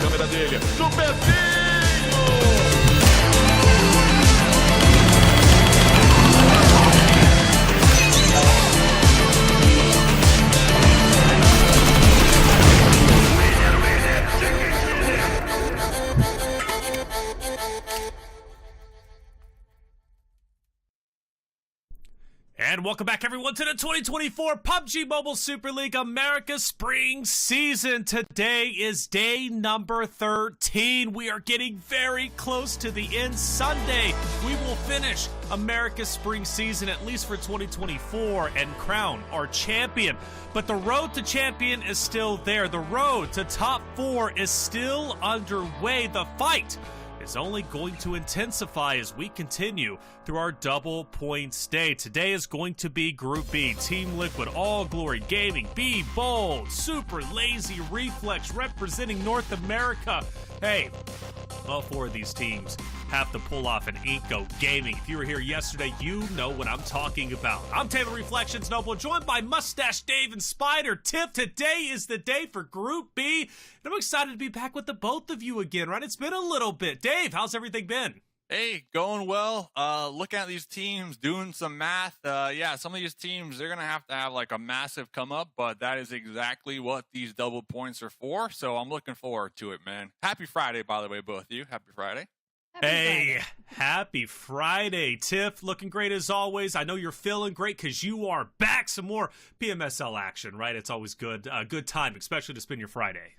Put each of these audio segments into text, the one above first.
câmera dele, no pezinho! And welcome back, everyone, to the 2024 PUBG Mobile Super League America Spring Season. Today is day number 13. We are getting very close to the end. Sunday, we will finish America's Spring Season, at least for 2024, and crown our champion. But the road to champion is still there. The road to top 4 is still underway. The fight is only going to intensify as we continue through our double points day. Today is going to be Group B. Team Liquid, All Glory Gaming, Be Bold, Super Lazy, Reflex, representing North America. Hey, all 4 of these teams have to pull off an iNCO Gaming. If you were here yesterday, you know what I'm talking about. I'm Taylor Reflections Noble, joined by Mustache Dave and Spider Tiff. Today is the day for Group B, and I'm excited to be back with the both of you again, right? It's been a little bit. Dave, how's everything been? Hey, going well. Looking at these teams, doing some math. Yeah, some of these teams, they're going to have like a massive come up, but that is exactly what these double points are for. So I'm looking forward to it, man. Happy Friday, by the way, both of you. Happy Friday. Happy Friday, Tiff. Looking great as always. I know you're feeling great because you are back. Some more PMSL action, right? It's always good. Good time, especially to spend your Friday.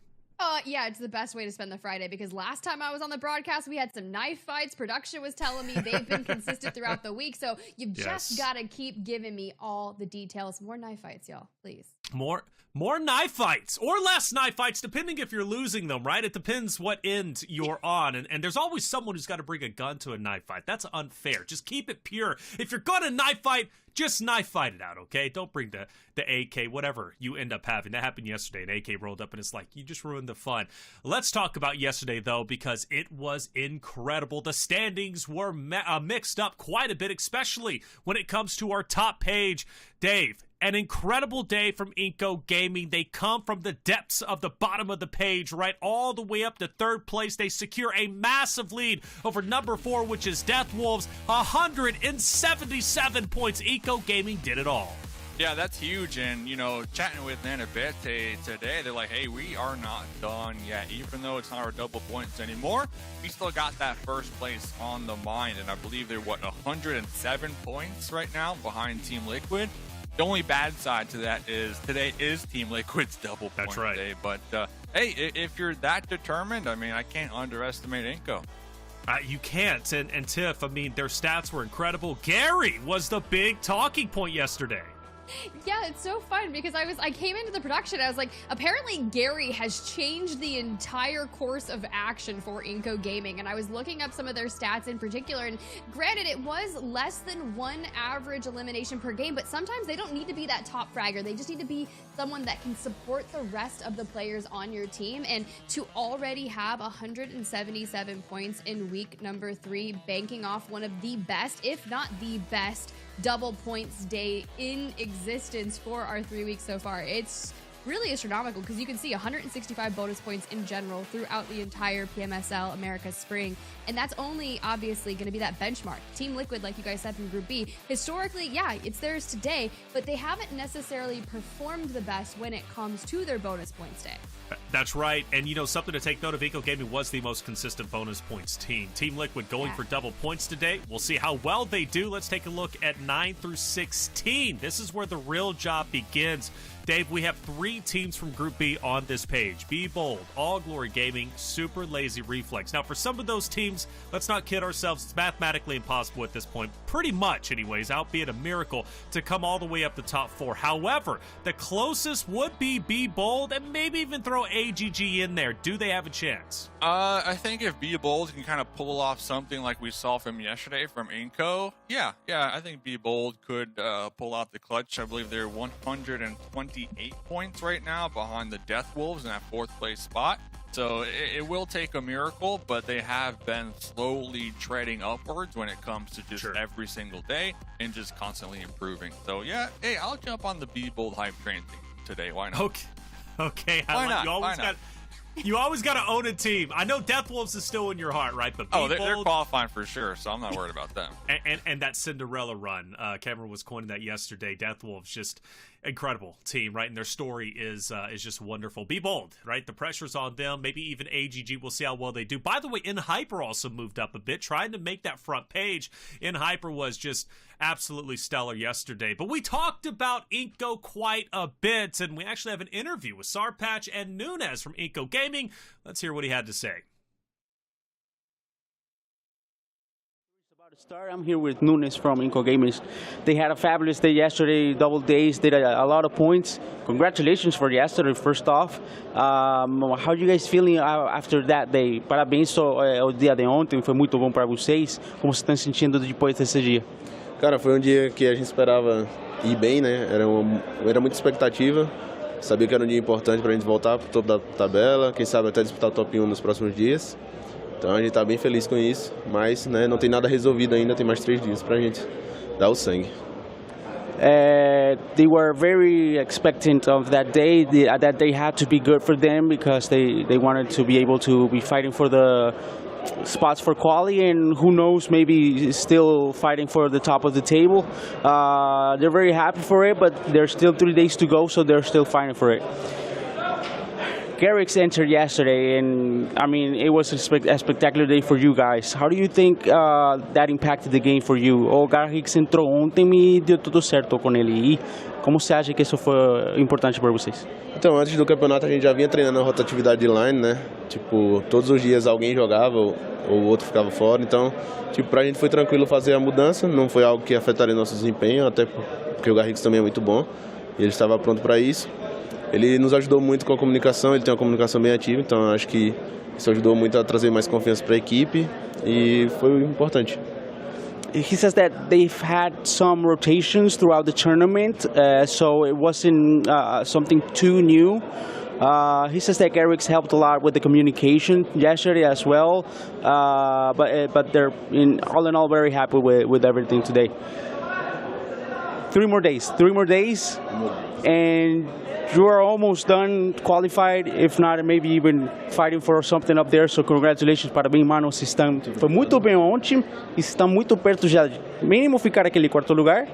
Yeah, it's the best way to spend the Friday because last time I was on the broadcast, we had some knife fights. Production was telling me they've been consistent throughout the week, so you've just got to keep giving me all the details. More knife fights, y'all, please. More knife fights or less knife fights, depending if you're losing them, right? It depends what end you're on, and there's always someone who's got to bring a gun to a knife fight. That's unfair. Just keep it pure. If you're going to knife fight, just knife fight it out, okay? Don't bring the AK, whatever you end up having. That happened yesterday. An AK rolled up, and it's like, you just ruined the fun. Let's talk about yesterday, though, because it was incredible. The standings were mixed up quite a bit, especially when it comes to our top page. Dave, an incredible day from iNCO Gaming. They come from the depths of the bottom of the page, right all the way up to 3rd place. They secure a massive lead over number 4, which is Death Wolves. 177 points. iNCO Gaming did it all. Yeah, that's huge. And, you know, chatting with Nanabete today, they're like, hey, we are not done yet. Even though it's not our double points anymore, we still got that 1st place on the mind. And I believe they're, 107 points right now behind Team Liquid. The only bad side to that is today is Team Liquid's double point day. But, hey, if you're that determined, I mean, I can't underestimate iNCO. You can't. And Tiff, I mean, their stats were incredible. Gary was the big talking point yesterday. Yeah, it's so fun because I came into the production, I was like, apparently Gary has changed the entire course of action for iNCO Gaming, and I was looking up some of their stats in particular, and granted, it was less than 1 average elimination per game, but sometimes they don't need to be that top fragger. They just need to be someone that can support the rest of the players on your team, and to already have 177 points in week number 3, banking off one of the best, if not the best, double points day in existence for our 3 weeks so far. It's really astronomical because you can see 165 bonus points in general throughout the entire PMSL America Spring, and that's only obviously going to be that benchmark. Team Liquid, like you guys said from Group B, historically, yeah, it's theirs today, but they haven't necessarily performed the best when it comes to their bonus points day. That's right, and you know, something to take note of, iNCO Gaming was the most consistent bonus points team. Team Liquid going for double points today. We'll see how well they do. Let's take a look at 9 through 16. This is where the real job begins. Dave, we have 3 teams from Group B on this page. Be Bold, All Glory Gaming, Super Lazy, Reflex. Now, for some of those teams, let's not kid ourselves, it's mathematically impossible at this point, pretty much anyways, albeit a miracle, to come all the way up the top 4. However, the closest would be Bold, and maybe even throw AGG in there. Do they have a chance? I think if Be Bold can kind of pull off something like we saw from yesterday from iNCO, yeah, I think Be Bold could pull out the clutch. I believe they're 128 points right now behind the Death Wolves in that 4th place spot. So it will take a miracle, but they have been slowly treading upwards when it comes to just every single day and just constantly improving. So yeah, hey, I'll jump on the Be Bold hype train thing today. Why not? Okay. Why not? You always got You always got to own a team. I know Death Wolves is still in your heart, right? But they're qualifying for sure, so I'm not worried about them. And that Cinderella run, Cameron was coining that yesterday. Death Wolves, just incredible team, right? And their story is just wonderful. Be bold, right? The pressure's on them. Maybe even AGG. We'll see how well they do. By the way, Hyper also moved up a bit, trying to make that front page. Hyper was just absolutely stellar yesterday. But we talked about iNCO quite a bit, and we actually have an interview with Sarpatch and Nunez from iNCO Gaming. Let's hear what he had to say. I'm here with Nunez from iNCO Gaming. They had a fabulous day yesterday, double days, did a lot of points. Congratulations for yesterday, first off. How are you guys feeling after that day? Parabéns o dia de ontem, foi muito bom para vocês. Como vocês estão se sentindo depois desse dia? Cara, foi um dia que a gente esperava ir bem, né? Era muita expectativa. Sabia que era um dia importante para a gente voltar para o topo da tabela, quem sabe até disputar o top 1 nos próximos dias. Então a gente está bem feliz com isso, mas né, não tem nada resolvido ainda, tem mais 3 dias para a gente dar o sangue. They were very expectant of that day. That day had to be good for them because they wanted to be able to be fighting for the spots for quali, and who knows, maybe still fighting for the top of the table. They're very happy for it, but there's still 3 days to go, so they're still fighting for it. Garrix entered yesterday, and I mean, it was a spectacular day for you guys. How do you think that impacted the game for you? O Garrix entrou ontem e deu tudo certo com ele. E como você acha que isso foi importante para vocês? Então, antes do campeonato a gente já vinha treinando a rotatividade de line, né? Tipo, todos os dias alguém jogava ou o outro ficava fora. Então, tipo, pra gente foi tranquilo fazer a mudança. Não foi algo que afetaria nosso desempenho, até porque o Garrix também é muito bom. E ele estava pronto para isso. Ele nos ajudou muito com a comunicação, ele tem uma comunicação bem ativa, então acho que isso ajudou muito a trazer mais confiança para a equipe e foi importante. He says that they've had some rotations throughout the tournament, so it wasn't something too new. He says that Garrix helped a lot with the communication yesterday as well, but they're all in all very happy with everything today. 3 more days, and you are almost done, qualified, if not, maybe even fighting for something up there. So congratulations, parabéns, mano. Vocês estão, foi muito bem ontem, e estão muito perto já, mínimo ficar aquele 4º lugar,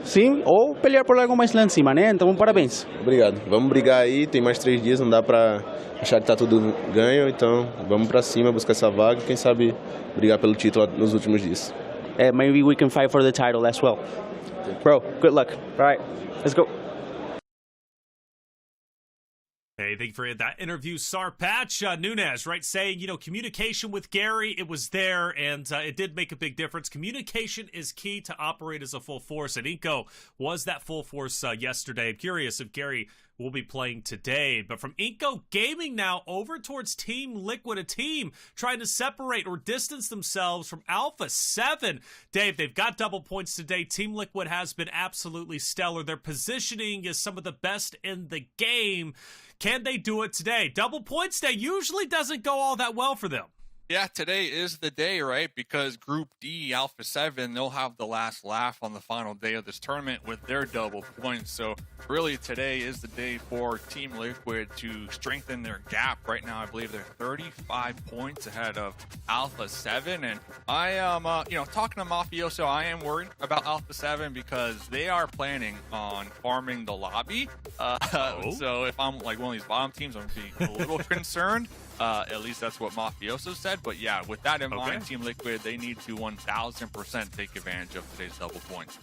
sim, ou pelear por algo mais lá em cima, né? Então, parabéns. Obrigado. Vamos brigar aí, tem mais 3 dias, não dá pra achar que tá tudo ganho, então vamos pra cima, buscar essa vaga e quem sabe brigar pelo título nos últimos dias. Maybe we can fight for the title as well. Bro, good luck. All right, let's go. Hey, thank you for that interview, Sarpatch. Nunez, right, saying, you know, communication with Gary, it was there, and it did make a big difference. Communication is key to operate as a full force, and iNCO was that full force yesterday. I'm curious if Gary will be playing today. But from iNCO Gaming now over towards Team Liquid, a team trying to separate or distance themselves from Alpha7. Dave, they've got double points today. Team Liquid has been absolutely stellar. Their positioning is some of the best in the game. Can they do it today? Double points day usually doesn't go all that well for them. Yeah, today is the day, right? Because Group D, Alpha7, they'll have the last laugh on the final day of this tournament with their double points. So really today is the day for Team Liquid to strengthen their gap. Right now, I believe they're 35 points ahead of Alpha7. And I am, talking to Mafioso, I am worried about Alpha7 because they are planning on farming the lobby. So if I'm like one of these bottom teams, I'm being a little concerned. At least that's what Mafioso said. But yeah, with that in mind, Team Liquid, they need to 1000% take advantage of today's double points.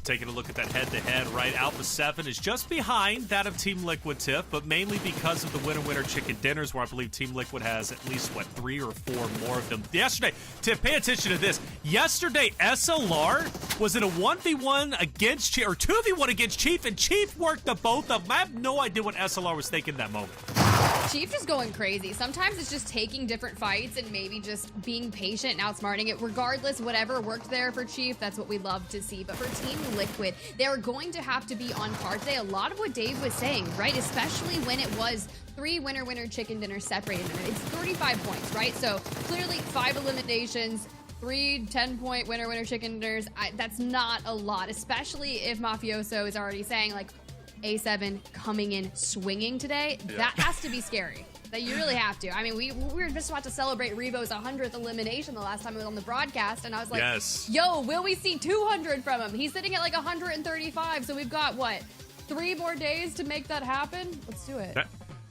Taking a look at that head-to-head, right? Alpha7 is just behind that of Team Liquid, Tiff, but mainly because of the winner-winner chicken dinners, where I believe Team Liquid has at least, 3 or 4 more of them. Yesterday, Tiff, pay attention to this. Yesterday, SLR was in a 1v1 against Chief, or 2v1 against Chief, and Chief worked the both of them. I have no idea what SLR was thinking that moment. Chief just going crazy. Sometimes it's just taking different fights and maybe just being patient and outsmarting it. Regardless, whatever worked there for Chief, that's what we love to see. But for Team Liquid, they're going to have to be on par today. A lot of what Dave was saying, right? Especially when it was 3 winner-winner chicken dinners separated. It's 35 points, right? So clearly 5 eliminations, 3 10-point winner-winner chicken dinners. That's not a lot, especially if Mafioso is already saying, like, A7 coming in swinging today, that has to be scary. That you really have to. I mean, we were just about to celebrate Revo's 100th elimination the last time it was on the broadcast, and I was like, yo, will we see 200 from him? He's sitting at like 135, so we've got, what, 3 more days to make that happen? Let's do it.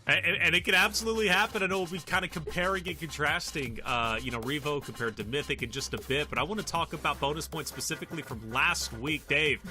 And it can absolutely happen. I know we'll be kind of comparing and contrasting, Revo compared to Mythic in just a bit, but I want to talk about bonus points specifically from last week, Dave.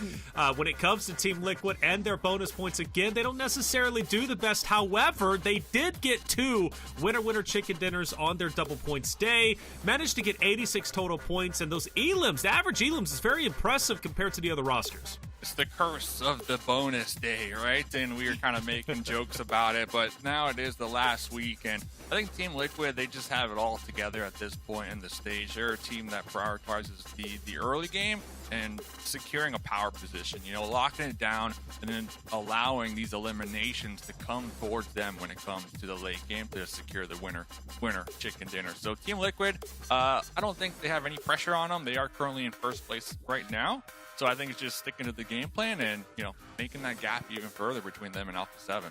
When it comes to Team Liquid and their bonus points, again, they don't necessarily do the best. However, they did get 2 winner-winner chicken dinners on their double points day, managed to get 86 total points, and those elims, the average elims is very impressive compared to the other rosters. It's the curse of the bonus day, right? And we were kind of making jokes about it, but now it is the last week, and I think Team Liquid, they just have it all together at this point in the stage. They're a team that prioritizes the early game and securing a power position, locking it down and then allowing these eliminations to come towards them when it comes to the late game to secure the winner chicken dinner. So Team Liquid, I don't think they have any pressure on them. They are currently in first place right now. So I think it's just sticking to the game plan and, making that gap even further between them and Alpha7.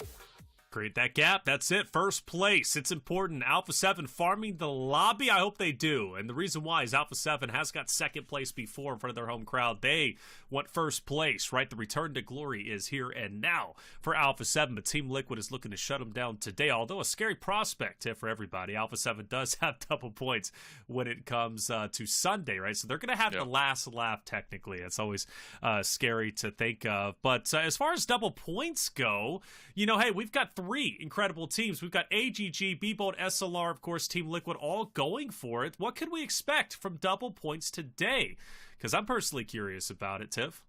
Create that gap. That's it. First place. It's important. Alpha7 farming the lobby. I hope they do. And the reason why is Alpha7 has got second place before in front of their home crowd. They want first place, right? The return to glory is here and now for Alpha7. But Team Liquid is looking to shut them down today. Although a scary prospect for everybody. Alpha7 does have double points when it comes to Sunday, right? So they're going to have the last laugh technically. It's always scary to think of. But as far as double points go, hey, we've got 3 incredible teams. We've got AGG, B-Bolt, SLR, of course, Team Liquid, all going for it. What could we expect from double points today? Because I'm personally curious about it, Tiff.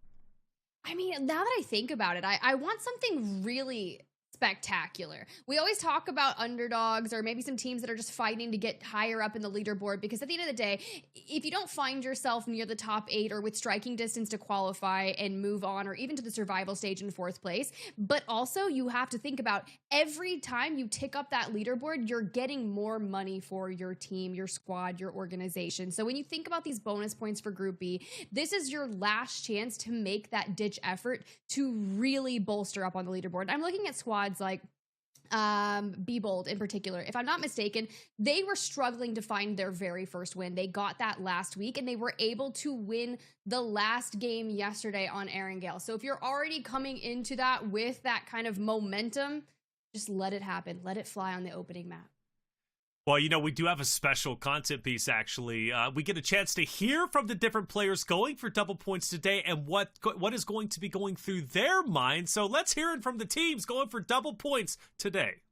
I mean, now that I think about it, I want something really spectacular. We always talk about underdogs or maybe some teams that are just fighting to get higher up in the leaderboard, because at the end of the day, if you don't find yourself near the top 8 or with striking distance to qualify and move on, or even to the survival stage in 4th place, but also you have to think about every time you tick up that leaderboard, you're getting more money for your team, your squad, your organization. So when you think about these bonus points for Group B, this is your last chance to make that ditch effort to really bolster up on the leaderboard. I'm looking at squads like B-Bold in particular. If I'm not mistaken, they were struggling to find their very first win. They got that last week, and they were able to win the last game yesterday on Erangel. So if you're already coming into that with that kind of momentum, just let it happen. Let it fly on the opening map. Well, we do have a special content piece, actually. We get a chance to hear from the different players going for double points today and what is going to be going through their minds. So let's hear it from the teams going for double points today.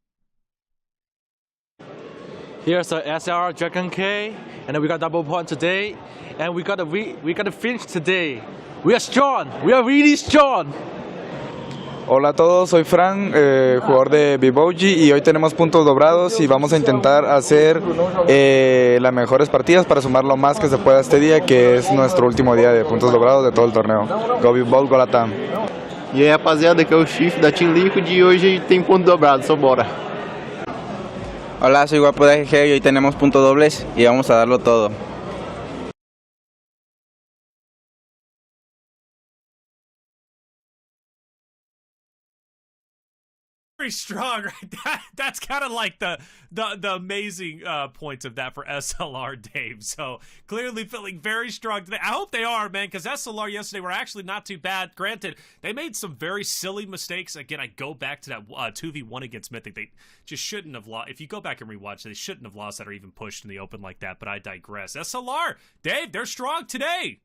Here's the SR Dragon K, and we got double point today, and we got a finish today. We are strong. We are really strong. Hola a todos, soy Fran, jugador de B-Bolt, y hoy tenemos puntos dobrados y vamos a intentar hacer las mejores partidas para sumar lo más que se pueda este día, que es nuestro último día de puntos dobrados de todo el torneo. Go B-Bolt, go Latam. E aí, rapaziada, aqui é o Chief da Team Liquid e hoje tem ponto dobrado, só bora. Hola, soy Guapo de AGG y hoy tenemos puntos dobles y vamos a darlo todo. Very strong, right? That's kind of like the amazing point of that for SLR, Dave. So clearly feeling very strong today. I hope they are, man, because SLR yesterday were actually not too bad. Granted, they made some very silly mistakes. Again, I go back to that 2v1 against Mythic. They just shouldn't have lost. If you go back and rewatch, they shouldn't have lost that or even pushed in the open like that, but I digress. SLR, Dave, they're strong today.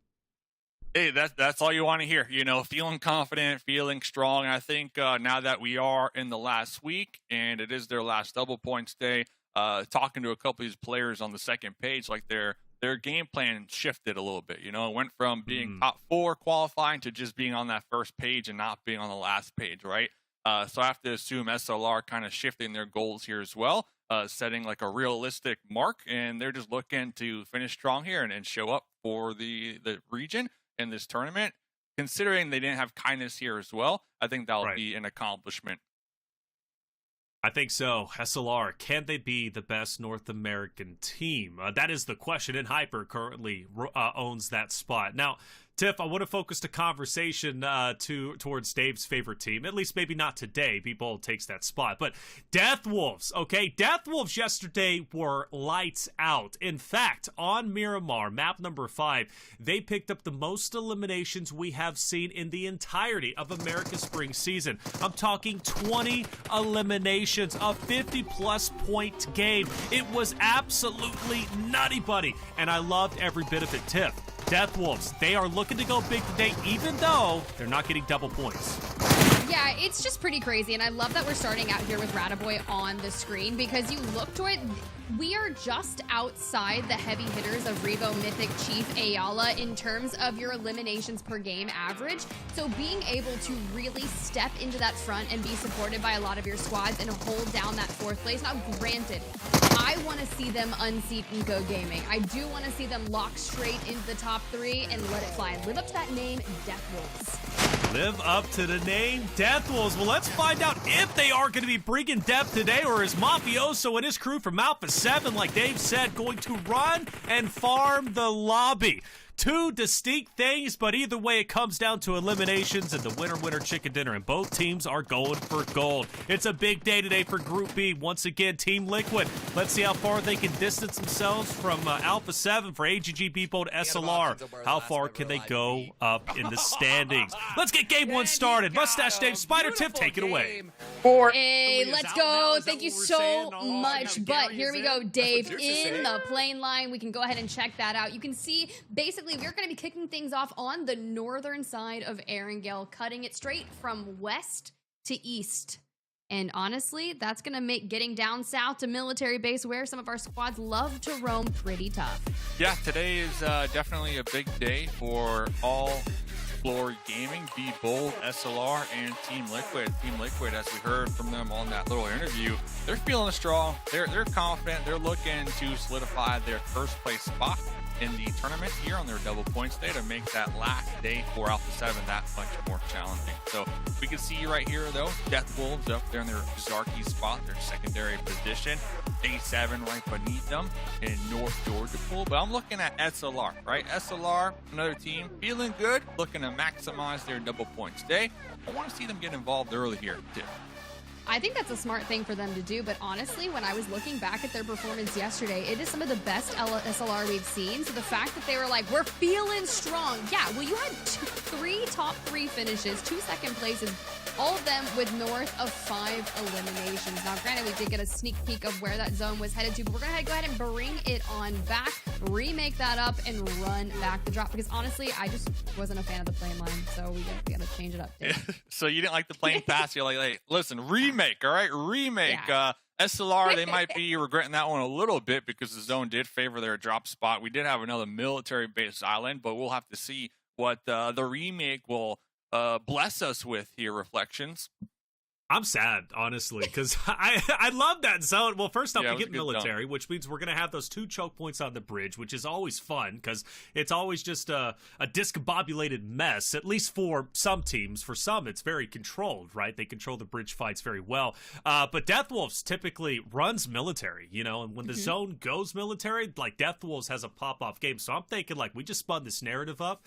Hey, that's all you want to hear, feeling confident, feeling strong. I think now that we are in the last week and it is their last double points day, talking to a couple of these players on the second page, like their game plan shifted a little bit. It went from being top 4 qualifying to just being on that first page and not being on the last page, right? So I have to assume SLR kind of shifting their goals here as well, setting like a realistic mark, and they're just looking to finish strong here and show up for the region in this tournament. Considering they didn't have kindness here as well, I think that'll be an accomplishment. I think so. SLR, can they be the best North American team? That is the question, and Hyper currently owns that spot. Now, Tiff, I want to focus the conversation towards Dave's favorite team. At least maybe not today. B-Bold takes that spot. But Death Wolves, okay? Death Wolves yesterday were lights out. In fact, on Miramar, map number 5, they picked up the most eliminations we have seen in the entirety of America's spring season. I'm talking 20 eliminations, a 50-plus point game. It was absolutely nutty, buddy. And I loved every bit of it, Tiff. Death Wolves, they are looking to go big today, even though they're not getting double points. Yeah, it's just pretty crazy, and I love that we're starting out here with Rataboy on the screen, because you look to it, we are just outside the heavy hitters of Revo, Mythic, Chief, Ayala in terms of your eliminations per game average. So being able to really step into that front and be supported by a lot of your squads and hold down that 4th place. Now, granted, I want to see them unseat iNCO Gaming. I do want to see them lock straight into the top 3 and let it fly. Live up to that name, Death Wolves. Live up to the name, Death Wolves. Well, let's find out if they are going to be bringing depth today, or is Mafioso and his crew from Alpha7, like Dave said, going to run and farm the lobby. Two distinct things, but either way, it comes down to eliminations and the winner chicken dinner, and both teams are going for gold. It's a big day today for Group B. Once again, Team Liquid. Let's see how far they can distance themselves from Alpha7 for AGG, B-Bold, SLR. How far can they go up in the standings? Let's get game 1 started. Mustache Dave, Spider Tiff, take it away. Hey, let's go. Thank you so much. But here we go, Dave, in the plane line. We can go ahead and check that out. You can see, basically, we're going to be kicking things off on the northern side of Erangel, cutting it straight from west to east. And honestly, that's going to make getting down south to military base, where some of our squads love to roam, pretty tough. Yeah, today is definitely a big day for all Floor Gaming, B-Bold, SLR, and Team Liquid. Team Liquid, as we heard from them on that little interview, they're feeling strong. They're confident. They're looking to solidify their first place spot in the tournament here on their double points day to make that last day for Alpha7 that much more challenging. So we can see right here, though, Death Wolves up there in their Zarky spot, their secondary position. A7 right beneath them in North Georgia pool. But I'm looking at SLR, right? SLR, another team, feeling good, looking to maximize their double points day. I want to see them get involved early here, too. I think that's a smart thing for them to do, but honestly, when I was looking back at their performance yesterday, it is some of the best SLR we've seen. So the fact that they were like, we're feeling strong. Yeah, well, you had 3 top 3 finishes, 2 second places, all of them with north of 5 eliminations. Now, granted, we did get a sneak peek of where that zone was headed to, but we're going to go ahead and bring it on back, remake that up, and run back the drop, because honestly, I just wasn't a fan of the plane line, so we got to change it up. Yeah. So you didn't like the plane pass. You're like, hey, listen, remake, all right? Remake. Yeah. SLR, they might be regretting that one a little bit because the zone did favor their drop spot. We did have another military-based island, but we'll have to see what the remake will bless us with here, Reflections. I'm sad, honestly, because I love that zone. Well, first off, we get military, zone, which means we're going to have those 2 choke points on the bridge, which is always fun because it's always just a discombobulated mess, at least for some teams. For some, it's very controlled, right? They control the bridge fights very well. But Death Wolves typically runs military, you know, and when the zone goes military, like Death Wolves has a pop-off game. So I'm thinking, like, we just spun this narrative up.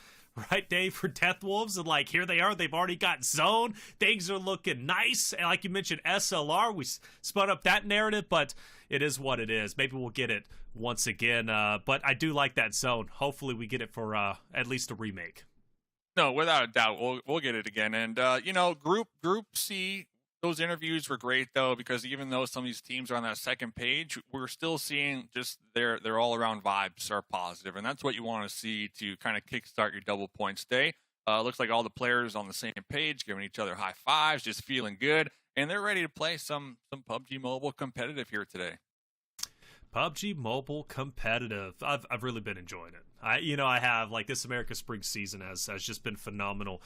Right, Dave, for Death Wolves, and like here they are, they've already got zone, things are looking nice, and like you mentioned, SLR, we spun up that narrative, but it is what it is. Maybe we'll get it once again, but I do like that zone. Hopefully we get it for at least a remake. No, without a doubt, we'll get it again. And you know, Group C, those interviews were great though, because even though some of these teams are on that second page, we're still seeing just their all around vibes are positive, and that's what you want to see to kind of kickstart your double points day. Looks like all the players on the same page, giving each other high fives, just feeling good, and they're ready to play some PUBG Mobile competitive here today. PUBG Mobile competitive. I've really been enjoying it. I have, like, this America Spring season has just been phenomenal.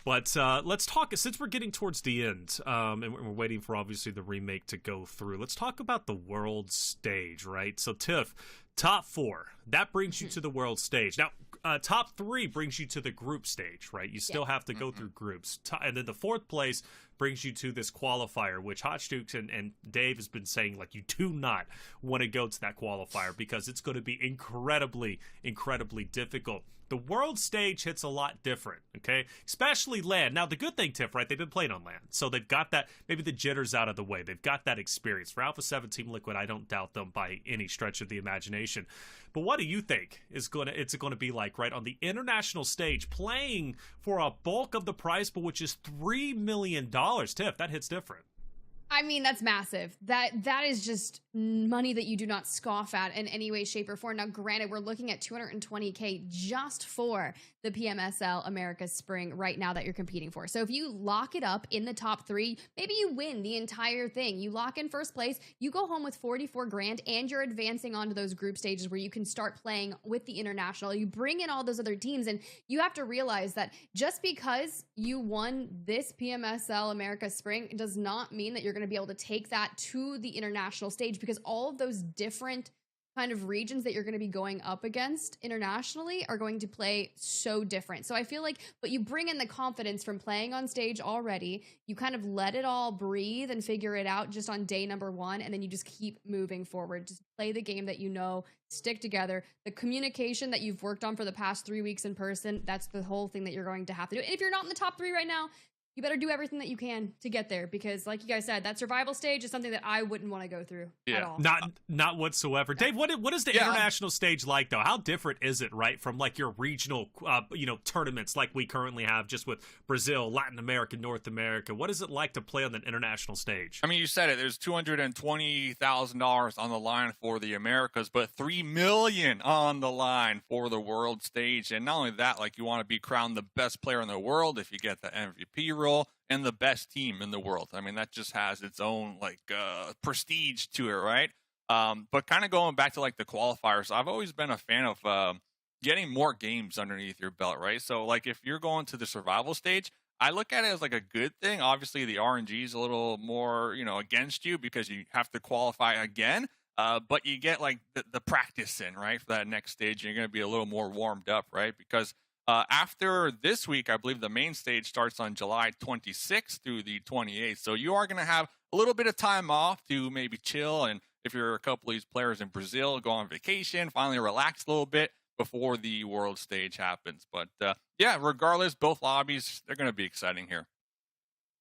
But let's talk, since we're getting towards the end, and we're waiting for, obviously, the remake to go through, let's talk about the world stage, right? So, Tiff, top 4, that brings you to the world stage. Now, top 3 brings you to the group stage, right? You still have to go through groups. And then the 4th place brings you to this qualifier, which Hot Stukes and Dave has been saying, like, you do not want to go to that qualifier because it's going to be incredibly, incredibly difficult. The world stage hits a lot different, okay? Especially LAN. Now, the good thing, Tiff, right, they've been playing on LAN. So they've got that, maybe the jitters out of the way. They've got that experience. For Alpha7 Team Liquid, I don't doubt them by any stretch of the imagination. But what do you think it's going to be like, right, on the international stage, playing for a bulk of the prize pool, which is $3 million? Tiff, that hits different. I mean, that's massive. That is just money that you do not scoff at in any way, shape, or form. Now, granted, we're looking at $220K just for the PMSL America's Spring right now that you're competing for. So if you lock it up in the top 3, maybe you win the entire thing. You lock in first place, you go home with 44 grand, and you're advancing onto those group stages where you can start playing with the international. You bring in all those other teams, and you have to realize that just because you won this PMSL America's Spring does not mean that you're going to be able to take that to the international stage, because all of those different kind of regions that you're going to be going up against internationally are going to play so different. So I feel like, but you bring in the confidence from playing on stage already, you kind of let it all breathe and figure it out just on day number 1, and then you just keep moving forward. Just play the game that you know, stick together. The communication that you've worked on for the past 3 weeks in person, that's the whole thing that you're going to have to do. And if you're not in the top 3 right now, you better do everything that you can to get there, because like you guys said, that survival stage is something that I wouldn't want to go through at all. Not whatsoever. Dave, what is the international stage like, though? How different is it, right, from like your regional tournaments like we currently have just with Brazil, Latin America, North America? What is it like to play on the international stage? I mean, you said it. There's $220,000 on the line for the Americas, but $3 million on the line for the world stage. And not only that, like, you want to be crowned the best player in the world if you get the MVP role, and the best team in the world. I mean, that just has its own like prestige to it, right? But kind of going back to like the qualifiers, I've always been a fan of getting more games underneath your belt, right? So like if you're going to the survival stage, I look at it as like a good thing. Obviously the RNG is a little more, against you because you have to qualify again. But you get like the practice in, right, for that next stage. You're going to be a little more warmed up, right? Because after this week, I believe the main stage starts on July 26th through the 28th. So you are going to have a little bit of time off to maybe chill. And if you're a couple of these players in Brazil, go on vacation, finally relax a little bit before the world stage happens. But yeah, regardless, both lobbies, they're going to be exciting here.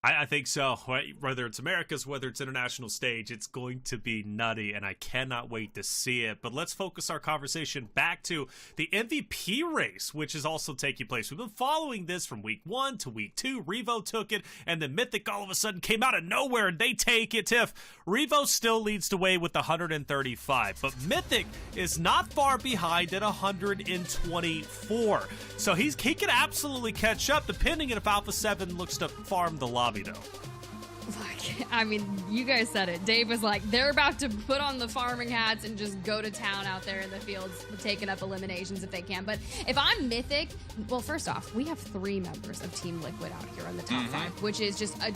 I think so. Whether it's America's, whether it's international stage, it's going to be nutty, and I cannot wait to see it. But let's focus our conversation back to the MVP race, which is also taking place. We've been following this from week 1 to week 2. Revo took it, and then Mythic all of a sudden came out of nowhere, and they take it. Tiff, Revo still leads the way with 135, but Mythic is not far behind at 124. So he can absolutely catch up, depending on if Alpha7 looks to farm the lobby. I mean, you guys said it. Dave was like, they're about to put on the farming hats and just go to town out there in the fields, taking up eliminations if they can. But if I'm Mythic, well, first off, we have 3 members of Team Liquid out here on the top 5, which is just a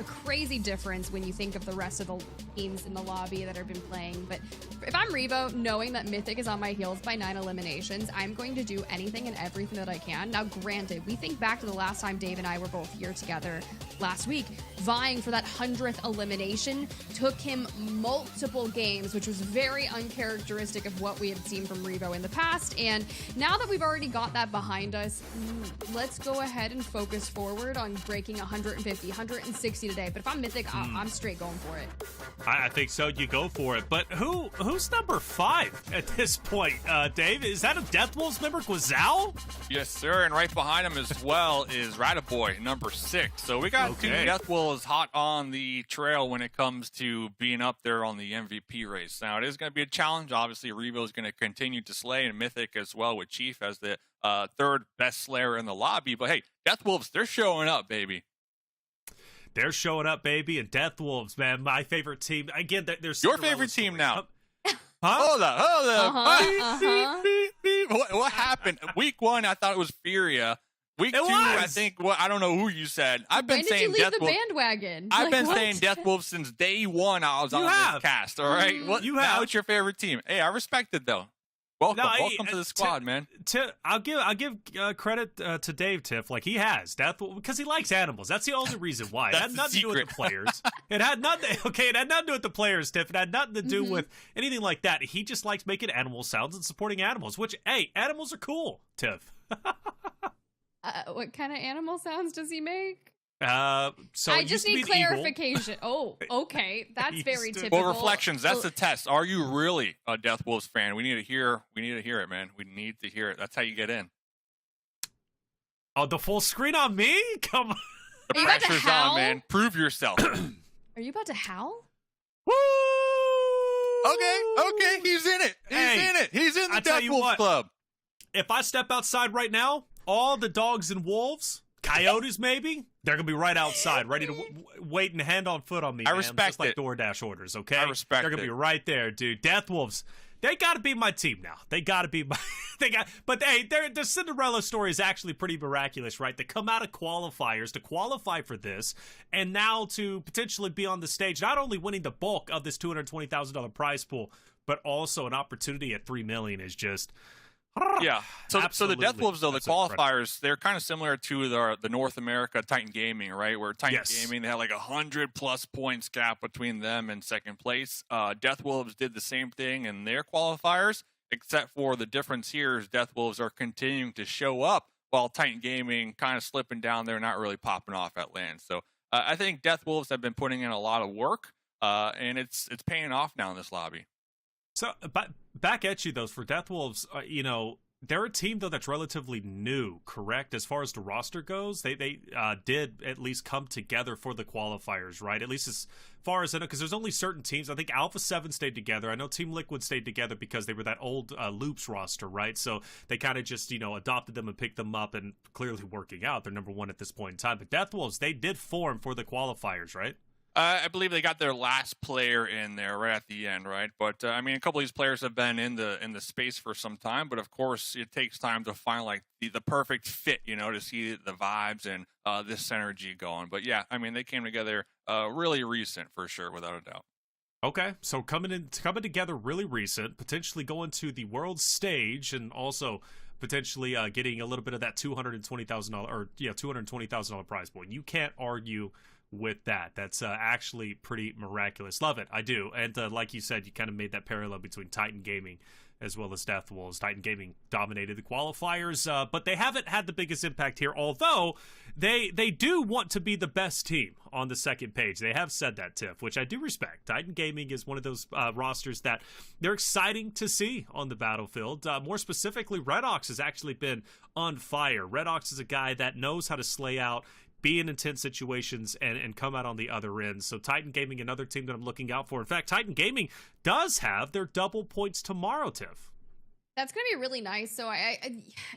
crazy difference when you think of the rest of the teams in the lobby that have been playing. But if I'm Revo, knowing that Mythic is on my heels by 9 eliminations, I'm going to do anything and everything that I can. Now, granted, we think back to the last time Dave and I were both here together last week, vying for that 100th elimination. Took him multiple games, which was very uncharacteristic of what we had seen from Revo in the past. And now that we've already got that behind us, let's go ahead and focus forward on breaking 150, 160 today. But if I'm Mythic, I'm straight going for it. I think so. You go for it. But who's number 5 at this point, Dave? Is that a Death Wolves member, Queso? Yes, sir. And right behind him as well is Rataboy, number 6. So we got 2 Death Wolves hot on the trail when it comes to being up there on the MVP race. Now, it is going to be a challenge. Obviously, Revo is going to continue to slay, and Mythic as well with Chief as the 3rd best slayer in the lobby. But hey, Death Wolves, they're showing up, baby. They're showing up, baby, and Death Wolves, man, my favorite team. Again, there's your favorite team now. Huh? Hold up. What happened? Week 1, I thought it was FURIA. Week 2, I think, I don't know who you said. I've been saying Death Wolves. When did you leave the bandwagon? I've been saying Death Wolves since day 1 I was on this cast, all right? Now it's your favorite team. Hey, I respect it, though. Welcome to the squad, man. I'll give credit to Dave Tiff, like he has because he likes animals. That's the only reason why. It had nothing to do with the players. It had nothing. Okay, it had nothing to do with the players, Tiff. It had nothing to do with anything like that. He just likes making animal sounds and supporting animals. Which, hey, animals are cool, Tiff. What kind of animal sounds does he make? So I just need clarification. Oh, okay, that's very typical. Well, reflections. That's the test. Are you really a Death Wolves fan? We need to hear. We need to hear it, man. We need to hear it. That's how you get in. Oh, the full screen on me? Come on. The pressure's on, man. Prove yourself. Are you about to howl? Woo! Okay. He's in it. He's in the Death Wolves Club. If I step outside right now, all the dogs and wolves, coyotes maybe, they're going to be right outside, ready to wait and hand on foot on me, I man. respect just like it. DoorDash orders, okay? I respect They're going to be right there, dude. Death Wolves, they got to be my team now. They got to be my... But hey, their Cinderella story is actually pretty miraculous, right? To come out of qualifiers, to qualify for this, and now to potentially be on the stage, not only winning the bulk of this $220,000 prize pool, but also an opportunity at $3 million is just... Yeah. So the Death Wolves, though, the qualifiers, they're kind of similar to the North America Titan Gaming, right? Where Titan Gaming, they had like 100+ points gap between them and second place. Death Wolves did the same thing in their qualifiers, except for the difference here is Death Wolves are continuing to show up while Titan Gaming kind of slipping down there, not really popping off at land. So I think Death Wolves have been putting in a lot of work, and it's paying off now in this lobby. So, back at you, though, for Death Wolves, they're a team, though, that's relatively new, correct? As far as the roster goes, they did at least come together for the qualifiers, right? At least as far as I know, because there's only certain teams. I think Alpha7 stayed together. I know Team Liquid stayed together because they were that old Loops roster, right? So they kind of just, adopted them and picked them up and clearly working out. They're number one at this point in time. But Death Wolves, they did form for the qualifiers, right? I believe they got their last player in there right at the end, right? But a couple of these players have been in the space for some time. But of course, it takes time to find like the perfect fit, to see the vibes and this synergy going. But yeah, they came together really recent for sure, without a doubt. Okay, so coming together really recent, potentially going to the world stage, and also potentially getting a little bit of that $220,000 prize pool. You can't argue with that. That's actually pretty miraculous. Love it. I do. And like you said, you kind of made that parallel between Titan Gaming as well as Death Wolves. Titan Gaming dominated the qualifiers, but they haven't had the biggest impact here, although they do want to be the best team on the second page. They have said that, Tiff, which I do respect. Titan Gaming is one of those rosters that they're exciting to see on the battlefield. More specifically, Redox has actually been on fire. Redox is a guy that knows how to slay out, be in intense situations, and come out on the other end. So Titan Gaming, another team that I'm looking out for. In fact, Titan Gaming does have their double points tomorrow, Tiff. That's going to be really nice. So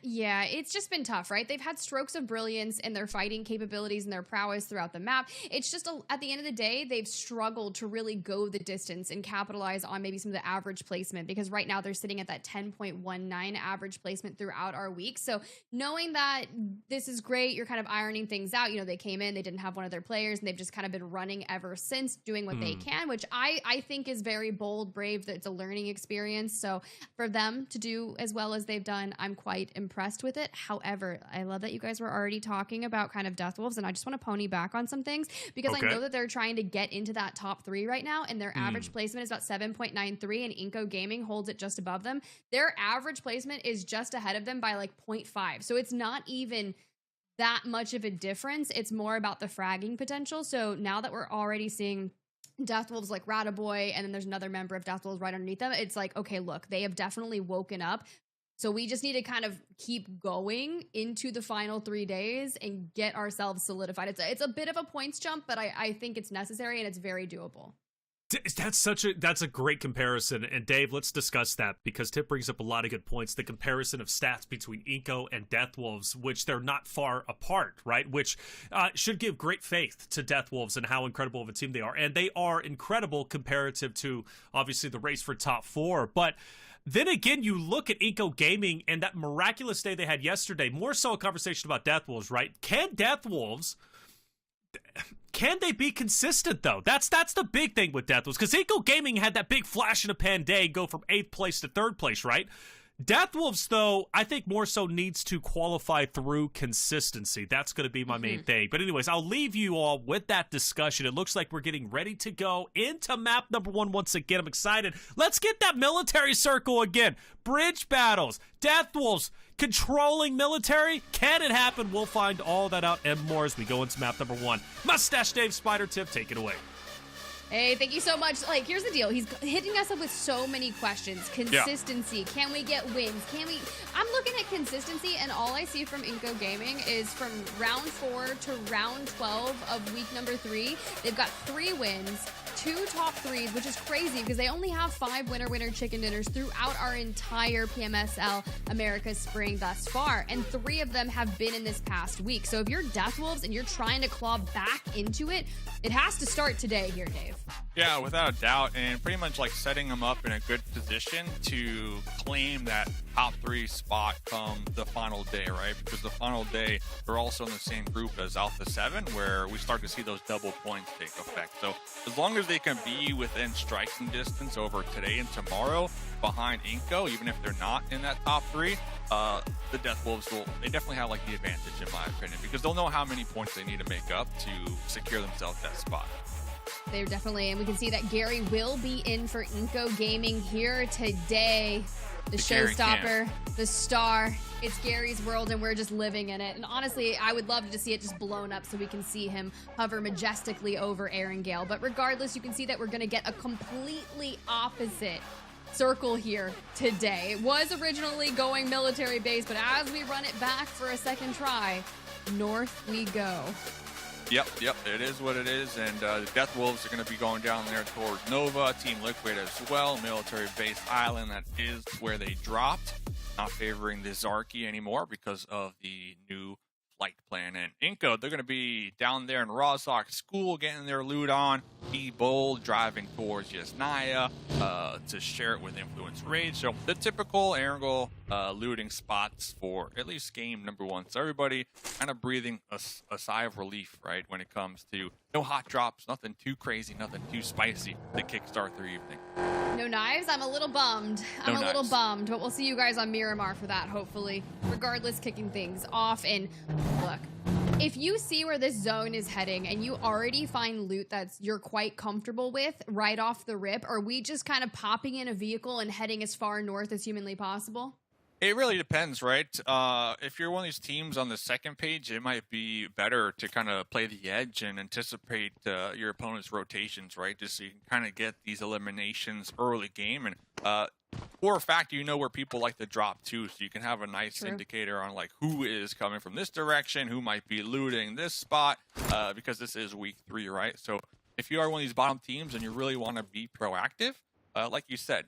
yeah, it's just been tough, right? They've had strokes of brilliance in their fighting capabilities and their prowess throughout the map. It's just, at the end of the day, they've struggled to really go the distance and capitalize on maybe some of the average placement, because right now they're sitting at that 10.19 average placement throughout our week. So knowing that this is great, you're kind of ironing things out. They came in, they didn't have one of their players, and they've just kind of been running ever since, doing what they can, which I think is very bold, brave, that it's a learning experience. So for them to do as well as they've done, I'm quite impressed with it. However, I love that you guys were already talking about kind of Death Wolves, and I just want to pony back on some things, because I know that they're trying to get into that top 3 right now, and their average placement is about 7.93, and iNCO Gaming holds it just above them. Their average placement is just ahead of them by like 0.5, so it's not even that much of a difference. It's more about the fragging potential. So now that we're already seeing Death Wolves like Rataboy, and then there's another member of Death Wolves right underneath them, it's like, okay, look, they have definitely woken up. So we just need to kind of keep going into the final 3 days and get ourselves solidified. It's a bit of a points jump, but I think it's necessary and it's very doable. That's a great comparison, and Dave, let's discuss that, because Tip brings up a lot of good points. The comparison of stats between iNCO and Death Wolves, which they're not far apart, right? Which should give great faith to Death Wolves and how incredible of a team they are, and they are incredible comparative to obviously the race for top 4. But then again, you look at iNCO Gaming and that miraculous day they had yesterday. More so a conversation about Death Wolves, right? Can Death Wolves? Can they be consistent, though? That's the big thing with Death Wolves, because iNCO Gaming had that big flash in a pan day, go from 8th place to 3rd place, right? Deathwolves, though, I think more so needs to qualify through consistency. That's going to be my main thing. But anyways, I'll leave you all with that discussion. It looks like we're getting ready to go into map number 1 once again. I'm excited. Let's get that military circle again. Bridge battles, Deathwolves, controlling military. Can it happen? We'll find all that out and more as we go into map number 1. Mustache Dave, Spider Tip, take it away. Hey, thank you so much. Like, here's the deal. He's hitting us up with so many questions. Consistency. Yeah. Can we get wins? I'm looking at consistency, and all I see from iNCO Gaming is from round 4 to round 12 of week number 3. They've got 3 wins, 2 top 3s, which is crazy because they only have 5 winner-winner chicken dinners throughout our entire PMSL America's Spring thus far, and 3 of them have been in this past week. So if you're Deathwolves and you're trying to claw back into it, it has to start today here, Dave. Yeah, without a doubt, and pretty much like setting them up in a good position to claim that top 3 spot come the final day, right? Because the final day, we're also in the same group as Alpha7, where we start to see those double points take effect. So as long as they can be within striking distance over today and tomorrow behind iNCO, even if they're not in that top 3, the Deathwolves they definitely have like the advantage in my opinion, because they'll know how many points they need to make up to secure themselves that spot. They're definitely, and we can see that Gary will be in for iNCO Gaming here today. The showstopper, the star. It's Gary's world, and we're just living in it. And honestly, I would love to see it just blown up so we can see him hover majestically over Erangel. But regardless, you can see that we're going to get a completely opposite circle here today. It was originally going military base, but as we run it back for a second try, north we go. Yep, it is what it is, and the Deathwolves are going to be going down there towards Nova, Team Liquid as well, military base island, that is where they dropped. Not favoring the Zarky anymore because of the new flight plan. And iNCO, they're going to be down there in Rozhok School getting their loot on. Be Bold driving towards Yasnaya to share it with Influence Rage. So the typical Erangel looting spots for at least game number 1. So everybody kind of breathing a sigh of relief, right, when it comes to no hot drops, nothing too crazy, nothing too spicy to kickstart their evening. No knives? I'm a little bummed. I'm a little bummed, but we'll see you guys on Miramar for that, hopefully. Regardless, kicking things off. And look, if you see where this zone is heading and you already find loot you're quite comfortable with right off the rip, are we just kind of popping in a vehicle and heading as far north as humanly possible? It really depends, right? If you're one of these teams on the second page, it might be better to kind of play the edge and anticipate your opponent's rotations, right? Just so you can kind of get these eliminations early game. And for a fact, you know where people like to drop too, so you can have a nice indicator on like who is coming from this direction, who might be looting this spot, because this is week 3, right? So if you are one of these bottom teams and you really want to be proactive, like you said,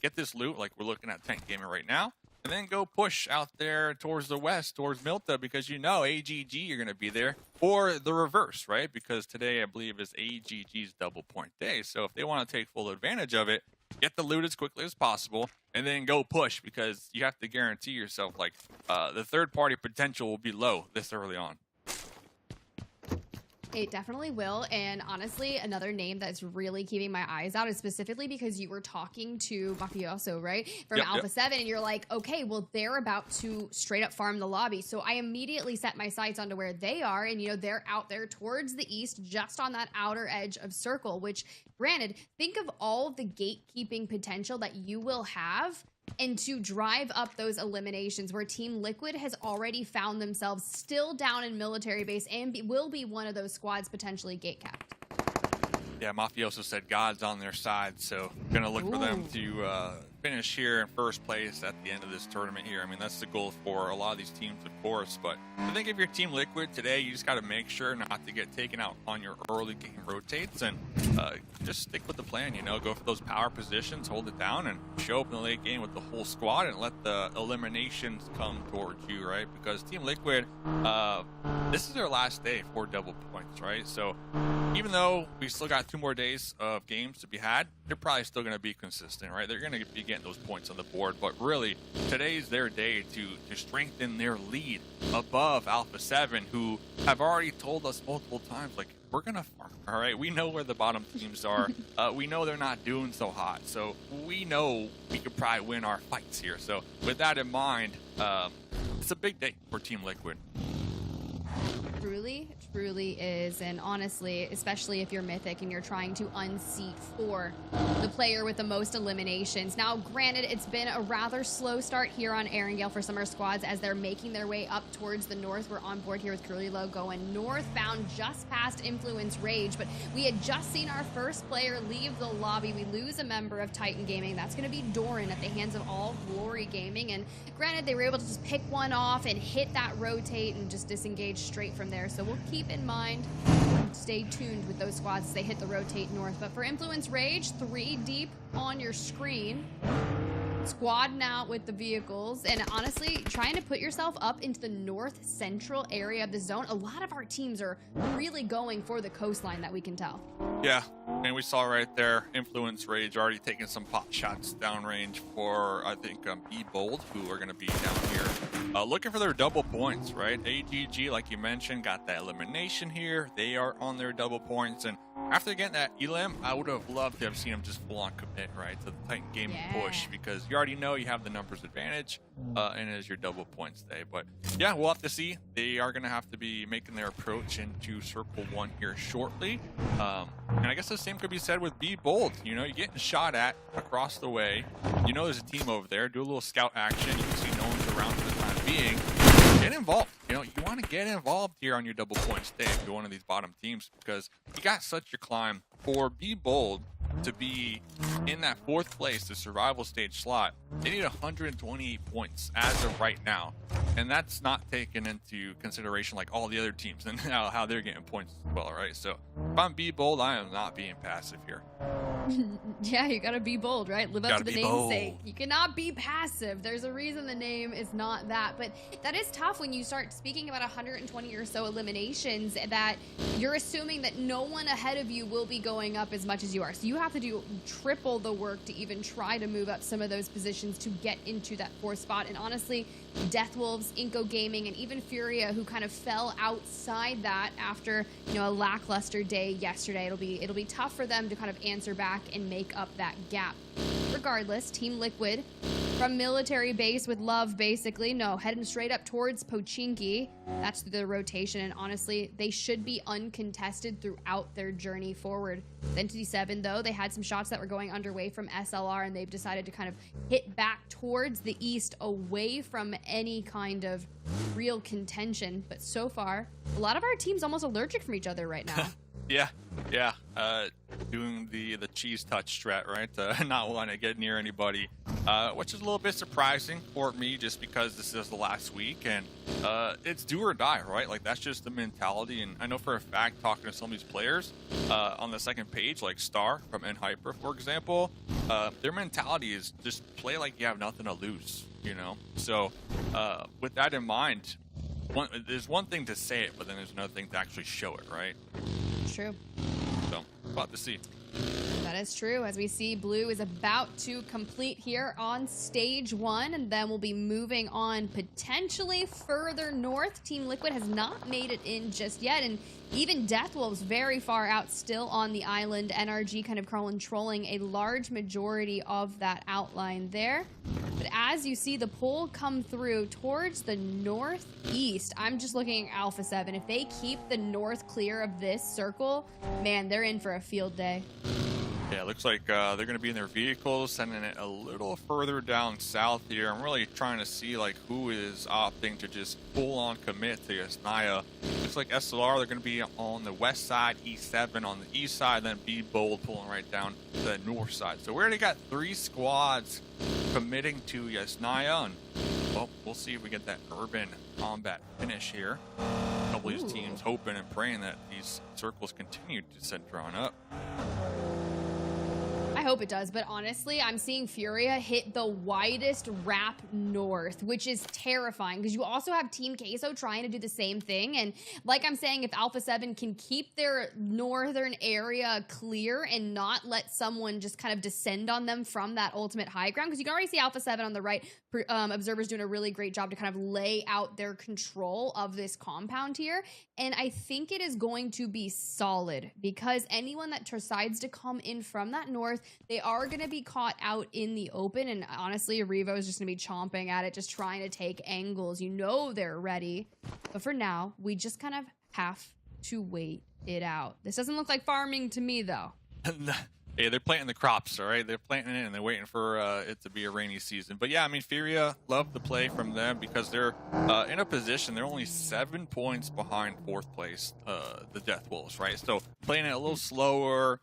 get this loot, like we're looking at Tank Gaming right now. And then go push out there towards the west, towards Milta, because AGG are going to be there. Or the reverse, right? Because today, I believe, is AGG's double point day. So if they want to take full advantage of it, get the loot as quickly as possible, and then go push, because you have to guarantee yourself, like, the third-party potential will be low this early on. It definitely will, and honestly, another name that's really keeping my eyes out is specifically because you were talking to Mafioso, right, from Alpha7, and you're like, okay, well, they're about to straight up farm the lobby, so I immediately set my sights onto where they are, and, they're out there towards the east, just on that outer edge of circle, which, granted, think of all of the gatekeeping potential that you will have, and to drive up those eliminations where Team Liquid has already found themselves still down in military base and will be one of those squads potentially gate-capped. Yeah, Mafioso said God's on their side, so gonna look for them to finish here in first place at the end of this tournament here. I mean, that's the goal for a lot of these teams, of course, but I think if you're Team Liquid today, you just got to make sure not to get taken out on your early game rotates and just stick with the plan, go for those power positions, hold it down, and show up in the late game with the whole squad and let the eliminations come towards you, right? Because Team Liquid, this is their last day for double points, right? So even though we still got 2 more days of games to be had, they're probably still going to be consistent, right? They're going to be getting those points on the board, but really, today's their day to strengthen their lead above Alpha7, who have already told us multiple times, like, we're gonna farm. All right, we know where the bottom teams are. We know they're not doing so hot, so we know we could probably win our fights here. So with that in mind, it's a big day for Team Liquid. Truly is. And honestly, especially if you're Mythic and you're trying to unseat for the player with the most eliminations. Now, granted, it's been a rather slow start here on Erangel for Summer Squads as they're making their way up towards the north. We're on board here with Curlylow going northbound just past Influence Rage, but we had just seen our first player leave the lobby. We lose a member of Titan Gaming. That's going to be Doran at the hands of All Glory Gaming. And granted, they were able to just pick one off and hit that rotate and just disengage straight from there. So we'll keep in mind, stay tuned with those squads as they hit the rotate north. But for Influence Rage, 3 deep on your screen. Squad now with the vehicles, and honestly, trying to put yourself up into the north central area of the zone. A lot of our teams are really going for the coastline, that we can tell. Yeah, and we saw right there, Influence Rage already taking some pot shots downrange for, I think, Be Bold, who are going to be down here looking for their double points, right? AGG, like you mentioned, got that elimination here. They are on their double points, and after getting that elim, I would have loved to have seen them just full-on commit, right, to the Titan Gaming push, because you already know you have the numbers advantage, and it is your double points day. But yeah, we'll have to see. They are going to have to be making their approach into Circle 1 here shortly. And I guess the same could be said with Be Bold. You know, you're getting shot at across the way. You know there's a team over there. Do a little scout action. You can see no one's around for the time being. Get involved. You know, you want to get involved here on your double points day if you're one of these bottom teams, because you got such a climb. For Be Bold to be in that 4th place, the survival stage slot, they need 128 points as of right now. And that's not taken into consideration like all the other teams and how they're getting points as well, right? So if I'm Be Bold, I am not being passive here. Yeah, you gotta be bold, right? Live up to the namesake. You cannot be passive. There's a reason the name is not that. But that is tough when you start speaking about 120 or so eliminations, that you're assuming that no one ahead of you will be going up as much as you are. So you have to do triple the work to even try to move up some of those positions to get into that 4th spot. And honestly, Deathwolves, iNCO Gaming, and even FURIA, who kind of fell outside that after, you know, a lackluster day yesterday. It'll be tough for them to kind of answer back and make up that gap. Regardless, Team Liquid from military base with love, basically. No, heading straight up towards Pochinki. That's the rotation, and honestly, they should be uncontested throughout their journey forward. Entity 7, though, they had some shots that were going underway from SLR, and they've decided to kind of hit back towards the east, away from any kind of real contention. But so far, a lot of our team's almost allergic from each other right now. Yeah. Doing the cheese touch strat, right? Not wanting to get near anybody, which is a little bit surprising for me, just because this is the last week and it's do or die, right? Like, that's just the mentality. And I know for a fact, talking to some of these players on the second page, like Star from Hyper, for example, their mentality is just play like you have nothing to lose, you know? So with that in mind, there's one thing to say it, but then there's another thing to actually show it, right? True. So, about to see. That is true. As we see, Blue is about to complete here on stage 1, and then we'll be moving on potentially further north. Team Liquid has not made it in just yet, and even Deathwolves very far out still on the island. NRG kind of controlling a large majority of that outline there. But as you see the pull come through towards the northeast, I'm just looking at Alpha7. If they keep the north clear of this circle, man, they're in for a field day. Yeah, it looks like they're going to be in their vehicles, sending it a little further down south here. I'm really trying to see like who is opting to just full on commit to Yasnaya. Looks like SLR, they're going to be on the west side, E7 on the east side, then Be Bold pulling right down to the north side. So we already got 3 squads committing to Yasnaya, and well, we'll see if we get that urban combat finish here. A couple of these teams hoping and praying that these circles continue to set drawn up. I I hope it does, but honestly, I'm seeing FURIA hit the widest wrap north, which is terrifying because you also have Team Queso trying to do the same thing. And like I'm saying, if Alpha7 can keep their northern area clear and not let someone just kind of descend on them from that ultimate high ground, because you can already see Alpha7 on the right, Observer's doing a really great job to kind of lay out their control of this compound here. And I think it is going to be solid because anyone that decides to come in from that north, they are going to be caught out in the open. And honestly, Revo is just going to be chomping at it, just trying to take angles. You know they're ready. But for now, we just kind of have to wait it out. This doesn't look like farming to me, though. Hey, they're planting the crops, all right? They're planting it and they're waiting for it to be a rainy season. But yeah, I mean, FURIA love the play from them because they're in a position, they're only 7 points behind 4th place, the Death Wolves, right? So playing it a little slower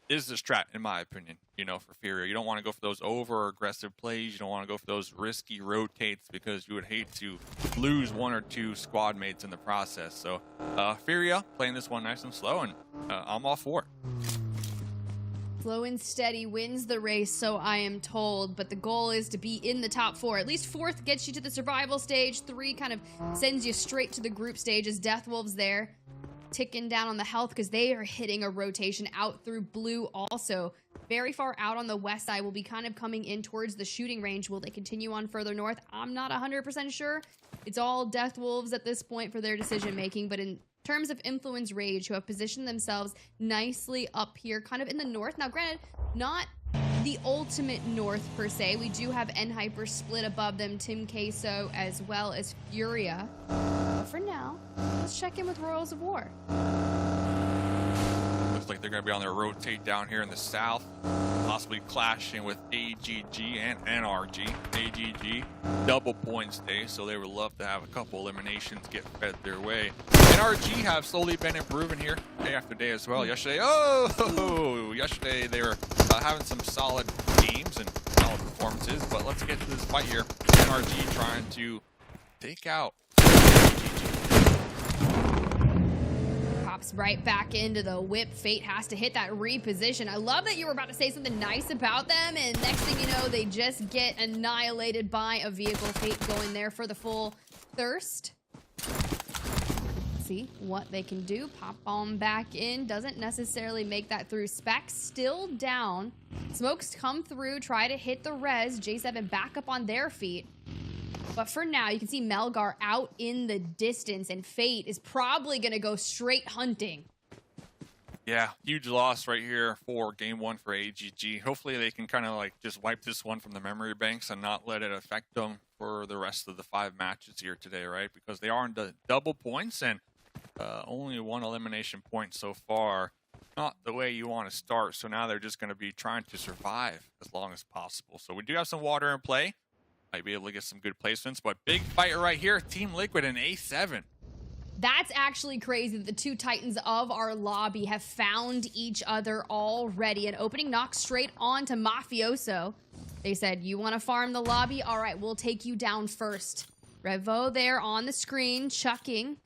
is the strat, in my opinion, you know, for FURIA. You don't want to go for those over-aggressive plays. You don't want to go for those risky rotates because you would hate to lose 1 or 2 squad mates in the process. So FURIA playing this one nice and slow, and I'm all for it. Slow and steady wins the race, so I am told, but the goal is to be in the top 4. At least 4th gets you to the survival stage. 3 kind of sends you straight to the group stage as Death Wolves there, ticking down on the health because they are hitting a rotation out through blue also. Very far out on the west side will be kind of coming in towards the shooting range. Will they continue on further north? I'm not 100% sure. It's all Death Wolves at this point for their decision making, but in terms of Influence Rage, who have positioned themselves nicely up here, kind of in the north. Now, granted, not the ultimate north per se. We do have Hyper split above them, Team Queso, as well as FURIA. But for now, let's check in with Royals of War. Looks like they're going to be on their rotate down here in the south, possibly clashing with AGG and NRG. AGG, double points day, so they would love to have a couple eliminations get fed their way. NRG have slowly been improving here day after day as well. Yesterday, yesterday they were having some solid games and solid performances, but let's get to this fight here. NRG trying to take out Pops right back into the whip. Fate has to hit that reposition. I love that you were about to say something nice about them, and next thing you know, they just get annihilated by a vehicle. Fate going there for the full thirst. See what they can do. Pop bomb back in. Doesn't necessarily make that through. Specs still down. Smokes come through, try to hit the res. J7 back up on their feet. But for now, you can see Melgar out in the distance, and Fate is probably going to go straight hunting. Yeah, huge loss right here for game 1 for AGG. Hopefully they can kind of like just wipe this one from the memory banks and not let it affect them for the rest of the 5 matches here today, right? Because they are in the double points and only 1 elimination point so far. Not the way you want to start, so now they're just going to be trying to survive as long as possible. So we do have some water in play. Might be able to get some good placements, but big fight right here. Team Liquid and A7. That's actually crazy that the 2 titans of our lobby have found each other already. An opening knock straight on to Mafioso. They said, you want to farm the lobby? All right, we'll take you down first. Revo there on the screen, chucking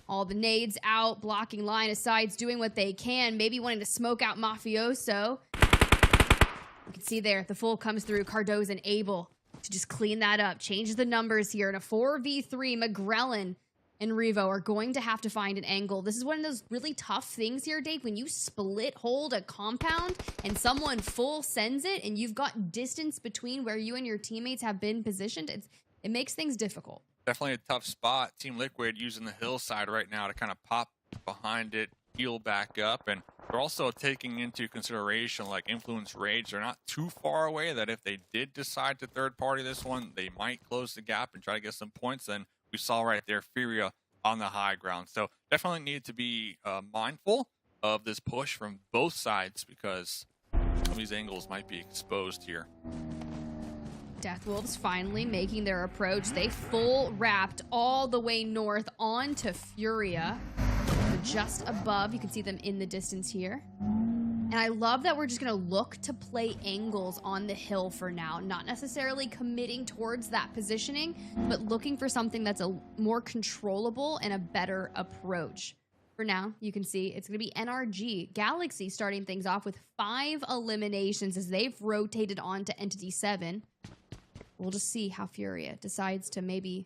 all the nades out, blocking line of sights, doing what they can, maybe wanting to smoke out Mafioso. You can see there, the full comes through. Cardoza and Abel to just clean that up, changes the numbers here. In a 4v3, McGrellin and Revo are going to have to find an angle. This is one of those really tough things here, Dave, when you split hold a compound and someone full sends it and you've got distance between where you and your teammates have been positioned. It makes things difficult. Definitely a tough spot. Team Liquid using the hillside right now to kind of pop behind it, heal back up, and they're also taking into consideration like Influence Rage. They're not too far away that if they did decide to third party this one, they might close the gap and try to get some points. Then we saw right there FURIA on the high ground. So definitely need to be mindful of this push from both sides because some of these angles might be exposed here. Death Wolves finally making their approach. They full wrapped all the way north onto FURIA. Just above, you can see them in the distance here. And I love that we're just going to look to play angles on the hill for now. Not necessarily committing towards that positioning, but looking for something that's a more controllable and a better approach. for now, you can see it's going to be NRG Galaxy starting things off with 5 eliminations as they've rotated on to Entity 7. We'll just see how FURIA decides to maybe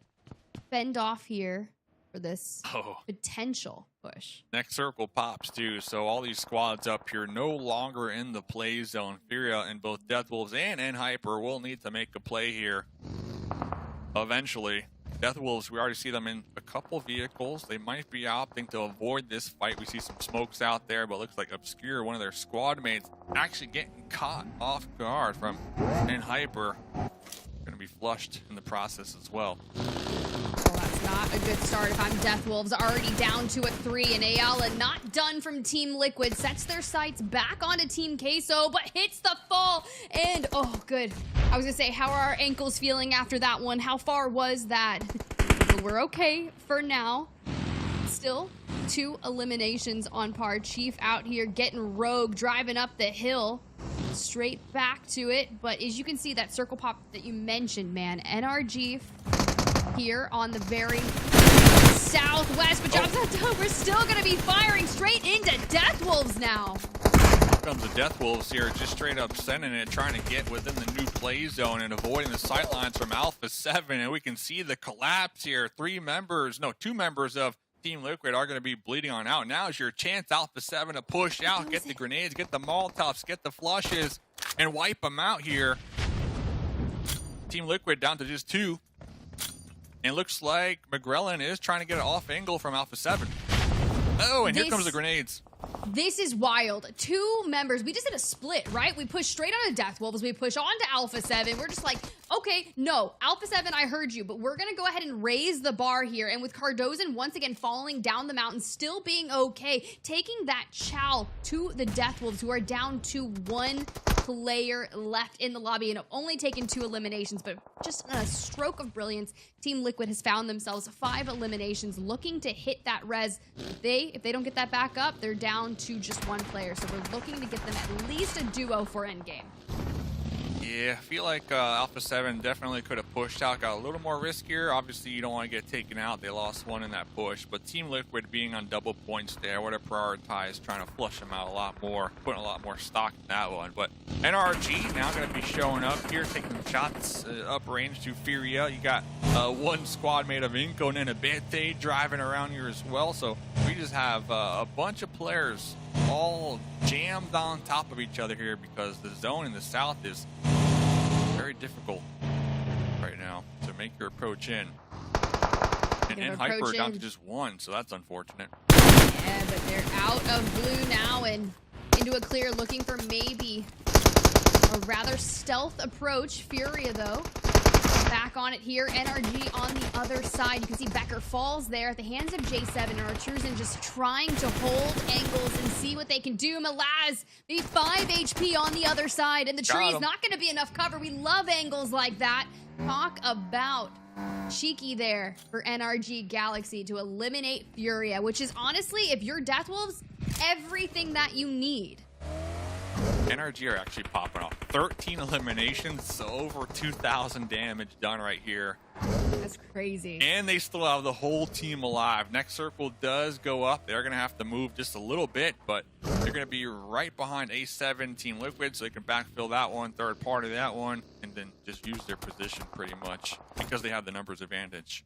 fend off here for this potential push. Next circle pops too, so all these squads up here no longer in the play zone. FURIA and both Deathwolves and Hyper will need to make a play here eventually. Deathwolves, we already see them in a couple vehicles. They might be opting to avoid this fight. We see some smokes out there, but looks like Obscure, one of their squad mates, actually getting caught off guard from Hyper. Gonna be flushed in the process as well. Well, that's not a good start if I'm Deathwolves, already down to a 3, and Ayala not done from Team Liquid, sets their sights back onto Team Queso, but hits the fall, and oh, good. I was gonna say, how are our ankles feeling after that one? How far was that? But we're okay for now. Still, 2 eliminations on par. Chief out here getting rogue, driving up the hill. Straight back to it, but as you can see, that circle pop that you mentioned, man, NRG here on the very southwest, but job's not done. We're still going to be firing straight into Deathwolves now. Here comes the Deathwolves here, just straight up sending it, trying to get within the new play zone and avoiding the sightlines from Alpha7, and we can see the collapse here. 2 members of Team Liquid are going to be bleeding on out. Now is your chance, Alpha7, to push out, get the grenades, get the Molotovs, get the flushes, and wipe them out here. Team Liquid down to just 2. And it looks like McGrellin is trying to get an off angle from Alpha7. Oh, and here comes the grenades. This is wild. 2 members. We just did a split, right? We pushed straight onto Deathwolves. We push on to Alpha7. We're just like, okay, no, Alpha7, I heard you, but we're going to go ahead and raise the bar here. And with Cardozan once again falling down the mountain, still being okay, taking that chow to the Deathwolves, who are down to 1 player left in the lobby and have only taken 2 eliminations, but just a stroke of brilliance. Team Liquid has found themselves 5 eliminations, looking to hit that res. If they don't get that back up, they're down to just 1 player, so we're looking to get them at least a duo for endgame. Yeah, I feel like Alpha7 definitely could have pushed out, got a little more riskier. Obviously, you don't want to get taken out. They lost 1 in that push, but Team Liquid being on double points there, would have prioritized trying to flush them out a lot more, putting a lot more stock in that one. But NRG now going to be showing up here, taking shots up range to FURIA. You got 1 squad mate of iNCO and Abete driving around here as well. So we just have a bunch of players all jammed on top of each other here because the zone in the south is very difficult right now to make your approach in. And Hyper down to just 1, so that's unfortunate. Yeah, but they're out of blue now and into a clear, looking for maybe a rather stealth approach. FURIA, though, back on it here. NRG on the other side. You can see Becker falls there at the hands of J7 Archers and just trying to hold angles and see what they can do. Malaz, the 5 HP on the other side, and the tree is not going to be enough cover. We love angles like that. Talk about cheeky there for NRG Galaxy to eliminate FURIA, which is honestly, if you're Deathwolves, everything that you need. NRG are actually popping off 13 eliminations, so over 2,000 damage done right here. That's crazy. And they still have the whole team alive. Next circle does go up. They're going to have to move just a little bit, but they're going to be right behind A7 Team Liquid, so they can backfill that one, third party that one, and then just use their position pretty much because they have the numbers advantage.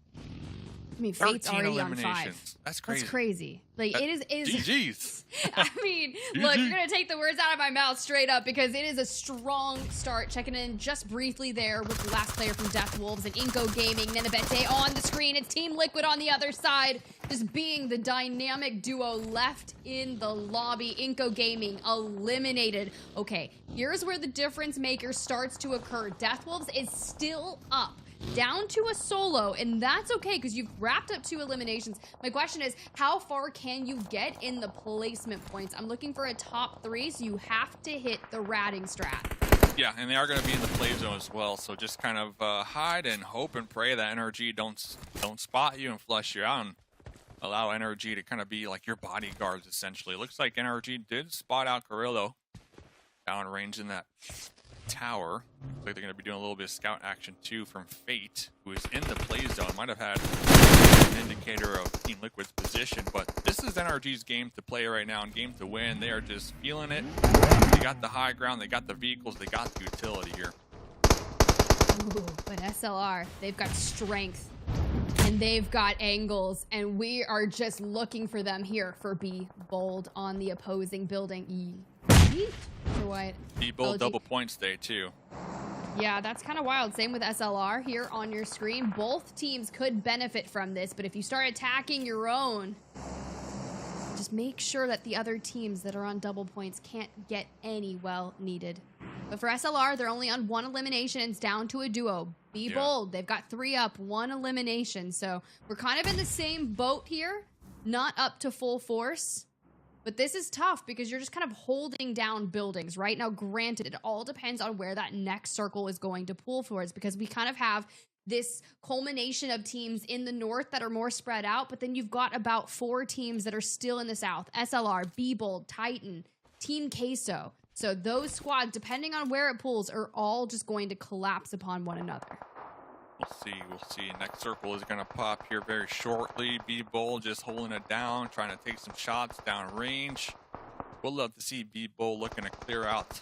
I mean, Fate's already on 5. That's crazy. That's crazy. Like, it is GG's. I mean, look, you're going to take the words out of my mouth straight up because it is a strong start. Checking in just briefly there with the last player from Deathwolves and iNCO Gaming, Nenabete on the screen. It's Team Liquid on the other side, just being the dynamic duo left in the lobby. iNCO Gaming eliminated. Okay, here's where the difference maker starts to occur. Deathwolves is still up, down to a solo, and that's okay because you've wrapped up 2 eliminations. My question is, how far can you get in the placement points? I'm looking for a top 3, so you have to hit the ratting strat. Yeah, and they are going to be in the play zone as well, so just kind of hide and hope and pray that NRG don't spot you and flush you out and allow NRG to kind of be like your bodyguards, essentially. Looks like NRG did spot out Carrillo down range in that tower. Looks like they're going to be doing a little bit of scout action too from Fate, who is in the play zone. Might have had an indicator of Team Liquid's position, but this is NRG's game to play right now and game to win. They are just feeling it. They got the high ground, they got the vehicles, they got the utility here. Ooh, but SLR, they've got strength and they've got angles, and we are just looking for them here for Be Bold on the opposing building. Be Bold double point stay too. Yeah, that's kind of wild. Same with SLR here on your screen. Both teams could benefit from this, but if you start attacking your own, just make sure that the other teams that are on double points can't get any well-needed. But for SLR, they're only on 1 elimination and it's down to a duo. Be Bold, they've got 3 up, 1 elimination. So we're kind of in the same boat here, not up to full force. But this is tough because you're just kind of holding down buildings, right? Now, granted, it all depends on where that next circle is going to pull towards, because we kind of have this culmination of teams in the north that are more spread out, but then you've got about 4 teams that are still in the south. SLR, Be Bold, Titan, Team Queso. So those squads, depending on where it pulls, are all just going to collapse upon one another. We'll see. Next circle is going to pop here very shortly. Be Bold just holding it down, trying to take some shots down range. We'll love to see Be Bold looking to clear out.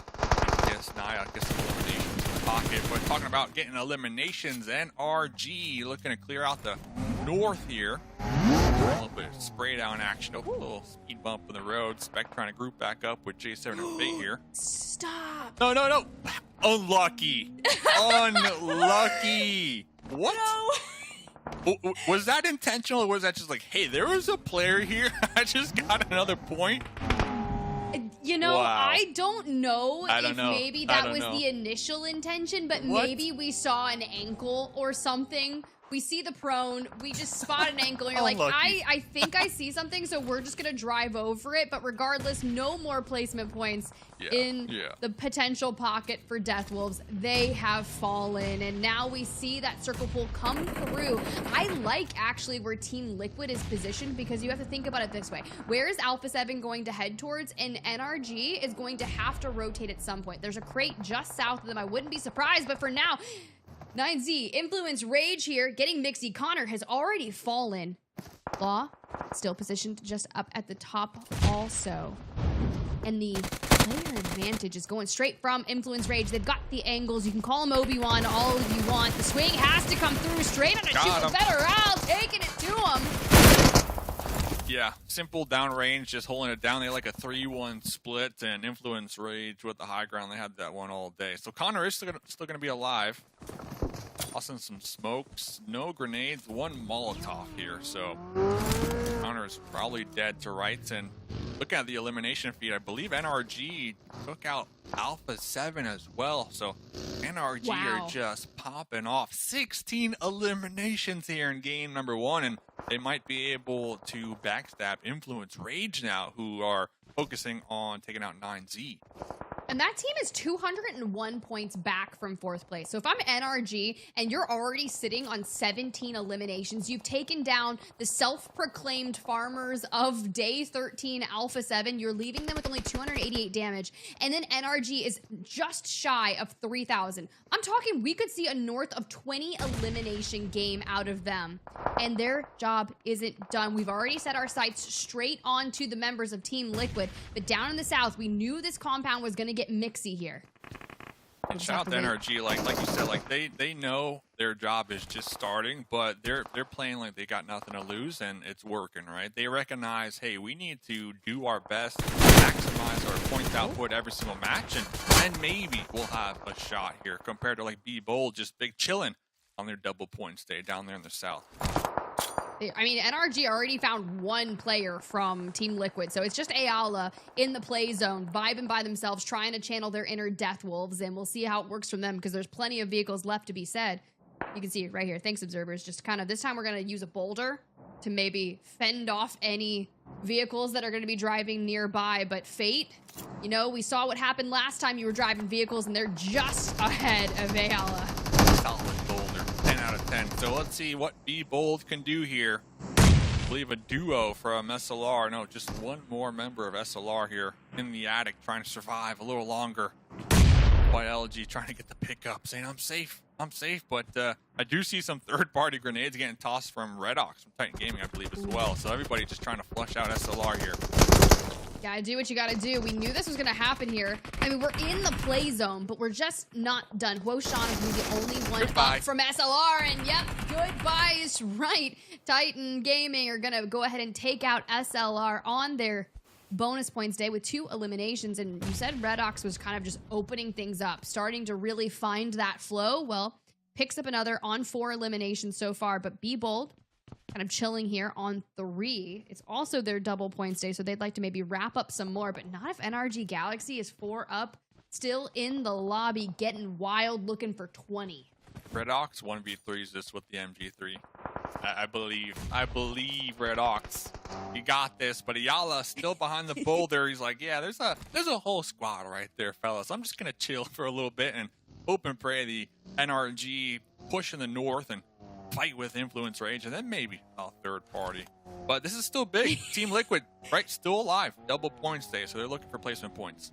Get some eliminations in the pocket. But talking about getting eliminations, NRG looking to clear out the north here. A little bit of spray down action. A little speed bump in the road. Spec trying to group back up with J7 and Fate here. Stop. No. Unlucky. Unlucky. What? No. Was that intentional, or was that just like, hey, there was a player here, I just got another point? You know, wow. I don't know if maybe that was the initial intention, but maybe we saw an ankle or something. We see the prone, we just spot an ankle, and you're like, I think I see something, so we're just gonna drive over it. But regardless, no more placement points in the potential pocket for Death Wolves. They have fallen, and now we see that circle pull come through. I like actually where Team Liquid is positioned, because you have to think about it this way. Where is Alpha7 going to head towards? And NRG is going to have to rotate at some point. There's a crate just south of them. I wouldn't be surprised, but for now, 9Z, Influence Rage here, getting mixy. Connor has already fallen. Law, still positioned just up at the top also. And the player advantage is going straight from Influence Rage. They've got the angles. You can call him Obi-Wan all you want. The swing has to come through straight on a shoot better out, taking it to him. Yeah, simple downrange, just holding it down. They had like a 3-1 split, and Influence Rage with the high ground. They had that one all day. So Connor is still going to be alive. Tossing some smokes, no grenades, 1 Molotov here. So Connor is probably dead to rights. And looking at the elimination feed, I believe NRG took out Alpha7 as well. So NRG are just popping off. 16 eliminations here in game number 1, and they might be able to backstab Influence Rage now, who are focusing on taking out 9Z. And that team is 201 points back from 4th place. So if I'm NRG and you're already sitting on 17 eliminations, you've taken down the self-proclaimed farmers of day 13, Alpha7. You're leaving them with only 288 damage. And then NRG is just shy of 3,000. I'm talking we could see a north of 20 elimination game out of them. And their job isn't done. We've already set our sights straight onto the members of Team Liquid. But down in the south, we knew this compound was going to get mixy here. And shout out to NRG, like you said, like they know their job is just starting, but they're playing like they got nothing to lose, and it's working, right? They recognize, hey, we need to do our best, maximize our points output every single match, and maybe we'll have a shot here compared to like Be Bold, just big chilling on their double point stay down there in the south. I mean, NRG already found 1 player from Team Liquid, so it's just Ayala in the play zone, vibing by themselves, trying to channel their inner Death Wolves, and we'll see how it works from them, because there's plenty of vehicles left to be said. You can see it right here. Thanks, observers. Just kind of, this time we're going to use a boulder to maybe fend off any vehicles that are going to be driving nearby, but Fate, you know, we saw what happened last time you were driving vehicles, and they're just ahead of Ayala. Solid boulder, 10 out of 10. So let's see what Be Bold can do here. I believe a duo from SLR. No, just 1 more member of SLR here in the attic trying to survive a little longer. by LG trying to get the pickup, saying I'm safe, but I do see some third-party grenades getting tossed from Redox, from Titan Gaming, I believe, as well. So everybody just trying to flush out SLR here. Gotta do what you gotta do. We knew this was gonna happen here. I mean, we're in the play zone, but we're just not done. Huoshan is gonna be the only one up from SLR, and yep, goodbye is right. Titan Gaming are gonna go ahead and take out SLR on their bonus points day with 2 eliminations. And you said Redox was kind of just opening things up, starting to really find that flow. Well, picks up another on 4 eliminations so far, but Be Bold kind of chilling here on 3. It's also their double points day, so they'd like to maybe wrap up some more, but not if NRG Galaxy is 4 up, still in the lobby, getting wild, looking for 20. Redox 1v3s this with the MG3. I believe Redox. You got this, but Ayala still behind the boulder. He's like, yeah, there's a whole squad right there, fellas. I'm just gonna chill for a little bit and hope and pray the NRG push in the north and fight with Influence Rage, and then maybe a third party. But this is still big. Team Liquid, right, still alive. Double points day, so they're looking for placement points.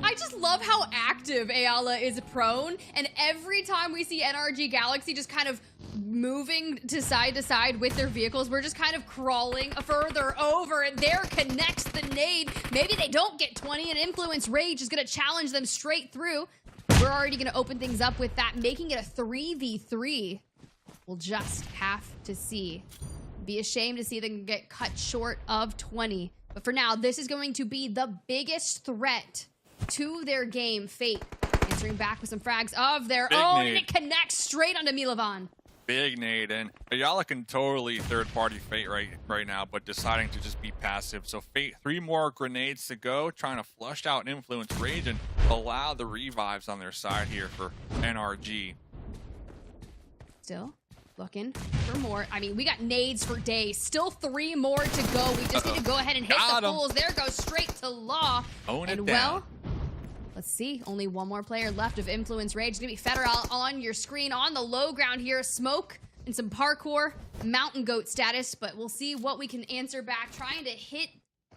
I just love how active Ayala is prone, and every time we see NRG Galaxy just kind of moving to side with their vehicles, we're just kind of crawling further over, and there connects the nade. Maybe they don't get 20, and Influence Rage is going to challenge them straight through. We're already going to open things up with that, making it a 3v3. We'll just have to see. Be ashamed to see them get cut short of 20. But for now, this is going to be the biggest threat to their game. Fate answering back with some frags of their own, and it connects straight onto Milovan. Big nade, and Ayala can totally third-party Fate right now, but deciding to just be passive. So Fate, 3 more grenades to go, trying to flush out Influence Rage and allow the revives on their side here for NRG. Still looking for more. I mean, we got nades for days. Still 3 more to go. We just need to go ahead and hit the fools. There goes straight to Law. Own it and down. Well, let's see. Only 1 more player left of Influence Rage. It's going to be Federal on your screen on the low ground here. Smoke and some parkour. Mountain Goat status, but we'll see what we can answer back. Trying to hit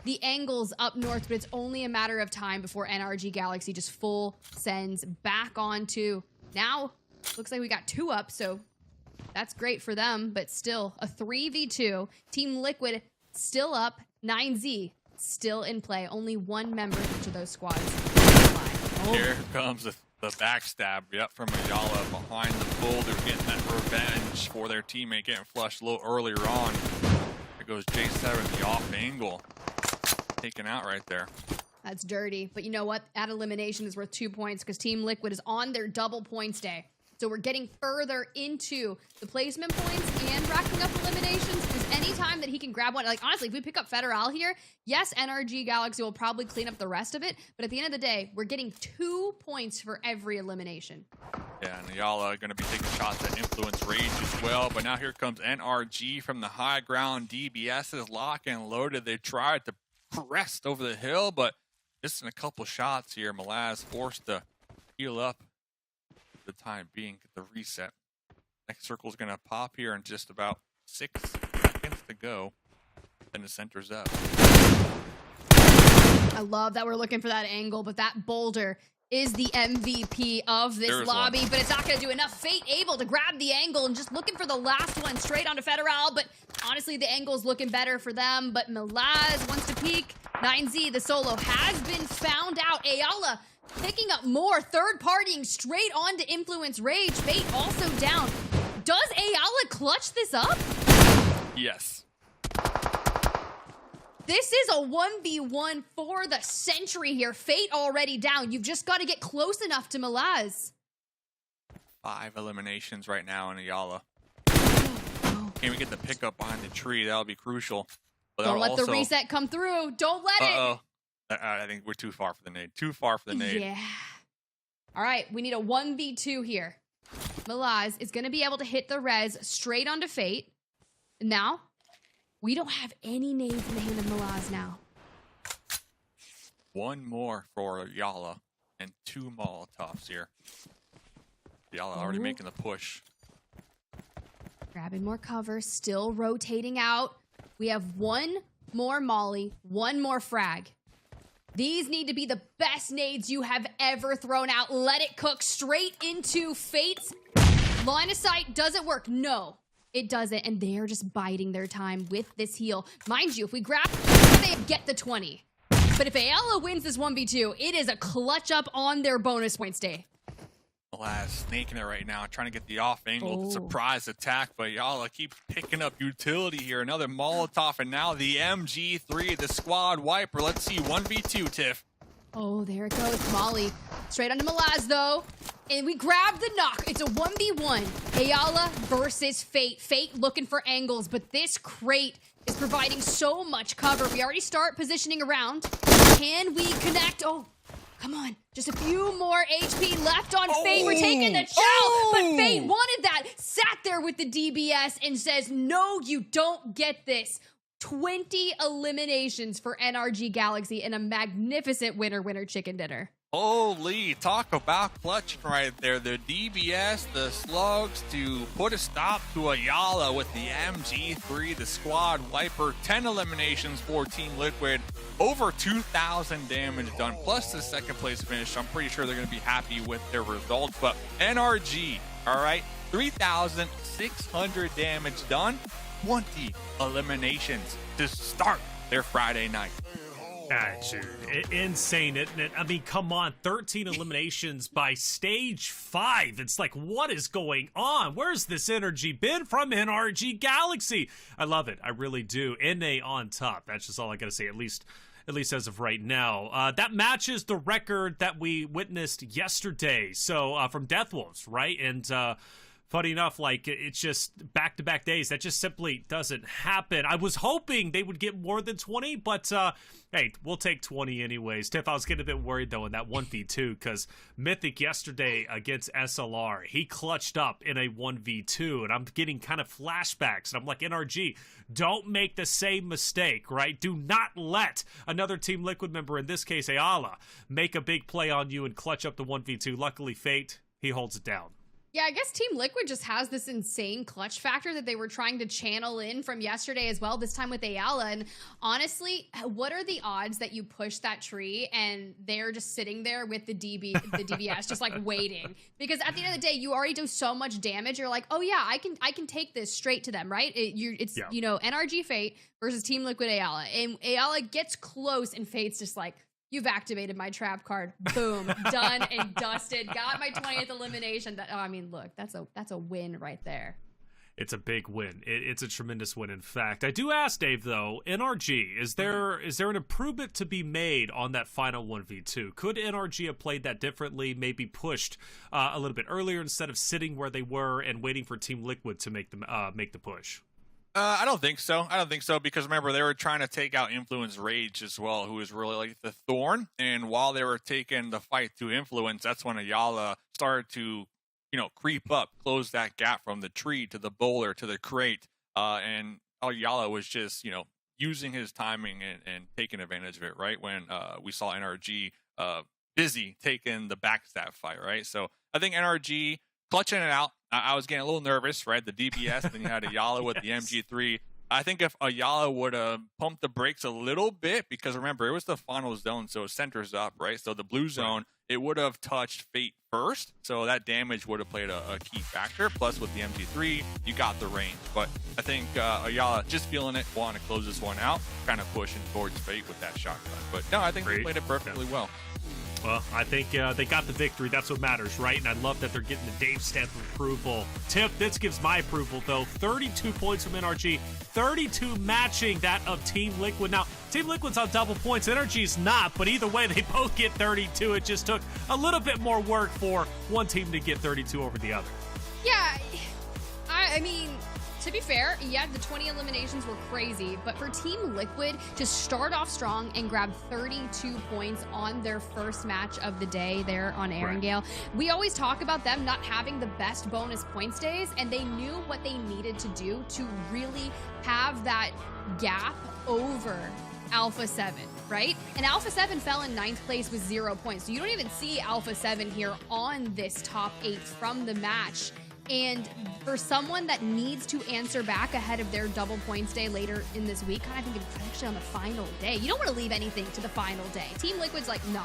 the angles up north, but it's only a matter of time before NRG Galaxy just full sends back on 2. Now, looks like we got 2 up, so that's great for them, but still a 3v2. Team Liquid still up. 9Z still in play. Only 1 member of each of those squads. Oh. Here comes the backstab, yep, from Ayala behind the boulder, getting that revenge for their teammate getting flushed a little earlier on. There goes J7, the off angle. Taken out right there. That's dirty, but you know what? That elimination is worth 2 points because Team Liquid is on their double points day. So we're getting further into the placement points and racking up eliminations, because anytime that he can grab one, like honestly, if we pick up Federal here, yes, NRG Galaxy will probably clean up the rest of it, but at the end of the day, we're getting 2 points for every elimination. Yeah, and Ayala going to be taking shots at Influence Rage as well, but now here comes NRG from the high ground. DBS is locked and loaded. They tried to press over the hill, but just in a couple shots here, Malaz forced to heal up the time being, get the reset. Next circle is going to pop here in just about 6 seconds to go. Then the center's up. I love that we're looking for that angle, but that boulder is the MVP of this lobby, but it's not going to do enough. Fate able to grab the angle and just looking for the last one straight onto Federal, but honestly, the angle's looking better for them, but Malaz wants to peek. 9Z, the solo, has been found out. Ayala picking up more, third-partying straight onto Influence Rage. Fate also down. Does Ayala clutch this up? Yes. This is a 1v1 for the century here. Fate already down. You've just got to get close enough to Malaz. 5 eliminations right now in Ayala. Can we get the pickup behind the tree? That'll be crucial. But don't let the reset come through. Don't let it. I think we're too far for the nade. Too far for the nade. Yeah. All right, we need a 1v2 here. Malaz is going to be able to hit the res straight onto Fate. Now, we don't have any nades in the hand of Malaz now. 1 more for Ayala and 2 Molotovs here. Ayala already making the push. Grabbing more cover, still rotating out. We have 1 more molly, 1 more frag. These need to be the best nades you have ever thrown out. Let it cook straight into Fate's line of sight. Does it work? No, it doesn't. And they're just biding their time with this heal. Mind you, if we grab, they get the 20. But if Ayala wins this 1v2, it is a clutch up on their bonus points day. Last snaking it right now, trying to get the off-angle surprise attack, but Ayala keeps picking up utility here. Another Molotov, and now the MG3, the squad wiper. Let's see, 1v2, Tiff. Oh, there it goes. Molly straight onto Malaz, though. And we grab the knock. It's a 1v1. Ayala versus Fate. Fate looking for angles, but this crate is providing so much cover. We already start positioning around. Can we connect? Oh, come on. Just a few more HP left on Fate. We're taking the chow, but Fate wanted that. Sat there with the DBS and says, no, you don't get this. 20 eliminations for NRG Galaxy in a magnificent winner chicken dinner. Holy, talk about clutch right there. The DBS, the slugs to put a stop to Ayala with the MG3, the squad wiper. 10 eliminations for Team Liquid. Over 2,000 damage done, plus the second place finish. I'm pretty sure they're going to be happy with their results. But NRG, all right, 3,600 damage done. 20 eliminations to start their Friday night. Insane, isn't it? I mean, come on, 13 eliminations by stage 5. It's like, what is going on? Where's this energy been from NRG Galaxy? I love it. I really do. NA on top. That's just all I gotta say, at least as of right now. That matches the record that we witnessed yesterday. So from Deathwolves, right? And funny enough, like, it's just back-to-back days. That just simply doesn't happen. I was hoping they would get more than 20, but hey, we'll take 20 anyways. Tiff, I was getting a bit worried, though, in that 1v2, because Mythic yesterday against SLR, he clutched up in a 1v2, and I'm getting kind of flashbacks, and I'm like, NRG, don't make the same mistake, right? Do not let another Team Liquid member, in this case, Ayala, make a big play on you and clutch up the 1v2. Luckily, Fate, he holds it down. Yeah, I guess Team Liquid just has this insane clutch factor that they were trying to channel in from yesterday as well, this time with Ayala. And honestly, what are the odds that you push that tree and they're just sitting there with the DBS just like waiting? Because at the end of the day, you already do so much damage. You're like, oh yeah, I can take this straight to them, right? You know, NRG Fate versus Team Liquid Ayala. And Ayala gets close and Fate's just like, you've activated my trap card. Boom. Done and dusted. Got my 20th elimination. I mean, look, that's a win right there. It's a big win. It's a tremendous win, in fact. I do ask, Dave, though, NRG, is there an improvement to be made on that final 1v2? Could NRG have played that differently, maybe pushed a little bit earlier instead of sitting where they were and waiting for Team Liquid to make the push? I don't think so. Because remember, they were trying to take out Influence Rage as well, who is really like the thorn. And while they were taking the fight to Influence, that's when Ayala started to, creep up, close that gap from the tree to the boulder to the crate. And Ayala was just, using his timing and taking advantage of it, right? When we saw NRG busy taking the backstab fight, right? So I think NRG clutching it out. I was getting a little nervous, right? The DBS, then you had Ayala with the MG3. I think if Ayala would have pumped the brakes a little bit, because remember, it was the final zone, so it centers up, right? So the blue zone, it would have touched Fate first, so that damage would have played a key factor. Plus, with the MG3, you got the range. But I think Ayala just feeling it, wanting to close this one out, kind of pushing towards Fate with that shotgun. But no, I think they played it perfectly well. Well, I think they got the victory. That's what matters, right? And I love that they're getting the Dave stamp of approval. Tip, this gives my approval, though. 32 points from NRG, 32 matching that of Team Liquid. Now, Team Liquid's on double points. NRG's not, but either way, they both get 32. It just took a little bit more work for one team to get 32 over the other. Yeah, I mean, to be fair, yeah, the 20 eliminations were crazy, but for Team Liquid to start off strong and grab 32 points on their first match of the day there on Erangel, we always talk about them not having the best bonus points days, and they knew what they needed to do to really have that gap over Alpha7, right? And Alpha7 fell in 9th place with 0 points, so you don't even see Alpha7 here on this top 8 from the match. And for someone that needs to answer back ahead of their double points day later in this week, I think it's actually on the final day. You don't want to leave anything to the final day. Team Liquid's like, no,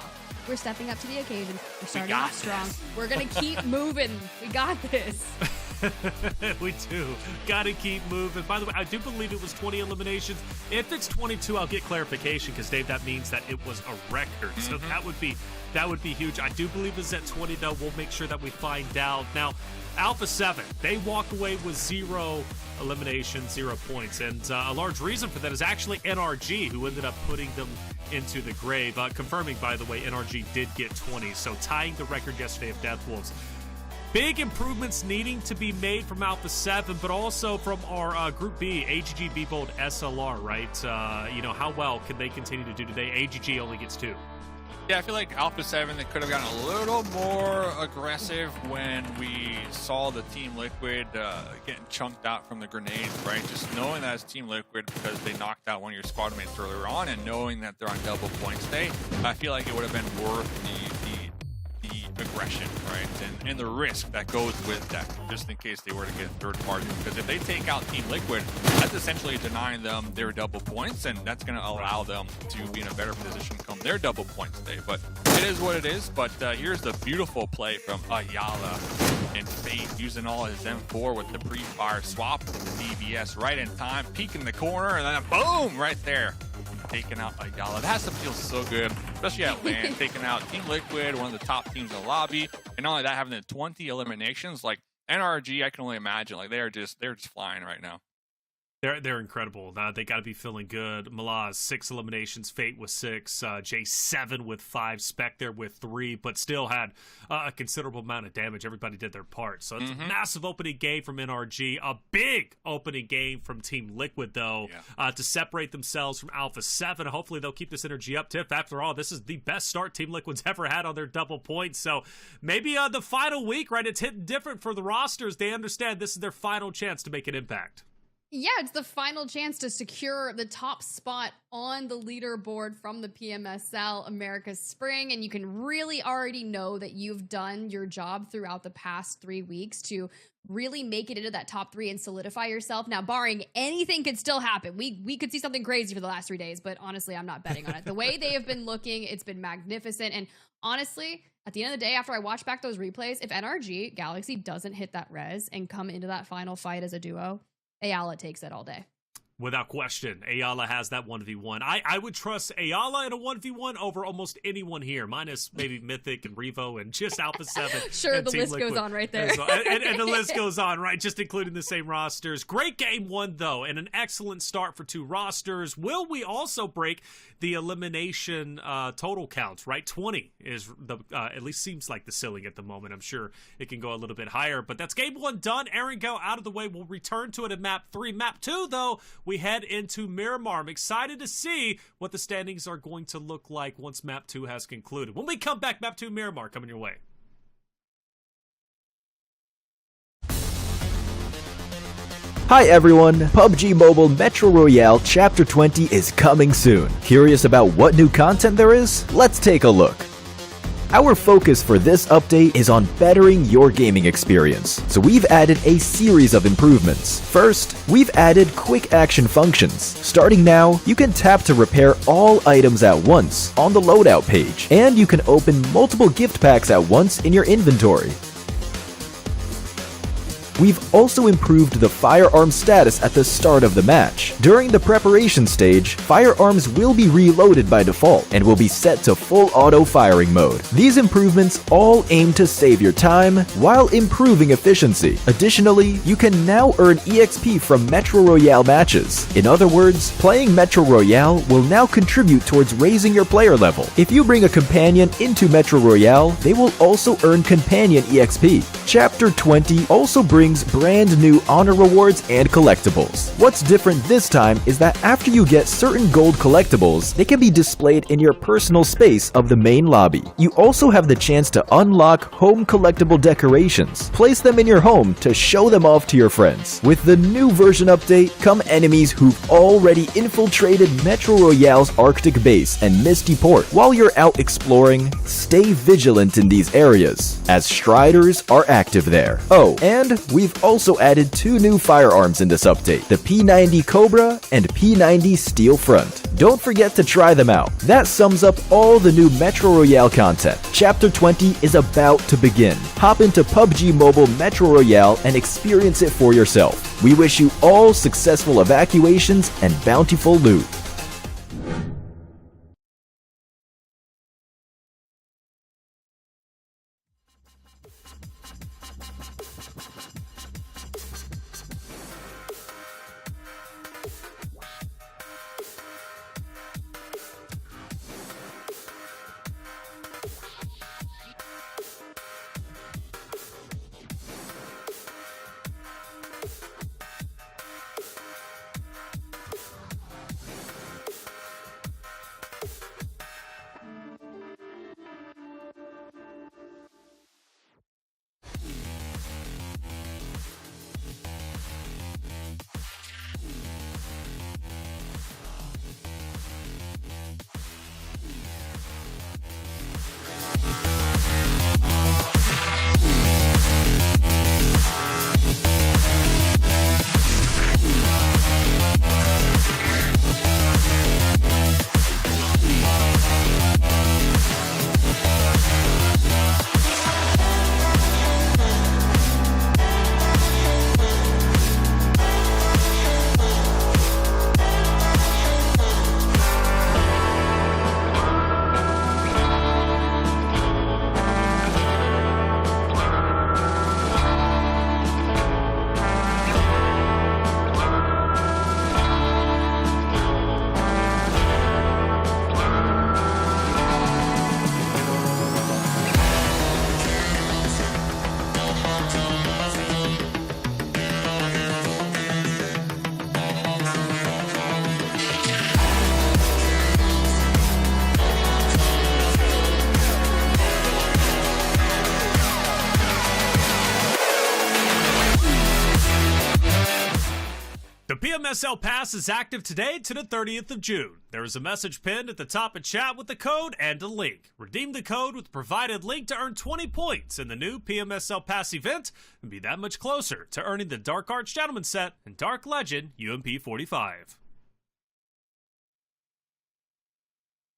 we're stepping up to the occasion. We're starting off strong. We're going to keep moving. We got this. We do. Gotta keep moving. By the way, I do believe it was 20 eliminations. If it's 22, I'll get clarification because, Dave, that means that it was a record. So that would be huge. I do believe it's at 20, though. We'll make sure that we find out. Now, Alpha7, they walk away with 0 eliminations, 0 points. And a large reason for that is actually NRG, who ended up putting them into the grave. Confirming, by the way, NRG did get 20. So tying the record yesterday of Death Wolves. Big improvements needing to be made from Alpha7, but also from our Group B, AGG, B-Bold, SLR, right? You know, how well can they continue to do today? AGG only gets 2. Yeah, I feel like Alpha7, they could have gotten a little more aggressive when we saw the Team Liquid getting chunked out from the grenades, right? Just knowing that it's Team Liquid because they knocked out one of your squad mates earlier on and knowing that they're on double points day, I feel like it would have been worth the aggression, right? And the risk that goes with that, just in case they were to get third party. Because if they take out Team Liquid, that's essentially denying them their double points, and that's going to allow them to be in a better position come their double points day. But it is what it is. But here's the beautiful play from Ayala and Fate, using all his M4 with the pre-fire swap with the DBS right in time, peeking the corner, and then boom, right there. Taking out Ayala. That has to feel so good, especially at LAN, taking out Team Liquid, one of the top teams in the lobby, and not only that, having the 20 eliminations. Like NRG, I can only imagine, like they're just flying right now. They're incredible. They got to be feeling good. Malaz, 6 eliminations. Fate with 6. J7 with 5. Spec there with 3, but still had a considerable amount of damage. Everybody did their part. So it's a massive opening game from NRG. A big opening game from Team Liquid, though, to separate themselves from Alpha7. Hopefully they'll keep this energy up. Tiff, after all, this is the best start Team Liquid's ever had on their double points. So maybe the final week, right, it's hitting different for the rosters. They understand this is their final chance to make an impact. Yeah, it's the final chance to secure the top spot on the leaderboard from the PMSL America's Spring, and you can really already know that you've done your job throughout the past 3 weeks to really make it into that top 3 and solidify yourself. Now, barring anything could still happen. We could see something crazy for the last 3 days, but honestly, I'm not betting on it. The way they have been looking, it's been magnificent, and honestly, at the end of the day, after I watch back those replays, if NRG Galaxy doesn't hit that res and come into that final fight as a duo, Ayala takes it all day. Without question, Ayala has that 1v1. I would trust Ayala in a 1v1 over almost anyone here, minus maybe Mythic and Revo and just Alpha7. Sure, the list goes on right there. Well. And the list goes on, right? Just including the same rosters. Great game 1, though, and an excellent start for 2 rosters. Will we also break the elimination total counts, right? 20 is the at least seems like the ceiling at the moment. I'm sure it can go a little bit higher, but that's game 1 done. Erangel out of the way. We'll return to it at map 3. Map 2, though, we head into Miramar. I'm excited to see what the standings are going to look like once map 2 has concluded. When we come back, map 2 Miramar coming your way. Hi everyone, PUBG Mobile Metro Royale Chapter 20 is coming soon. Curious about what new content there is? Let's take a look. Our focus for this update is on bettering your gaming experience, so we've added a series of improvements. First, we've added quick action functions. Starting now, you can tap to repair all items at once on the loadout page, and you can open multiple gift packs at once in your inventory. We've also improved the firearm status at the start of the match. During the preparation stage, firearms will be reloaded by default and will be set to full auto firing mode. These improvements all aim to save your time while improving efficiency. Additionally, you can now earn EXP from Metro Royale matches. In other words, playing Metro Royale will now contribute towards raising your player level. If you bring a companion into Metro Royale, they will also earn companion EXP. Chapter 20 also brings brand new honor rewards and collectibles. What's different this time is that after you get certain gold collectibles, they can be displayed in your personal space of the main lobby. You also have the chance to unlock home collectible decorations. Place them in your home to show them off to your friends. With the new version update come enemies who've already infiltrated Metro Royale's Arctic base and Misty Port. While you're out exploring, stay vigilant in these areas, as Striders are active there. Oh, and We've also added 2 new firearms in this update, the P90 Cobra and P90 Steel Front. Don't forget to try them out. That sums up all the new Metro Royale content. Chapter 20 is about to begin. Hop into PUBG Mobile Metro Royale and experience it for yourself. We wish you all successful evacuations and bountiful loot. The PMSL Pass is active today to the 30th of June. There is a message pinned at the top of chat with the code and a link. Redeem the code with the provided link to earn 20 points in the new PMSL Pass event and be that much closer to earning the Dark Arts Gentleman set and Dark Legend UMP 45.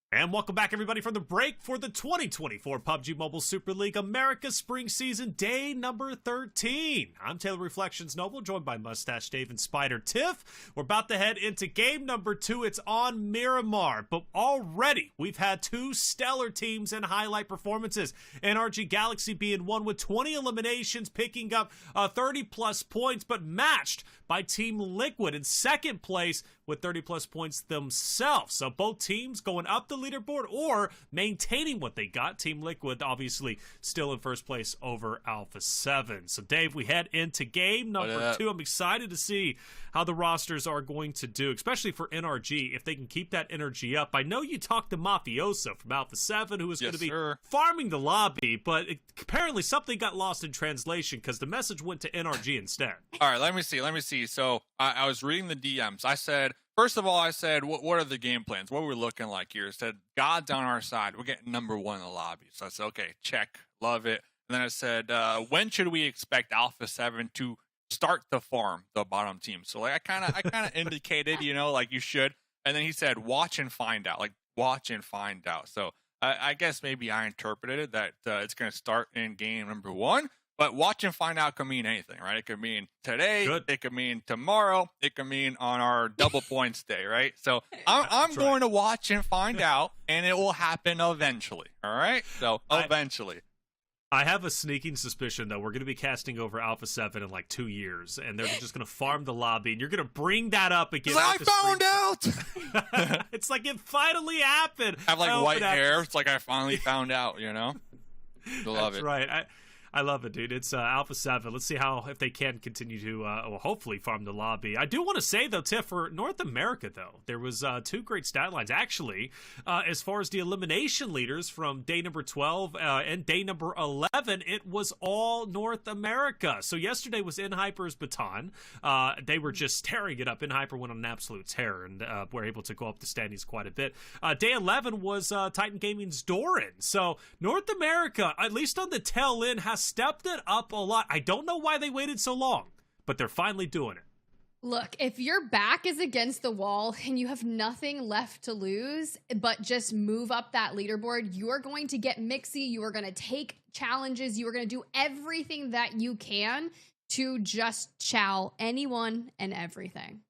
And welcome back, everybody, from the break for the 2024 PUBG Mobile Super League America Spring Season, day number 13. I'm Taylor Reflections Noble, joined by Mustache Dave and Spider Tiff. We're about to head into game number 2. It's on Miramar, but already we've had 2 stellar teams and highlight performances. NRG Galaxy being one with 20 eliminations, picking up 30-plus points, but matched by Team Liquid in second place with 30-plus points themselves. So both teams going up the leaderboard or maintaining what they got. Team Liquid obviously still in first place over Alpha7. So Dave, we head into game number 2. I'm excited to see how the rosters are going to do, especially for NRG, if they can keep that energy up. I know you talked to Mafioso from Alpha7, who was going to be farming the lobby, but apparently something got lost in translation because the message went to NRG instead. All right, let me see. So I was reading the DMs. I said, first of all, what are the game plans? What are we looking like here? I said, God's on our side. We're getting number 1 in the lobby. So I said, okay, check. Love it. And then I said, when should we expect Alpha7 to start to farm the bottom team? So like I kind of indicated, like you should. And then he said, watch and find out. Like, watch and find out. So I guess maybe I interpreted it that it's going to start in game number 1. But watch and find out can mean anything, right? It could mean today. It could mean tomorrow. It could mean on our double points day, right? So I'm going to watch and find out, and it will happen eventually, all right? So eventually. I have a sneaking suspicion, though, we're going to be casting over Alpha7 in like 2 years, and they're just going to farm the lobby, and you're going to bring that up again. It's like I found out! It's like it finally happened. I have like white hair. It's like I finally found out, I love it. That's right. I love it, dude. It's Alpha7. Let's see if they can continue to, hopefully, farm the lobby. I do want to say, though, Tiff, for North America, though, there was 2 great stat lines. Actually, as far as the elimination leaders from day number 12 and day number 11, it was all North America. So yesterday was Hyper's baton. They were just tearing it up. Hyper went on an absolute tear and were able to go up the standings quite a bit. Day 11 was Titan Gaming's Doran. So North America, at least on the tail end, has stepped it up a lot. I don't know why they waited so long, but they're finally doing it. Look, if your back is against the wall and you have nothing left to lose but just move up that leaderboard, you are going to get mixy. You are going to take challenges. You are going to do everything that you can to just chow anyone and everything.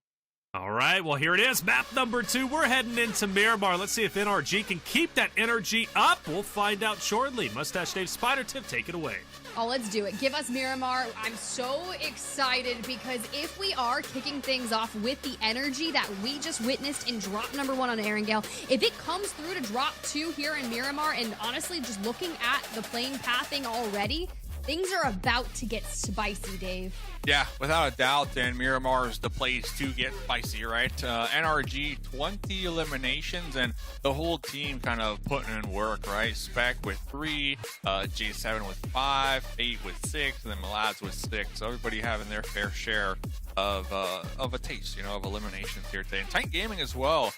All right, well, here it is. Map number 2. We're heading into Miramar. Let's see if NRG can keep that energy up. We'll find out shortly. Mustache Dave, Spider Tip, take it away. Oh, let's do it. Give us Miramar. I'm so excited because if we are kicking things off with the energy that we just witnessed in drop number 1 on Erangel, if it comes through to drop 2 here in Miramar, and honestly, just looking at the plane pathing already, things are about to get spicy, Dave. Yeah, without a doubt, then Miramar is the place to get spicy, right? NRG, 20 eliminations, and the whole team kind of putting in work, right? Spec with 3, J7 with 5, 8 with 6, and then Milad's with 6. So everybody having their fair share of a taste, you know, of eliminations here today. And Titan Gaming as well.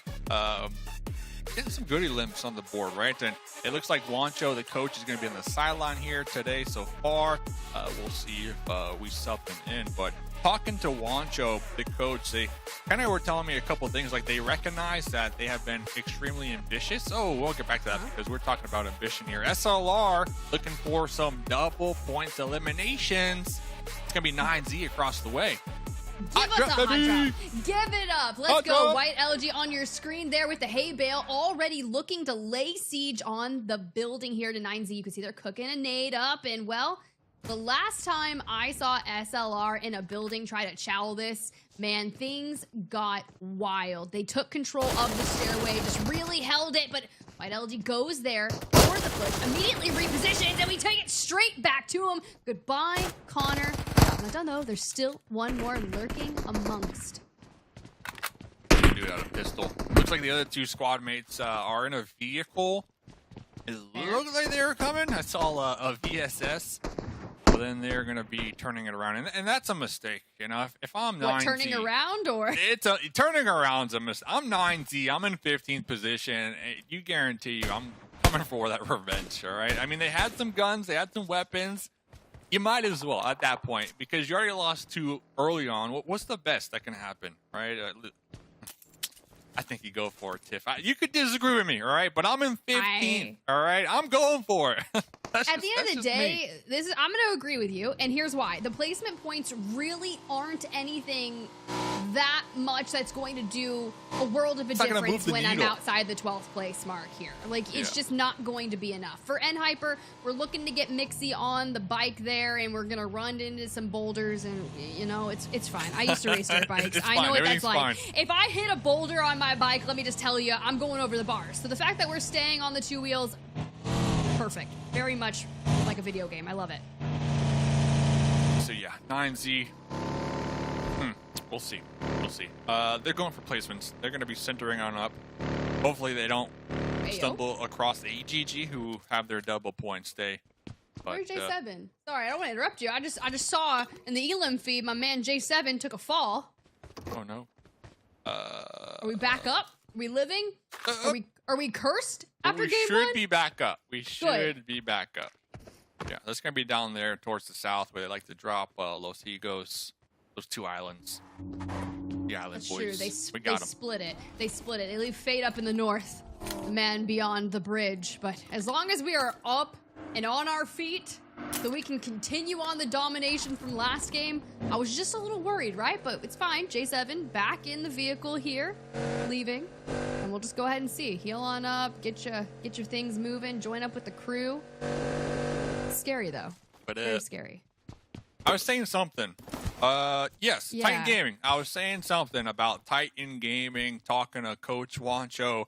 Getting some goodie limps on the board, right? And it looks like Wancho, the coach, is going to be on the sideline here today so far. We'll see if we sub him in. But talking to Wancho, the coach, they kind of were telling me a couple things. Like, they recognize that they have been extremely ambitious. Oh, we'll get back to that because we're talking about ambition here. SLR looking for some double points eliminations. It's going to be 9Z across the way. Give us a hot drop. Give it up. Let's go. White LG on your screen there with the hay bale already looking to lay siege on the building here to 9Z. You can see they're cooking a nade up. And, well, the last time I saw SLR in a building try to chow this, man, things got wild. They took control of the stairway, just really held it. But White LG goes there for the push, immediately repositions, and we take it straight back to him. Goodbye, Connor. Not done though. There's still one more lurking amongst. Dude, out of pistol. Looks like the other 2 squad mates are in a vehicle. It looks like they were coming. I saw a VSS. But then they're gonna be turning it around, and that's a mistake. You know, if I'm 9Z, what, turning around or it's turning around's a mistake. I'm 9Z. I'm in 15th position. You guarantee you, I'm coming for that revenge. All right. I mean, they had some guns. They had some weapons. You might as well at that point because you already lost 2 early on. What's the best that can happen, right? I think you go for it, Tiff. You could disagree with me, all right? But I'm in 15th, all right? I'm going for it. At the end of the day, I'm going to agree with you, and here's why. The placement points really aren't anything that much that's going to do a world of a difference when I'm outside the 12th place mark here. Like, it's just not going to be enough. For Hyper, we're looking to get mixy on the bike there, and we're going to run into some boulders, and, you know, it's fine. I used to race dirt bikes. I know what that's like. If I hit a boulder on my bike, let me just tell you, I'm going over the bars. So the fact that we're staying on the 2 wheels, perfect. Very much like a video game. I love it. So yeah, 9Z. We'll see. We'll see. They're going for placements. They're going to be centering on up. Hopefully they don't stumble across AGG, who have their double point stay. Where's J7? Sorry, I don't want to interrupt you. I just saw in the Elim feed my man J7 took a fall. Oh no. Are we back up? Are we living? Are we cursed after game 1? We should be back up. We should be back up. Yeah, that's going to be down there towards the south where they like to drop Los Higos, those 2 islands. The island that's boys. True. They split it. They split it. They leave Fate up in the north, the man beyond the bridge. But as long as we are up and on our feet, so we can continue on the domination from last game, I was just a little worried, right? But it's fine. J7 back in the vehicle here, leaving. And we'll just go ahead and see. Heal on up, get your things moving, join up with the crew. It's scary though. But very scary. I was saying something. Yes, yeah. Titan Gaming. I was saying something about Titan Gaming, talking to Coach Wancho.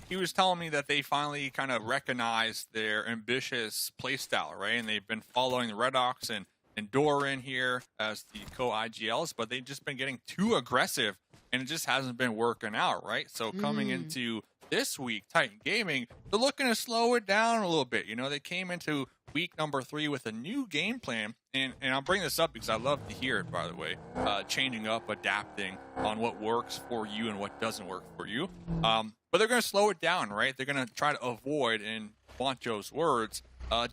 He was telling me that they finally kind of recognized their ambitious playstyle, right? And they've been following the Redox and Doran here as the co-IGLs, but they've just been getting too aggressive, and it just hasn't been working out, right? So coming into this week, Titan Gaming, they're looking to slow it down a little bit. You know, they came into week number 3 with a new game plan, and I'll bring this up because I love to hear it, by the way, changing up, adapting on what works for you and what doesn't work for you. But they're going to slow it down, right? They're going to try to avoid, in Wancho's words,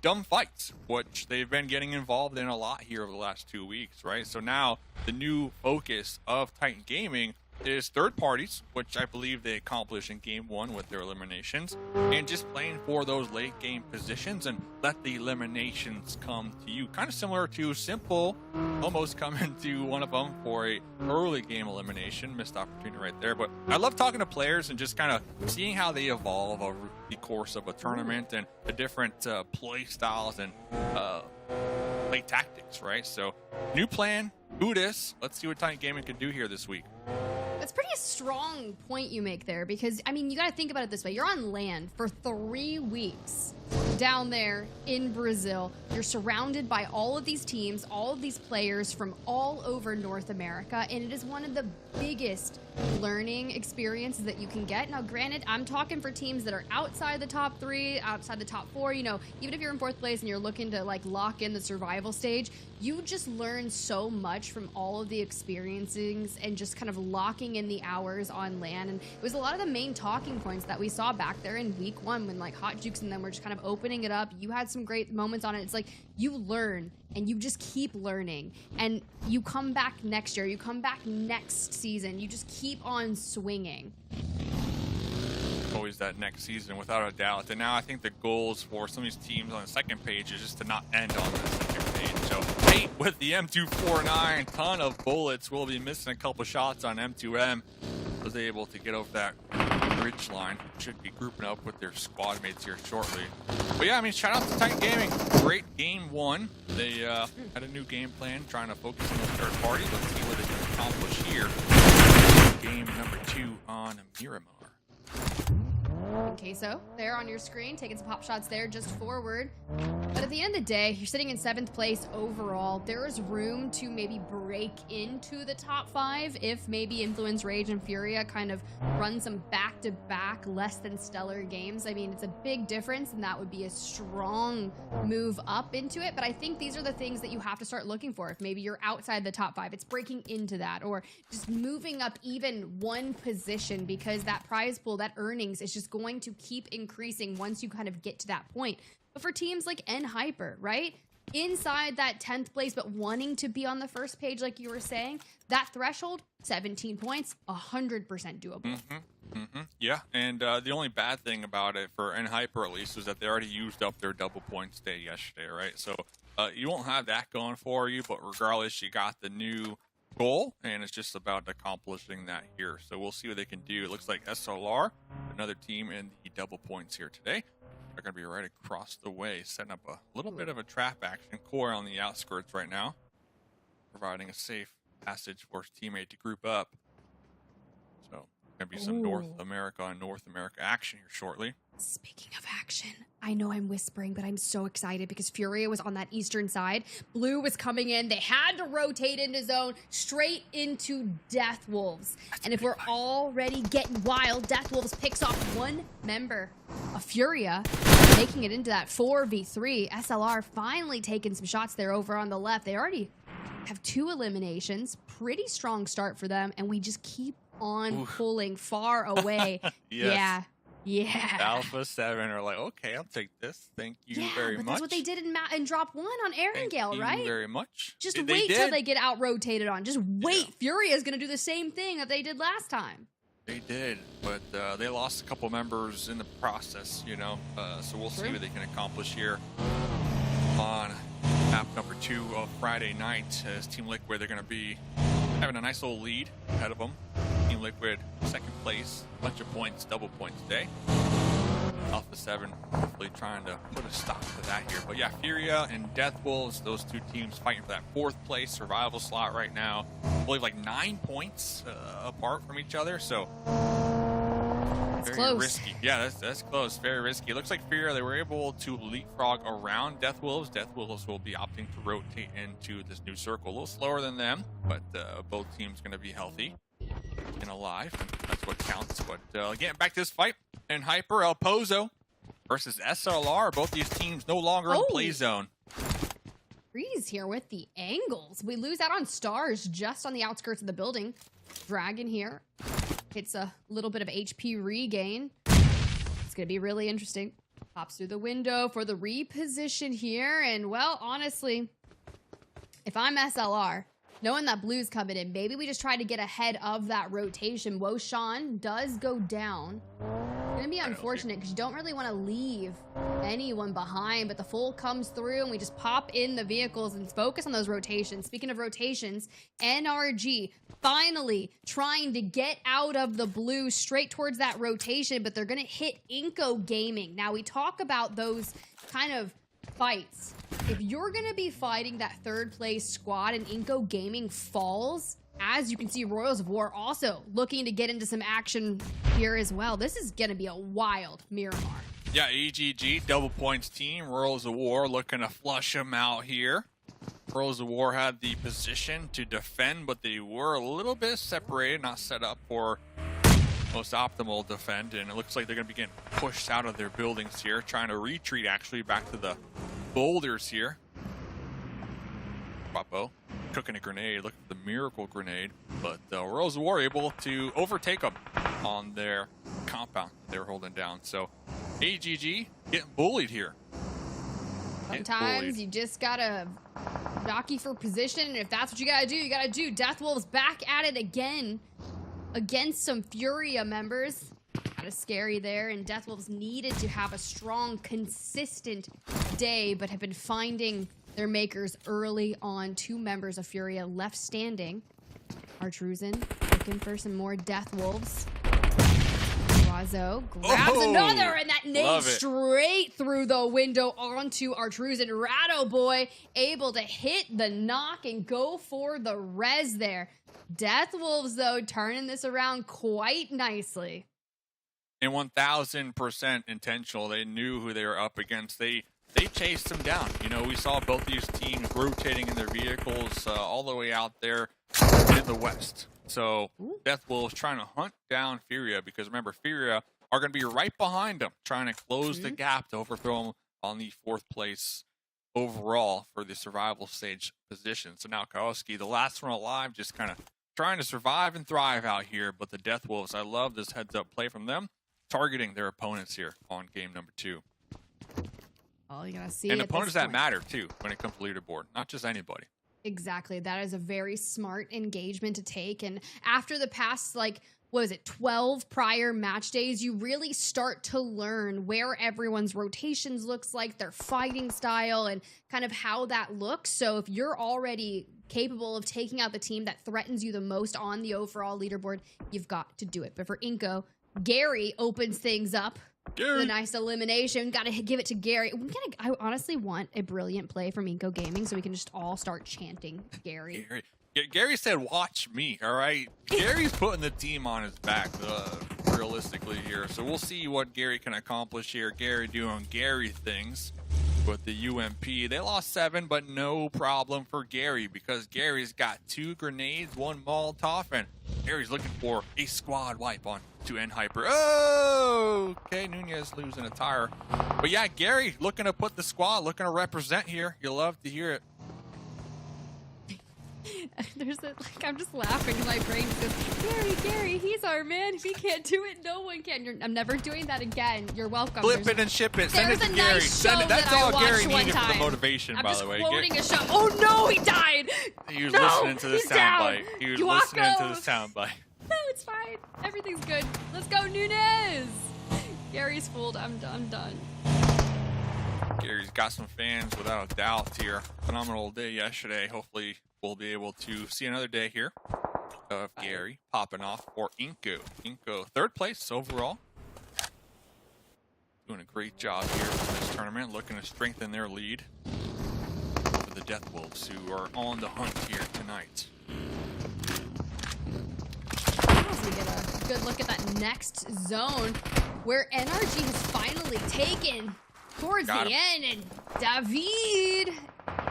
dumb fights, which they've been getting involved in a lot here over the last 2 weeks, right? So now the new focus of Titan Gaming is third parties, which I believe they accomplished in game 1 with their eliminations, and just playing for those late game positions and let the eliminations come to you. Kind of similar to Simple almost coming to one of them for a early game elimination. Missed opportunity right there. But I love talking to players and just kind of seeing how they evolve over the course of a tournament and the different play styles and play tactics, right? So new plan, do this. Let's see what Titan Gaming can do here this week. That's pretty strong point you make there, because I mean, you got to think about it this way. You're on land for 3 weeks down there in Brazil. You're surrounded by all of these teams, all of these players from all over North America, and it is one of the biggest learning experiences that you can get. Now, granted, I'm talking for teams that are outside the top 3, outside the top 4. You know, even if you're in 4th place and you're looking to like lock in the survival stage, you just learn so much from all of the experiences and just kind of locking in the hours on land. And it was a lot of the main talking points that we saw back there in week 1 when like Hot Jukes and them were just kind of opening it up. You had some great moments on it. It's like you learn and you just keep learning, and you come back next year, you come back next season, you just keep on swinging. Always that next season, without a doubt. And now I think the goals for some of these teams on the second page is just to not end on the second page. So 8 with the M249, ton of bullets. Will be missing a couple shots on M2M. Was able to get over that bridge line. Should be grouping up with their squad mates here shortly. But yeah, I mean, shout out to Titan Gaming. Great game 1. They had a new game plan, trying to focus on the third party. Let's see what they can accomplish here. Game number 2 on Miramar. Queso there on your screen, taking some pop shots there just forward. But at the end of the day, you're sitting in 7th place overall. There is room to maybe break into the top 5 if maybe Influence, Rage, and Furia kind of run some back-to-back less than stellar games. I mean, it's a big difference, and that would be a strong move up into it. But I think these are the things that you have to start looking for. If maybe you're outside the top 5, it's breaking into that, or just moving up even one position, because that prize pool, that earnings, is just going to keep increasing once you kind of get to that point. But for teams like Hyper, right? Inside that 10th place, but wanting to be on the first page, like you were saying, that threshold, 17 points, 100% doable. Yeah, and the only bad thing about it for Hyper at least is that they already used up their double points day yesterday, right? So you won't have that going for you, but regardless, you got the new goal, and it's just about accomplishing that here. So we'll see what they can do. It looks like SLR, another team in the double points here today. They're going to be right across the way, setting up a little bit of a trap action. Core on the outskirts right now, providing a safe passage for his teammate to group up. So going to be some North America and North America action here shortly. Speaking of action, I know I'm whispering, but I'm so excited because Furia was on that eastern side. Blue was coming in. They had to rotate into zone straight into Death Wolves. And if we're already getting wild, Death Wolves picks off one member of Furia, making it into that 4v3. SLR finally taking some shots there over on the left. They already have 2 eliminations. Pretty strong start for them, and we just keep on pulling far away. Yes. Yeah. Alpha7 are like, okay, I'll take this. Thank you very much. That's what they did in drop 1 on Erangel, right? Thank you very much. Just wait till they get out-rotated on. Just wait. Furia is going to do the same thing that they did last time. They did, but they lost a couple members in the process, you know. So we'll see what they can accomplish here on map number 2 of Friday night. As Team Liquid, they're going to be having a nice little lead ahead of them. Team Liquid, 2nd place, bunch of points, double points today. Alpha7 hopefully trying to put a stop to that here. But yeah, Furia and Death Wolves, those 2 teams fighting for that 4th place survival slot right now. I believe like 9 points apart from each other, so that's very close. Risky. Yeah, that's close. Very risky. It looks like Furia, they were able to leapfrog around Death Wolves. Death Wolves will be opting to rotate into this new circle. A little slower than them, but both teams going to be healthy and alive. That's what counts. But getting back to this fight, and Hyper El Pozo versus SLR. Both these teams no longer in the play zone. Freeze here with the angles. We lose out on Stars just on the outskirts of the building. Dragon here. It's a little bit of HP regain. It's going to be really interesting. Pops through the window for the reposition here. And, well, honestly, if I'm SLR, knowing that blue's coming in, maybe we just try to get ahead of that rotation. Woshan does go down. It's gonna be unfortunate because you don't really want to leave anyone behind, but the full comes through and we just pop in the vehicles and focus on those rotations. Speaking of rotations, NRG finally trying to get out of the blue straight towards that rotation, but they're gonna hit iNCO Gaming. Now we talk about those kind of fights. If you're gonna be fighting that third place squad and iNCO Gaming falls, as you can see, Royals of War also looking to get into some action here as well. This is gonna be a wild Miramar. Yeah, EGG, double points team. Royals of War looking to flush them out here. Royals of War had the position to defend, but they were a little bit separated, not set up for most optimal defend, and it looks like they're going to be getting pushed out of their buildings here, trying to retreat actually back to the boulders here. Papo cooking a grenade, look at the miracle grenade, but Royals of War able to overtake them on their compound they were holding down. So AGG getting bullied here. Sometimes you just gotta jockey for position, and if that's what you gotta do, you gotta do. Deathwolves back at it again against some FURIA members. Kind of scary there, and Deathwolves needed to have a strong, consistent day, but have been finding their makers early on. 2 members of FURIA left standing. Artruzen looking for some more Deathwolves. Queso grabs another, and that nade straight through the window onto Artruzen. Ratto Boy able to hit the knock and go for the res there. Deathwolves, though, turning this around quite nicely. And 1000% intentional. They knew who they were up against. They chased them down. You know, we saw both these teams rotating in their vehicles all the way out there in the west. So Deathwolves trying to hunt down FURIA, because remember, FURIA are going to be right behind them, trying to close the gap to overthrow them on the 4th place overall for the survival stage position. So now Kowalski, the last one alive, just kind of trying to survive and thrive out here. But the Deathwolves, I love this heads-up play from them, targeting their opponents here on game number 2. All you gotta see, and opponents that matter too when it comes to leaderboard, not just anybody. Exactly. That is a very smart engagement to take. And after the past, like, what is it, 12 prior match days, you really start to learn where everyone's rotations looks like, their fighting style, and kind of how that looks. So if you're already capable of taking out the team that threatens you the most on the overall leaderboard, you've got to do it. But for iNCO, Gary opens things up. The nice elimination. Got to give it to Gary. I honestly want a brilliant play from iNCO Gaming so we can just all start chanting Gary. Gary said, watch me, all right? Gary's putting the team on his back, realistically here. So we'll see what Gary can accomplish here. Gary doing Gary things with the UMP. They lost 7, but no problem for Gary, because Gary's got 2 grenades, 1 Molotov, and Gary's looking for a squad wipe on to end Hyper. Oh, okay, Nunez losing a tire. But yeah, Gary looking to put the squad, looking to represent here. You'll love to hear it. I'm just laughing because my brain says, Gary, he's our man. If he can't do it, no one can. I'm never doing that again. You're welcome. Flip it and ship it. Send it to Gary. Send it. That's all Gary needed for the motivation, by the way. I'm just quoting a show. Oh no, he died. He was listening to the soundbite. He was listening to the soundbite. No, it's fine. Everything's good. Let's go, Nunez. Gary's fooled. I'm done. Gary's got some fans without a doubt here. Phenomenal day yesterday. Hopefully we'll be able to see another day here of Gary popping off for iNCO. iNCO 3rd place overall. Doing a great job here for this tournament, looking to strengthen their lead for the Deathwolves, who are on the hunt here tonight. We get a good look at that next zone where NRG has finally taken towards the end, and David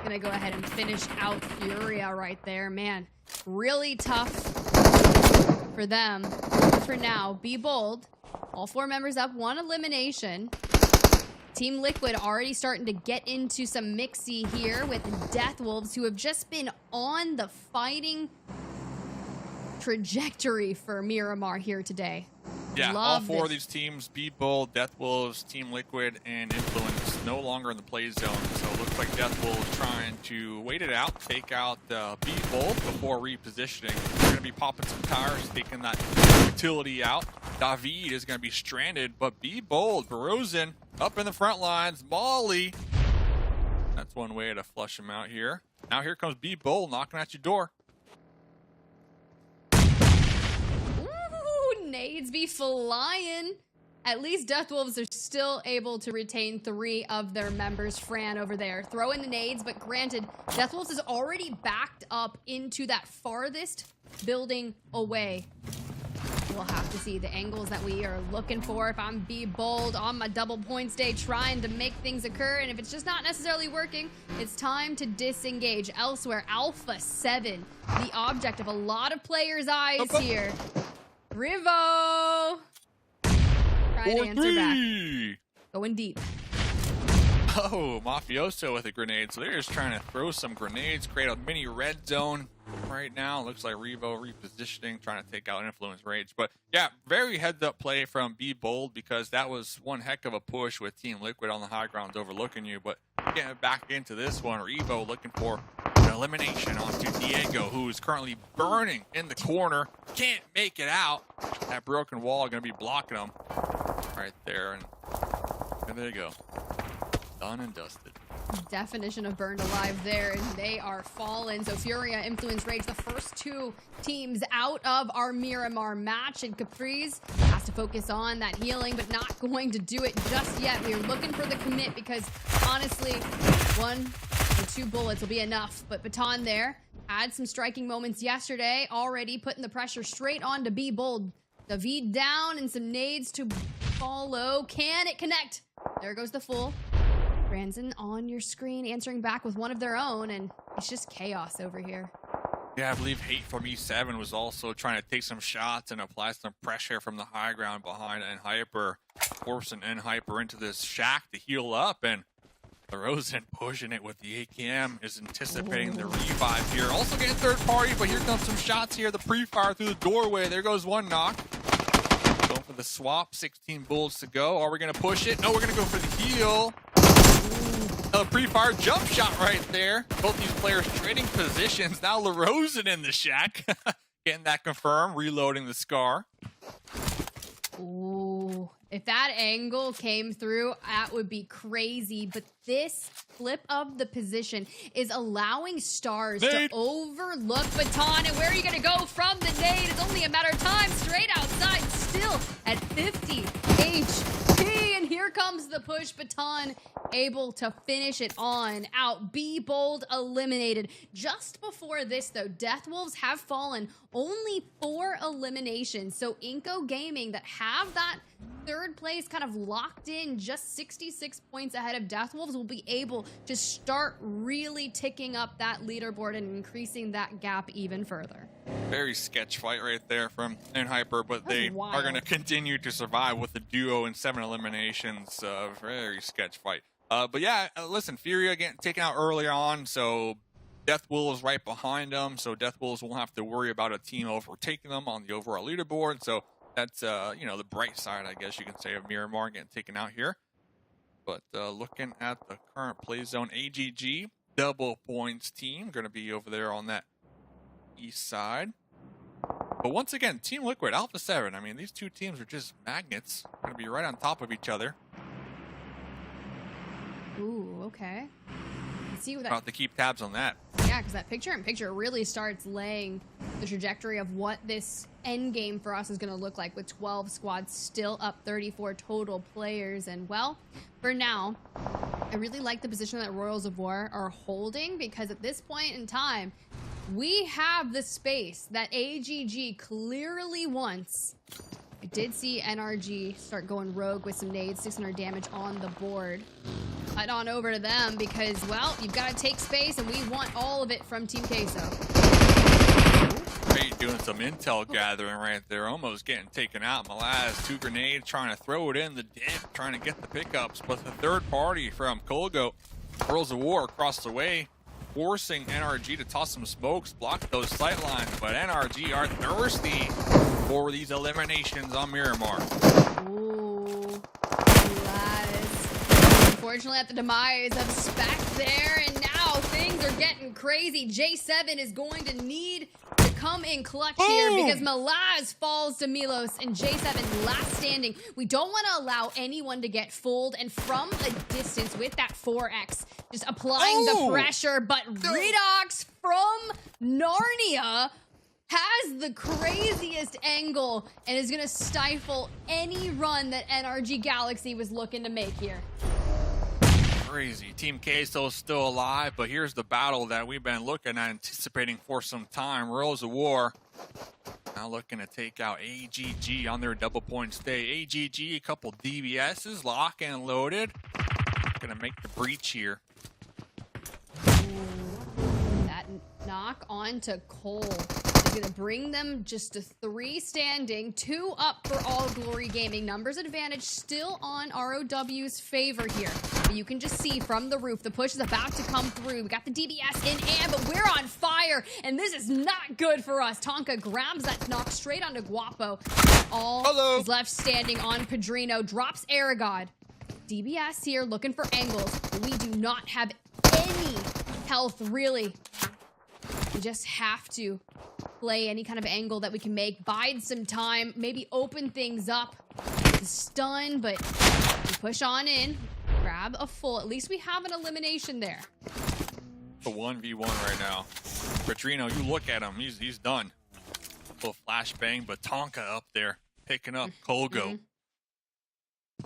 gonna go ahead and finish out FURIA right there. Man, really tough for them. But for now, be bold. All 4 members up, 1 elimination. Team Liquid already starting to get into some mixy here with Deathwolves, who have just been on the fighting trajectory for Miramar here today. Yeah, all Love four of this. these teams, Be Bold, Death Wolves, Team Liquid, and Influence, no longer in the play zone. So it looks like Death Wolves trying to wait it out, take out Be Bold before repositioning. They're going to be popping some tires, taking that utility out. David is going to be stranded, but Be Bold, Barozin up in the front lines. Molly, that's one way to flush him out here. Now here comes Be Bold knocking at your door. Ooh, nades be flying. At least Death Wolves are still able to retain 3 of their members. Fran over there throwing the nades, but granted, Death Wolves is already backed up into that farthest building away. We'll have to see the angles that we are looking for. If I'm Be Bold on my double points day trying to make things occur, and if it's just not necessarily working, it's time to disengage. Elsewhere, Alpha7, the object of a lot of players' eyes here. Rivo! Trying to answer back. Going deep. Oh, Mafioso with a grenade. So they're just trying to throw some grenades, create a mini red zone right now. Looks like Revo repositioning, trying to take out Influence Rage. But yeah, very heads-up play from Be Bold, because that was one heck of a push with Team Liquid on the high grounds overlooking you. But getting back into this one, Revo looking for an elimination onto Diego, who is currently burning in the corner. Can't make it out. That broken wall going to be blocking him right there. And there you go. Done and dusted. Definition of burned alive there, and they are fallen. So FURIA, Influence Rage, the first 2 teams out of our Miramar match, and Capri's has to focus on that healing, but not going to do it just yet. We are looking for the commit, because honestly, 1 or 2 bullets will be enough. But Baton there had some striking moments yesterday, already putting the pressure straight on to Be Bold. David down and some nades to follow. Can it connect? There goes the full. Branson on your screen answering back with one of their own, and it's just chaos over here. Yeah, I believe Hate from E7 was also trying to take some shots and apply some pressure from the high ground behind Hyper, forcing Hyper into this shack to heal up, and Rosen pushing it with the AKM is anticipating the revive here. Also getting third party, but here comes some shots here. The pre-fire through the doorway. There goes one knock. Going for the swap. 16 bullets to go. Are we going to push it? No, we're going to go for the heal. A pre-fire jump shot right there. Both these players trading positions. Now LaRosen in the shack. Getting that confirmed. Reloading the Scar. Ooh, if that angle came through, that would be crazy. But this flip of the position is allowing Stars to overlook Baton. And where are you going to go from the nade? It's only a matter of time. Straight outside, still at 50 HP. And here comes the push. Baton able to finish it on out. Be Bold eliminated. Just before this, though, Death Wolves have fallen. Only 4 eliminations. So iNCO Gaming, that have that third place kind of locked in, just 66 points ahead of Death Wolves, will be able to start really ticking up that leaderboard and increasing that gap even further. Very sketch fight right there from Hyper, but they are going to continue to survive with the duo and 7 eliminations. Very sketch fight. But yeah, listen, FURIA getting taken out early on, so Death Wolves right behind them, so Death Wolves won't have to worry about a team overtaking them on the overall leaderboard. So that's, you know, the bright side, I guess you can say, of Miramar getting taken out here. But looking at the current play zone, AGG, double points team, going to be over there on that east side. But once again, Team Liquid, Alpha7, I mean, these two teams are just magnets. Going to be right on top of each other. Ooh, okay. Let's see what that... About to keep tabs on that. Yeah, because that picture-in-picture really starts laying the trajectory of what this end game for us is going to look like, with 12 squads still up 34 total players. And well, for now, I really like the position that Royals of War are holding, because at this point in time, we have the space that AGG clearly wants. I did see NRG start going rogue with some nades, 600 damage on the board. Head on over to them because, well, you've got to take space, and we want all of it from Team Queso. Great, doing some intel gathering right there, almost getting taken out. Malaz, 2 grenades, trying to throw it in the dip, trying to get the pickups, but the third party from Colgo, Royals of War across the way, forcing NRG to toss some smokes, block those sight lines, but NRG are thirsty for these eliminations on Miramar. Ooh, Gladys. Unfortunately, at the demise of Spec there, and now things are getting crazy. J7 is going to need to come in clutch here because Malaz falls to Milos and J7 last standing. We don't want to allow anyone to get fooled, and from a distance with that 4X, just applying the pressure, but Redox from Narnia has the craziest angle and is going to stifle any run that NRG Galaxy was looking to make here. Crazy. Team Queso is still alive, but here's the battle that we've been looking at, anticipating for some time. Royals of War now looking to take out AGG on their double points day. AGG, a couple DBSs, lock and loaded. Gonna make the breach here. That knock on to Cole is going to bring them just to 3 standing, 2 up for All Glory Gaming. Numbers advantage still on ROW's favor here. But you can just see from the roof, the push is about to come through. We got the DBS in hand, but we're on fire, and this is not good for us. Tonka grabs that knock straight onto Guapo. All is left standing on Padrino, drops Erangel. DBS here looking for angles. We do not have any health, really. We just have to play any kind of angle that we can make, bide some time, maybe open things up. Stun, but we push on in, grab a full. At least we have an elimination there. The 1v1 right now. Padrino, you look at him, he's done. Little flashbang, but Tonka up there picking up Kolgo.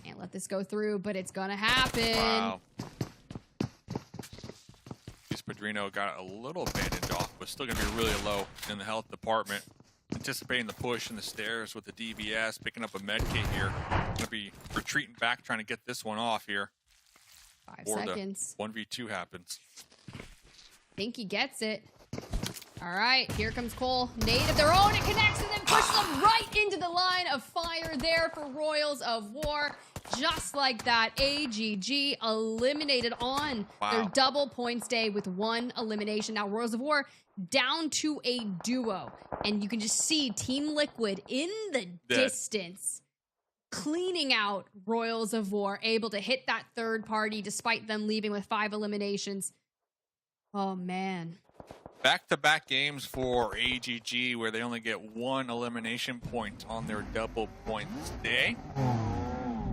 Can't let this go through, but it's gonna happen. Wow. Padrino got a little bandage off, but still gonna be really low in the health department. Anticipating the push in the stairs with the DBS, picking up a med kit here. Gonna be retreating back, trying to get this one off here. 5 seconds. 1v2 happens. Think he gets it. All right, here comes Cole. Nade of their own, it connects and then pushes them right into the line of fire there for Royals of War. Just like that, AGG eliminated on their double points day with 1 elimination. Now Royals of War down to a duo, and you can just see Team Liquid in the distance cleaning out Royals of War, able to hit that third party despite them leaving with 5 eliminations. Oh man. Back-to-back games for AGG where they only get 1 elimination point on their double points day.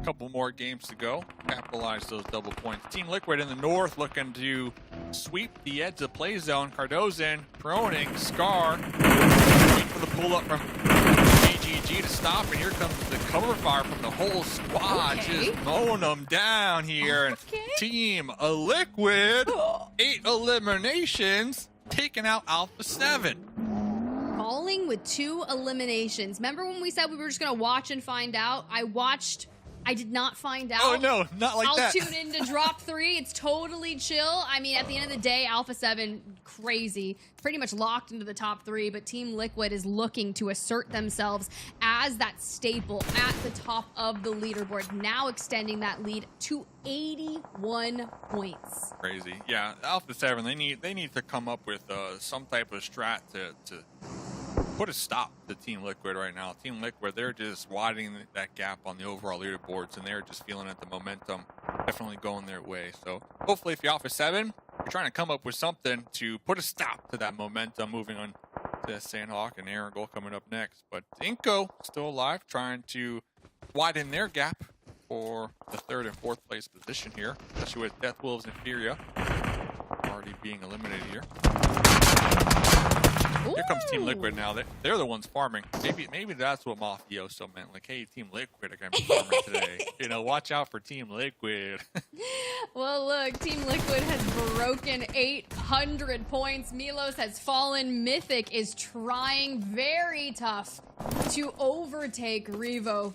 Couple more games to go. Capitalize those double points. Team Liquid in the north looking to sweep the edge of play zone. Cardozo proning, Scar. Wait for the pull up from AGG to stop, and here comes the cover fire from the whole squad. Just mowing them down here. Team Liquid, 8 eliminations, taking out Alpha7. Falling with 2 eliminations. Remember when we said we were just gonna watch and find out? I did not find out. Oh no, not like that. I'll tune in to drop 3. It's totally chill. I mean, at the end of the day, Alpha7, crazy. Pretty much locked into the top 3, but Team Liquid is looking to assert themselves as that staple at the top of the leaderboard, now extending that lead to 81 points. Crazy. Yeah, Alpha7, they need to come up with some type of strat to put a stop to Team Liquid right now. Team Liquid, they're just widening that gap on the overall leaderboards, and they're just feeling that the momentum definitely going their way. So hopefully if you're Alpha7, you're trying to come up with something to put a stop to that momentum, moving on to Sanhok and Erangel coming up next. But iNCO still alive, trying to widen their gap for the 3rd and 4th place position here, especially with Death Wolves and FURIA already being eliminated here. Here comes Team Liquid now. They're the ones farming. Maybe that's what Mafioso meant. Like, hey, Team Liquid are going to be farming today. You know, watch out for Team Liquid. Well, look, Team Liquid has broken 800 points. Milos has fallen. Mythic is trying very tough to overtake Revo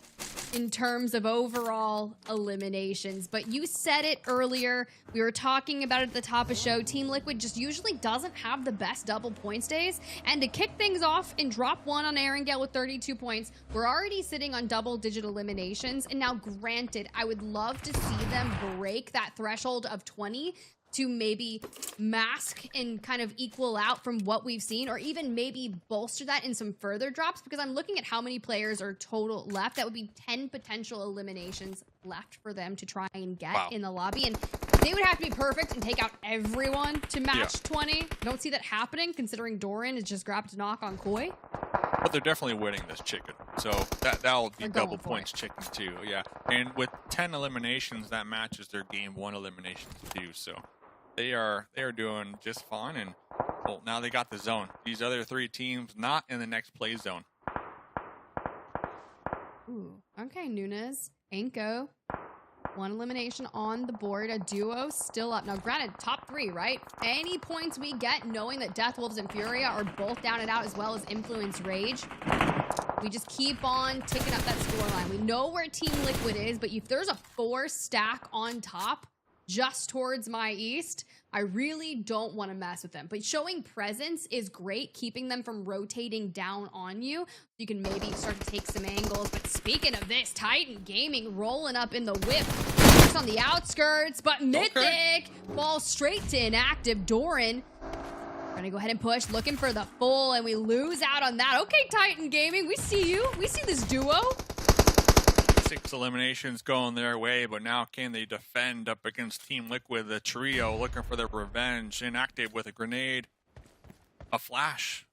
in terms of overall eliminations. But you said it earlier. We were talking about it at the top of show. Team Liquid just usually doesn't have the best double points days. And to kick things off and drop 1 on Erangel with 32 points, we're already sitting on double-digit eliminations. And now, granted, I would love to see them break that threshold of 20. to maybe mask and kind of equal out from what we've seen, or even maybe bolster that in some further drops? Because I'm looking at how many players are total left. That would be 10 potential eliminations left for them to try and get in the lobby. And they would have to be perfect and take out everyone to match 20. Don't see that happening, considering Doran has just grabbed a knock on Koi. But they're definitely winning this chicken. So that'll be double points chicken too. Yeah. And with 10 eliminations, that matches their game 1 eliminations too. So they are doing just fine. And well, now they got the zone. These other 3 teams not in the next play zone. Ooh, okay, Nunes, iNCO. 1 elimination on the board. A duo still up. Now, granted, top 3, right? Any points we get knowing that Death Wolves and Furia are both down and out, as well as Influence Rage, we just keep on ticking up that scoreline. We know where Team Liquid is, but if there's a 4 stack on top just towards my east, I really don't want to mess with them. But showing presence is great, keeping them from rotating down on you. You can maybe start to take some angles. But speaking of this, Titan Gaming rolling up in the whip. Just on the outskirts, but Mythic falls straight to inactive. Doran gonna go ahead and push, looking for the full, and we lose out on that. Okay, Titan Gaming, we see you. We see this duo. 6 eliminations going their way, but now can they defend up against Team Liquid? The trio looking for their revenge. Inactive with a grenade, a flash,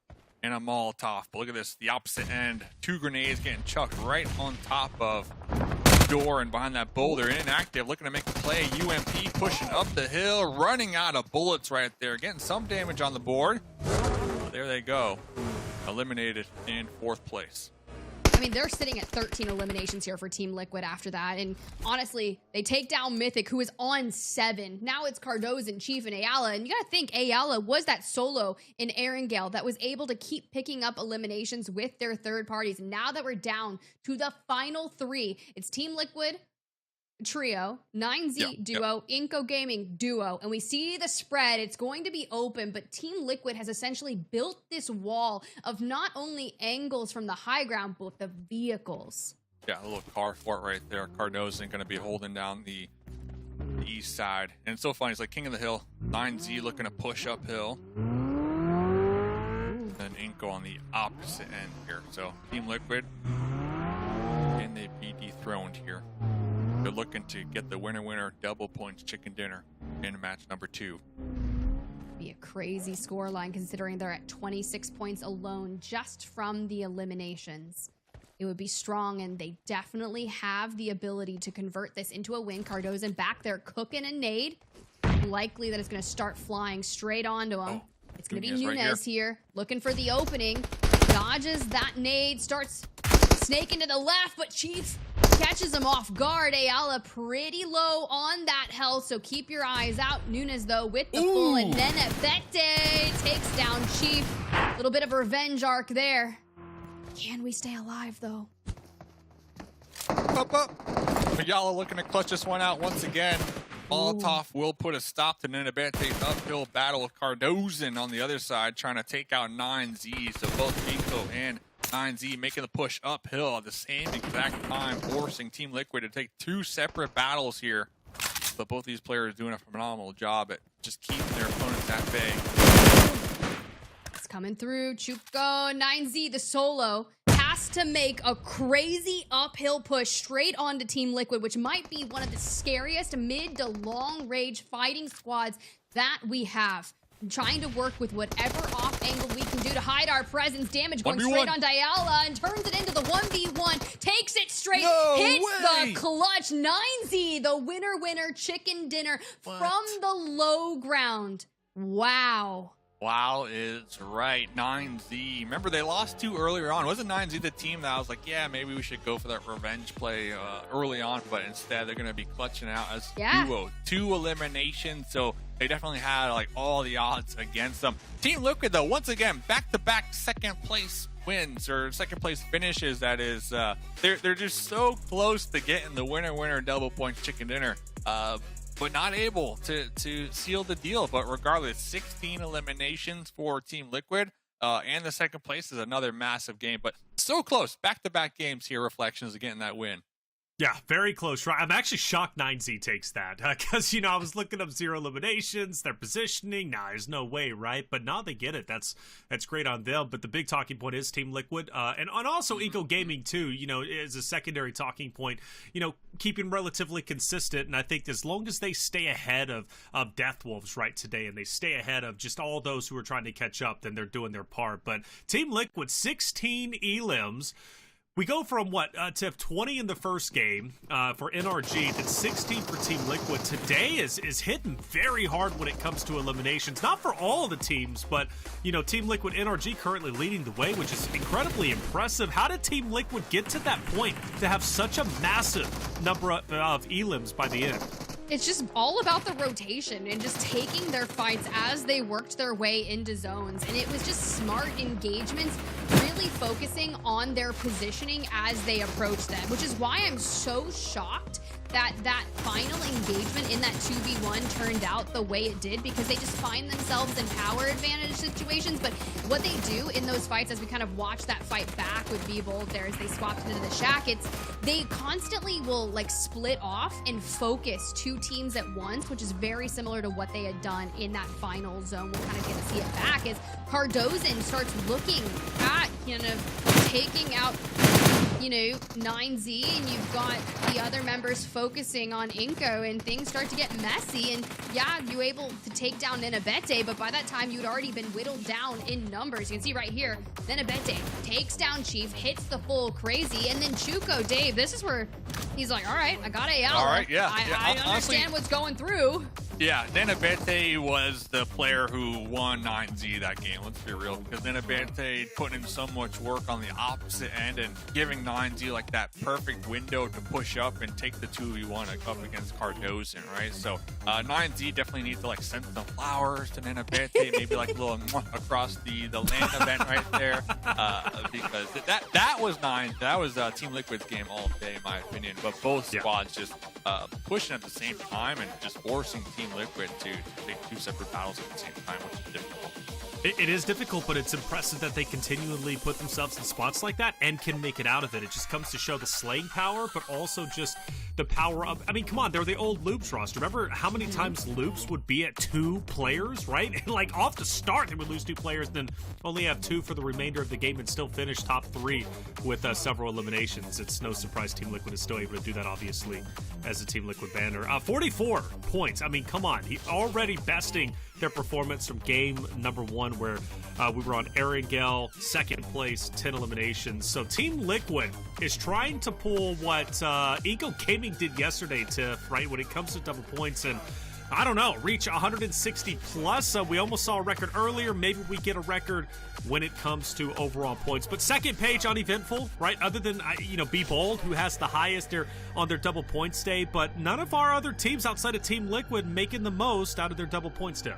and a Molotov. But look at this, the opposite end. 2 grenades getting chucked right on top of Doran behind that boulder. Inactive looking to make a play. UMP pushing up the hill, running out of bullets right there. Getting some damage on the board. There they go. Eliminated in 4th place. I mean, they're sitting at 13 eliminations here for Team Liquid after that. And honestly, they take down Mythic, who is on 7. Now it's Cardozo, Chief, and Ayala. And you gotta think, Ayala was that solo in Erangel that was able to keep picking up eliminations with their third parties. Now that we're down to the final 3, it's Team Liquid, trio, 9Z duo, iNCO Gaming duo, and we see the spread. It's going to be open, but Team Liquid has essentially built this wall of not only angles from the high ground, but the vehicles. Yeah, a little car fort right there. Cardozo going to be holding down the east side. And it's so funny, it's like King of the Hill. 9Z looking to push uphill. And iNCO on the opposite end here. So Team Liquid, can they be dethroned here? They're looking to get the winner double points chicken dinner in match number 2. Be a crazy scoreline considering they're at 26 points alone just from the eliminations. It would be strong, and they definitely have the ability to convert this into a win. Cardozo back there cooking a nade. Likely that it's going to start flying straight onto him. It's going to be Nunes here, looking for the opening. Dodges that nade, starts snaking to the left, but Chiefs catches him off guard. Ayala pretty low on that health, so keep your eyes out. Nunes, though, with the full, and then Efete takes down Chief. A little bit of a revenge arc there. Can we stay alive, though? Up. Ayala looking to clutch this one out once again. Molotov will put a stop to Nenebete's uphill battle with Cardozo on the other side, trying to take out 9Z. So both iNCO and 9Z making the push uphill at the same exact time, forcing Team Liquid to take 2 separate battles here. But both these players doing a phenomenal job at just keeping their opponents at bay. It's coming through. Chuko, 9Z, the solo, has to make a crazy uphill push straight onto Team Liquid, which might be one of the scariest mid to long range fighting squads that we have. Trying to work with whatever off angle we can do to hide our presence. Damage going straight on Ayala and turns it into the 1v1. Takes it straight, hits the clutch. 9Z, the winner chicken dinner from the low ground. Wow. Wow is right. 9Z. Remember, they lost 2 earlier on. Wasn't 9Z the team that I was like, yeah, maybe we should go for that revenge play early on, but instead they're going to be clutching out as duo. 2 eliminations, so they definitely had like all the odds against them. Team Liquid, though, once again, back-to-back second place wins, or second place finishes, that is. They're just so close to getting the winner double points chicken dinner. But not able to seal the deal. But regardless, 16 eliminations for Team Liquid, and the second place is another massive game. But so close, back-to-back games here, Reflections, of getting that win. Yeah, very close. Right, I'm actually shocked 9Z takes that because I was looking up zero eliminations, their positioning. Nah, there's no way, right? But now they get it. That's great on them. But the big talking point is Team Liquid, and also iNCO Gaming too. Is a secondary talking point. Keeping relatively consistent, and I think as long as they stay ahead of Death Wolves right today, and they stay ahead of just all those who are trying to catch up, then they're doing their part. But Team Liquid 16 elims. We go from to have 20 in the first game for NRG, then 16 for Team Liquid. Today is hitting very hard when it comes to eliminations. Not for all the teams, but Team Liquid NRG currently leading the way, which is incredibly impressive. How did Team Liquid get to that point to have such a massive number of elims by the end? It's just all about the rotation and just taking their fights as they worked their way into zones. And it was just smart engagements, really focusing on their positioning as they approach them, which is why I'm so shocked that final engagement in that 2v1 turned out the way it did, because they just find themselves in power advantage situations. But what they do in those fights, as we kind of watch that fight back with B-Bold there as they swapped into the Shack, they constantly will split off and focus two teams at once, which is very similar to what they had done in that final zone. We'll kind of get to see it back as Cardozan starts looking at taking out 9Z, and you've got the other members focusing on iNCO, and things start to get messy. And yeah, you able to take down Nenabete, but by that time you'd already been whittled down in numbers. You can see right here, Nenabete takes down Chief, hits the full crazy, and then Chuko, Dave, this is where he's like, all right, I got Ayala. All right, yeah. I understand what's going through. Yeah, Nenabete was the player who won 9Z that game, let's be real, because Nenabete putting in so much work on the opposite end and giving 9Z that perfect window to push up and take the 2v1 up against Cardozan, right? So 9Z definitely needs to send some flowers to Nenabete, maybe a little across the land event right there, because that was Team Liquid's game all day, in my opinion. But both squads just pushing at the same time and just forcing Team Liquid to take two separate battles at the same time, which is difficult. It is difficult, but it's impressive that they continually put themselves in spots like that and can make it out of it. It just comes to show the slaying power, but also just the power of, come on, they're the old Loops roster. Remember how many times Loops would be at 2 players, right? Off the start, they would lose 2 players, then only have 2 for the remainder of the game and still finish top 3 with several eliminations. It's no surprise Team Liquid is still able to do that, obviously, as a Team Liquid banner. 44 points. Come on. He already besting their performance from game number 1, where we were on Erangel, second place, 10 eliminations. So Team Liquid is trying to pull what iNCO Gaming did yesterday, Tiff, right, when it comes to double points, and I don't know, reach 160 plus. We almost saw a record earlier. Maybe we get a record when it comes to overall points. But second page on Eventful, right? Other than Be Bold, who has the highest there on their double points day, but none of our other teams outside of Team Liquid making the most out of their double points day.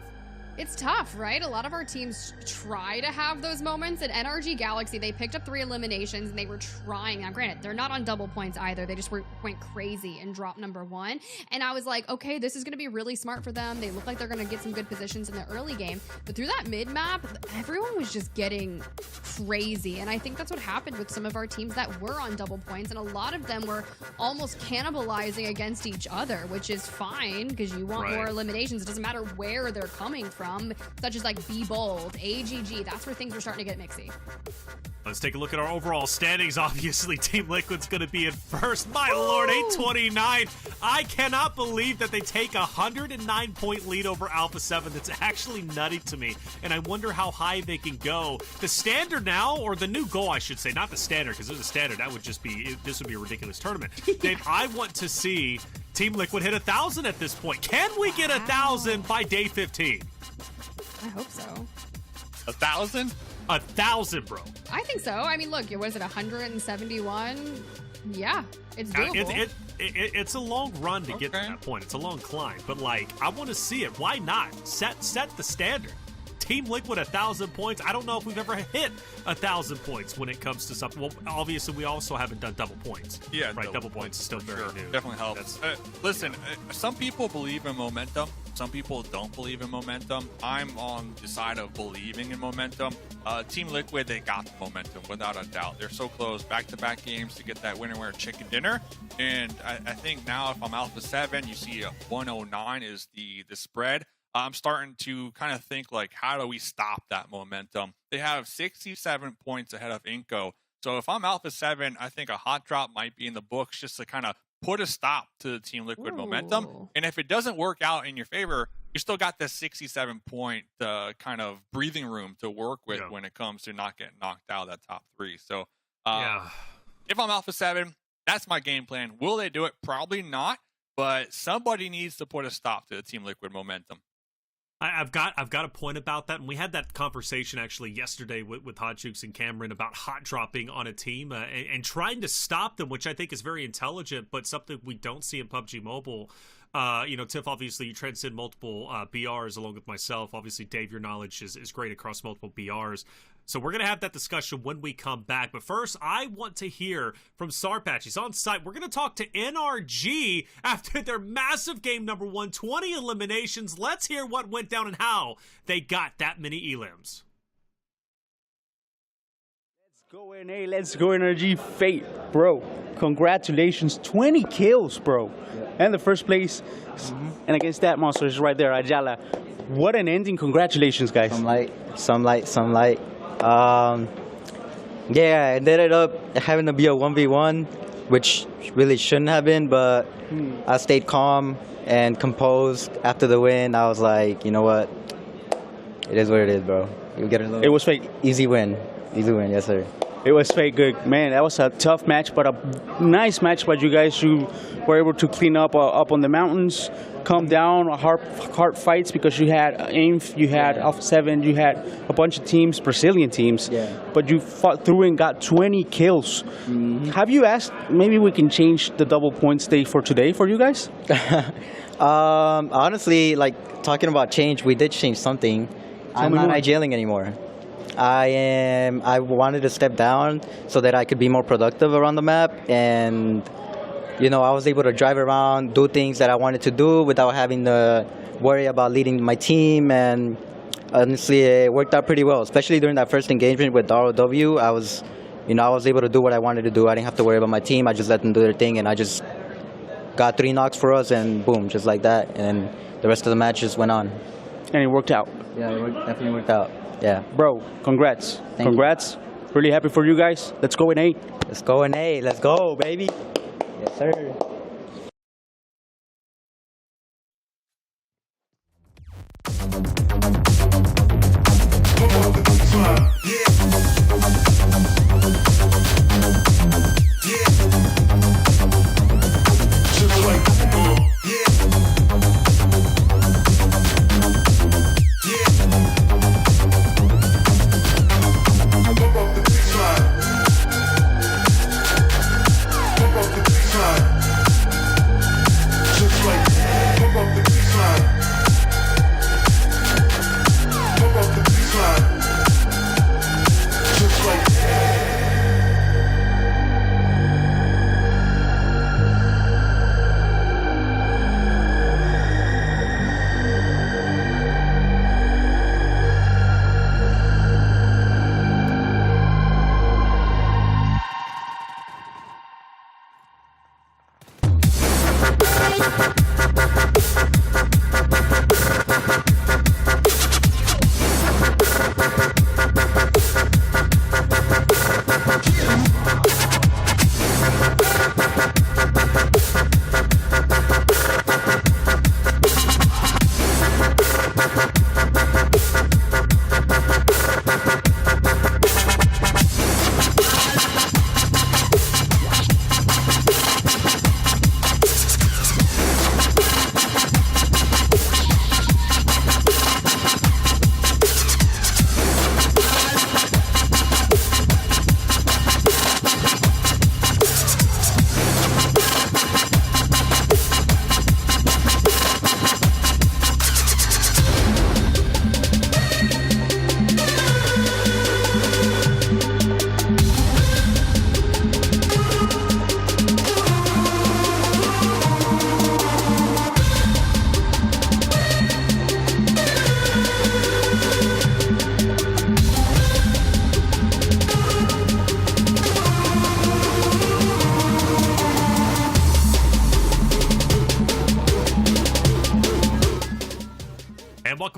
It's tough, right? A lot of our teams try to have those moments. At NRG Galaxy, they picked up 3 eliminations, and they were trying. Now, granted, they're not on double points either. They just went crazy and dropped number 1. And I was like, okay, this is going to be really smart for them. They look like they're going to get some good positions in the early game. But through that mid-map, everyone was just getting crazy. And I think that's what happened with some of our teams that were on double points. And a lot of them were almost cannibalizing against each other, which is fine because you want more eliminations. It doesn't matter where they're coming from. Such as Be Bold, AGG, that's where things are starting to get mixy. Let's take a look at our overall standings. Obviously, Team Liquid's going to be in first. My lord, 829. I cannot believe that they take a 109-point lead over Alpha7. That's actually nutty to me, and I wonder how high they can go. The standard now, or the new goal, I should say, not the standard, because there's a standard. That would just be, this would be a ridiculous tournament. Dave, I want to see Team Liquid hit 1,000 at this point. Can we get 1,000 by day 15? I hope so. 1,000? 1,000, bro. I think so. Look, was it 171? Yeah, it's doable. It's a long run to get to that point. It's a long climb, but I want to see it. Why not? Set the standard. Team Liquid 1,000 points. I don't know if we've ever hit 1,000 points when it comes to something. Well, obviously, we also haven't done double points. Yeah, right. Double points is still very new. Definitely helps. Listen, some people believe in momentum. Some people don't believe in momentum. I'm on the side of believing in momentum. Team Liquid, they got the momentum without a doubt. They're so close, back-to-back games to get that winner chicken dinner. And I think now if I'm Alpha7, you see a 109 is the spread. I'm starting to kind of think like, how do we stop that momentum? They have 67 points ahead of iNCO. So if I'm Alpha7, I think a hot drop might be in the books just to kind of put a stop to the Team Liquid momentum. And if it doesn't work out in your favor, you still got this 67-point kind of breathing room to work with when it comes to not getting knocked out of that top 3. So if I'm Alpha7, that's my game plan. Will they do it? Probably not. But somebody needs to put a stop to the Team Liquid momentum. I've got a point about that, and we had that conversation actually yesterday with Hot Jukes and Cameron about hot dropping on a team and trying to stop them, which I think is very intelligent, but something we don't see in PUBG Mobile. Tiff, obviously you transcend multiple BRs along with myself. Obviously, Dave, your knowledge is great across multiple BRs. So we're going to have that discussion when we come back. But first, I want to hear from Sarpatch. He's on site. We're going to talk to NRG after their massive game number 1, 20 eliminations. Let's hear what went down and how they got that many elims. Let's go NA, let's go NRG. Fate, bro. Congratulations, 20 kills, bro. And the first place, and against that monster is right there, Ajala. What an ending. Congratulations, guys. Some light. Yeah, it ended up having to be a 1v1, which really shouldn't have been, but I stayed calm and composed after the win. I was like, you know what? It is what it is, bro. You get a little. It was fake. Easy win, yes, sir. It was fake good. Man, that was a tough match, but a nice match by you guys. You were able to clean up on the mountains, come down, hard fights because you had AIMF, you had Alpha7, you had a bunch of teams, Brazilian teams, but you fought through and got 20 kills. Have you asked, maybe we can change the double points day for today for you guys? Honestly, like talking about change, we did change something. I'm not IJailing anymore. I wanted to step down so that I could be more productive around the map, and I was able to drive around, do things that I wanted to do without having to worry about leading my team, and honestly it worked out pretty well, especially during that first engagement with ROW. I was able to do what I wanted to do. I didn't have to worry about my team. I just let them do their thing, and I just got 3 knocks for us, and boom, just like that, and the rest of the match just went on. And it worked out. Yeah, it definitely worked out. Yeah. Bro, congrats. Congrats. Really happy for you guys. Let's go NA. Let's go NA. Let's go, baby. Yes, sir.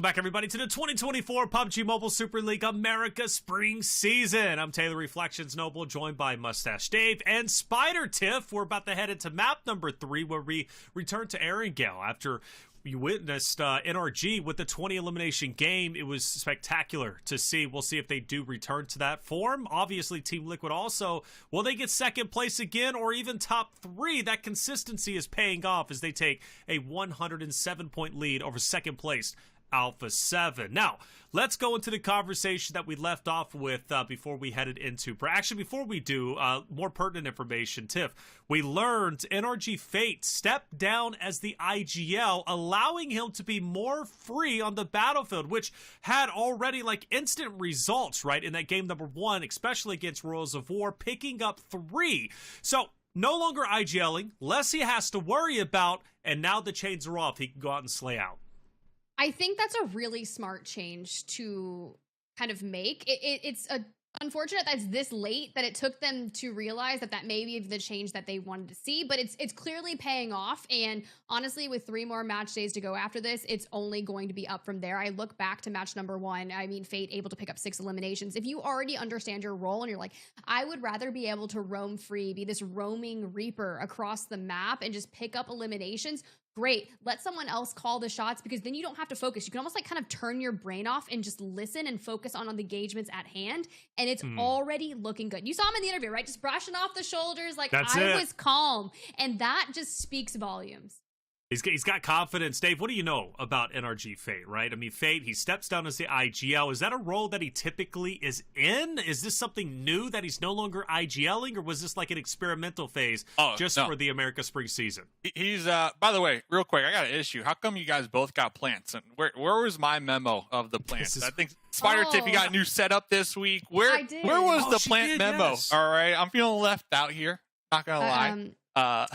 Welcome back, everybody, to the 2024 PUBG Mobile Super League America Spring Season. I'm Taylor Reflections Noble, joined by Mustache Dave and Spider Tiff. We're about to head into map number 3, where we return to Erangel after we witnessed NRG with the 20 elimination game. It was spectacular to see. We'll see if they do return to that form. Obviously, Team Liquid also, will they get second place again or even top 3? That consistency is paying off as they take a 107-point lead over second place Alpha7. Now, let's go into the conversation that we left off with before we headed into... Actually, before we do, more pertinent information, Tiff. We learned NRG Fate stepped down as the IGL, allowing him to be more free on the battlefield, which had already, like, instant results, right, in that game number 1, especially against Royals of War, picking up 3. So, no longer IGLing, less he has to worry about, and now the chains are off. He can go out and slay out. I think that's a really smart change to kind of make. It's unfortunate that it's this late that it took them to realize that may be the change that they wanted to see, but it's clearly paying off. And honestly, with 3 more match days to go after this, it's only going to be up from there. I look back to match number 1. I mean, Fate able to pick up 6 eliminations. If you already understand your role and you're like, I would rather be able to roam free, be this roaming reaper across the map and just pick up eliminations, great. Let someone else call the shots, because then you don't have to focus. You can almost like kind of turn your brain off and just listen and focus on the engagements at hand. And it's already looking good. You saw him in the interview, right? Just brushing off the shoulders. Like, I was calm. And that just speaks volumes. He's got confidence. Dave, what do you know about NRG Fate, right? I mean, Fate, he steps down as the IGL. Is that a role that he typically is in? Is this something new that he's no longer IGLing, or was this like an experimental phase for the America Spring season? He's, by the way, real quick, I got an issue. How come you guys both got plants? And where was my memo of the plants? I think Spider Tip, you got a new setup this week. Where was the plant memo? Yes. All right, I'm feeling left out here. Not gonna lie.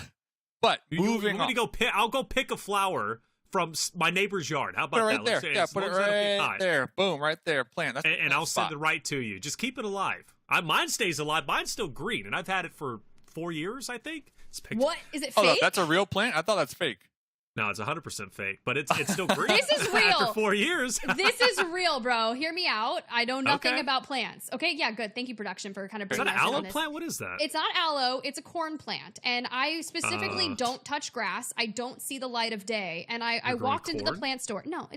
But moving on. I'll go pick a flower from my neighbor's yard. How about that? Right there. Yeah, put it right there. Boom, right there. Plant. And I'll send it right to you. Just keep it alive. Mine stays alive. Mine's still green, and I've had it for 4 years, I think. What? Is it fake? Oh, that's a real plant? I thought that's fake. No, it's 100% fake, but it's still green. This is real. After 4 years. This is real, bro. Hear me out. I know nothing about plants. Okay, yeah, good. Thank you, production, for kind of bringing us in on this. Is that an aloe plant? What is that? It's not aloe. It's a corn plant. And I specifically don't touch grass. I don't see the light of day. And I walked into the plant store. No.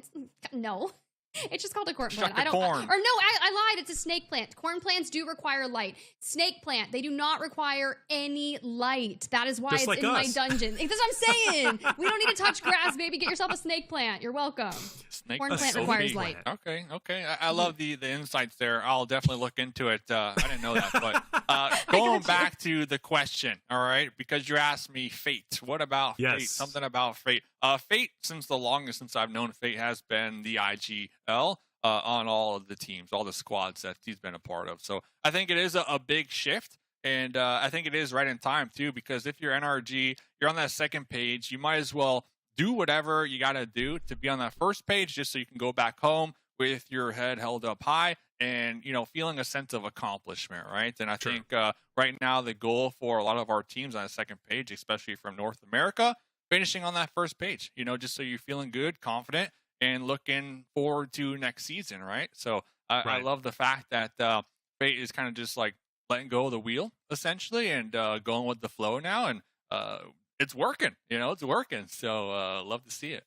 It's just called a corn plant. I lied. It's a snake plant. Corn plants do require light. Snake plant, they do not require any light. That is why it's in my dungeon. That's what I'm saying. We don't need to touch grass, baby. Get yourself a snake plant. You're welcome. Corn plant requires light. Okay. I love the insights there. I'll definitely look into it. I didn't know that. But going back to the question, all right, because you asked me Fate. What about Fate? Something about Fate. Fate, since I've known Fate, has been the IGL on all of the teams, all the squads that he's been a part of. So I think it is a big shift, and I think it is right in time too, because if you're NRG, you're on that second page, you might as well do whatever you got to do to be on that first page, just so you can go back home with your head held up high and, feeling a sense of accomplishment, right? And I think right now the goal for a lot of our teams on the second page, especially from North America, finishing on that first page, just so you're feeling good, confident, and looking forward to next season, right? So I love the fact that Fate is kind of just like letting go of the wheel, essentially, and going with the flow now, and it's working, it's working. So love to see it.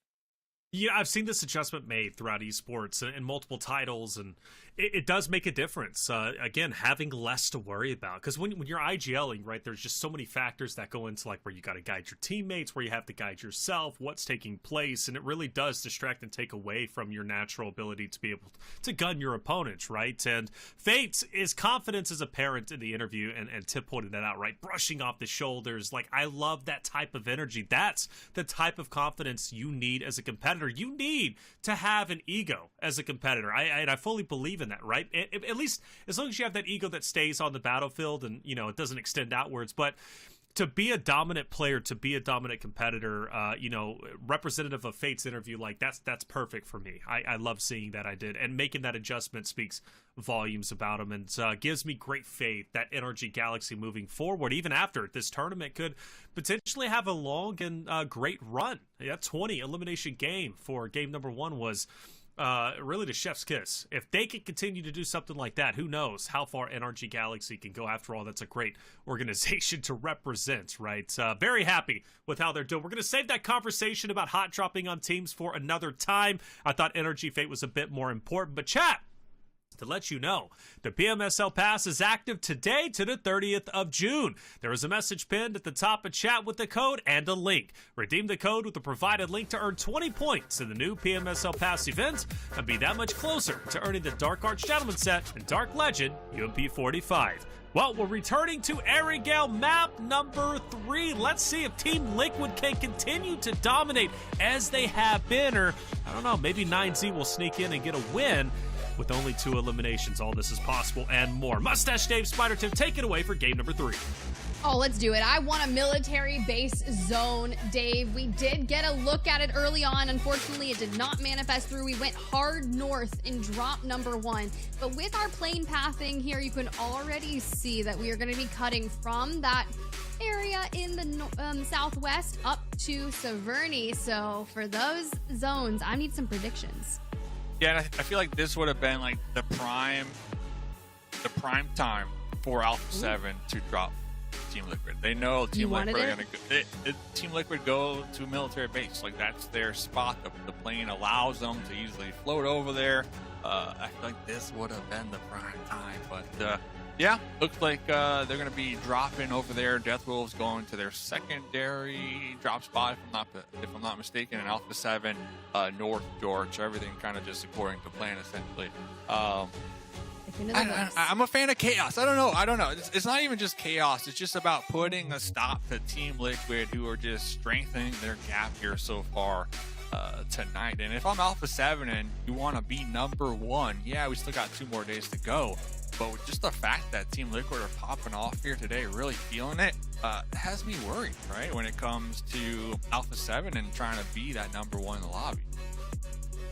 Yeah, I've seen this adjustment made throughout esports and multiple titles, and it does make a difference. Again, having less to worry about, because when you're IGLing, right, there's just so many factors that go into like where you got to guide your teammates, where you have to guide yourself, what's taking place, and it really does distract and take away from your natural ability to be able to gun your opponents, right? And Fate's confidence is apparent in the interview, and Tip pointed that out, right? Brushing off the shoulders, like, I love that type of energy. That's the type of confidence you need as a competitor. You need to have an ego as a competitor. I fully believe in that, right? At least as long as you have that ego that stays on the battlefield and, it doesn't extend outwards. But to be a dominant player, to be a dominant competitor, representative of Fate's interview, like that's perfect for me. I love seeing that. I did, and making that adjustment speaks volumes about him, and gives me great faith that NRG Galaxy moving forward, even after this tournament, could potentially have a long and great run. That 20 elimination game for game number 1 was really to Chef's Kiss. If they can continue to do something like that, who knows how far NRG Galaxy can go. After all, that's a great organization to represent, right? Very happy with how they're doing. We're going to save that conversation about hot dropping on teams for another time. I thought Energy Fate was a bit more important, but chat, to let you know, the PMSL pass is active today to the 30th of June. There is a message pinned at the top of chat with the code and a link. Redeem the code with the provided link to earn 20 points in the new PMSL pass event and be that much closer to earning the Dark Arts Gentleman set and Dark Legend UMP 45. Well, we're returning to Erangel map number 3. Let's see if Team Liquid can continue to dominate as they have been, or I don't know, maybe 9Z will sneak in and get a win. With only 2 eliminations, all this is possible and more. Mustache Dave, Spider Tim, take it away for game number 3. Oh, let's do it. I want a military base zone, Dave. We did get a look at it early on. Unfortunately, it did not manifest through. We went hard north in drop number 1. But with our plane pathing here, you can already see that we are going to be cutting from that area in the southwest up to Severny. So for those zones, I need some predictions. Yeah, and I feel like this would have been like the prime time for Alpha7 to drop Team Liquid. They know Team Liquid are going to go. Team Liquid go to military base. Like, that's their spot. The plane allows them to easily float over there. I feel like this would have been the prime time, but yeah, looks like they're going to be dropping over there. Death Wolves going to their secondary drop spot, if I'm not mistaken, and Alpha7 North George. So everything kind of just according to plan, essentially. I'm a fan of chaos. I don't know. It's not even just chaos. It's just about putting a stop to Team Liquid, who are just strengthening their gap here so far tonight. And if I'm Alpha7 and you want to be number 1, yeah, we still got 2 more days to go. But with just the fact that Team Liquid are popping off here today, really feeling it, has me worried, right? When it comes to Alpha7 and trying to be that number 1 in the lobby.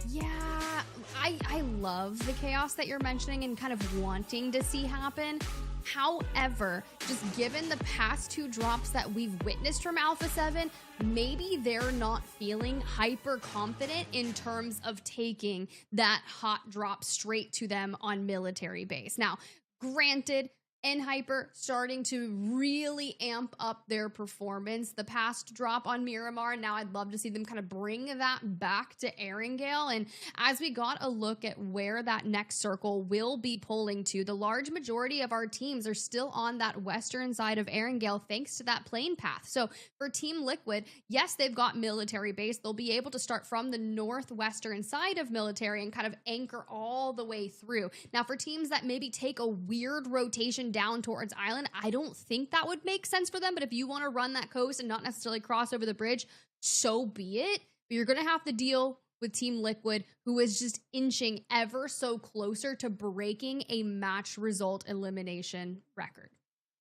Yeah, I love the chaos that you're mentioning and kind of wanting to see happen. However, just given the past 2 drops that we've witnessed from Alpha7, maybe they're not feeling hyper confident in terms of taking that hot drop straight to them on military base. Now, granted, Hyper starting to really amp up their performance. The past drop on Miramar, now I'd love to see them kind of bring that back to Erangel. And as we got a look at where that next circle will be pulling to, the large majority of our teams are still on that western side of Erangel thanks to that plane path. So for Team Liquid, yes, they've got military base. They'll be able to start from the northwestern side of military and kind of anchor all the way through. Now for teams that maybe take a weird rotation down towards Island, I don't think that would make sense for them, but if you want to run that coast and not necessarily cross over the bridge, so be it. But you're going to have to deal with Team Liquid, who is just inching ever so closer to breaking a match result elimination record.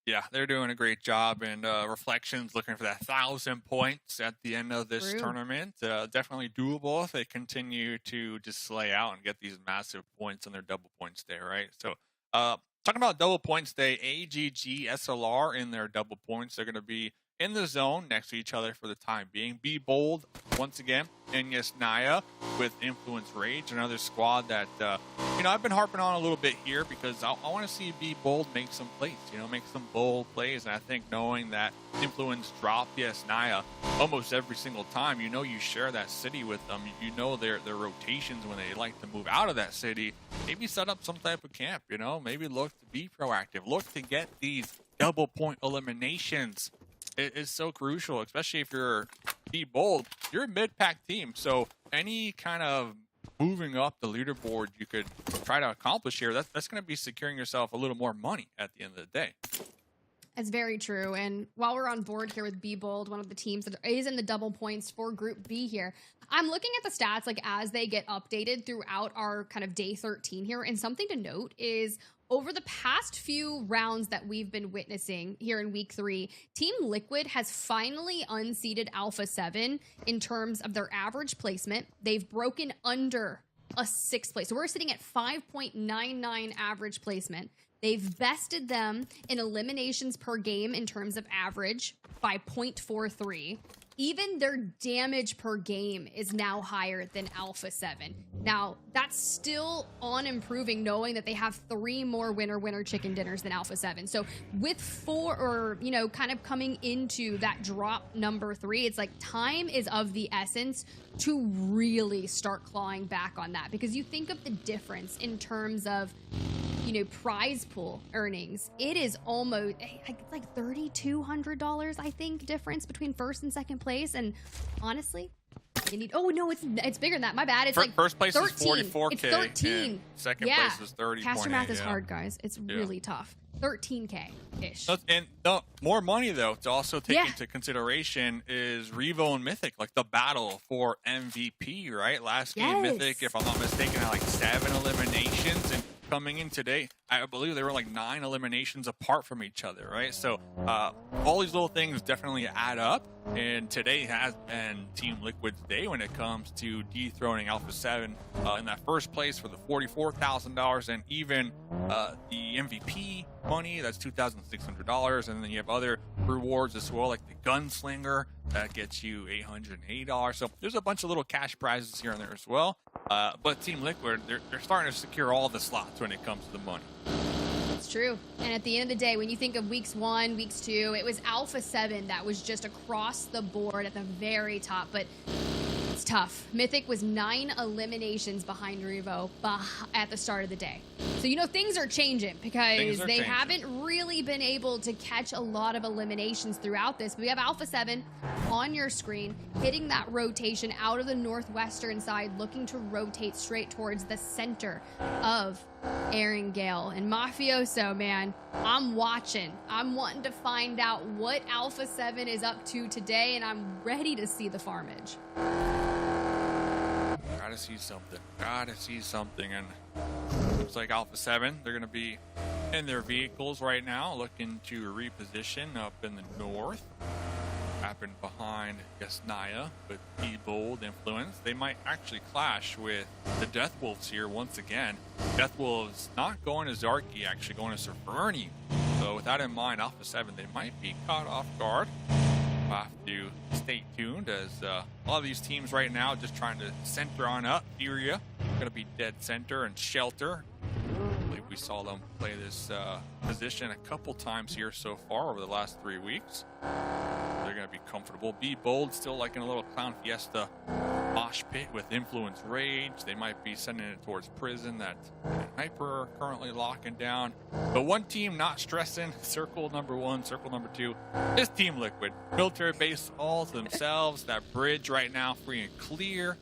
Yeah, they're doing a great job, and Reflections looking for that 1,000 points at the end of this tournament. Definitely doable if they continue to just slay out and get these massive points on their double points day, right? So, talking about double points day, AGG, SLR in their double points. They're going to be in the zone next to each other for the time being. Be Bold, once again, and yes, Naya with Influence Rage, another squad that, I've been harping on a little bit here because I want to see Be Bold make some plays, make some bold plays. And I think knowing that Influence dropped, yes, Naya, almost every single time, you share that city with them. Their rotations when they like to move out of that city. Maybe set up some type of camp, maybe look to be proactive. Look to get these double point eliminations. It is so crucial, especially if you're Be Bold. You're a mid-pack team, so any kind of moving up the leaderboard you could try to accomplish here, that's going to be securing yourself a little more money at the end of the day. That's very true. And while we're on board here with Be Bold, one of the teams that is in the double points for Group B here, I'm looking at the stats as they get updated throughout our kind of day 13 here. And something to note is over the past few rounds that we've been witnessing here in week 3, Team Liquid has finally unseated Alpha7 in terms of their average placement. They've broken under a 6th place. So we're sitting at 5.99 average placement. They've bested them in eliminations per game in terms of average by 0.43. Even their damage per game is now higher than Alpha7. Now, that's still on improving, knowing that they have 3 more winner chicken dinners than Alpha7. So with 4, or, you know, kind of coming into that drop number 3, it's like time is of the essence to really start clawing back on that. Because you think of the difference in terms of, you know, prize pool earnings. It is almost, it's like $3,200, I think, difference between first and second place. And honestly, you need, oh no, it's bigger than that. My bad. It's like first place 13. is 44K. It's 13. Second place is 30. Caster math is hard, guys. It's really tough. 13K ish. And the more money though to also take into consideration is Revo and Mythic, like the battle for MVP, right? Last game Mythic, if I'm not mistaken, had like 7 eliminations, and coming in today, I believe they were like 9 eliminations apart from each other, right? So all these little things definitely add up, and today has been Team Liquid's day when it comes to dethroning Alpha7 in that first place for the $44,000, and even the MVP money, that's $2,600, and then you have other rewards as well, like the Gunslinger that gets you $880. So there's a bunch of little cash prizes here and there as well. But Team Liquid, they're starting to secure all the slots when it comes to the money. It's true. And at the end of the day, when you think of weeks 1, weeks 2, it was Alpha7 that was just across the board at the very top. But it's tough. Mythic was 9 eliminations behind Revo at the start of the day. So, you know, things are changing because they haven't really been able to catch a lot of eliminations throughout this. But we have Alpha7 on your screen, hitting that rotation out of the northwestern side, looking to rotate straight towards the center of Erangel. And Mafioso, man, I'm watching. I'm wanting to find out what Alpha7 is up to today, and I'm ready to see the farmage. Gotta see something. Gotta see something. And looks like Alpha7, they're going to be in their vehicles right now, looking to reposition up in the north. Happened behind, I guess, Naya with Be Bold influence. They might actually clash with the Death Wolves here once again. Death Wolves not going to Zarky, actually going to Severny. So with that in mind, Alpha7, they might be caught off guard. We'll have to stay tuned, as a lot of these teams right now just trying to center on up. FURIA going to be dead center, and Shelter, I believe we saw them play this position a couple times here so far over the last 3 weeks. They're going to be comfortable. Be Bold still like in a little Clown Fiesta mosh pit with Influence Rage. They might be sending it towards Prison that Hyper currently locking down. But one team not stressing, circle number 1, circle number 2, is Team Liquid. Military base all to themselves. That bridge right now free and clear.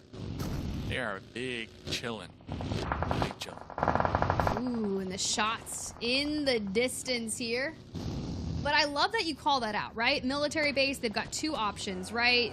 They are big chillin'. Big chillin'. Ooh, and the shots in the distance here. But I love that you call that out, right? Military base, they've got 2 options, right?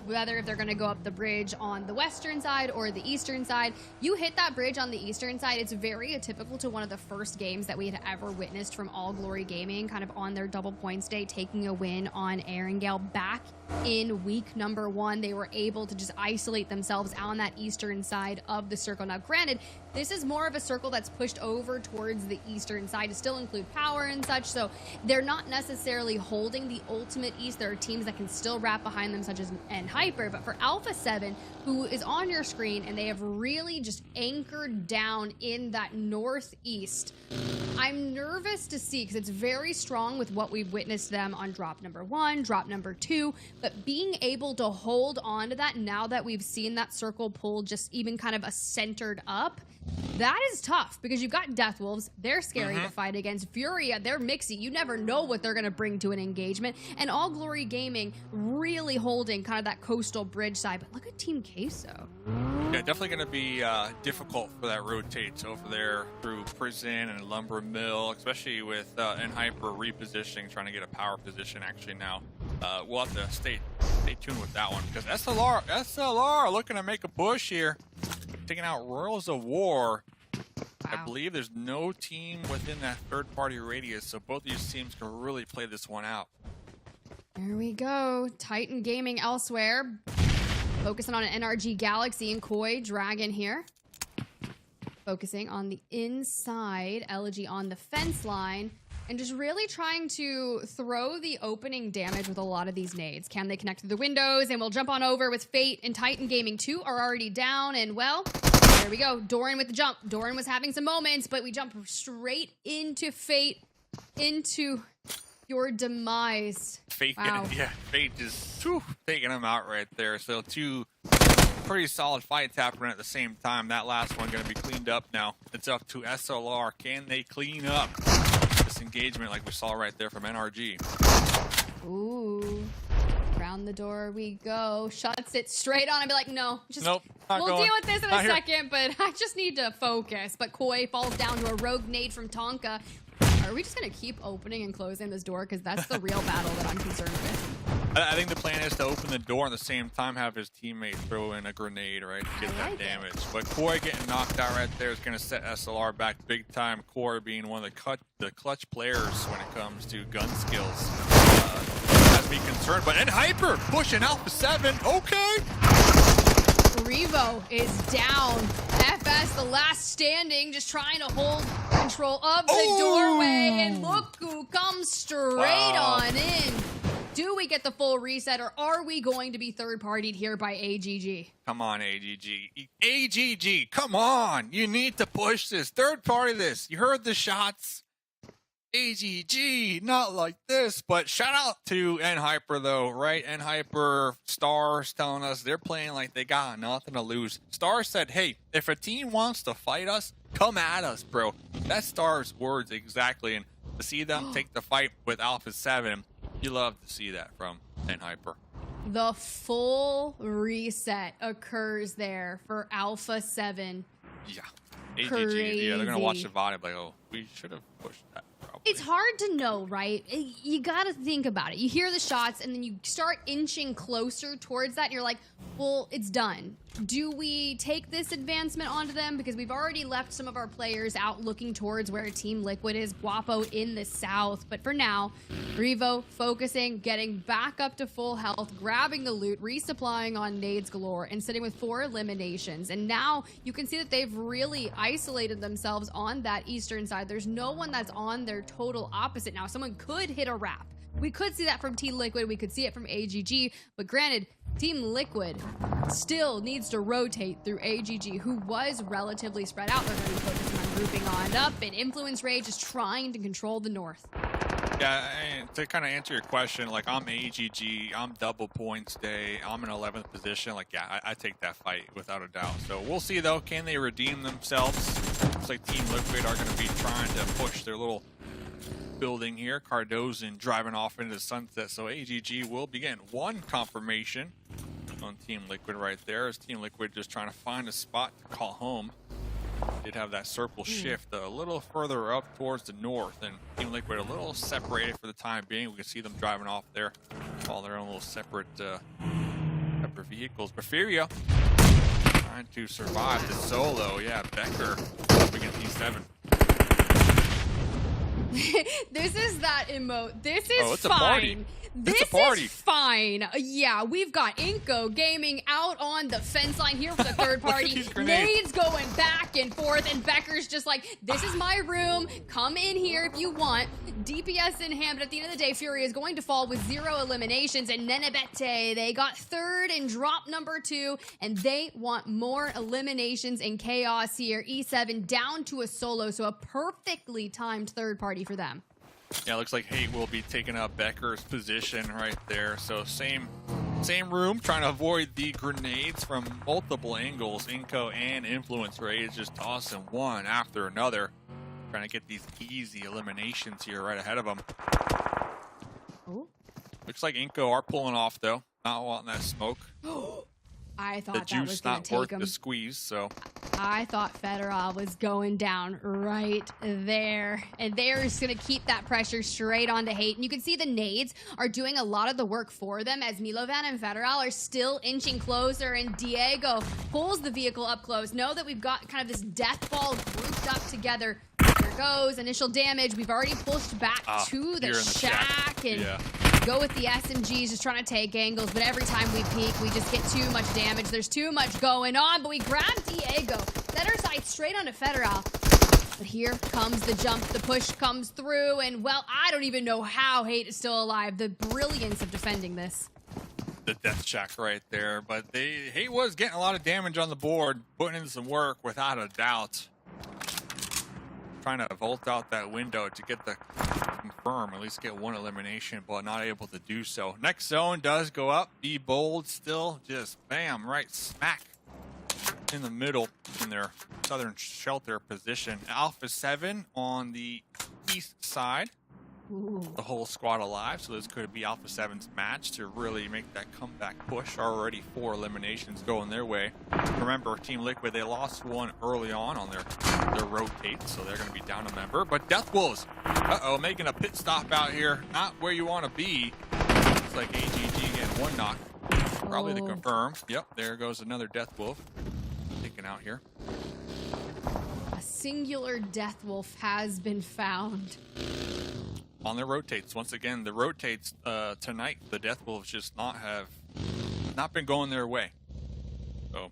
Whether if they're going to go up the bridge on the western side or the eastern side. You hit that bridge on the eastern side, it's very atypical to one of the first games that we had ever witnessed from All Glory Gaming, kind of on their double points day, taking a win on Erangel back in week number 1. They were able to just isolate themselves on that eastern side of the circle. Now, granted, this is more of a circle that's pushed over towards the eastern side to still include power and such, so they're not necessarily holding the ultimate east. There are teams that can still wrap behind them, such as Hyper, but for Alpha7, who is on your screen, and they have really just anchored down in that northeast, I'm nervous to see, because it's very strong with what we've witnessed them on drop number 1, drop number 2, but being able to hold on to that now that we've seen that circle pull just even kind of a centered up, that is tough, because you've got Death Wolves. They're scary to fight against. FURIA, they're mixy. You never know what they're going to bring to an engagement. And All Glory Gaming really holding kind of that coastal bridge side. But look at Team Queso. Yeah, definitely going to be difficult for that rotates over there through Prison and Lumber Mill, especially with Hyper repositioning, trying to get a power position actually now. We'll have to stay tuned with that one, because SLR looking to make a push here. Taking out Royals of War. Wow. I believe there's no team within that third-party radius, so both of these teams can really play this one out. There we go. Titan Gaming elsewhere. Focusing on an NRG Galaxy and Koi Dragon here. Focusing on the inside. Elegy on the fence line. And just really trying to throw the opening damage with a lot of these nades. Can they connect to the windows? And we'll jump on over with Fate and Titan Gaming 2 are already down. And, well, There we go. Doran with the jump. Doran was having some moments, but we jump straight into Fate, into your demise. Fate, wow. Yeah, Fate just taking him out right there. So two pretty solid fights happening at the same time. That last one going to be cleaned up now. It's up to SLR. Can they clean up this engagement like we saw right there from NRG? Ooh. Round the door we go. Shuts it straight on and be like, no. Just, nope. We'll deal with this in a second, but I just need to focus. But Koi falls down to a rogue nade from Tonka. Are we just going to keep opening and closing this door? Because that's the real battle that I'm concerned with. I think the plan is to open the door and at the same time have his teammate throw in a grenade, right, to get that damage. But Koi getting knocked out right there is going to set SLR back big time. Koi being one of the clutch players when it comes to gun skills. Has to be concerned. But and Hyper pushing Alpha7. Okay. Revo is down. FS, the last standing, just trying to hold control of the doorway. And look who comes straight on in. Do we get the full reset, or are we going to be third-partied here by AGG? Come on, AGG. AGG, come on. You need to push this. Third-party this. You heard the shots. AGG, not like this. But shout out to NHyper, though, right? NHyper, Stars telling us they're playing like they got nothing to lose. Stars said, hey, if a team wants to fight us, come at us, bro. That's Stars' words exactly. And to see them take the fight with Alpha7, you love to see that from NHyper. The full reset occurs there for Alpha7. Yeah. AGG, yeah, they're going to watch the VOD and be like, oh, we should have pushed that. Probably. It's hard to know, right? You got to think about it. You hear the shots, and then you start inching closer towards that, and you're like, well, it's done. Do we take this advancement onto them? Because we've already left some of our players out looking towards where Team Liquid is, Guapo in the south. But for now, Revo focusing, getting back up to full health, grabbing the loot, resupplying on nades galore, and sitting with 4 eliminations. And now you can see that they've really isolated themselves on that eastern side. There's no one that's on their total opposite now. Someone could hit a wrap. We could see that from Team Liquid. We could see it from AGG. But granted, Team Liquid still needs to rotate through AGG, who was relatively spread out. They're going to be focusing on grouping on up, and Influence Rage is trying to control the north. Yeah, and to kind of answer your question, like, I'm AGG, I'm double points day, I'm in 11th position. Like, yeah, I take that fight without a doubt. So we'll see, though. Can they redeem themselves? Looks like Team Liquid are going to be trying to push their little building here. Cardozan driving off into the sunset. So AGG will be getting one confirmation on Team Liquid right there, as Team Liquid just trying to find a spot to call home. Did have that circle shift a little further up towards the north, and Team Liquid a little separated for the time being. We can see them driving off there, all their own little separate vehicles. But FURIA trying to survive the solo. Yeah, Becker up against E7. This is that emote. This is it's fine. A party. This it's a party. Is fine. Yeah, we've got iNCO Gaming out on the fence line here for the third party. Nades going back and forth, and Becker's just like, this is my room. Come in here if you want. DPS in hand, but at the end of the day, FURIA is going to fall with 0 eliminations, and Nenebete, they got third and drop number 2, and they want more eliminations and chaos here. E7 down to a solo, so a perfectly timed third party for them. Yeah, looks like Hate will be taking up Becker's position right there. So same room, trying to avoid the grenades from multiple angles. iNCO and Influence Rage just tossing one after another, trying to get these easy eliminations here right ahead of them. Ooh. Looks like iNCO are pulling off, though. Not wanting that smoke. I thought the that juice was going not to take worth him. the squeeze, so. I thought Federal was going down right there. And they're just going to keep that pressure straight onto Hate. And you can see the nades are doing a lot of the work for them, as Milovan and Federal are still inching closer, and Diego pulls the vehicle up close. Know that we've got kind of this death ball grouped up together. There goes initial damage. We've already pushed back to the shack and go with the SMGs, just trying to take angles. But every time we peek, we just get too much damage. There's too much going on, but we grab Diego. Set our sights straight onto Federal. But here comes the jump. The push comes through, and well, I don't even know how Hate is still alive. The brilliance of defending this. the death check right there, but he was getting a lot of damage on the board, putting in some work without a doubt. Trying to vault out that window to get the confirm, at least get one elimination, but not able to do so. Next zone does go up. Be bold still, just bam, right smack in the middle in their southern shelter position. Alpha7 on the east side. Ooh. The whole squad alive, so this could be Alpha7's match to really make that comeback push. Already 4 eliminations going their way. Remember, Team Liquid, they lost one early on their rotate, so they're going to be down a member. But Death Wolves, making a pit stop out here. Not where you want to be. It's like AGG getting one knock. Probably to confirm. Yep, there goes another Death Wolf. Taken out here. A singular Death Wolf has been found. On their rotates. Once again, the rotates tonight, the Death Wolves just not been going their way. So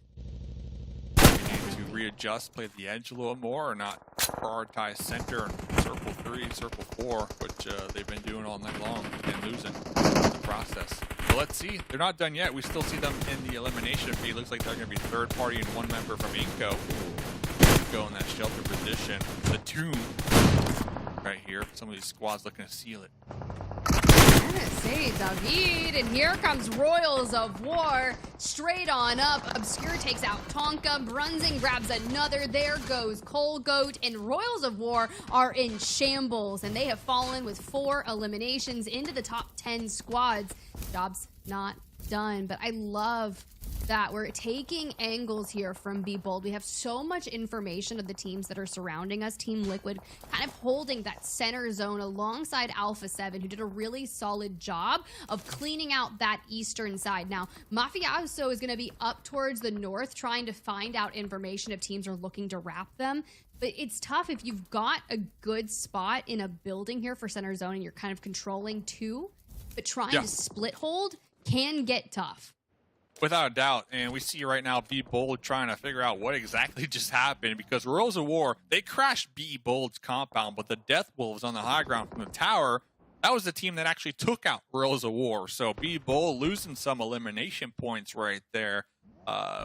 we need to readjust, play the edge a little more, or not prioritize center and circle 3, circle 4, which they've been doing all night long and losing in the process. So let's see. They're not done yet. We still see them in the elimination feed. Looks like they're going to be third party and one member from iNCO. Go in that shelter position. The tomb right here. Some of these squads looking to seal it. I'm gonna say David, and here comes Royals of War. Straight on up. Obscure takes out Tonka. Brunzing grabs another. There goes Colgoat, and Royals of War are in shambles, and they have fallen with 4 eliminations into the top 10 squads. Job's not done, but I love that we're taking angles here from Be Bold. We have so much information of the teams that are surrounding us. Team Liquid kind of holding that center zone alongside Alpha7, who did a really solid job of cleaning out that eastern side. Now, Mafioso is going to be up towards the north, trying to find out information if teams are looking to wrap them. But it's tough if you've got a good spot in a building here for center zone and you're kind of controlling 2, but trying to split hold can get tough. Without a doubt, and we see right now Be Bold trying to figure out what exactly just happened, because Royals of War, they crashed Be Bold's compound, but the Death Wolves on the high ground from the tower, that was the team that actually took out Royals of War. So Be Bold losing some elimination points right there,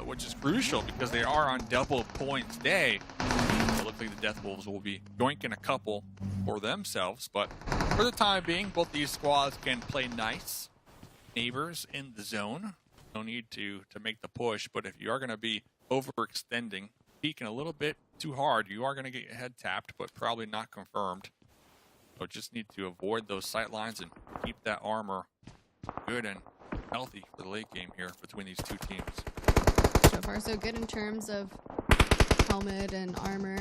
which is crucial because they are on double points day. It looks like the Death Wolves will be yoinking a couple for themselves, but for the time being, both these squads can play nice. Neighbors in the zone. No need to make the push, but if you are going to be overextending, peeking a little bit too hard, you are going to get your head tapped, but probably not confirmed. So just need to avoid those sight lines and keep that armor good and healthy for the late game here between these two teams. So far, so good in terms of helmet and armor.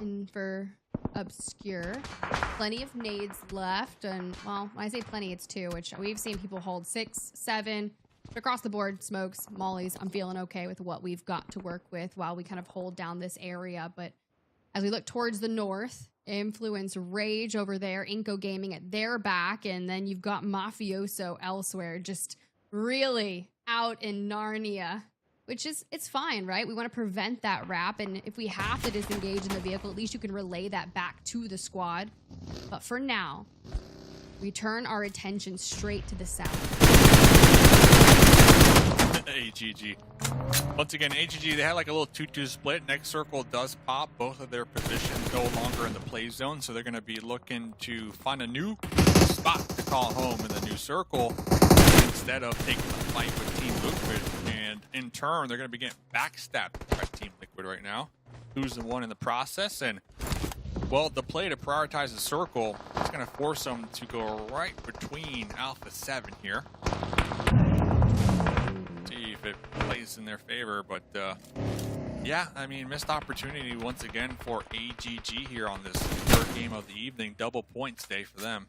And for Obscure, plenty of nades left, and well, when I say plenty, it's 2, which we've seen people hold 6, 7. Across the board, smokes, mollies. I'm feeling okay with what we've got to work with while we kind of hold down this area. But as we look towards the north, Influence Rage over there, iNCO Gaming at their back, and then you've got Mafioso elsewhere, just really out in Narnia, which is, it's fine, right? We want to prevent that wrap, and if we have to disengage in the vehicle, at least you can relay that back to the squad. But for now, we turn our attention straight to the south. AGG. Once again, AGG, they had like a little 2-2 split. Next circle does pop. Both of their positions no longer in the play zone, so they're going to be looking to find a new spot to call home in the new circle instead of taking the fight with Team Liquid. And in turn, they're going to be getting backstabbed by Team Liquid right now, losing one in the process. And well, the play to prioritize the circle is going to force them to go right between Alpha7 here. See if it plays in their favor, but yeah, I mean, missed opportunity once again for AGG here on this third game of the evening. Double points day for them.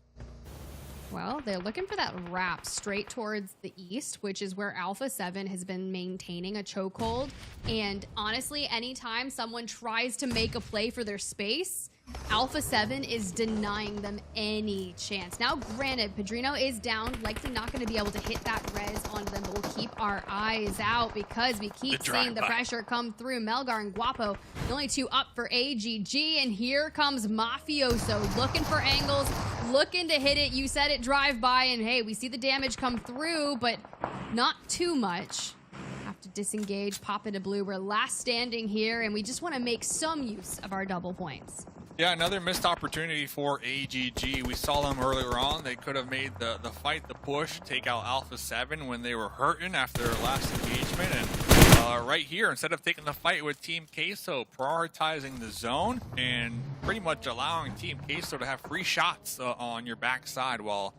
Well, they're looking for that wrap straight towards the east, which is where Alpha7 has been maintaining a chokehold. And honestly, anytime someone tries to make a play for their space, Alpha7 is denying them any chance. Now, granted, Padrino is down, likely not going to be able to hit that res onto them, but we'll keep our eyes out because we keep seeing the pressure come through. Melgar and Guapo, the only 2 up for AGG, and here comes Mafioso looking for angles, looking to hit it. You said it drive by, and hey, we see the damage come through, but not too much. Have to disengage, pop into blue. We're last standing here, and we just want to make some use of our double points. Yeah, another missed opportunity for AGG. We saw them earlier on. They could have made the fight, the push, take out Alpha7 when they were hurting after their last engagement. And right here, instead of taking the fight with Team Queso, prioritizing the zone and pretty much allowing Team Queso to have free shots on your backside while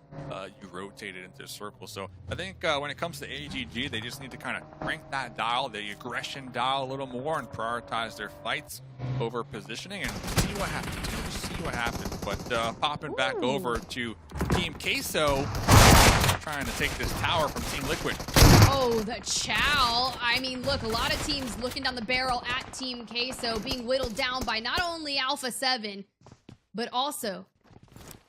you rotated into the circle. So I think when it comes to AGG, they just need to kind of crank that dial, the aggression dial a little more, and prioritize their fights over positioning and see what happens. See what happens. But popping back over to Team Queso, trying to take this tower from Team Liquid. Oh, the chow. I mean, look, a lot of teams looking down the barrel at Team Queso, being whittled down by not only Alpha7, but also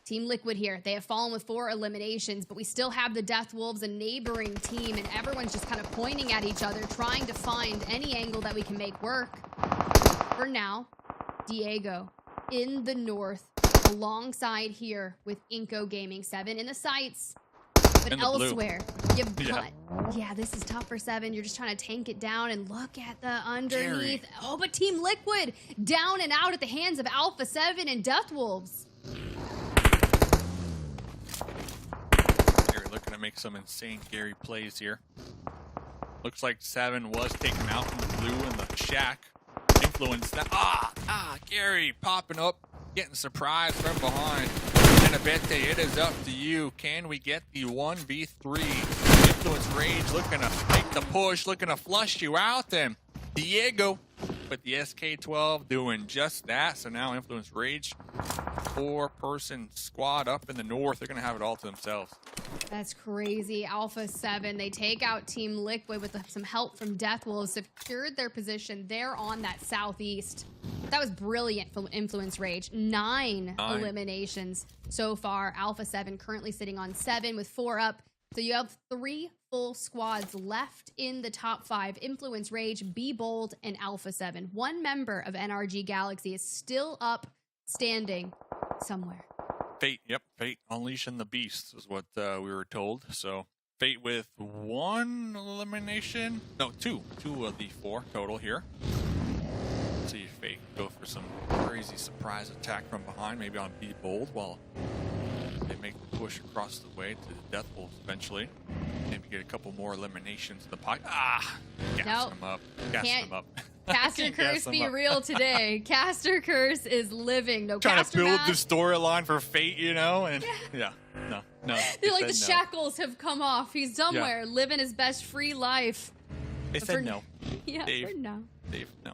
Team Liquid here. They have fallen with 4 eliminations, but we still have the Death Wolves, a neighboring team, and everyone's just kind of pointing at each other, trying to find any angle that we can make work. For now, Diego in the north, alongside here with iNCO Gaming. 7 in the sights, but elsewhere, you've got... Yeah, this is tough for 7. You're just trying to tank it down, and look at the underneath. Gary. Oh, but Team Liquid down and out at the hands of Alpha7 and Death Wolves. Gary looking to make some insane Gary plays here. Looks like 7 was taken out from the blue in the shack. Influence that. Gary popping up, getting surprised from behind. And Abete, it is up to you. Can we get the 1v3? Influence Rage looking to make the push, looking to flush you out. And Diego with the SK12 doing just that. So now Influence Rage, 4-person squad up in the north. They're going to have it all to themselves. That's crazy. Alpha7, they take out Team Liquid with some help from Death Wolves, secured their position. They're on that southeast. That was brilliant from Influence Rage. 9 eliminations so far. Alpha7 currently sitting on 7 with 4 up. So you have 3 full squads left in the top 5. Influence Rage, Be Bold, and Alpha7. 1 member of NRG Galaxy is still up standing somewhere. Fate, yep, Fate unleashing the beast is what we were told. So Fate with 1 elimination, no, 2 of the 4 total here. Let's see if Fate go for some crazy surprise attack from behind, maybe on Be Bold, while they make the push across the way to the Death Wolves eventually. Maybe get a couple more eliminations in the pocket. Gassing them up, gassing them up. Caster Curse be real today. Caster Curse is living. No trying Caster to build Mask. the storyline for Fate, you know, and no. They're like the shackles have come off. He's somewhere living his best free life. They said no. Yeah, Dave, for no. Dave, no.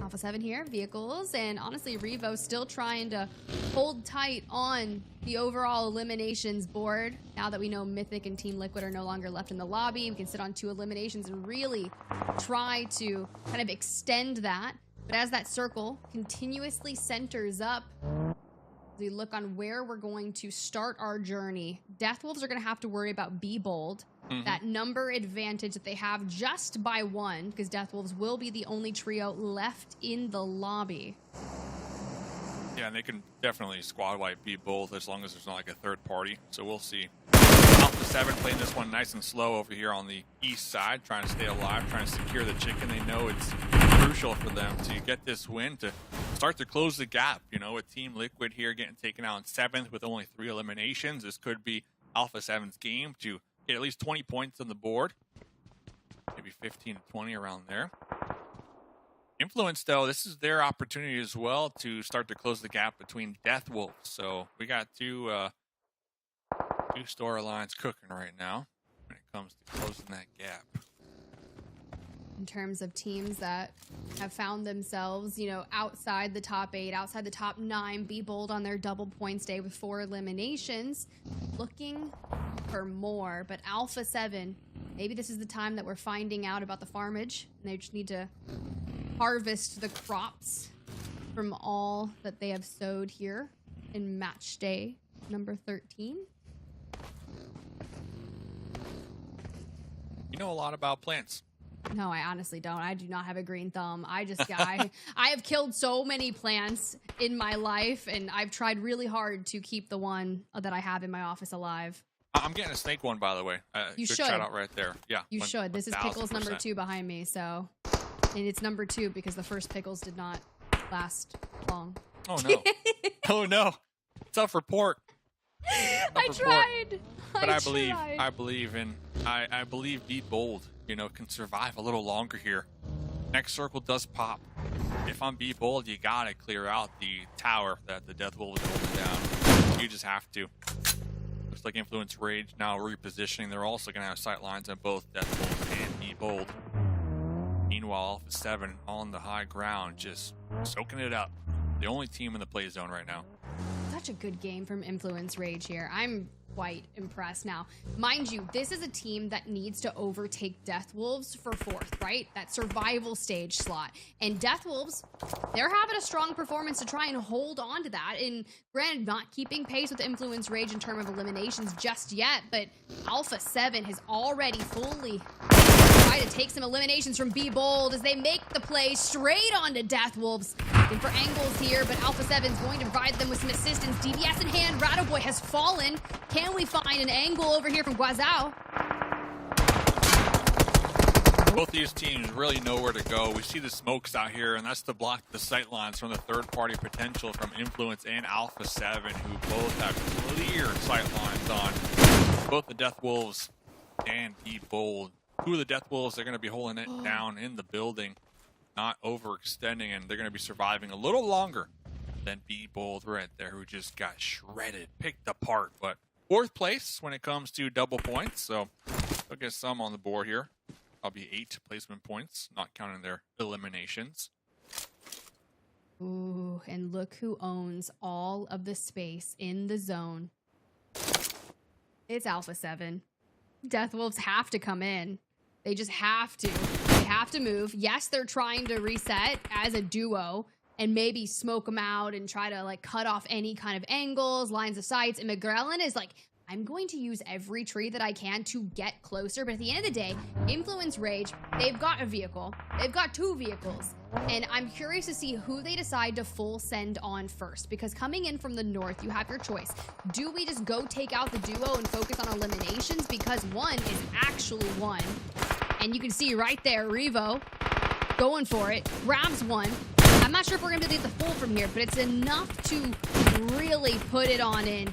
Alpha7 here, vehicles, and honestly, Revo still trying to hold tight on the overall eliminations board. Now that we know Mythic and Team Liquid are no longer left in the lobby, we can sit on 2 eliminations and really try to kind of extend that. But as that circle continuously centers up, as we look on where we're going to start our journey, Death Wolves are going to have to worry about Be Bold. That number advantage that they have just by 1, because Death Wolves will be the only trio left in the lobby. Yeah, and they can definitely squad wipe Be Bold as long as there's not like a third party. So we'll see. Alpha7 playing this one nice and slow over here on the east side, trying to stay alive, trying to secure the chicken. They know it's crucial for them to get this win to start to close the gap. You know, with Team Liquid here getting taken out in 7th with only 3 eliminations, this could be Alpha7's game to get at least 20 points on the board. Maybe 15 to 20 around there. Influence, though, this is their opportunity as well to start to close the gap between Death Wolves. So we got two storylines cooking right now when it comes to closing that gap. In terms of teams that have found themselves, you know, outside the top 8, outside the top 9, Be Bold on their double points day with 4 eliminations, looking for more. But Alpha7, maybe this is the time that we're finding out about the farmage, and they just need to harvest the crops from all that they have sowed here in match day number 13. You know a lot about plants. No, I honestly don't. I do not have a green thumb. I have killed so many plants in my life, and I've tried really hard to keep the one that I have in my office alive. I'm getting a snake one, by the way. You good should. shout out right there. Yeah. You should. This is Pickles number 1000%. 2 behind me, so. And it's number 2 because the first Pickles did not last long. Oh, no. Oh, no. Self-report. I tried. But I believe Be Bold, you know, can survive a little longer here. Next circle does pop. If I'm Be Bold, you gotta clear out the tower that the Death Wolves is holding down. You just have to. Looks like Influence Rage now repositioning. They're also gonna have sight lines on both Death Wolves and Be Bold. Meanwhile, Alpha7 on the high ground, just soaking it up. The only team in the play zone right now. Such a good game from Influence Rage here. I'm quite impressed now. Mind you, this is a team that needs to overtake Death Wolves for 4th, right? That survival stage slot. And Death Wolves, they're having a strong performance to try and hold on to that. And granted, not keeping pace with Influence Rage in terms of eliminations just yet, but Alpha7 has already fully tried to take some eliminations from Be Bold as they make the play straight onto Death Wolves. Looking for angles here, but Alpha7 is going to provide them with some assistance. DBS in hand, Rattleboy has fallen. Can we find an angle over here from Guazao? Both these teams really know where to go. We see the smokes out here, and that's to block the sight lines from the third-party potential from Influence and Alpha7, who both have clear sight lines on both the Death Wolves and Be Bold. Two of the Death Wolves are going to be holding it down in the building, not overextending, and they're going to be surviving a little longer than Be Bold right there, who just got shredded, picked apart. But 4th place when it comes to double points, so they'll get some on the board here. I'll be 8 placement points, not counting their eliminations. Ooh, and look who owns all of the space in the zone. It's Alpha7. Death Wolves have to come in. They just have to. They have to move. Yes, they're trying to reset as a duo and maybe smoke them out and try to like cut off any kind of angles, lines of sights. And McGrellin is like, I'm going to use every tree that I can to get closer. But at the end of the day, Influence Rage, they've got a vehicle. They've got 2 vehicles. And I'm curious to see who they decide to full send on first. Because coming in from the north, you have your choice. Do we just go take out the duo and focus on eliminations? Because 1 is actually 1. And you can see right there, Revo going for it. Grabs 1. I'm not sure if we're going to get the full from here, but it's enough to really put it on in.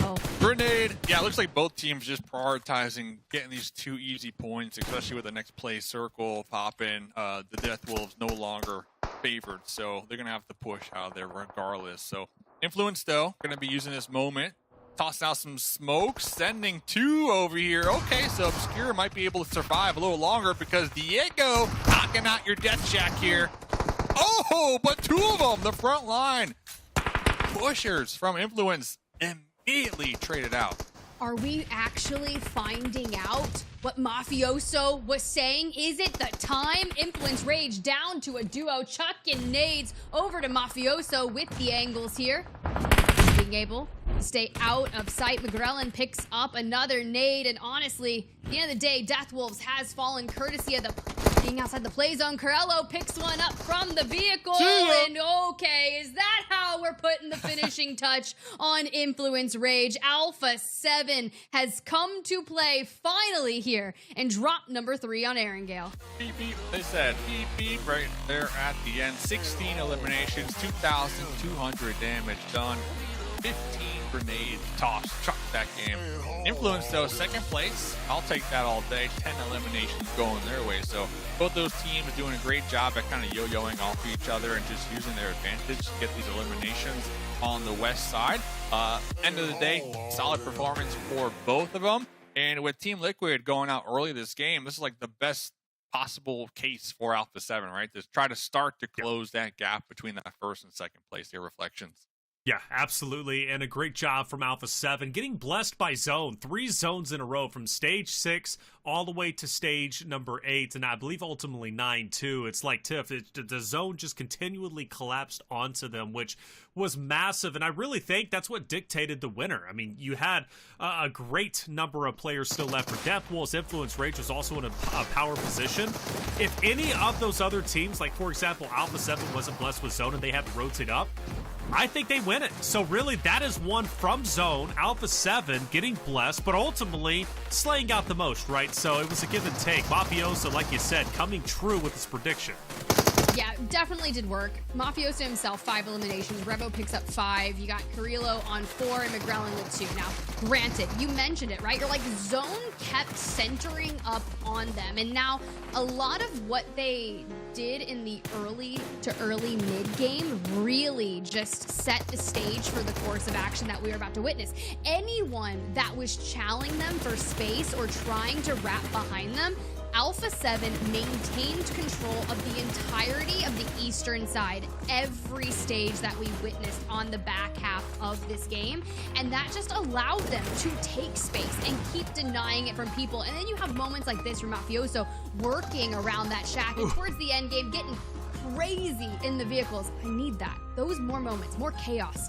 Oh. Grenade. Yeah, it looks like both teams just prioritizing getting these 2 easy points, especially with the next play circle popping. The Death Wolves no longer favored, so they're going to have to push out of there regardless. So Influence, though, going to be using this moment. Tossing out some smoke, sending 2 over here. Okay, so Obscure might be able to survive a little longer because Diego knocking out your Death Shack here. Oh, but 2 of them, the front line. Pushers from Influence immediately traded out. Are we actually finding out what Mafioso was saying? Is it the time? Influence Rage down to a duo, chucking nades over to Mafioso with the angles here. Being able to stay out of sight. McGrellin picks up another nade, and honestly, at the end of the day, Death Wolves has fallen courtesy of the being outside the play zone. Corello picks one up from the vehicle, and okay, is that how we're putting the finishing touch on Influence Rage? Alpha7 has come to play finally here and dropped number 3 on Erangel. Beep, beep. They said beep, beep right there at the end. 16 eliminations, 2,200 damage done. 15 grenades tossed, chuck that game. Influence, though, 2nd place. I'll take that all day. 10 eliminations going their way. So both those teams doing a great job at kind of yo-yoing off each other and just using their advantage to get these eliminations on the west side. End of the day, solid performance for both of them. And with Team Liquid going out early this game, this is like the best possible case for Alpha7, right? To try to start to close that gap between that 1st and 2nd place here, Reflections. Yeah, absolutely, and a great job from Alpha7, getting blessed by zone. 3 zones in a row from stage 6 all the way to stage number 8, and I believe ultimately 9 too. It's like Tiff, the zone just continually collapsed onto them, which was massive, and I really think that's what dictated the winner. I mean, you had a great number of players still left for Death Wolves. Influence Rage was also in a power position. If any of those other teams, like for example, Alpha7 wasn't blessed with zone and they had to rotate up, I think they win it. So really, that is one from zone. Alpha7 getting blessed, but ultimately slaying out the most, right? So it was a give and take. Mafioso, like you said, coming true with his prediction. Yeah, definitely did work. Mafioso himself, 5 eliminations. Revo picks up 5. You got Carrillo on 4 and McGrellin with 2. Now, granted, you mentioned it, right? You're like, zone kept centering up on them. And now, a lot of what they did in the early to early mid game really just set the stage for the course of action that we are about to witness. Anyone that was challenging them for space or trying to wrap behind them, Alpha7 maintained control of the entirety of the eastern side every stage that we witnessed on the back half of this game, and that just allowed them to take space and keep denying it from people. And then you have moments like this from Mafioso working around that shack and towards the end game getting crazy in the vehicles. I need that. Those more moments, more chaos.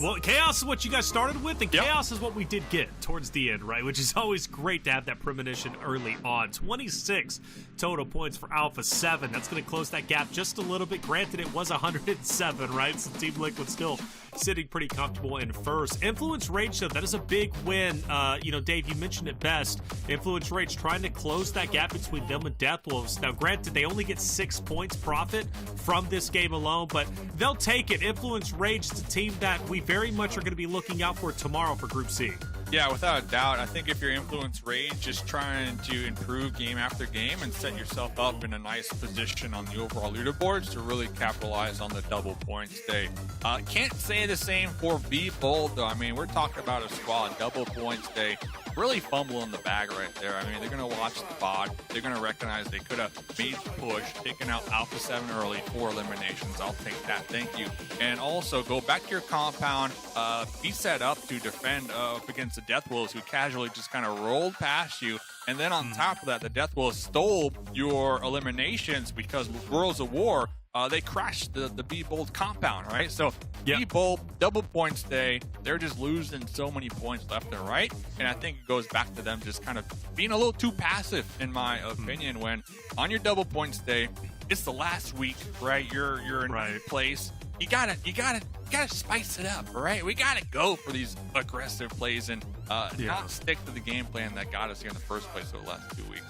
Well, chaos is what you guys started with, and chaos is what we did get towards the end, right? Which is always great to have that premonition early on. 26 total points for Alpha7. That's going to close that gap just a little bit. Granted, it was 107, right? So Team Liquid still sitting pretty comfortable in first. Influence Rage, though, that is a big win. You know, Dave, you mentioned it best. Influence Rage trying to close that gap between them and Deathwolves. Now, granted, they only get 6 points profit from this game alone, but they'll take it. Influence Rage is a team that we very much are going to be looking out for tomorrow for Group C. Yeah, without a doubt. I think if you're Influence Rage, just trying to improve game after game and set yourself up in a nice position on the overall leaderboards to really capitalize on the double points day. Can't say the same for Be Bold, though. I mean, we're talking about a squad double points day. Really fumbling the bag right there. I mean, they're going to watch the VOD. They're going to recognize they could have made the push, taken out Alpha7 early, 4 eliminations. I'll take that. Thank you. And also, go back to your compound. Be set up to defend up against the Deathwolves, who casually just kind of rolled past you. And then on top of that, the Deathwolves stole your eliminations because Worlds of War, they crashed the Be Bold compound, right? So Be Bold, double points day. They're just losing so many points left and right. And I think it goes back to them just kind of being a little too passive, in my opinion, when on your double points day, it's the last week, right? You're in right place. You gotta spice it up, right? We gotta go for these aggressive plays and not stick to the game plan that got us here in the first place for the last 2 weeks.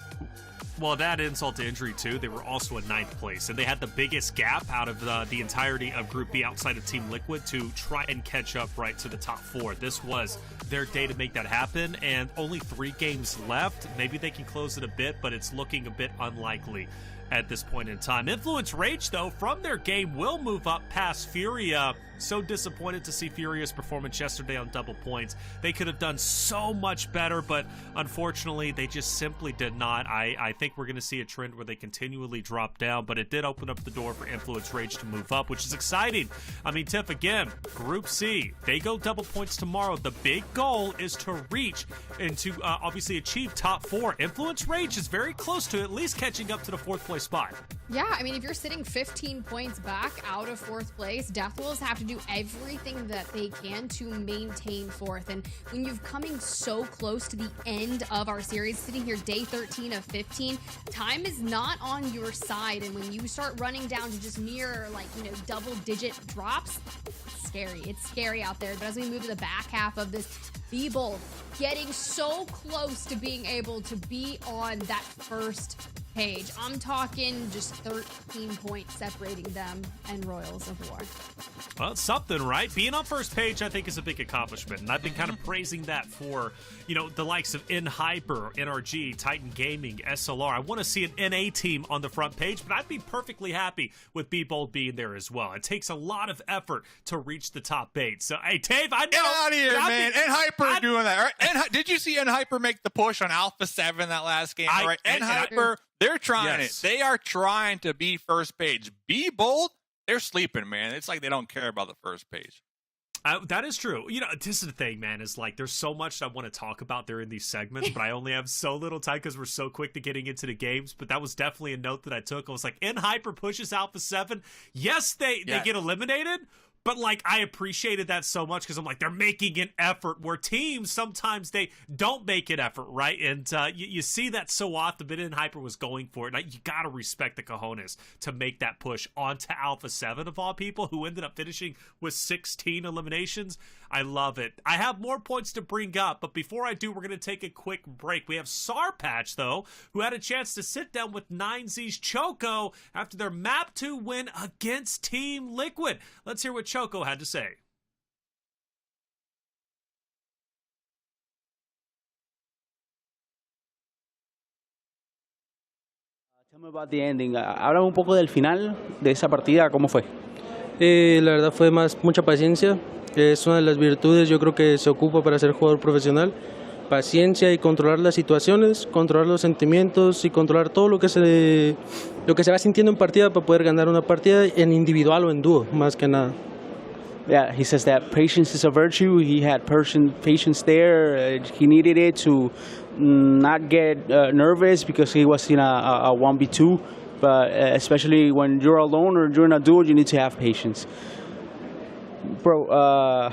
Well, that insult to injury, too. They were also in 9th place, and they had the biggest gap out of the entirety of Group B outside of Team Liquid to try and catch up right to the top 4. This was their day to make that happen, and only 3 games left. Maybe they can close it a bit, but it's looking a bit unlikely at this point in time. Influence Rage, though, from their game will move up past FURIA. So disappointed to see FURIA's performance yesterday on double points. They could have done so much better, but unfortunately, they just simply did not. I think we're going to see a trend where they continually drop down, but it did open up the door for Influence Rage to move up, which is exciting. I mean, Tiff, again, Group C, they go double points tomorrow. The big goal is to reach and to obviously achieve top 4. Influence Rage is very close to at least catching up to the 4th place spot. Yeah, I mean, if you're sitting 15 points back out of 4th place, Deathwolves have to do everything that they can to maintain 4th. And when you're coming so close to the end of our series, sitting here day 13 of 15, time is not on your side. And when you start running down to just mere, like, you know, double-digit drops, it's scary. It's scary out there. But as we move to the back half of this, Be Bold getting so close to being able to be on that first page. I'm talking just 13 points separating them and Royals of War. Well, it's something, right? Being on first page, I think, is a big accomplishment. And I've been kind of praising that for, you know, the likes of Hyper, NRG, Titan Gaming, SLR. I want to see an NA team on the front page, but I'd be perfectly happy with Be Bold being there as well. It takes a lot of effort to reach the top 8. So, hey, Dave, I know. Get out of here, man. Hyper doing that. Right? Did you see Hyper make the push on Alpha7 that last game? Right? Hyper, they're trying it. They are trying to be first page. Be Bold, they're sleeping, man. It's like they don't care about the first page. That is true. You know, this is the thing, man, is like there's so much I want to talk about there in these segments, but I only have so little time because we're so quick to getting into the games. But that was definitely a note that I took. I was like, Hyper pushes Alpha7. Yes, they get eliminated, But, like, I appreciated that so much because I'm like, they're making an effort where teams, sometimes they don't make an effort, right? And you see that so often, but in Hyper was going for it. And you got to respect the cojones to make that push onto Alpha7 of all people, who ended up finishing with 16 eliminations. I love it. I have more points to bring up, but before I do, we're going to take a quick break. We have Sarpatch, though, who had a chance to sit down with 9Z's Choco after their Map 2 win against Team Liquid. Let's hear what Choco had to say. Tell me about the ending. Háblame un poco del final de esa partida, ¿cómo fue? La verdad fue mucha paciencia. Es una de las virtudes, yo creo que se ocupa para ser jugador profesional. Paciencia y controlar las situaciones, controlar los sentimientos y controlar todo lo que se va sintiendo en partida para poder ganar una partida en individual o en dúo, más que nada. Yeah, he says that patience is a virtue. He had patience there. He needed it to not get nervous because he was in a 1v2. But especially when you're alone or you're in a duo, you need to have patience. Bro,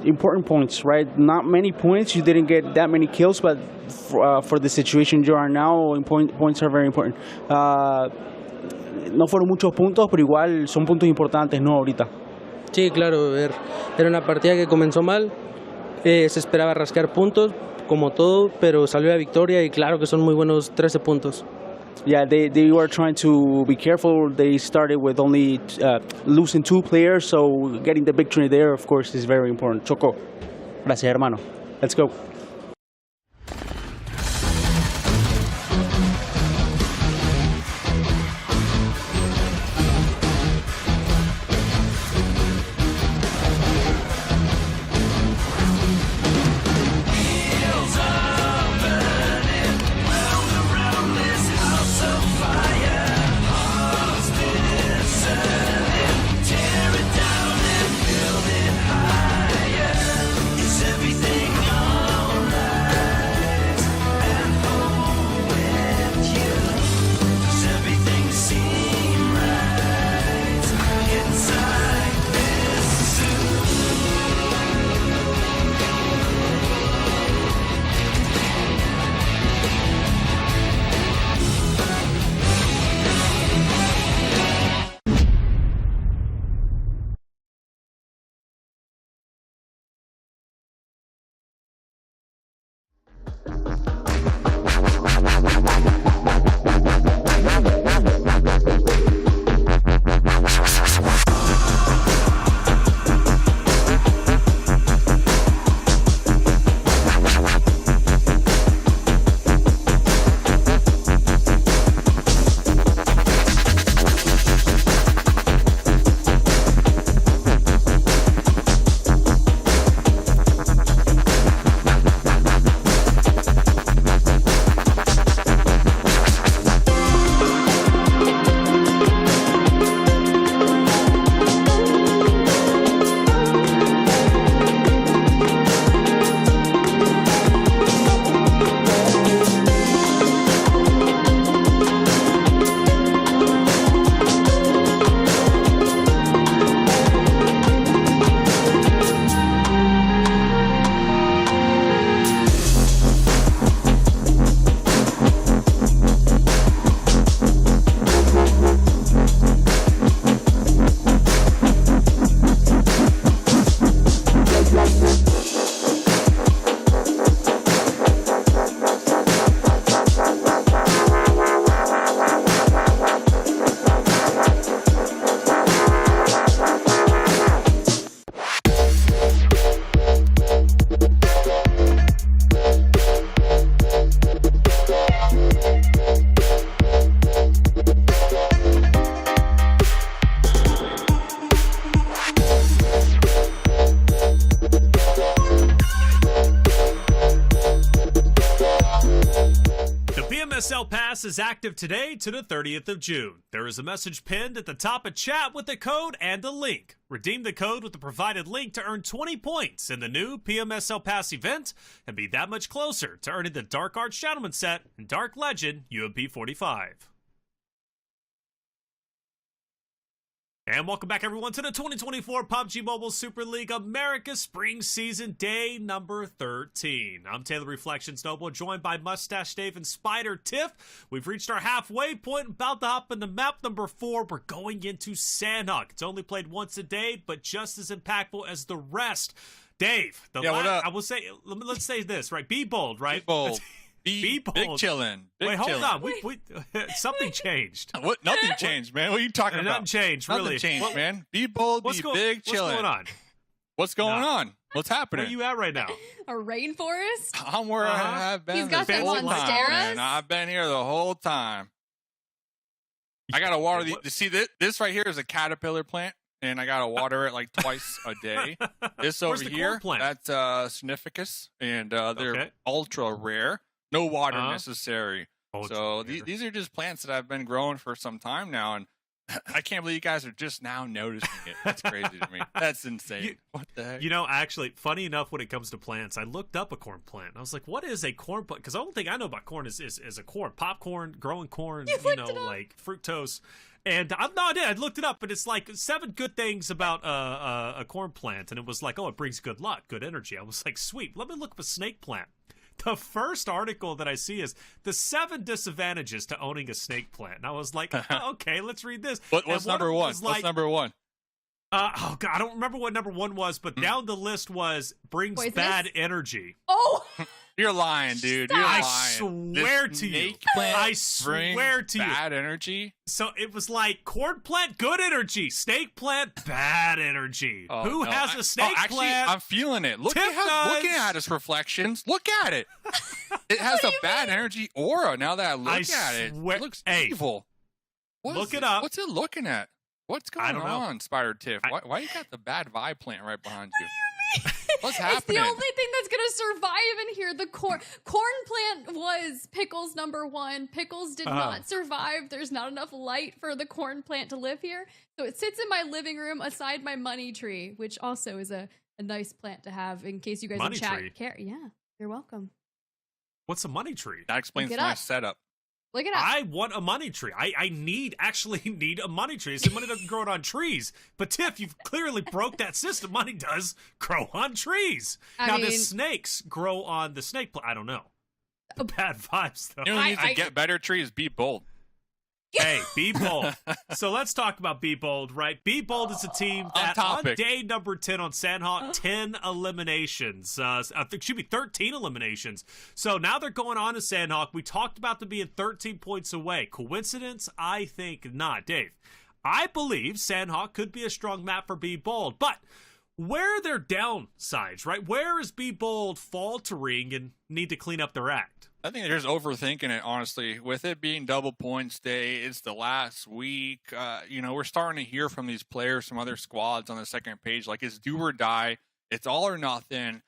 important points, right? Not many points. You didn't get that many kills, but for the situation you are now, points are very important. No fueron muchos puntos, pero igual son puntos importantes, ¿no? Ahorita. Sí, claro. Era una partida que comenzó mal. Se esperaba rascar puntos, como todo, pero salió la victoria y claro que son muy buenos 13 puntos. Yeah, they were trying to be careful. They started with only losing 2 players, so getting the victory there, of course, is very important. Choco, gracias, hermano. Let's go. PMSL Pass is active today to the 30th of June. There is a message pinned at the top of chat with a code and a link. Redeem the code with the provided link to earn 20 points in the new PMSL Pass event and be that much closer to earning the Dark Arts Gentleman set and Dark Legend UMP 45. And welcome back, everyone, to the 2024 PUBG Mobile Super League America Spring Season Day number 13. I'm Taylor Reflections Noble, joined by Mustache Dave and Spider Tiff. We've reached our halfway point, about to hop into map number 4. We're going into Sanhok. It's only played once a day, but just as impactful as the rest. Dave, what up? I will say, let's say this, right? Be bold, right? Be bold. Be bold. Big chillin'. Wait, hold on. We something changed. What? Nothing changed, man. What are you talking about? Nothing changed, really. Nothing changed, man. Be bold, be big, chillin'. What's going on? What's going on? What's happening? Where you at right now? A rainforest? I'm where I've been. He's got the some whole time, monsteras? man. I've been here the whole time. I gotta water the. See this right here is a caterpillar plant, and I gotta water it like twice a day. This over here, that's Significus, and they're ultra rare. No water necessary. So these are just plants that I've been growing for some time now, and I can't believe you guys are just now noticing it. That's crazy to me. That's insane. What the heck? You know, actually, funny enough, when it comes to plants, I looked up a corn plant. And I was like, what is a corn plant? Because the only thing I know about corn is a corn. Popcorn, growing corn, you know, like fructose. And I did. I looked it up, but it's like 7 good things about a corn plant. And it was like, oh, it brings good luck, good energy. I was like, sweet. Let me look up a snake plant. The first article that I see is the 7 disadvantages to owning a snake plant. And I was like, oh, okay, let's read this. What's number 1? What's number 1? Oh, God, I don't remember what number 1 was, but down the list was brings bad energy. Oh! You're lying, dude. You're lying. I swear to you. I swear to you. Bad energy? So it was like corn plant, good energy. Snake plant, bad energy. Oh, Who has a snake actually, plant? I'm feeling it. Looking at his reflections. Look at it. It has a bad energy aura now that I look at it. It looks evil. Look it up. What's it looking at? What's going on, Spider Tiff? Why you got the bad vibe plant right behind you? What's happening? It's the only thing that's going to survive in here. The corn plant was Pickles number 1. Pickles did not survive. There's not enough light for the corn plant to live here. So it sits in my living room aside my money tree, which also is a nice plant to have in case you guys in chat care. Yeah, you're welcome. What's a money tree? That explains my setup. Look it up. I want a money tree. I actually need a money tree. So money doesn't grow on trees. But Tiff, you've clearly broke that system. Money does grow on trees. Now the snakes grow on the snake plant. I don't know. The bad vibes, though. You know, need to get better trees. Be bold. Hey, Be Bold. So let's talk about Be Bold, right? Be Bold is a team that on day number 10 on Sanhok, 10 eliminations. 13 eliminations. So now they're going on to Sanhok. We talked about them being 13 points away. Coincidence? I think not. Dave, I believe Sanhok could be a strong map for Be Bold, but where are their downsides, right? Where is Be Bold faltering and need to clean up their act? I think they're just overthinking it, honestly. With it being double points day, it's the last week. You know, we're starting to hear from these players from other squads on the second page, like it's do or die. It's all or nothing.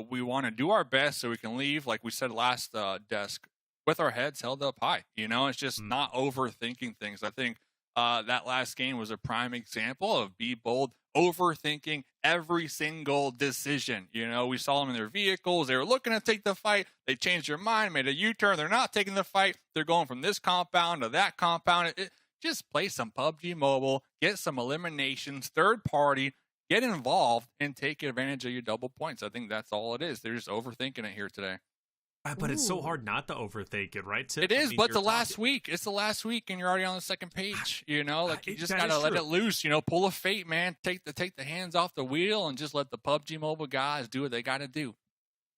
We want to do our best so we can leave, like we said last desk, with our heads held up high. You know, it's just not overthinking things. I think that last game was a prime example of Be Bold overthinking every single decision. You know, we saw them in their vehicles. They were looking to take the fight. They changed their mind, made a U-turn. They're not taking the fight. They're going from this compound to that compound. Just play some PUBG Mobile, get some eliminations, third party, get involved, and take advantage of your double points. I think that's all it is. They're just overthinking it here today. But it's so hard not to overthink it, right, Tip? It is, but the last week. It's the last week, and you're already on the second page. You know, like you just gotta let it loose. You know, pull a fate, man. Take the hands off the wheel and just let the PUBG Mobile guys do what they got to do.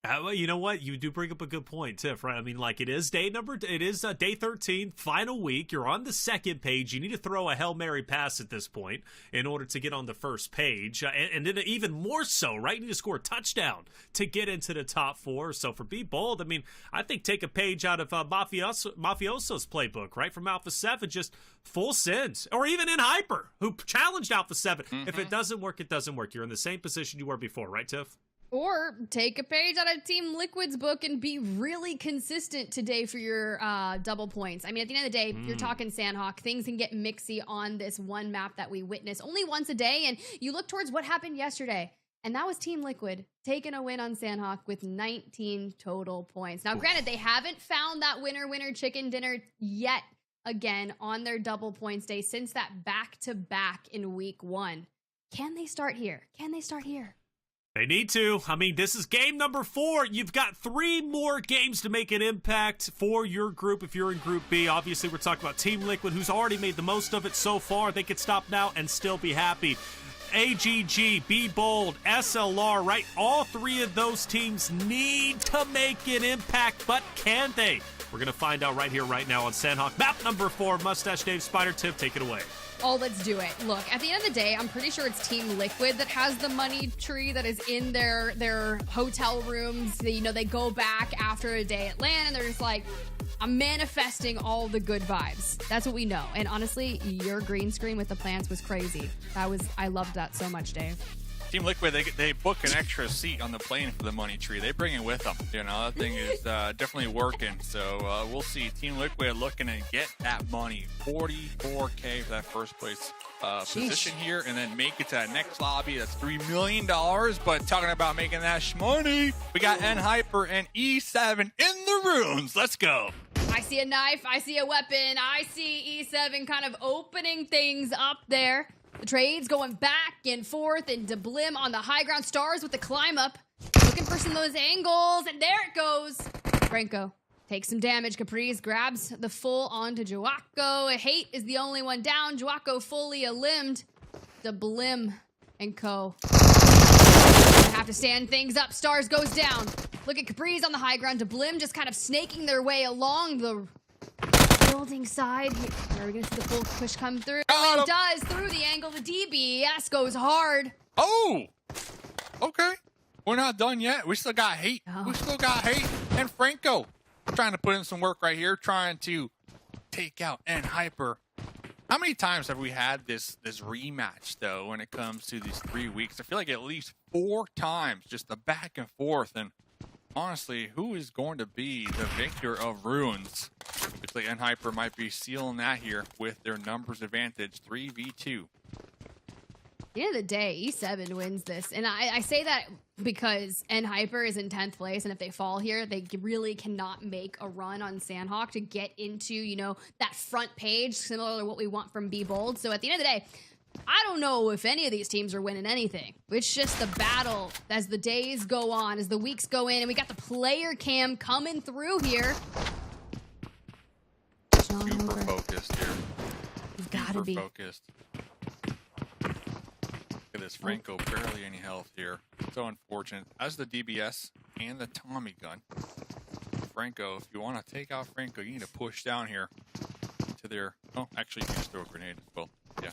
Well, you know what? You do bring up a good point, Tiff, right? I mean, like, it is day 13, final week. You're on the second page. You need to throw a Hail Mary pass at this point in order to get on the first page. And then even more so, right? You need to score a touchdown to get into the top 4. So for Be Bold, I mean, I think take a page out of Mafioso's playbook, right? From Alpha7, just full sends. Or even in Hyper, who challenged Alpha7. If it doesn't work, it doesn't work. You're in the same position you were before, right, Tiff? Or take a page out of Team Liquid's book and be really consistent today for your double points. I mean, at the end of the day, you're talking Sanhok. Things can get mixy on this one map that we witness only once a day. And you look towards what happened yesterday. And that was Team Liquid taking a win on Sanhok with 19 total points. Now, granted, they haven't found that winner chicken dinner yet again on their double points day since that back-to-back in week 1. Can they start here? Can they start here? They need to. I mean, this is game number 4. You've got 3 more games to make an impact for your group if you're in Group B. Obviously, we're talking about Team Liquid, who's already made the most of it so far. They could stop now and still be happy. AGG, Be Bold, SLR, right? All 3 of those teams need to make an impact, but can they? We're going to find out right here, right now on Sanhok. Map number 4, Mustache Dave, Spider Tip, take it away. Oh, let's do it. Look, at the end of the day, I'm pretty sure it's Team Liquid that has the money tree that is in their hotel rooms. They go back after a day at LAN and they're just like, I'm manifesting all the good vibes. That's what we know. And honestly, your green screen with the plants was crazy. I loved that so much, Dave. Team Liquid, they book an extra seat on the plane for the money tree. They bring it with them. That thing is definitely working. So we'll see. Team Liquid looking to get that money, 44K for that first place position here, and then make it to that next lobby. That's $3 million. But talking about making that shmoney, we got Hyper and E7 in the runes. Let's go. I see a knife. I see a weapon. I see E7 kind of opening things up there. The trades going back and forth, and Deblim on the high ground. Stars with the climb up. Looking for some of those angles, and there it goes. Franco takes some damage. Caprice grabs the full onto Joaco. Hate is the only one down. Joaco fully limbed. Deblim and co. Have to stand things up. Stars goes down. Look at Caprice on the high ground. Deblim just kind of snaking their way along the building side. Are we gonna see the full push come through? It does, through the angle. The DBS goes hard. Oh, okay. We're not done yet. We still got Hate. We still got Hate and Franco trying to put in some work right here, trying to take out Hyper. How many times have we had this rematch though when it comes to these 3 weeks? I feel like at least 4 times, just the back and forth. And honestly, who is going to be the victor of Ruins? Looks like Hyper might be sealing that here with their numbers advantage, 3v2. At the end of the day, E7 wins this. And I say that because Hyper is in 10th place, and if they fall here, they really cannot make a run on Sanhok to get into, that front page, similar to what we want from Be Bold. So at the end of the day, I don't know if any of these teams are winning anything. It's just the battle as the days go on, as the weeks go in, and we got the player cam coming through here. Super focused here. You've got to be. Focused. Look at this, Franco, barely any health here. So unfortunate. As the DBS and the Tommy gun. Franco, if you want to take out Franco, you need to push down here to their... Oh, actually, you can just throw a grenade as well. Yeah.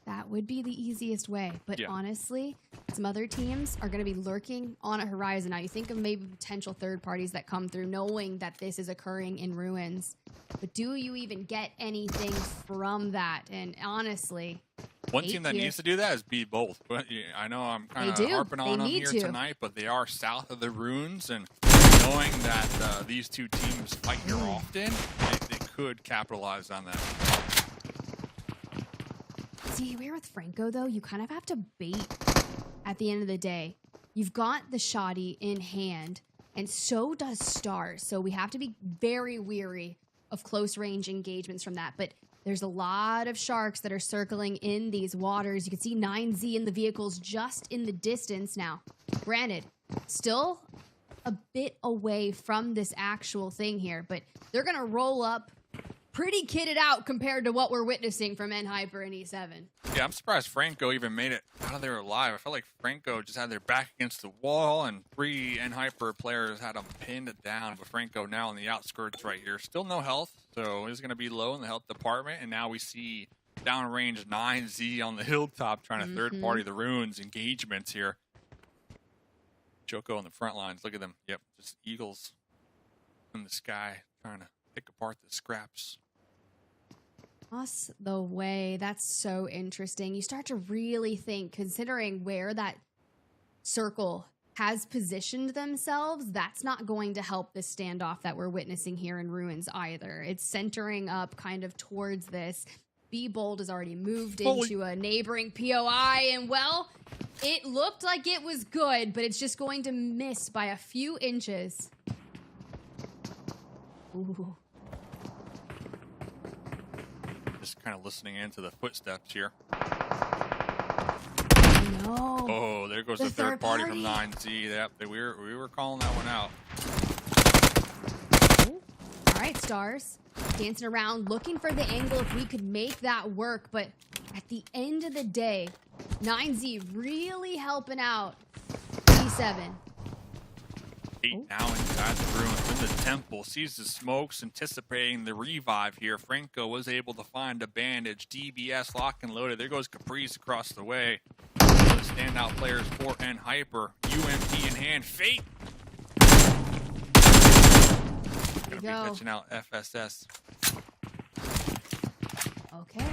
That would be the easiest way. But honestly, some other teams are going to be lurking on a horizon. Now, you think of maybe potential third parties that come through knowing that this is occurring in Ruins. But do you even get anything from that? And honestly... One team that needs to do that is Be Bold. I know I'm kind of harping on them here tonight, but they are south of the Ruins, and knowing that these two teams fight here often, they could capitalize on that. See, here with Franco, though, you kind of have to bait at the end of the day. You've got the shoddy in hand, and so does Stars, so we have to be very weary of close-range engagements from that, but there's a lot of sharks that are circling in these waters. You can see 9Z in the vehicles just in the distance now. Granted, still a bit away from this actual thing here, but they're going to roll up pretty kitted out compared to what we're witnessing from Hyper and E7. Yeah, I'm surprised Franco even made it out of there alive. I felt like Franco just had their back against the wall, and 3 Hyper players had them pinned down. But Franco now on the outskirts right here. Still no health, so he's going to be low in the health department. And now we see downrange 9Z on the hilltop trying to third-party the Ruins engagements here. Choco on the front lines. Look at them. Yep, just eagles in the sky trying to pick apart the scraps. Us the way. That's so interesting. You start to really think, considering where that circle has positioned themselves, that's not going to help this standoff that we're witnessing here in Ruins either. It's centering up kind of towards this. Be Bold has already moved into a neighboring POI, and well, it looked like it was good, but it's just going to miss by a few inches. Ooh. Just kind of listening into the footsteps here. No. Oh, there goes the third party from 9Z. Yep, we were calling that one out. All right, Stars. Dancing around, looking for the angle if we could make that work. But at the end of the day, 9Z really helping out E7. 8 now inside the ruins in the temple. Sees the smokes, anticipating the revive here. Franco was able to find a bandage. DBS lock and loaded. There goes Caprice across the way. The standout players for and Hyper. UMP in hand. Fate. Gonna be catching out FSS. Okay.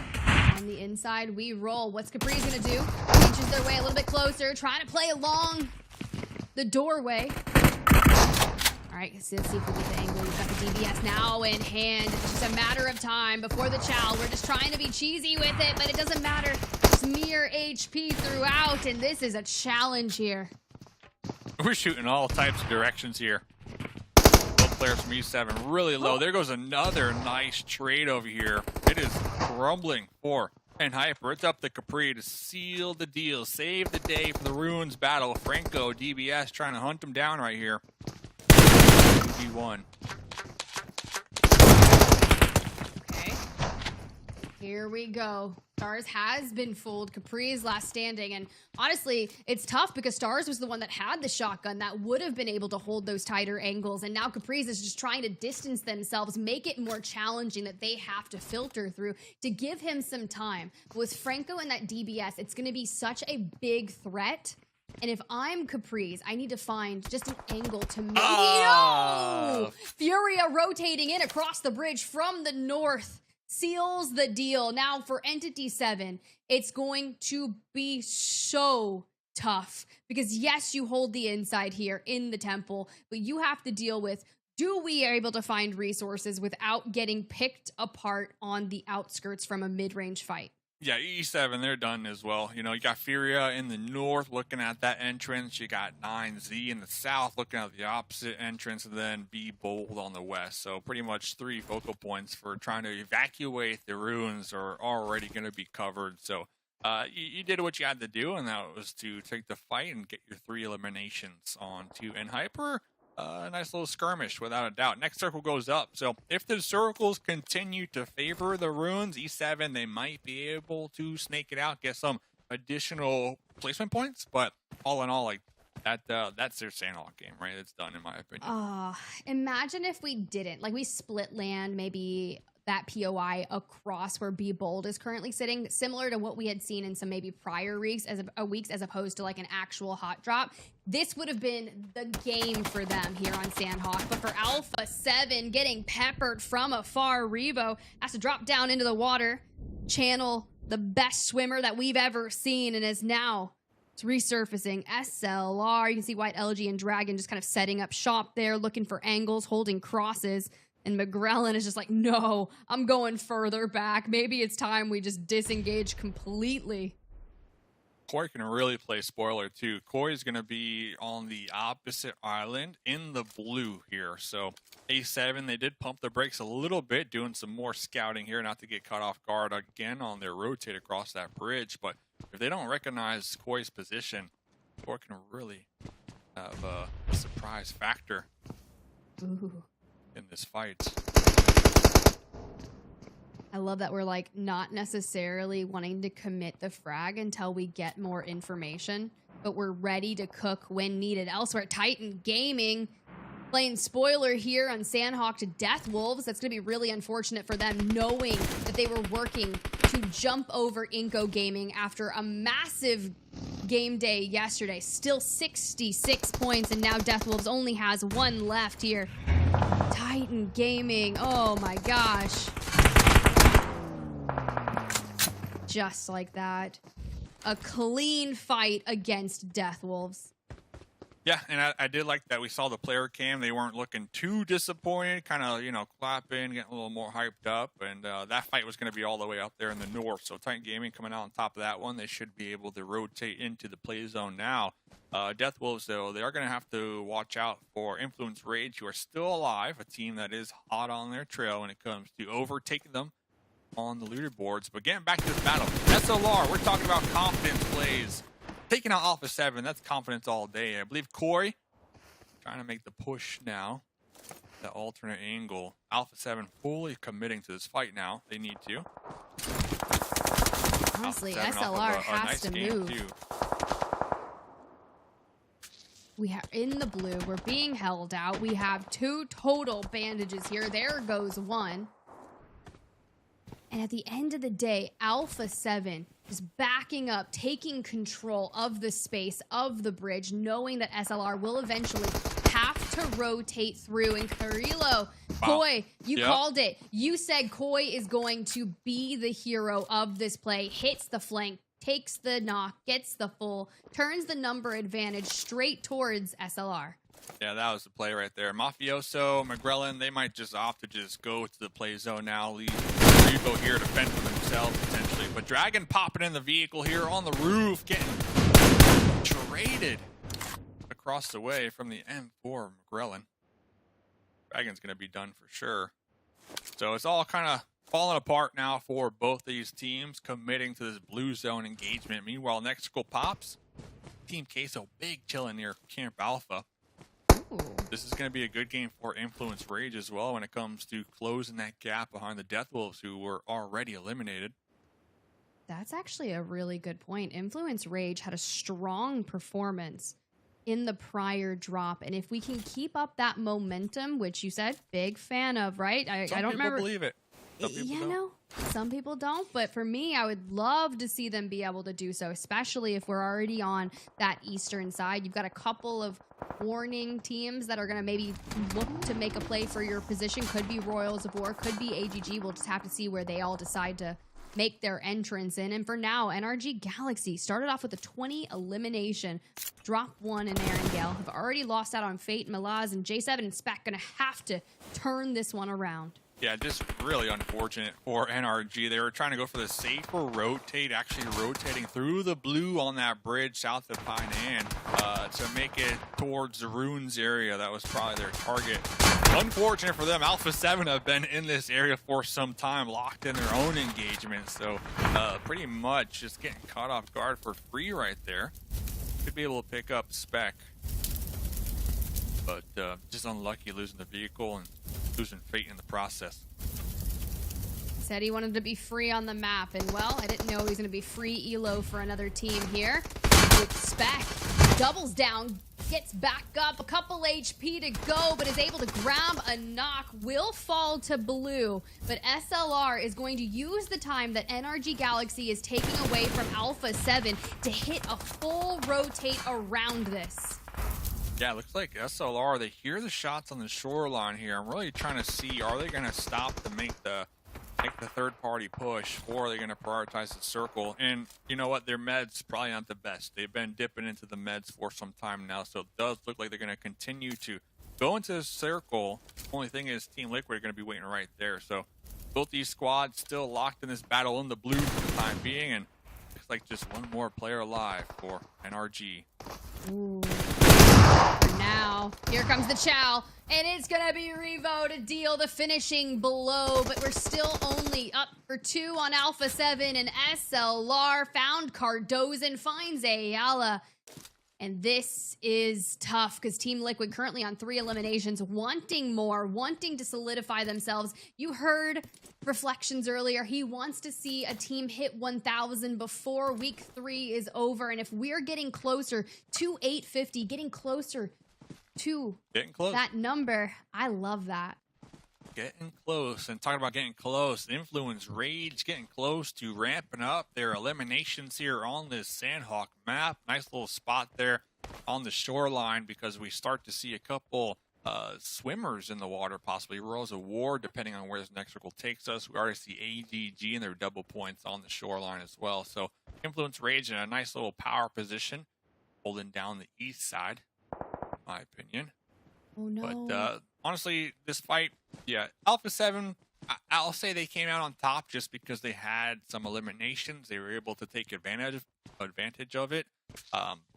On the inside, we roll. What's Caprice gonna do? Inches their way a little bit closer, trying to play along the doorway. All right, let's see if we get the angle. We've got the DBS now in hand. It's just a matter of time before the chow. We're just trying to be cheesy with it, but it doesn't matter. Smear HP throughout, and this is a challenge here. We're shooting all types of directions here. Both players from E7 really low. There goes another nice trade over here. It is crumbling for and Hyper. It's up to Capri to seal the deal, save the day for the Ruins battle. Franco, DBS trying to hunt him down right here. 2v1. Okay. Here we go. Stars has been fooled. Capri's last standing. And honestly, it's tough because Stars was the one that had the shotgun that would have been able to hold those tighter angles. And now Capri's is just trying to distance themselves, make it more challenging that they have to filter through to give him some time. With Franco and that DBS, it's going to be such a big threat. And if I'm Capri's, I need to find just an angle to maybe... No! Furia rotating in across the bridge from the north. Seals the deal. Now for Entity 7, it's going to be so tough. Because yes, you hold the inside here in the temple, but you have to deal with, do we are able to find resources without getting picked apart on the outskirts from a mid-range fight? Yeah, E7, they're done as well. You know, you got Furia in the north looking at that entrance. You got 9Z in the south looking at the opposite entrance, and then Be Bold on the west. So pretty much 3 focal points for trying to evacuate the ruins are already going to be covered. So you did what you had to do, and that was to take the fight and get your 3 eliminations on to Hyper. A nice little skirmish, without a doubt. Next circle goes up. So if the circles continue to favor the ruins, E7, they might be able to snake it out, get some additional placement points. But all in all, like that's their Sanhok game, right? It's done, in my opinion. Imagine if we didn't. Like, we split land, maybe that POI across where Be Bold is currently sitting, similar to what we had seen in some maybe prior weeks as opposed to like an actual hot drop. This would have been the game for them here on Sanhok. But for Alpha7, getting peppered from afar, Revo has to drop down into the water, channel the best swimmer that we've ever seen, and is now resurfacing. SLR, you can see White LG and Dragon just kind of setting up shop there, looking for angles, holding crosses. And McGrellin is just like, no, I'm going further back. Maybe it's time we just disengage completely. Koi can really play spoiler too. Koi is going to be on the opposite island in the blue here. So A7, they did pump the brakes a little bit, doing some more scouting here, not to get caught off guard again on their rotate across that bridge. But if they don't recognize Koi's position, Koi can really have a surprise factor. Ooh. In this fight. I love that we're like not necessarily wanting to commit the frag until we get more information, but we're ready to cook when needed. Elsewhere, Titan Gaming playing spoiler here on Sanhok to Death Wolves. That's going to be really unfortunate for them, knowing that they were working to jump over iNCO Gaming after a massive game day yesterday. Still 66 points, and now Death Wolves only has 1 left here. Titan Gaming, oh my gosh. Just like that. A clean fight against Death Wolves. Yeah, and I did like that we saw the player cam. They weren't looking too disappointed, kind of, you know, clapping, getting a little more hyped up. And that fight was going to be all the way up there in the north. So Titan Gaming coming out on top of that one. They should be able to rotate into the play zone now. Death Wolves, though, they are going to have to watch out for Influence Rage, who are still alive, a team that is hot on their trail when it comes to overtaking them on the leaderboards. But getting back to this battle, SLR, we're talking about confidence plays. Taking out Alpha7, that's confidence all day. I believe Koi trying to make the push now. The alternate angle. Alpha7 fully committing to this fight now. They need to. Honestly, Alpha7 SLR off of a has nice to game move. too. We are in the blue. We're being held out. We have 2 total bandages here. There goes 1. And at the end of the day, Alpha7 is backing up, taking control of the space, of the bridge, knowing that SLR will eventually have to rotate through. And Carrillo, Koi, you called it. You said Koi is going to be the hero of this play. Hits the flank, takes the knock, gets the full, turns the number advantage straight towards SLR. Yeah, that was the play right there. Mafioso, McGrellin, they might just opt to just go to the play zone now. Leave Revo here to fend for themselves potentially. But Dragon popping in the vehicle here on the roof, getting traded across the way from the M4 McGrellin. Dragon's going to be done for sure. So it's all kind of falling apart now for both these teams, committing to this blue zone engagement. Meanwhile, Nexical pops. Team Queso big chilling near Camp Alpha. This is going to be a good game for Influence Rage as well when it comes to closing that gap behind the Death Wolves, who were already eliminated. That's actually a really good point. Influence Rage had a strong performance in the prior drop, and if we can keep up that momentum, which you said big fan of, right? I don't remember. Believe it. You know, some people don't, but for me, I would love to see them be able to do so, especially if we're already on that eastern side. You've got a couple of warning teams that are going to maybe look to make a play for your position. Could be Royals of War, could be AGG. We'll just have to see where they all decide to make their entrance in. And for now, NRG Galaxy started off with a 20 elimination. Drop 1 in Erangel. Have already lost out on Fate, Malaz, and J7 and Spec. Going to have to turn this one around. Yeah, just really unfortunate for NRG. They were trying to go for the safer rotate, actually rotating through the blue on that bridge south of Pine Ann to make it towards the Ruins area. That was probably their target. Unfortunate for them, Alpha7 have been in this area for some time, locked in their own engagement. So pretty much just getting caught off guard for free right there. Could be able to pick up Spec. But just unlucky losing the vehicle and losing Fate in the process. Said he wanted to be free on the map, and well, I didn't know he was going to be free elo for another team here. With Spec, doubles down, gets back up, a couple HP to go, but is able to grab a knock, will fall to blue, but SLR is going to use the time that NRG Galaxy is taking away from Alpha7 to hit a full rotate around this. Yeah, it looks like SLR, they hear the shots on the shoreline here. I'm really trying to see, are they going to stop to make the third-party push, or are they going to prioritize the circle? And you know what? Their meds probably not the best. They've been dipping into the meds for some time now, so it does look like they're going to continue to go into the circle. Only thing is, Team Liquid are going to be waiting right there. So both these squads still locked in this battle in the blue for the time being, and looks like just one more player alive for NRG. Ooh. Now, here comes the chow, and it's gonna be Revo to deal the finishing blow, but we're still only up for 2 on Alpha7, and SLR found Cardozo, finds Ayala. And this is tough because Team Liquid currently on 3 eliminations, wanting more, wanting to solidify themselves. You heard Reflections earlier. He wants to see a team hit 1,000 before week 3 is over. And if we're getting closer to 850, getting closer to that number, I love that. Getting close, and talking about getting close, Influence Rage getting close to ramping up their eliminations here on this Sanhok map. Nice little spot there on the shoreline because we start to see a couple swimmers in the water, possibly Royals of War, depending on where this next circle takes us. We already see AGG and their double points on the shoreline as well. So Influence Rage in a nice little power position, holding down the east side, in my opinion. Oh no. But honestly, this fight, yeah, Alpha7, I'll say they came out on top just because they had some eliminations. They were able to take advantage of it.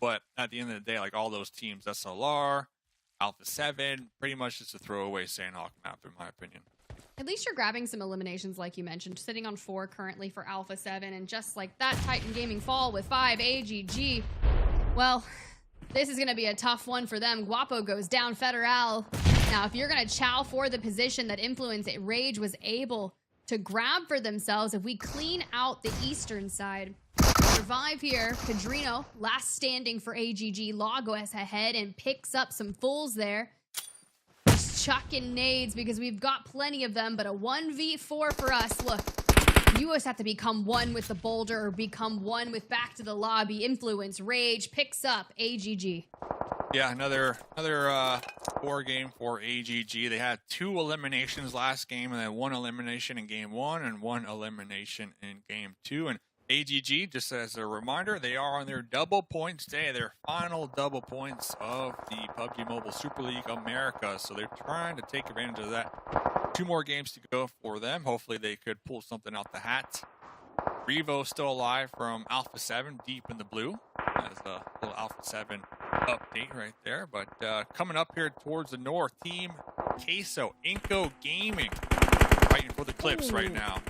But at the end of the day, like all those teams, SLR, Alpha7, pretty much just a throwaway Sanhok map, in my opinion. At least you're grabbing some eliminations like you mentioned, sitting on 4 currently for Alpha7, and just like that, Titan Gaming fall with 5 AGG. Well, this is going to be a tough one for them. Guapo goes down, Federal. Now, if you're going to chow for the position that Influence Rage was able to grab for themselves, if we clean out the eastern side, survive here, Cadrino, last standing for AGG, Law goes ahead and picks up some fools there. Just chucking nades because we've got plenty of them, but a 1v4 for us. Look, you just have to become one with the boulder or become one with back to the lobby. Influence Rage picks up AGG. Yeah, another 4 game for AGG. They had 2 eliminations last game, and then 1 elimination in game 1 and 1 elimination in game 2. And AGG, just as a reminder, they are on their double points day, their final double points of the PUBG Mobile Super League America. So they're trying to take advantage of that. 2 more games to go for them. Hopefully they could pull something out the hat. Revo still alive from Alpha7, deep in the blue. That's a little Alpha7 update right there. But coming up here towards the north, Team Queso, iNCO Gaming, fighting for the clips right now.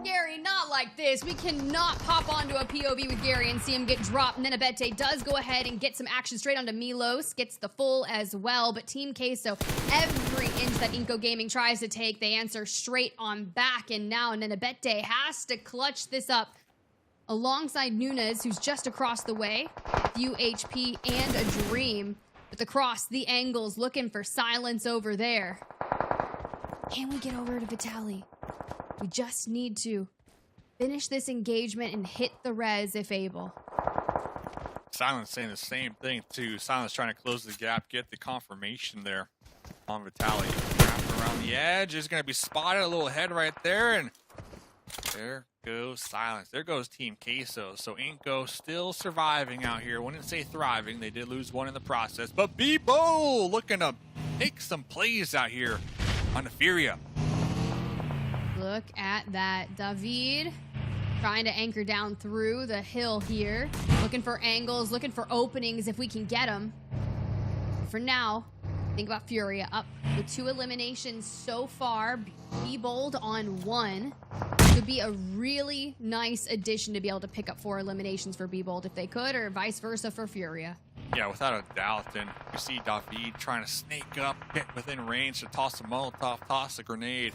Gary, not like this. We cannot pop onto a POV with Gary and see him get dropped. Nenabete does go ahead and get some action straight onto Milos, gets the full as well, but Team Queso, every inch that iNCO Gaming tries to take, they answer straight on back, and now Nenabete has to clutch this up alongside Nunez, who's just across the way. Few HP and a dream, but across the angles, looking for silence over there. Can we get over to Vitali? We just need to finish this engagement and hit the res if able. Silence saying the same thing too. Silence trying to close the gap, get the confirmation there on Vitali. Wrapping around the edge, is going to be spotted, a little head right there, and there goes Silence. There goes Team Queso. So iNCO still surviving out here. Wouldn't say thriving. They did lose 1 in the process, but Bebo looking to make some plays out here on the FURIA. Look at that. David trying to anchor down through the hill here. Looking for angles, looking for openings if we can get them. For now, think about FURIA up with 2 eliminations so far. Be bold on 1. Could be a really nice addition to be able to pick up 4 eliminations for Be Bold if they could, or vice versa for FURIA. Yeah, without a doubt. And you see David trying to snake up, get within range to toss a Molotov, toss a grenade.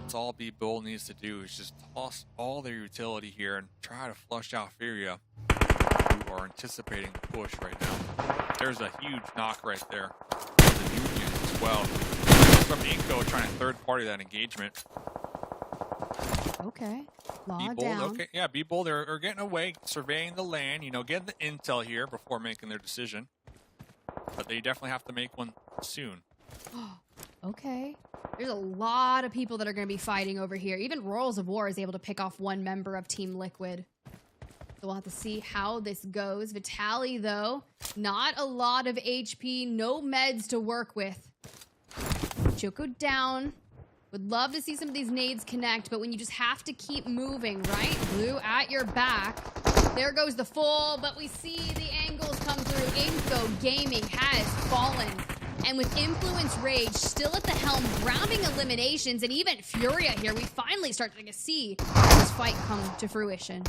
That's all Be Bold needs to do is just toss all their utility here and try to flush out FURIA, who are anticipating the push right now. There's a huge knock right there for the Unions as well. From iNCO trying to third party that engagement. Okay. Law Be Bold, down. okay, yeah, Be Bold. They're getting away, surveying the land, you know, getting the intel here before making their decision. But they definitely have to make one soon. Okay. There's a lot of people that are going to be fighting over here. Even Royals of War is able to pick off 1 member of Team Liquid. So we'll have to see how this goes. Vitali, though, not a lot of HP, no meds to work with. Choco down. Would love to see some of these nades connect, but when you just have to keep moving, right? Blue at your back. There goes the full, but we see the angles come through. iNCO Gaming has fallen. And with Influence Rage still at the helm, grabbing eliminations, and even FURIA here, we finally start to see this fight come to fruition.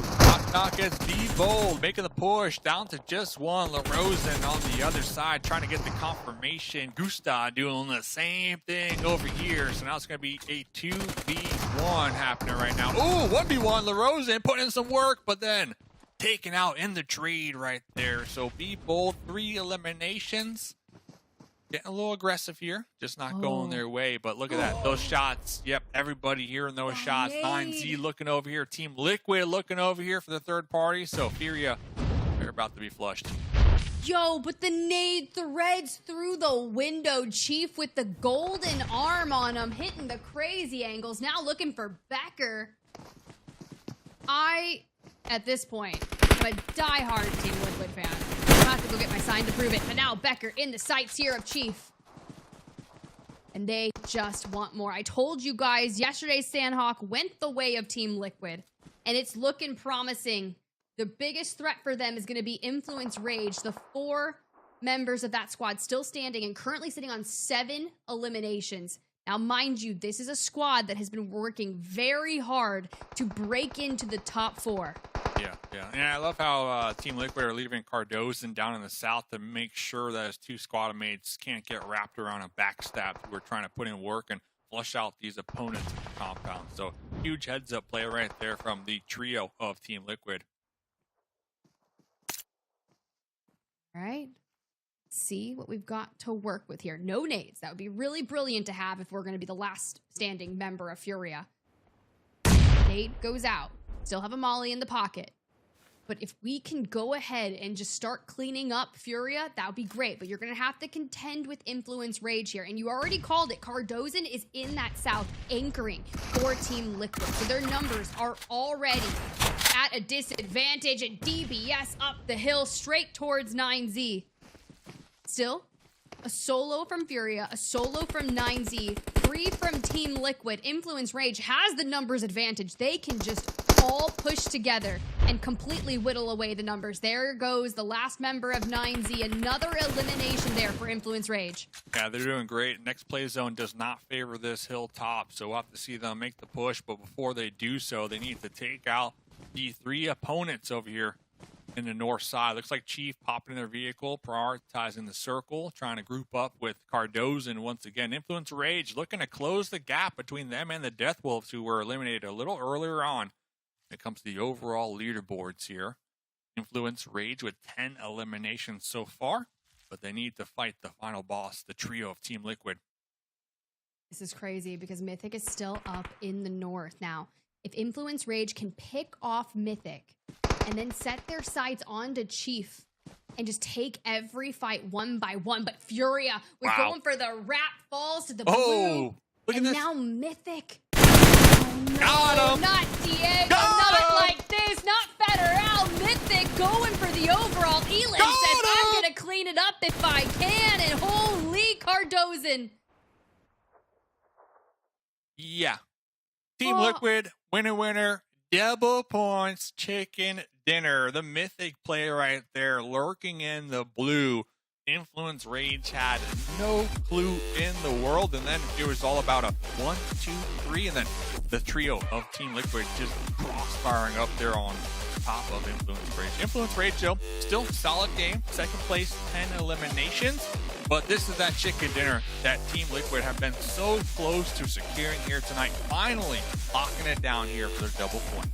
Knock gets Be Bold, making the push down to just 1. LaRosen on the other side, trying to get the confirmation. Gusta doing the same thing over here. So now it's going to be a 2v1 happening right now. Ooh, 1v1, LaRosen putting in some work, but then taken out in the trade right there. So Be Bold, 3 eliminations. Getting a little aggressive here, just not going their way, but look at that, those shots. Yep, everybody hearing those shots. 9Z looking over here, Team Liquid looking over here for the third party, so FURIA, they're about to be flushed. Yo, but the nade threads through the window. Chief with the golden arm on him, hitting the crazy angles. Now looking for Becker. At this point, I'm a diehard Team Liquid fan. I'm about to go get my sign to prove it. But now Becker in the sights here of Chief. And they just want more. I told you guys yesterday Sanhok went the way of Team Liquid. And it's looking promising. The biggest threat for them is going to be Influence Rage. The 4 members of that squad still standing and currently sitting on 7 eliminations. Now, mind you, this is a squad that has been working very hard to break into the top 4. Yeah. And I love how Team Liquid are leaving Cardozen down in the south to make sure that his 2 squad mates can't get wrapped around a backstab who are trying to put in work and flush out these opponents in the compound. So huge heads up play right there from the trio of Team Liquid. All right. See what we've got to work with here. No nades. That would be really brilliant to have if we're going to be the last standing member of FURIA. Nade goes out. Still have a molly in the pocket. But if we can go ahead and just start cleaning up FURIA, that would be great. But you're going to have to contend with Influence Rage here. And you already called it. Cardozen is in that south anchoring for Team Liquid. So their numbers are already at a disadvantage. And DBS up the hill straight towards 9Z. Still, a solo from FURIA, a solo from 9Z, 3 from Team Liquid. Influence Rage has the numbers advantage. They can just all push together and completely whittle away the numbers. There goes the last member of 9Z. Another elimination there for Influence Rage. Yeah, they're doing great. Next play zone does not favor this hilltop, so we'll have to see them make the push. But before they do so, they need to take out the 3 opponents over here in the north side. Looks like Chief popping in their vehicle, prioritizing the circle, trying to group up with Cardozen once again. Influence Rage looking to close the gap between them and the Death Wolves, who were eliminated a little earlier on. When it comes to the overall leaderboards here, Influence Rage with 10 eliminations so far, but they need to fight the final boss, the trio of Team Liquid. This is crazy because Mythic is still up in the north. Now, if Influence Rage can pick off Mythic and then set their sights onto Chief and just take every fight one by one, but FURIA was going for the wrap, falls to the blue. Look at and this. now Mythic. Oh, no, Got him. not Diego, not like this, not Federal. Mythic going for the overall. Elin says, I'm going to clean it up if I can, and holy Cardozen. Yeah. Team Liquid, winner, double points, chicken dinner. The Mythic play right there, lurking in the blue. Influence Rage had no clue in the world, and then it was all about a 1, 2, 3, and then the trio of Team Liquid just cross-firing up there on top of Influence Rage. Influence Rage, though, still solid game. Second place, 10 eliminations. But this is that chicken dinner that Team Liquid have been so close to securing here tonight. Finally locking it down here for their double point.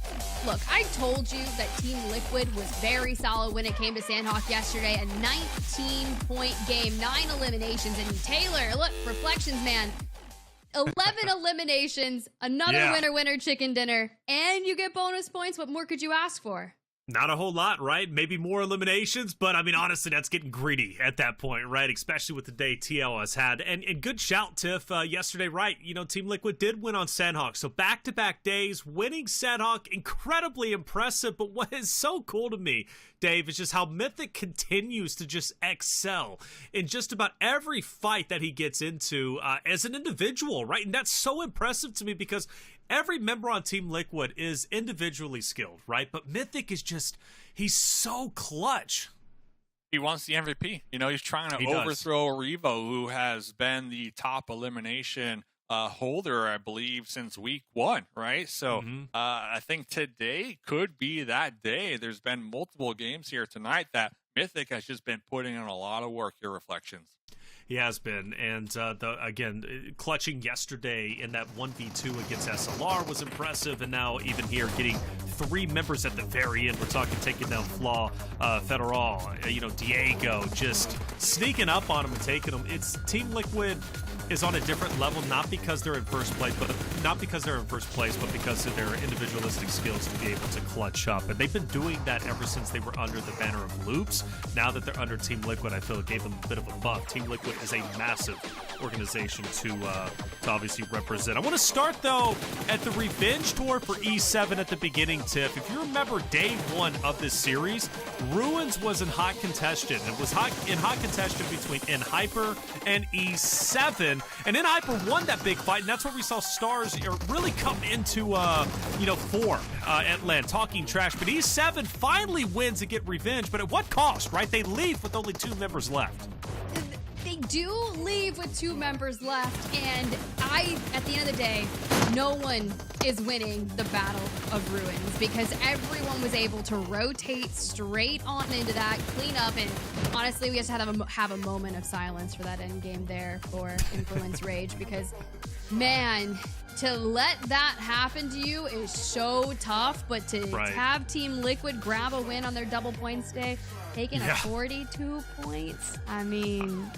Look, I told you that Team Liquid was very solid when it came to Sanhok yesterday. A 19-point game, 9 eliminations. And Taylor, look, Reflections, man. 11 eliminations, another winner chicken dinner, and you get bonus points. What more could you ask for? Not a whole lot, right? Maybe more eliminations, but I mean, honestly, that's getting greedy at that point, right? Especially with the day TL has had. And good shout, Tiff, yesterday, right? You know, Team Liquid did win on Sanhok. So back-to-back days, winning Sanhok, incredibly impressive. But what is so cool to me, Dave, is just how Mythic continues to just excel in just about every fight that he gets into as an individual, right? And that's so impressive to me because every member on Team Liquid is individually skilled, right? But Mythic is just, he's so clutch. He wants the MVP. You know, he's trying to overthrow Revo, who has been the top elimination holder, I believe, since week 1, right? So I think today could be that day. There's been multiple games here tonight that Mythic has just been putting in a lot of work here, Reflections. He has been, and again, clutching yesterday in that 1v2 against SLR was impressive, and now even here getting 3 members at the very end. We're talking taking down Flaw, Federal, Diego, just sneaking up on him and taking him. It's Team Liquid is on a different level, not because they're in first place, but because of their individualistic skills to be able to clutch up. And they've been doing that ever since they were under the banner of Loops. Now that they're under Team Liquid, I feel it gave them a bit of a buff. Team Liquid is a massive organization to obviously represent. I want to start, though, at the revenge tour for E7 at the beginning, Tiff. If you remember day 1 of this series, Ruins was in hot contention. It was in hot contention between Hyper and E7. And Hyper won that big fight, and that's where we saw Stars really come into form at LAN, talking trash. But E7 finally wins and get revenge, but at what cost, right? They leave with only 2 members left. They do leave with 2 members left, and at the end of the day, no one is winning the Battle of Ruins because everyone was able to rotate straight on into that, clean up, and honestly, we just had to have a moment of silence for that end game there for Influence Rage because, man, to let that happen to you is so tough, but to have Team Liquid grab a win on their double points day, taking a 42 points. I mean,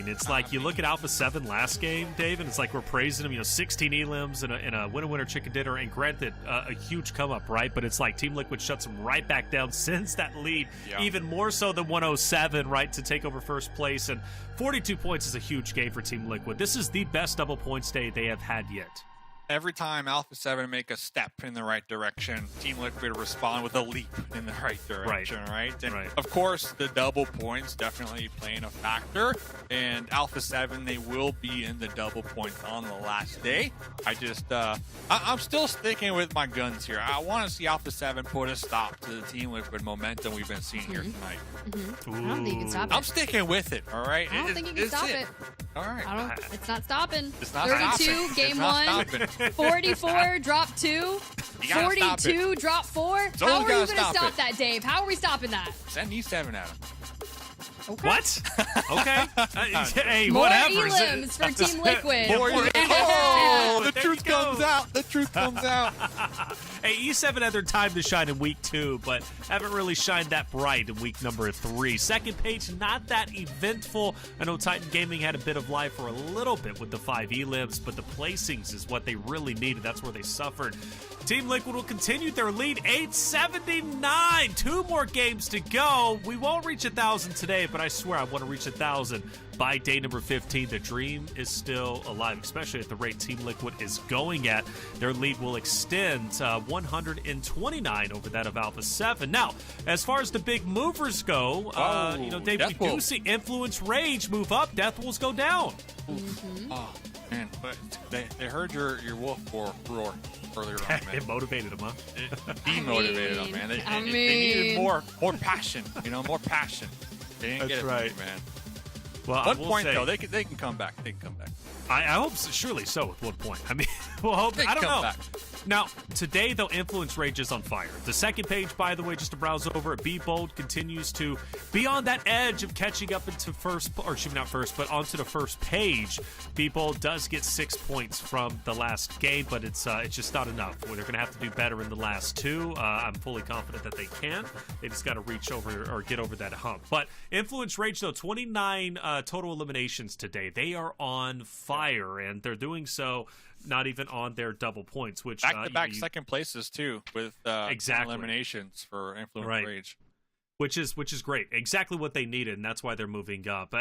it's like you look at Alpha7 last game, Dave, and it's like we're praising them, 16 elims and a winner chicken dinner, and granted, a huge come up, right? But it's like Team Liquid shuts them right back down, sends that lead, even more so than 107, right, to take over first place. And 42 points is a huge game for Team Liquid. This is the best double points day they have had yet. Every time Alpha7 make a step in the right direction, Team Liquid respond with a leap in the right direction, right? And of course, the double points definitely playing a factor. And Alpha7, they will be in the double points on the last day. I'm still sticking with my guns here. I want to see Alpha7 put a stop to the Team Liquid momentum we've been seeing here tonight. I don't think you can stop it. I'm sticking with it, all right? I don't think you can stop it. All right. It's not stopping. It's not 32, stopping. game It's 1. 44, drop 2. 42, drop 4. How are you going to stop that, Dave? How are we stopping that? Send E7 at him. Okay. What? Okay. Hey, more whatever. elims for Team Liquid. Oh, the truth comes out. The truth comes out. Hey, E7 had their time to shine in week 2, but haven't really shined that bright in week number 3. Second page, not that eventful. I know Titan Gaming had a bit of life for a little bit with the 5 elims, but the placings is what they really needed. That's where they suffered. Team Liquid will continue their lead, 879. 2 more games to go. We won't reach 1,000 today, but I swear I want to reach 1,000 by day number 15. The dream is still alive, especially at the rate Team Liquid is going at. Their lead will extend 129 over that of Alpha7. Now, as far as the big movers go, Dave, we do see Influence Rage move up, Death Wolves go down. Oh, man, but they heard your wolf roar earlier on, man. It motivated them, huh? Demotivated them, man. They needed more passion, more passion. They didn't get it, man. Well, One point, though, they can come back. They can come back. I hope so, surely so with 1 point. I mean, we'll hope. I don't know. Back. Now, today, though, Influence Rage is on fire. The second page, by the way, just to browse over it, Be Bold continues to be on that edge of catching up into first, or excuse me, not first, but onto the first page. Be Bold does get 6 points from the last game, but it's just not enough. They're going to have to do better in the last 2. I'm fully confident that they can. They just got to reach over or get over that hump. But Influence Rage, though, 29 total eliminations today. They are on fire, and they're doing so not even on their double points, which back-to-back second places too, with eliminations for Influence Rage, which is great. Exactly what they needed, and that's why they're moving up.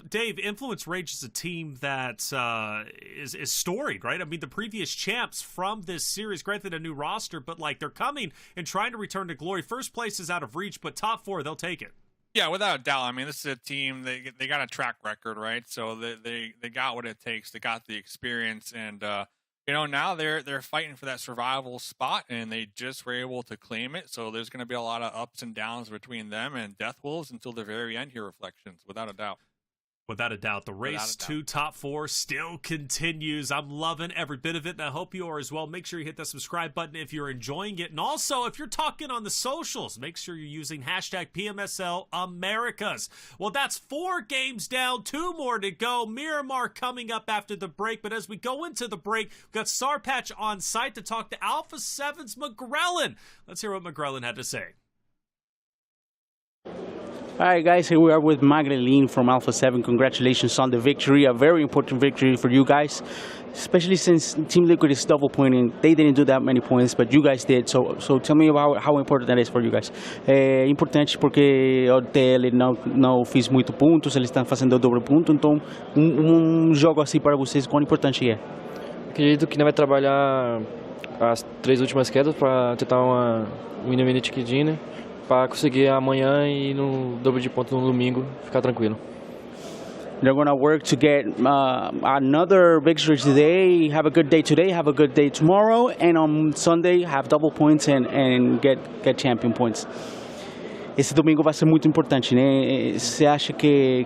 Dave, Influence Rage is a team that is storied, right? I mean, the previous champs from this series, granted a new roster, but like they're coming and trying to return to glory. First place is out of reach, but top 4, they'll take it. Yeah, without a doubt. I mean, this is a team, they got a track record, right? So they got what it takes. They got the experience, and now they're fighting for that survival spot, and they just were able to claim it. So there's going to be a lot of ups and downs between them and Death Wolves until the very end here, Reflections, without a doubt. Without a doubt. The race to top 4 still continues. I'm loving every bit of it, and I hope you are as well. Make sure you hit that subscribe button if you're enjoying it. And also, if you're talking on the socials, make sure you're using hashtag PMSL Americas. Well, that's 4 games down, 2 more to go. Miramar coming up after the break. But as we go into the break, we've got Sarpatch on site to talk to Alpha7's McGrellin. Let's hear what McGrellin had to say. All right, guys, here we are with Magdalene from Alpha7. Congratulations on the victory, a very important victory for you guys, especially since Team Liquid is double pointing. They didn't do that many points, but you guys did. So tell me about how important that is for you guys. É importante porque o TL não fiz muito pontos, eles estão fazendo dobro ponto, então jogo assim para vocês, quão importante é? Acredito que não vai trabalhar as 3 últimas quedas para tentar uma mini ticketzinha, né? Para conseguir amanhã e no dobro de ponto no domingo ficar tranquilo. They're going to work to get another victory today, have a good day today, have a good day tomorrow, and on Sunday have double points and get champion points. Esse domingo vai ser muito importante, né? Você acha que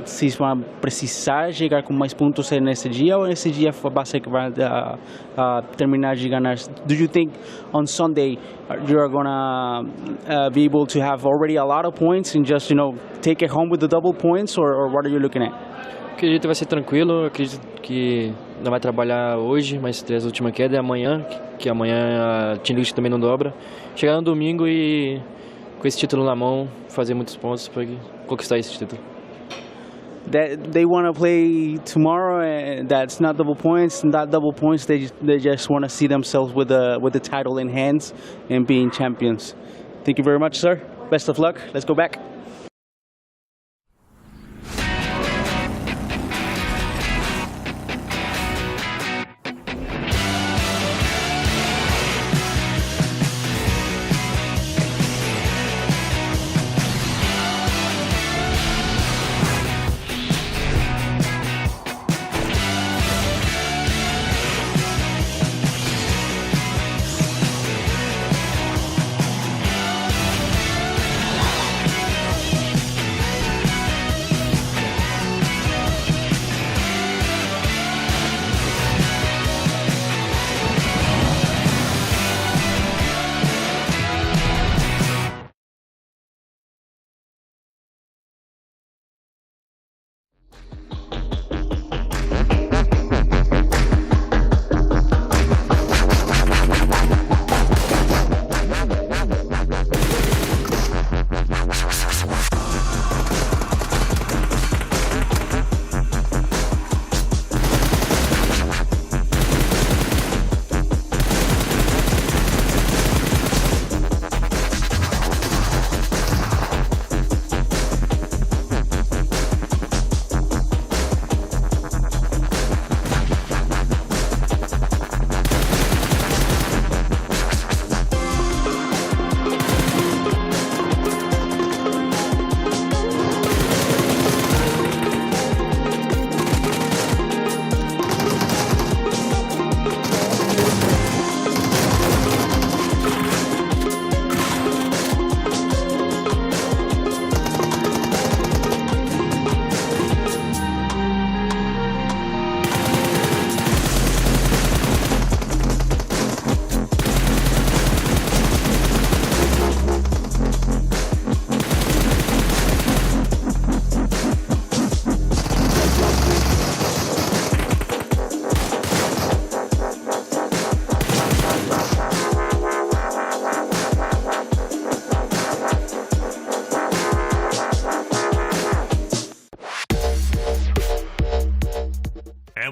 se vão precisar chegar com mais pontos nesse dia ou esse dia vai ser que vai terminar de ganhar? Do you think on Sunday you are gonna be able to have already a lot of points and just take it home with the double points, or what are you looking at? Acredito que vai ser tranquilo, acredito que não vai trabalhar hoje, mas a última queda é amanhã, que amanhã a Team Liquid também não dobra. Chegar no domingo e com esse título na mão, fazer muitos pontos para conquistar esse título. They want to play tomorrow, and that's not double points. Not double points. They just want to see themselves with the title in hands and being champions. Thank you very much, sir. Best of luck. Let's go back.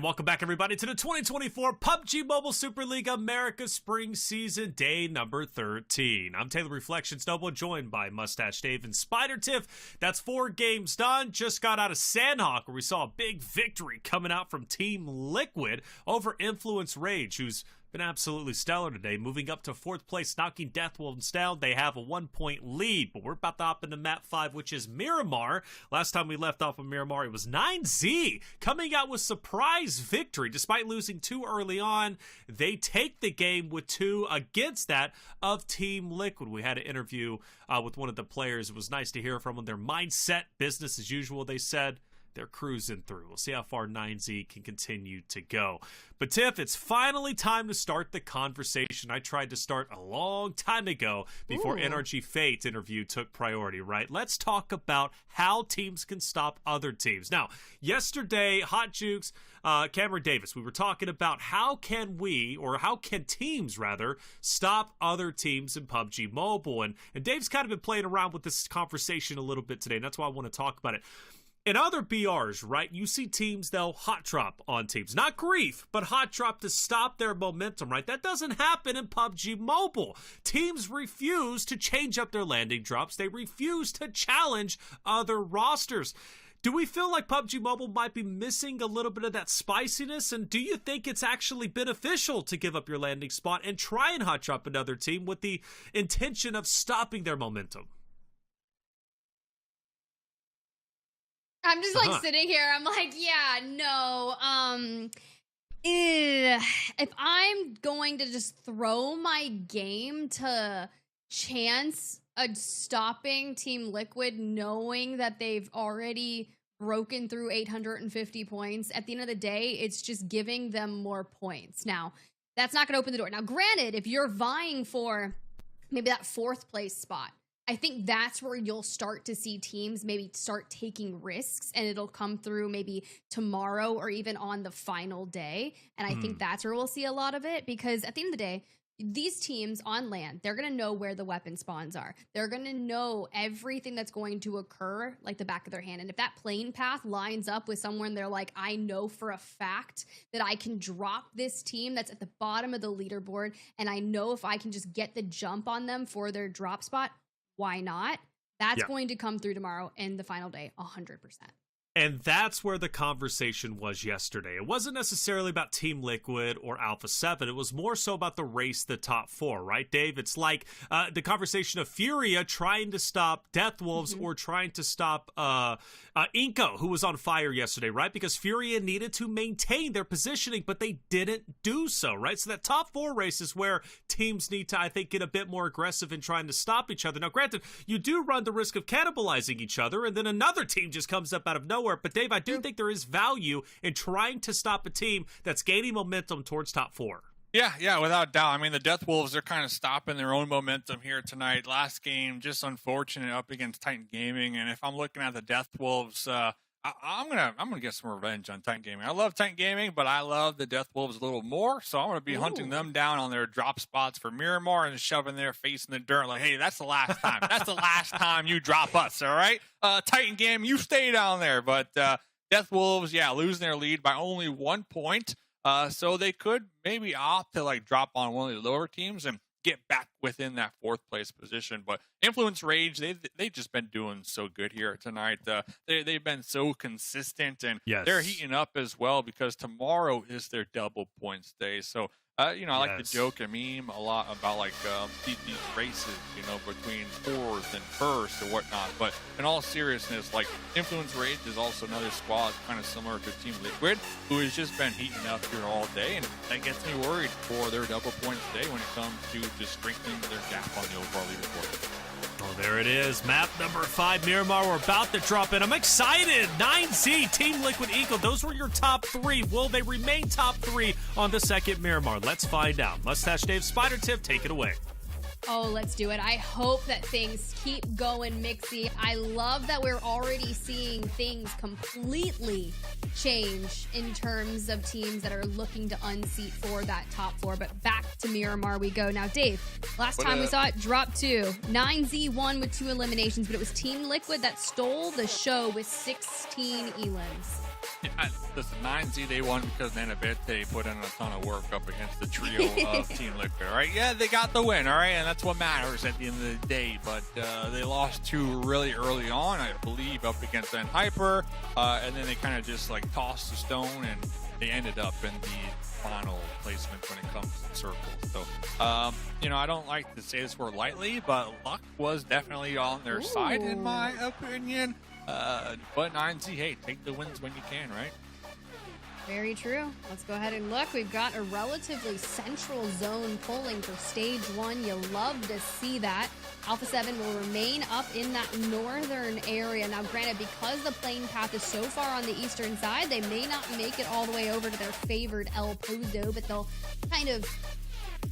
Welcome back, everybody, to the 2024 PUBG Mobile Super League America Spring Season, day number 13. I'm Taylor Reflections Noble, joined by Mustache Dave and Spider Tiff. That's 4 games done. Just got out of Sanhok, where we saw a big victory coming out from Team Liquid over Influence Rage, who's been absolutely stellar today, moving up to 4th place, knocking Death Wolves down. They have a 1-point lead, but we're about to hop into map 5, which is Miramar. Last time we left off of Miramar, it was 9Z coming out with surprise victory. Despite losing 2 early on, they take the game with 2 against that of Team Liquid. We had an interview with one of the players. It was nice to hear from them. Their mindset, business as usual, they said. They're cruising through. We'll see how far 9Z can continue to go. But Tiff, it's finally time to start the conversation I tried to start a long time ago before NRG Fate's interview took priority, right? Let's talk about how teams can stop other teams. Now, yesterday, Hot Jukes, Cameron Davis, we were talking about how can teams rather stop other teams in PUBG Mobile. And Dave's kind of been playing around with this conversation a little bit today, and that's why I want to talk about it. In other BRs, right, you see teams, they'll hot drop on teams. Not grief, but hot drop to stop their momentum, right? That doesn't happen in PUBG Mobile. Teams refuse to change up their landing drops. They refuse to challenge other rosters. Do we feel like PUBG Mobile might be missing a little bit of that spiciness? And do you think it's actually beneficial to give up your landing spot and try and hot drop another team with the intention of stopping their momentum? I'm just like sitting here. I'm like, yeah, no. If I'm going to just throw my game to chance stopping Team Liquid, knowing that they've already broken through 850 points. At the end of the day, it's just giving them more points. Now, that's not going to open the door. Now, granted, if you're vying for maybe that 4th place spot, I think that's where you'll start to see teams maybe start taking risks, and it'll come through maybe tomorrow or even on the final day. And I think that's where we'll see a lot of it, because at the end of the day, these teams on land, they're going to know where the weapon spawns are. They're going to know everything that's going to occur like the back of their hand. And if that plane path lines up with someone they're like, I know for a fact that I can drop this team that's at the bottom of the leaderboard, and I know if I can just get the jump on them for their drop spot, why not? That's going to come through tomorrow in the final day, 100%. And that's where the conversation was yesterday. It wasn't necessarily about Team Liquid or Alpha7. It was more so about the race, the top 4, right, Dave? It's like the conversation of FURIA trying to stop Deathwolves or trying to stop iNCO, who was on fire yesterday, right? Because FURIA needed to maintain their positioning, but they didn't do so, right? So that top 4 race is where teams need to, I think, get a bit more aggressive in trying to stop each other. Now, granted, you do run the risk of cannibalizing each other, and then another team just comes up out of nowhere. But Dave, I do think there is value in trying to stop a team that's gaining momentum towards top 4. Yeah, without doubt. I mean, the Deathwolves, they're kind of stopping their own momentum here tonight. Last game, just unfortunate up against Titan Gaming. And if I'm looking at the Deathwolves, I'm gonna get some revenge on Titan Gaming. I love Titan Gaming, but I love the Deathwolves a little more. So I'm gonna be hunting them down on their drop spots for Miramar and shoving their face in the dirt. Like, hey, that's the last time. That's the last time you drop us. All right, Titan Gaming, you stay down there. But Deathwolves, losing their lead by only 1 point. So they could maybe opt to like drop on one of the lower teams and get back within that 4th place position. But Influence Rage, they've just been doing so good here tonight. They've been so consistent, and they're heating up as well, because tomorrow is their double points day. So I like to joke and meme a lot about like these races, between 4th and 1st or whatnot. But in all seriousness, like Influence Rage is also another squad kind of similar to Team Liquid, who has just been heating up here all day, and that gets me worried for their double points day when it comes to just strengthening their gap on the overall leaderboard. Oh, there it is. Map number 5, Miramar. We're about to drop in. I'm excited. 9Z, Team Liquid, iNCO. Those were your top 3. Will they remain top 3 on the second Miramar? Let's find out. Mustache Dave, Spider Tip, take it away. Oh, let's do it. I hope that things keep going, Mixie. I love that we're already seeing things completely change in terms of teams that are looking to unseat for that top 4. But back to Miramar we go. Now, Dave, last time we saw it drop 2. 9Z won with 2 eliminations, but it was Team Liquid that stole the show with 16 elims. Listen, 9Z, they won because Nemesis put in a ton of work up against the trio of Team Liquid, all right? Yeah, they got the win, all right? And that's what matters at the end of the day. But they lost 2 really early on, I believe, up against Hyper. And then they kind of just, like, tossed the stone, and they ended up in the final placement when it comes to circles. So, I don't like to say this word lightly, but luck was definitely on their side, in my opinion. But 9Z, hey, take the wins when you can, right? Very true. Let's go ahead and look. We've got a relatively central zone polling for stage 1. You love to see that. Alpha7 will remain up in that northern area. Now, granted, because the plane path is so far on the eastern side, they may not make it all the way over to their favored El Pozo, but they'll kind of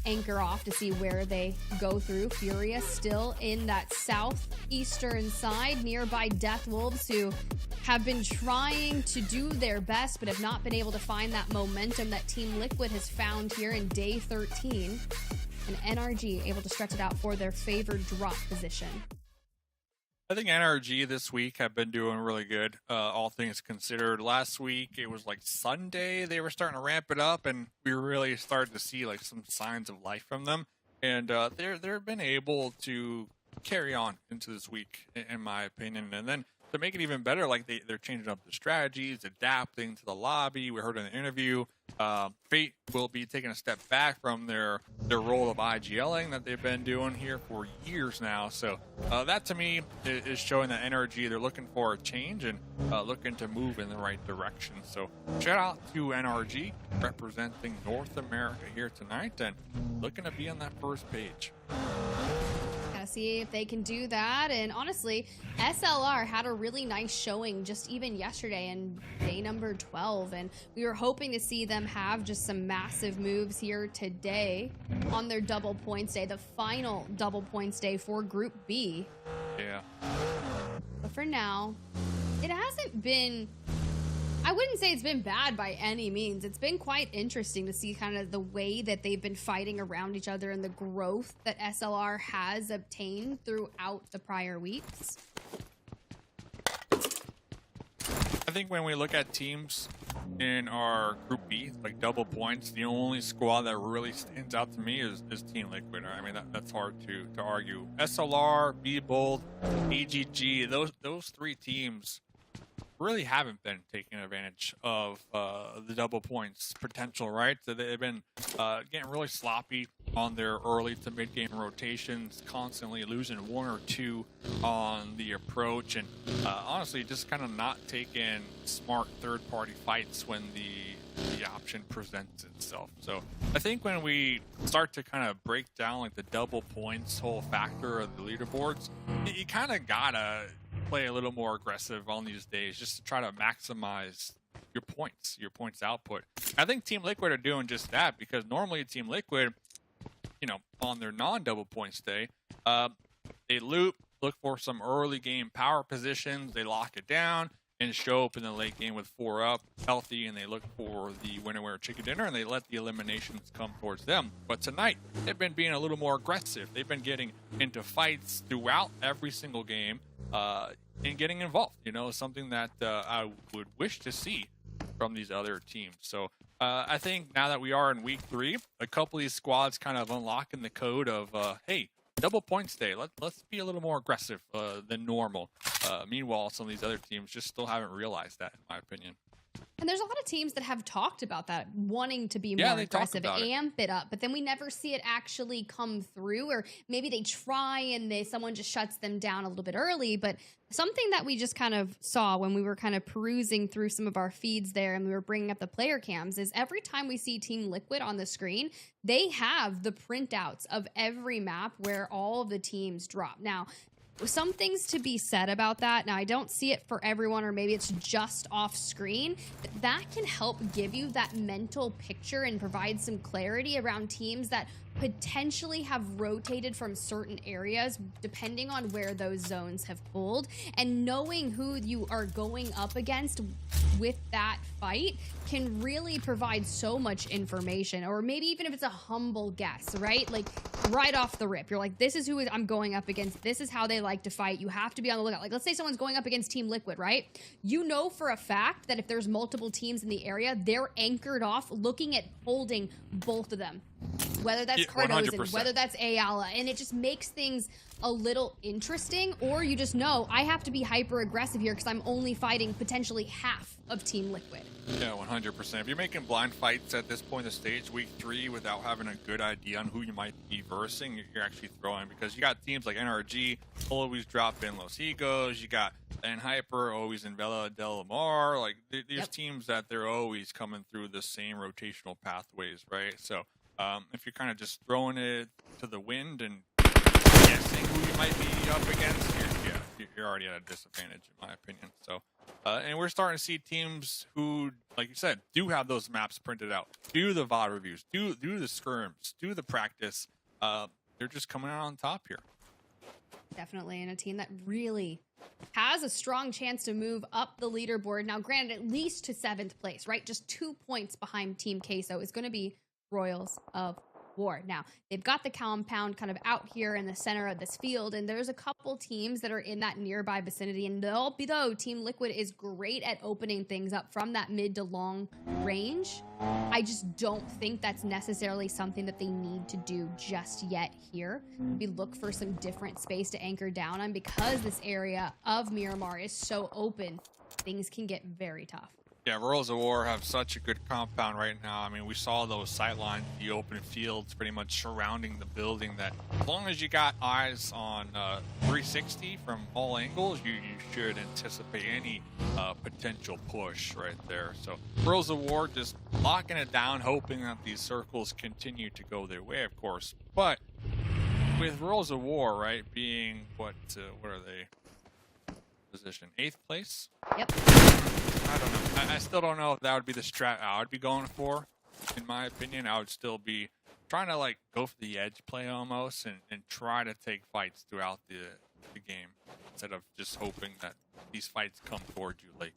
anchor off to see where they go through. FURIA still in that southeastern side, nearby Deathwolves, who have been trying to do their best but have not been able to find that momentum that Team Liquid has found here in day 13. And NRG able to stretch it out for their favored drop position. I think NRG this week have been doing really good, all things considered. Last week, it was like Sunday, they were starting to ramp it up, and we were really starting to see like some signs of life from them. And they've been able to carry on into this week, in my opinion. And then to make it even better, like they're changing up the strategies, adapting to the lobby. We heard in the interview, Fate will be taking a step back from their role of IGLing that they've been doing here for years now. So that to me is showing that NRG, they're looking for a change and looking to move in the right direction. So shout out to NRG representing North America here tonight and looking to be on that first page. see if they can do that. And honestly, SLR had a really nice showing just even yesterday in day number 12. And we were hoping to see them have just some massive moves here today on their double points day, the final double points day for Group B. Yeah. But for now, it hasn't been, I wouldn't say it's been bad by any means. It's been quite interesting to see kind of the way that they've been fighting around each other and the growth that SLR has obtained throughout the prior weeks. I think when we look at teams in our Group B, like double points, the only squad that really stands out to me is Team Liquid. I mean, that's hard to argue. SLR, Be Bold, AGG, those three teams really haven't been taking advantage of the double points potential, right? So they've been getting really sloppy on their early to mid game rotations, constantly losing one or two on the approach, and honestly just kind of not taking smart third-party fights when the option presents itself. So I think when we start to kind of break down like the double points whole factor of the leaderboards, you kind of gotta play a little more aggressive on these days just to try to maximize your points output. I think Team Liquid are doing just that, because normally Team Liquid, you know, on their non-double points day, they loop, look for some early game power positions, they lock it down, and show up in the late game with 4 up, healthy, and they look for the winner chicken dinner, and they let the eliminations come towards them. But tonight, they've been being a little more aggressive. They've been getting into fights throughout every single game, and getting involved, you know, something that I would wish to see from these other teams. So I think now that we are in week 3, a couple of these squads kind of unlocking the code of, hey, double points day, let's be a little more aggressive than normal. Meanwhile, some of these other teams just still haven't realized that, in my opinion. And there's a lot of teams that have talked about that, wanting to be more aggressive, amp it up, but then we never see it actually come through, or maybe they try and someone just shuts them down a little bit early. But something that we just kind of saw when we were kind of perusing through some of our feeds there and we were bringing up the player cams is every time we see Team Liquid on the screen, they have the printouts of every map where all of the teams drop. Now, some things to be said about that. Now, I don't see it for everyone, or maybe it's just off screen, but that can help give you that mental picture and provide some clarity around teams that potentially have rotated from certain areas depending on where those zones have pulled, and knowing who you are going up against with that fight can really provide so much information. Or maybe even if it's a humble guess, right? Like right off the rip, you're like, this is who I'm going up against, this is how they like to fight. You have to be on the lookout. Like, let's say someone's going up against Team Liquid, right? You know for a fact that if there's multiple teams in the area, they're anchored off looking at holding both of them, whether that's Cardozen, whether that's Ayala, and it just makes things a little interesting. Or you just know, I have to be hyper aggressive here because I'm only fighting potentially half of Team Liquid. Yeah, 100%. If you're making blind fights at this point of the stage, week 3, without having a good idea on who you might be versing, you're actually throwing, because you got teams like NRG always drop in Los Egos, you got and Hyper always in Vela Del Mar, like there's teams that they're always coming through the same rotational pathways, right? So if you're kind of just throwing it to the wind and guessing who you might be up against, you're already at a disadvantage, in my opinion. So, and we're starting to see teams who, like you said, do have those maps printed out, do the VOD reviews, do the scrims, do the practice. They're just coming out on top here. Definitely, and a team that really has a strong chance to move up the leaderboard. Now, granted, at least to 7th place, right? Just 2 points behind Team Queso is going to be Royals of War. Now, they've got the compound kind of out here in the center of this field, and there's a couple teams that are in that nearby vicinity, and though Team Liquid is great at opening things up from that mid to long range, I just don't think that's necessarily something that they need to do just yet here. We look for some different space to anchor down on, because this area of Miramar is so open, things can get very tough. Yeah, Royals of War have such a good compound right now. I mean, we saw those sightlines, the open fields pretty much surrounding the building, that as long as you got eyes on 360 from all angles, you should anticipate any potential push right there. So Royals of War just locking it down, hoping that these circles continue to go their way, of course. But with Rules of War, right, being what are they? Position 8th place? Yep. I don't know. I still don't know if that would be the strat I would be going for. In my opinion, I would still be trying to like go for the edge play almost and try to take fights throughout the game instead of just hoping that these fights come towards you late.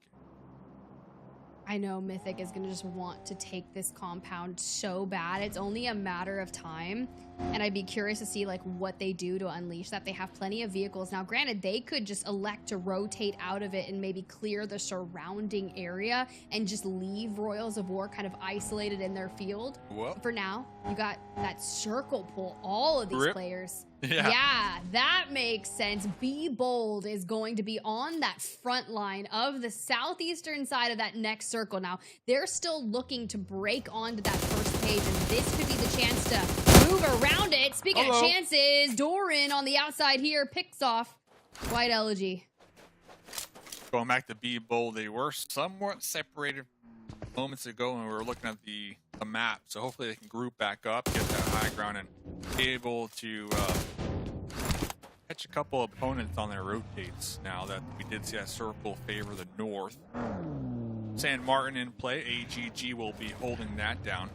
I know Mythic is going to just want to take this compound so bad. It's only a matter of time. And I'd be curious to see like what they do to unleash that. They have plenty of vehicles. Now, granted, they could just elect to rotate out of it and maybe clear the surrounding area and just leave Royals of War kind of isolated in their field. Whoa. For now, you got that circle pull, all of these players. Yeah, that makes sense. Be Bold is going to be on that front line of the southeastern side of that next circle. Now, they're still looking to break onto that first page, and this could be the chance to move around it. Speaking of chances, Doran on the outside here picks off White Elegy. Going back to Be Bold, they were somewhat separated moments ago when we were looking at the map, so hopefully they can group back up, get that high ground, and be able to catch a couple opponents on their rotates now that we did see that circle favor the north. San Martin in play, AGG will be holding that down.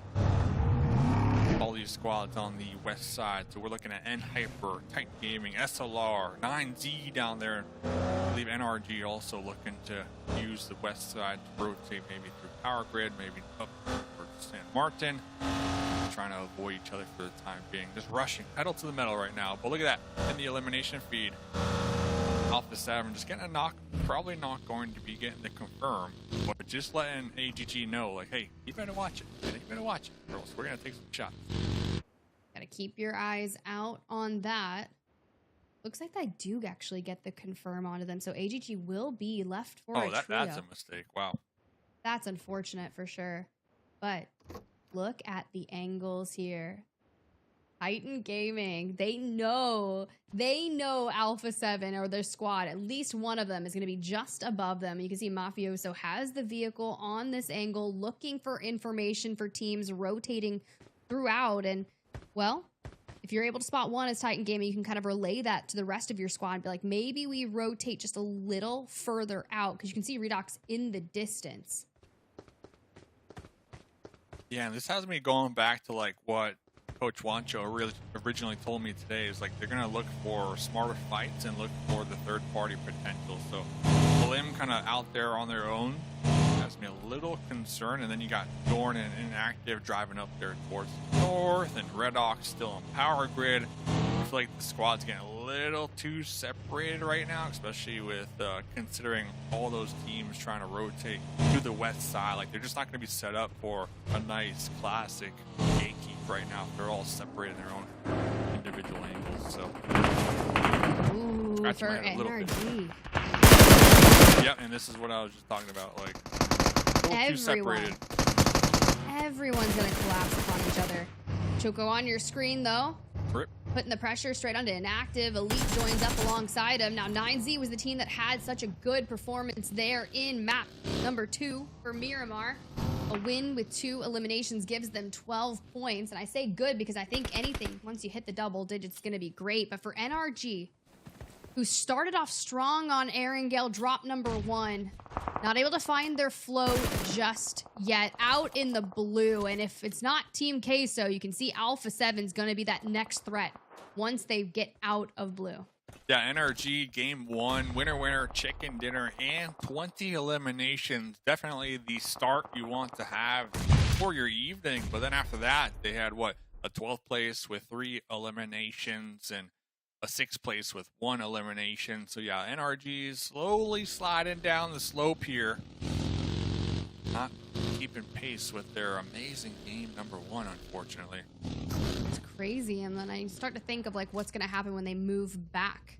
All these squads on the west side, so we're looking at Hyper, Titan Gaming, SLR, 9Z down there. I believe NRG also looking to use the west side to rotate maybe through Power Grid, maybe up for San Martin. Trying to avoid each other for the time being. Just rushing, pedal to the metal right now. But look at that, in the elimination feed. Alpha7 just getting a knock, probably not going to be getting the confirm, but just letting AGG know, like, hey, you better watch it. You better watch it, or else we're going to take some shots. Gotta keep your eyes out on that. Looks like I do actually get the confirm onto them, so AGG will be left for a trio. That's a mistake. Wow. That's unfortunate for sure. But look at the angles here. Titan Gaming, they know Alpha7 or their squad, at least one of them is going to be just above them. You can see Mafioso has the vehicle on this angle looking for information for teams rotating throughout. And, well, if you're able to spot one as Titan Gaming, you can kind of relay that to the rest of your squad and be like, maybe we rotate just a little further out, because you can see Redox in the distance. Yeah, and this has me going back to like what Coach Wancho originally told me today, is like they're going to look for smarter fights and look for the third-party potential. So Blim kind of out there on their own has me a little concerned. And then you got Dorn and Inactive driving up there towards the north, and Redox still on Power Grid. I feel like the squad's getting a little too separated right now, especially with considering all those teams trying to rotate to the west side. Like, they're just not going to be set up for a nice classic gatekeep right now. They're all separated in their own individual angles. So, ooh, for NRG. Yep, and this is what I was just talking about. Like, a little too separated. Everyone's going to collapse upon each other. Choco on your screen, though. Rip. Putting the pressure straight onto Inactive. Elite joins up alongside him. Now, 9Z was the team that had such a good performance there in map number 2 for Miramar. A win with 2 eliminations gives them 12 points. And I say good because I think anything, once you hit the double digits, is going to be great. But for NRG, who started off strong on Erangel, drop number 1, not able to find their flow just yet, out in the blue. And if it's not Team Queso, you can see Alpha7's going to be that next threat once they get out of blue. Yeah, NRG game 1, winner, chicken dinner, and 20 eliminations. Definitely the start you want to have for your evening. But then after that, they had, what, a 12th place with 3 eliminations and a 6th place with 1 elimination. So yeah, NRG is slowly sliding down the slope here. Not keeping pace with their amazing game number 1, unfortunately. It's crazy. And then I start to think of like what's going to happen when they move back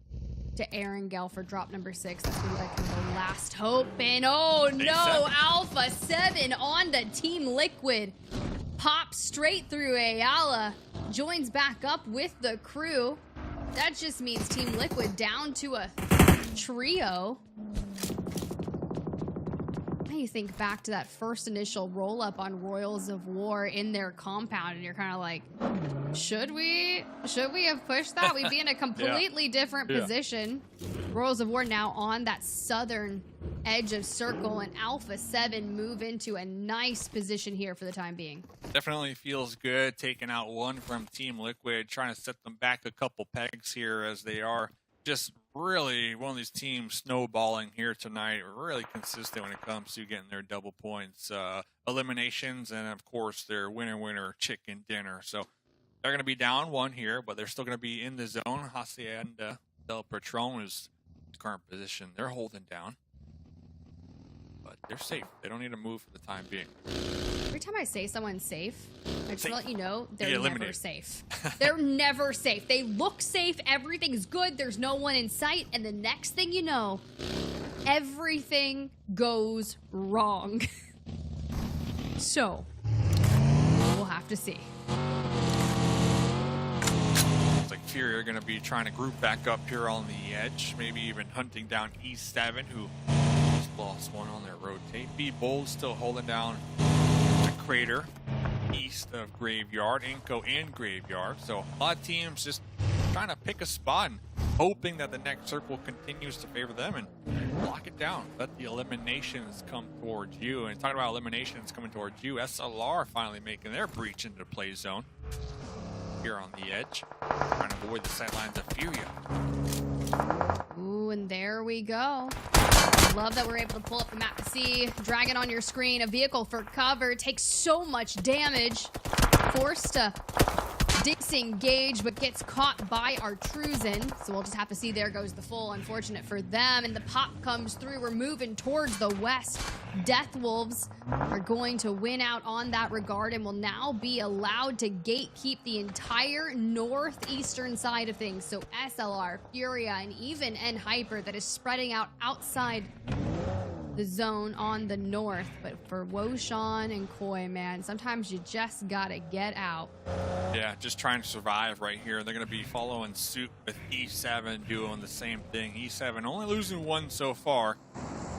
to Erangel for drop number 6. That's going to be like kind of the last hope. And oh no, Alpha7 on to Team Liquid. Pops straight through Ayala. Joins back up with the crew. That just means Team Liquid down to a trio. You think back to that first initial roll up on Royals of War in their compound, and you're kind of like, should we have pushed that? We'd be in a completely different position. Royals of War now on that southern edge of circle, and Alpha7 move into a nice position here for the time being. Definitely feels good taking out one from Team Liquid, trying to set them back a couple pegs here, as they are just really one of these teams snowballing here tonight. Really consistent when it comes to getting their double points, eliminations, and of course their winner chicken dinner. So they're going to be down one here, but they're still going to be in the zone. Hacienda del Patron is the current position. They're holding down, but they're safe. They don't need to move for the time being. Every time I say someone's safe, I just Safe. let you know they're Yeah, never eliminated. safe. They're never safe. They look safe, everything's good, there's no one in sight, and the next thing you know, everything goes wrong. So, we'll have to see. Looks like FURIA are going to be trying to group back up here on the edge, maybe even hunting down E7, who just lost one on their rotate. Be Bold still holding down the crater east of Graveyard, iNCO and Graveyard. So a lot of teams just trying to pick a spot and hoping that the next circle continues to favor them and lock it down. Let the eliminations come towards you. And talking about eliminations coming towards you, SLR finally making their breach into the play zone here on the edge, trying to avoid the sightlines of FURIA. Ooh, and there we go. Love that we're able to pull up the map to see. Dragon on your screen, a vehicle for cover, takes so much damage. Forced to disengage, but gets caught by Artruzen. So we'll just have to see. There goes the full. Unfortunate for them. And the pop comes through. We're moving towards the west. Death Wolves are going to win out on that regard and will now be allowed to gatekeep the entire northeastern side of things. So SLR, FURIA, and even Hyper that is spreading out outside the zone on the north. But for Woshan and Koi, man, sometimes you just gotta get out. Yeah, just trying to survive right here. They're going to be following suit with E7 doing the same thing. E7 only losing one so far.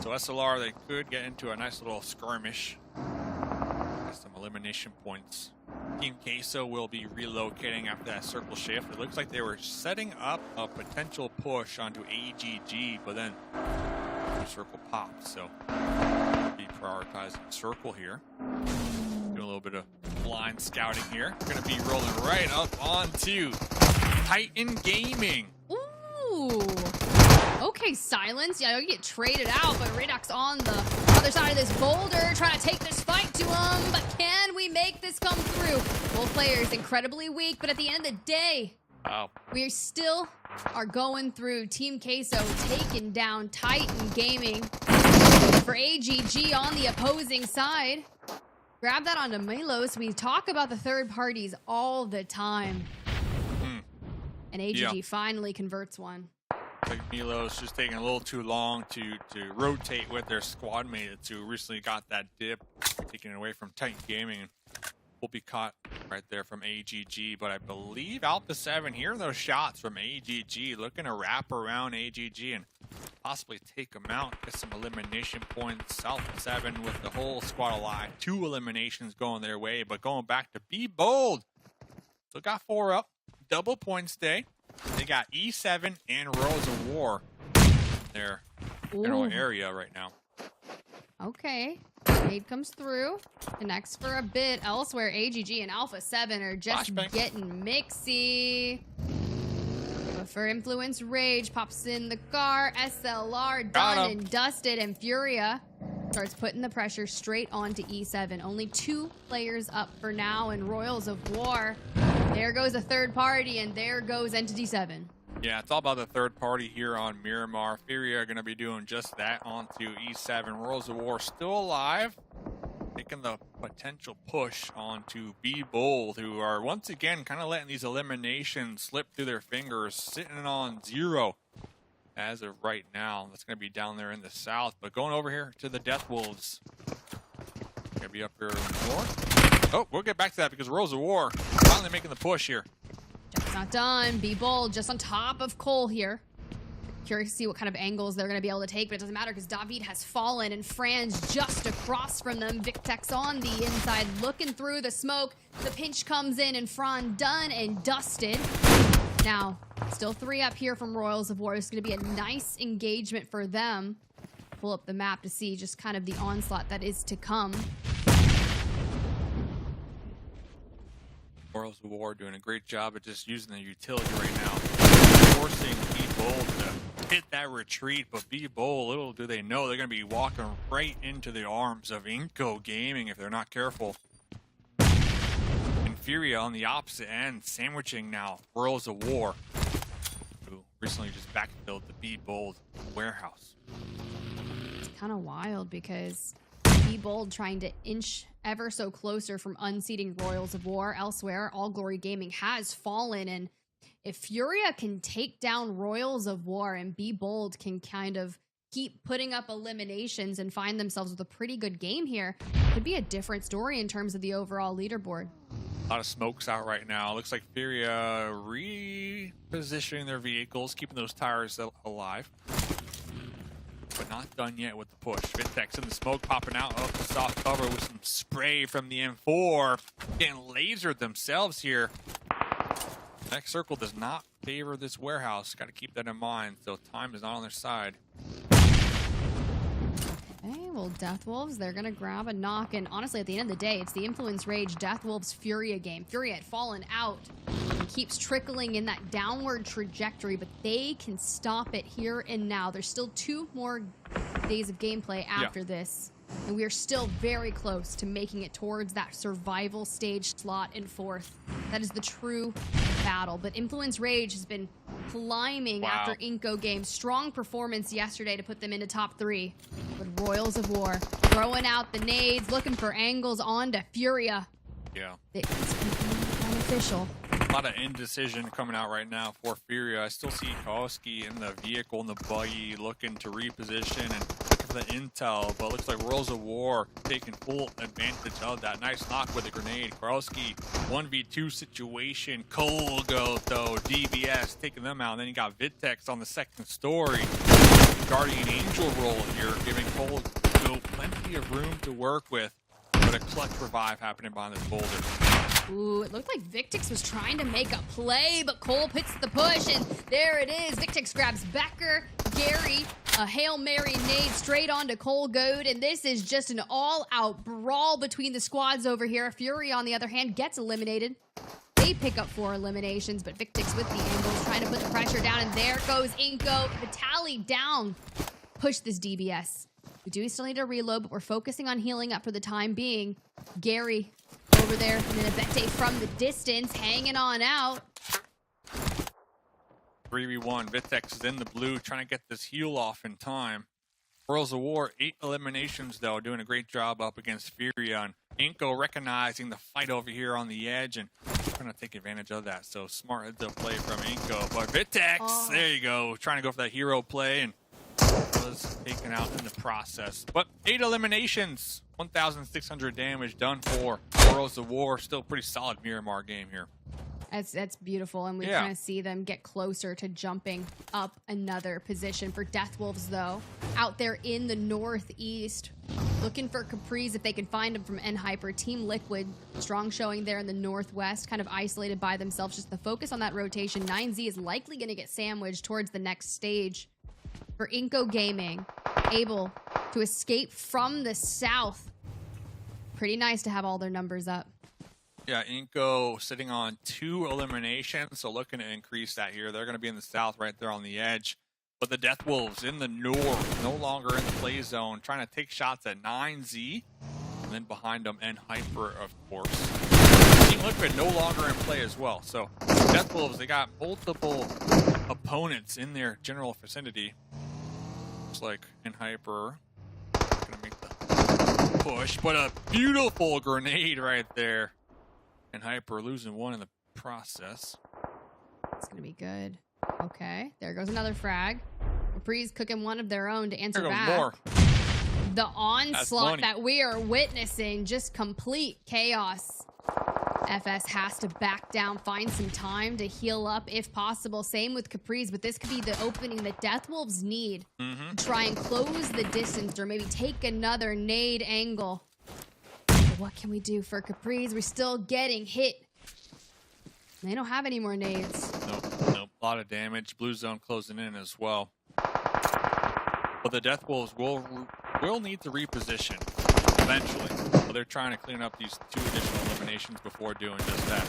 So SLR, they could get into a nice little skirmish. Get some elimination points. Team Queso will be relocating after that circle shift. It looks like they were setting up a potential push onto AGG, but then the circle popped. So be prioritizing circle here. Doing a little bit of blind scouting here. Going to be rolling right up onto Titan Gaming. Ooh. Okay, Silence. Yeah, you get traded out, but Redux on the other side of this boulder, trying to take this fight to him. But can we make this come through? Both players incredibly weak, but at the end of the day, wow, we still are going through. Team Queso taking down Titan Gaming for AGG on the opposing side. Grab that onto Milos. We talk about the third parties all the time. And AGG finally converts one. Like Milos just taking a little too long to rotate with their squad mates who recently got that dip, taken it away from Titan Gaming. Will be caught right there from AGG, but I believe Alpha7 hearing those shots from AGG, looking to wrap around AGG and possibly take them out, get some elimination points. Alpha7 with the whole squad alive, 2 eliminations going their way, but going back to Be Bold. Still got 4 up, double points day. They got E7 and Royals of War in their general area right now. Okay. Nade comes through. Connects for a bit. Elsewhere, AGG and Alpha7 are just getting mixy. But for Influence, Rage pops in the car. SLR done and dusted. And FURIA starts putting the pressure straight onto E7. Only 2 players up for now. And Royals of War. There goes a third party, and there goes Entity 7. Yeah, it's all about the third party here on Miramar. FURIA are going to be doing just that onto E7. Royals of War still alive, making the potential push onto Be Bold, who are once again kind of letting these eliminations slip through their fingers, sitting on 0 as of right now. That's going to be down there in the south, but going over here to the Death Wolves. Going to be up here in the north. Oh, we'll get back to that because Royals of War finally making the push here. Just not done. Be Bold just on top of Cole here. Curious to see what kind of angles they're going to be able to take, but it doesn't matter because David has fallen and Franz just across from them. Victex on the inside, looking through the smoke. The pinch comes in and Fran done and dusted. Now, still 3 up here from Royals of War. It's going to be a nice engagement for them. Pull up the map to see just kind of the onslaught that is to come. Royals of War doing a great job at just using the utility right now, forcing Be Bold to hit that retreat. But Be Bold, little do they know, they're going to be walking right into the arms of iNCO Gaming if they're not careful. And FURIA on the opposite end, sandwiching now Royals of War, who recently just backfilled the Be Bold warehouse. It's kind of wild because Be Bold trying to inch ever so closer from unseating Royals of War. Elsewhere, All Glory Gaming has fallen, and if FURIA can take down Royals of War and Be Bold can kind of keep putting up eliminations and find themselves with a pretty good game here, it could be a different story in terms of the overall leaderboard. A lot of smokes out right now. Looks like FURIA repositioning their vehicles, keeping those tires alive. But not done yet with the push. Victex in the smoke, popping out of the soft cover with some spray from the M4. Getting lasered themselves here. Next circle does not favor this warehouse. Got to keep that in mind. So time is not on their side. Okay, well, Deathwolves, they're going to grab a knock. And honestly, at the end of the day, it's the Influence Rage Deathwolves FURIA game. FURIA had fallen out and keeps trickling in that downward trajectory, but they can stop it here and now. There's still 2 more days of gameplay after this. And we are still very close to making it towards that survival stage slot in 4th. That is the true battle. But Influence Rage has been climbing after iNCO games. Strong performance yesterday to put them into top 3. But Royals of War throwing out the nades, looking for angles onto FURIA. Yeah. It's beneficial. A lot of indecision coming out right now for FURIA. I still see Kowski in the vehicle, in the buggy, looking to reposition and looking for the intel, but it looks like Royals of War taking full advantage of that. Nice knock with a grenade. Kowski, 1v2 situation. Colgo, though, DBS taking them out. And then you got Victex on the second story. Guardian Angel roll here, giving Colgo plenty of room to work with. But a clutch revive happening behind this boulder. Ooh, it looked like Victex was trying to make a play, but Cole puts the push, and there it is. Victex grabs Becker, Gary, a Hail Mary nade straight onto Cole Goad, and this is just an all-out brawl between the squads over here. FURIA, on the other hand, gets eliminated. They pick up 4 eliminations, but Victex with the angles, trying to put the pressure down, and there goes iNCO. Vitali down. Push this DBS. We do still need to reload, but we're focusing on healing up for the time being. Gary over there, and then Abete from the distance, hanging on out. 3v1. Victex is in the blue, trying to get this heal off in time. Royals of War, 8 eliminations, though, doing a great job up against FURIA. And iNCO recognizing the fight over here on the edge and trying to take advantage of that. So smart heads-up play from iNCO. But Victex, there you go, trying to go for that hero play and was taken out in the process. But 8 eliminations, 1,600 damage done for Royals of War. Still pretty solid Miramar game here. That's beautiful, and we kind of see them get closer to jumping up another position. For Deathwolves, though, out there in the northeast, looking for Capri's if they can find them from Hyper. Team Liquid, strong showing there in the northwest, kind of isolated by themselves. Just the focus on that rotation. 9Z is likely going to get sandwiched towards the next stage. For iNCO Gaming, able to escape from the south. Pretty nice to have all their numbers up. Yeah, iNCO sitting on 2 eliminations, so looking to increase that here. They're going to be in the south right there on the edge. But the Deathwolves in the north, no longer in the play zone, trying to take shots at 9Z. And then behind them, Hyper, of course. Team Liquid no longer in play as well. So Deathwolves, they got multiple opponents in their general vicinity. Looks like Hyper gonna make the push, but a beautiful grenade right there. Hyper losing 1 in the process. It's gonna be good. Okay, there goes another frag. Capri's cooking one of their own to answer back. More. The onslaught that we are witnessing, just complete chaos. FS has to back down, find some time to heal up if possible. Same with Capri's, but this could be the opening that Deathwolves need to try and close the distance or maybe take another nade angle. But what can we do for Capri's? We're still getting hit. They don't have any more nades. Nope. A lot of damage. Blue zone closing in as well. But the Deathwolves will need to reposition eventually. So they're trying to clean up these 2 additional eliminations before doing just that.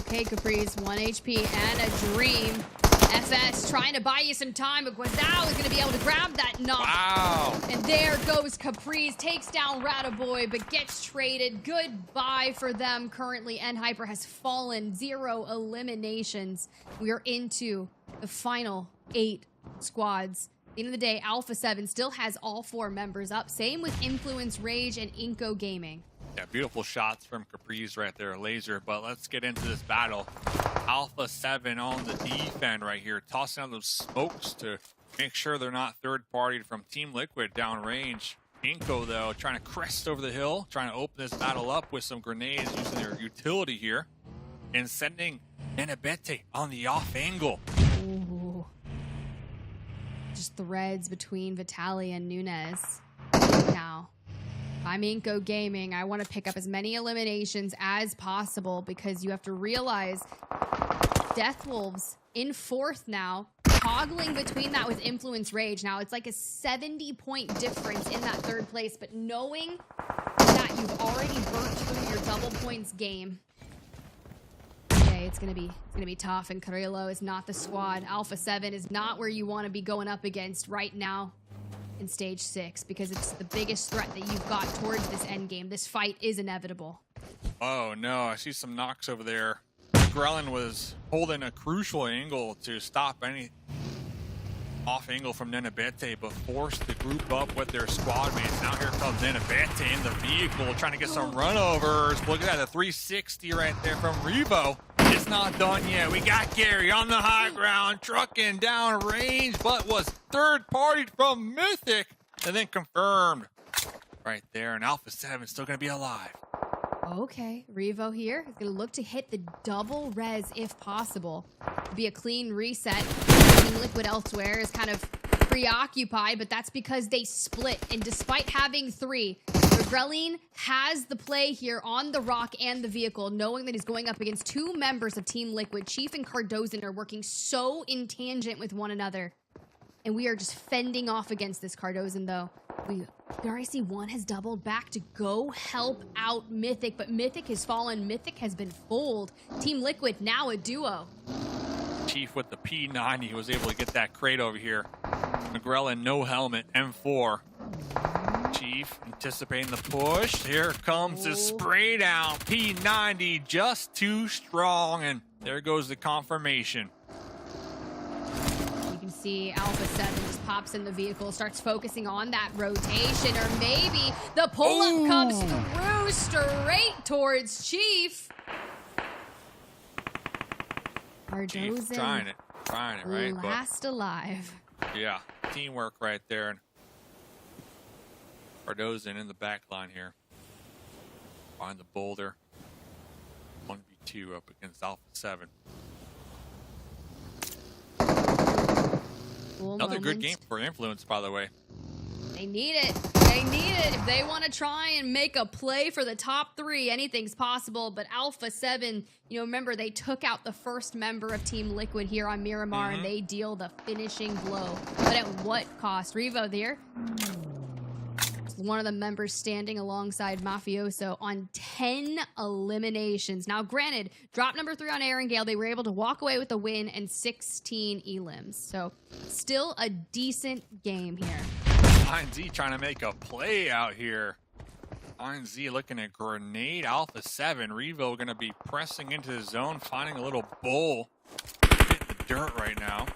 Okay, Capri's 1 HP and a dream. FS trying to buy you some time, but Queso is going to be able to grab that knock. Wow. And there goes Capri's, takes down Rataboy, but gets traded. Goodbye for them currently, and Hyper has fallen. 0 eliminations. We are into the final 8 squads. At the end of the day, Alpha7 still has all 4 members up. Same with Influence, Rage, and iNCO Gaming. Yeah, beautiful shots from Capri's right there, laser. But let's get into this battle. Alpha7 on the defend right here, tossing out those smokes to make sure they're not third-partied from Team Liquid downrange. iNCO, though, trying to crest over the hill, trying to open this battle up with some grenades using their utility here, and sending Nemesis on the off angle. Ooh. Just threads between Vitaly and Nunez. Now, I'm iNCO Gaming. I want to pick up as many eliminations as possible because you have to realize Deathwolves in 4th now, toggling between that with Influence Rage. Now, it's like a 70-point difference in that 3rd place, but knowing that you've already burnt through your double points game, okay, it's gonna be tough, and Carrillo is not the squad. Alpha7 is not where you want to be going up against right now in stage 6 because it's the biggest threat that you've got towards this end game. This fight is inevitable. Oh no, I see some knocks over there. Grellin was holding a crucial angle to stop any off angle from Nemesis, but forced to group up with their squad mates. Now here comes Nemesis in the vehicle, trying to get some runovers. Look at that, a 360 right there from Revo. It's not done yet. We got Gary on the high ground, trucking down range, but was third-partied from Mythic, and then confirmed right there. And Alpha7 still going to be alive. Okay, Revo here is going to look to hit the double res if possible. Be a clean reset. Team Liquid elsewhere is kind of preoccupied, but that's because they split. And despite having 3, Grellin has the play here on the rock and the vehicle, knowing that he's going up against 2 members of Team Liquid. Chief and Cardozan are working so in tangent with one another. And we are just fending off against this Cardozan, though. We already see one has doubled back to go help out Mythic, but Mythic has fallen. Mythic has been fooled. Team Liquid now a duo. Chief with the P90 was able to get that crate over here. McGrellin, no helmet, M4. Chief anticipating the push. Here comes the spray down. P90 just too strong, and there goes the confirmation. You can see Alpha7 just pops in the vehicle, starts focusing on that rotation, or maybe the pull-up comes through straight towards Chief. Chief trying it, right? Last alive. Yeah, teamwork right there. And Cardozan in the back line here. Find the boulder. 1v2 up against Alpha7. Another good game for Influence, by the way. They need it. They need it. If they want to try and make a play for the top 3, anything's possible. But Alpha7, you know, remember, they took out the first member of Team Liquid here on Miramar, and they deal the finishing blow. But at what cost? Revo there. One of the members standing alongside Mafioso on 10 eliminations. Now, granted, drop number 3 on Erangel, they were able to walk away with a win and 16 elims. So, still a decent game here. iNCO trying to make a play out here. iNCO looking at grenade. Alpha7. Revo going to be pressing into the zone, finding a little bowl. Hitting the dirt right now.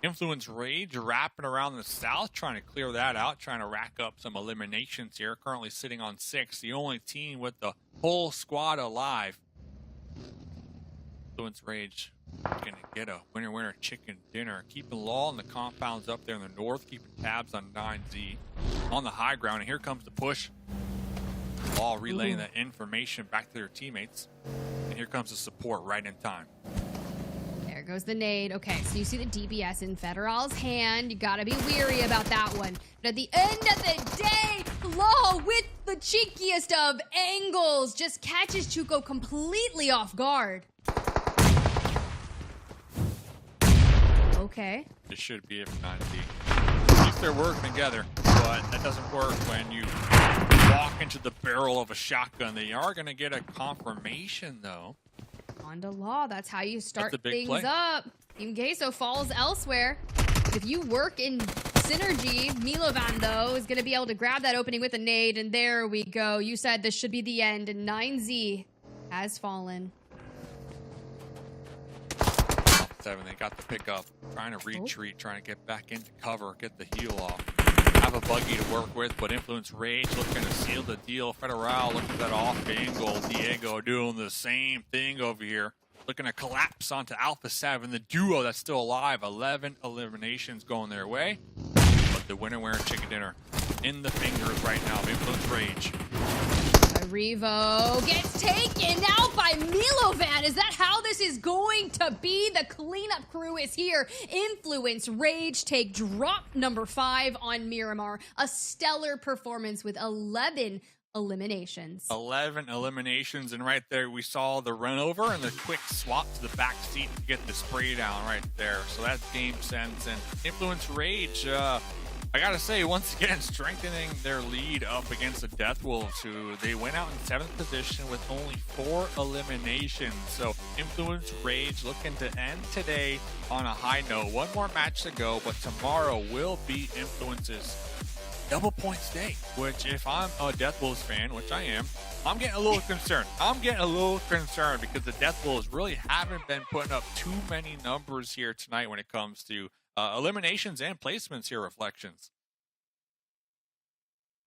Influence Rage wrapping around the south, trying to clear that out, trying to rack up some eliminations here. Currently sitting on 6, the only team with the whole squad alive. Influence Rage gonna get a winner chicken dinner. Keeping law on the compounds up there in the north, keeping tabs on iNCO on the high ground. And here comes the push. ball, relaying that information back to their teammates. And here comes the support right in time. There goes the nade. Okay, so you see the DBS in Federal's hand. You gotta be weary about that one. But at the end of the day, Law with the cheekiest of angles just catches Chuko completely off guard. Okay. This should be it for 9Z. At least they're working together, but that doesn't work when you walk into the barrel of a shotgun. They are going to get a confirmation, though. On to Law. That's how you start things play. up. Team Queso falls elsewhere. If you work in synergy, Milovan, though, is going to be able to grab that opening with a nade, and there we go. You said this should be the end, and 9Z has fallen. 7, they got the pickup, trying to retreat, trying to get back into cover, get the heal off. Have a buggy to work with, but Influence Rage looking to seal the deal. Federal looking at that off angle. Diego doing the same thing over here. Looking to collapse onto Alpha7, the duo that's still alive. 11 eliminations going their way. But the winner wearing chicken dinner in the fingers right now of Influence Rage. Revo gets taken out by Milovan. Is that how this is going to be? The cleanup crew is here. Influence Rage take drop number 5 on Miramar. A stellar performance with 11 eliminations. 11 eliminations, and right there we saw the run over and the quick swap to the back seat to get the spray down right there. So that's game sense, and Influence Rage, I gotta say, once again, strengthening their lead up against the Death Wolves, who they went out in 7th position with only 4 eliminations. So Influence Rage looking to end today on a high note. One more match to go, but tomorrow will be Influence's double points day, which if I'm a Death Wolves fan, which I am, I'm getting a little concerned. I'm getting a little concerned because the Death Wolves really haven't been putting up too many numbers here tonight when it comes to eliminations and placements here, Reflections.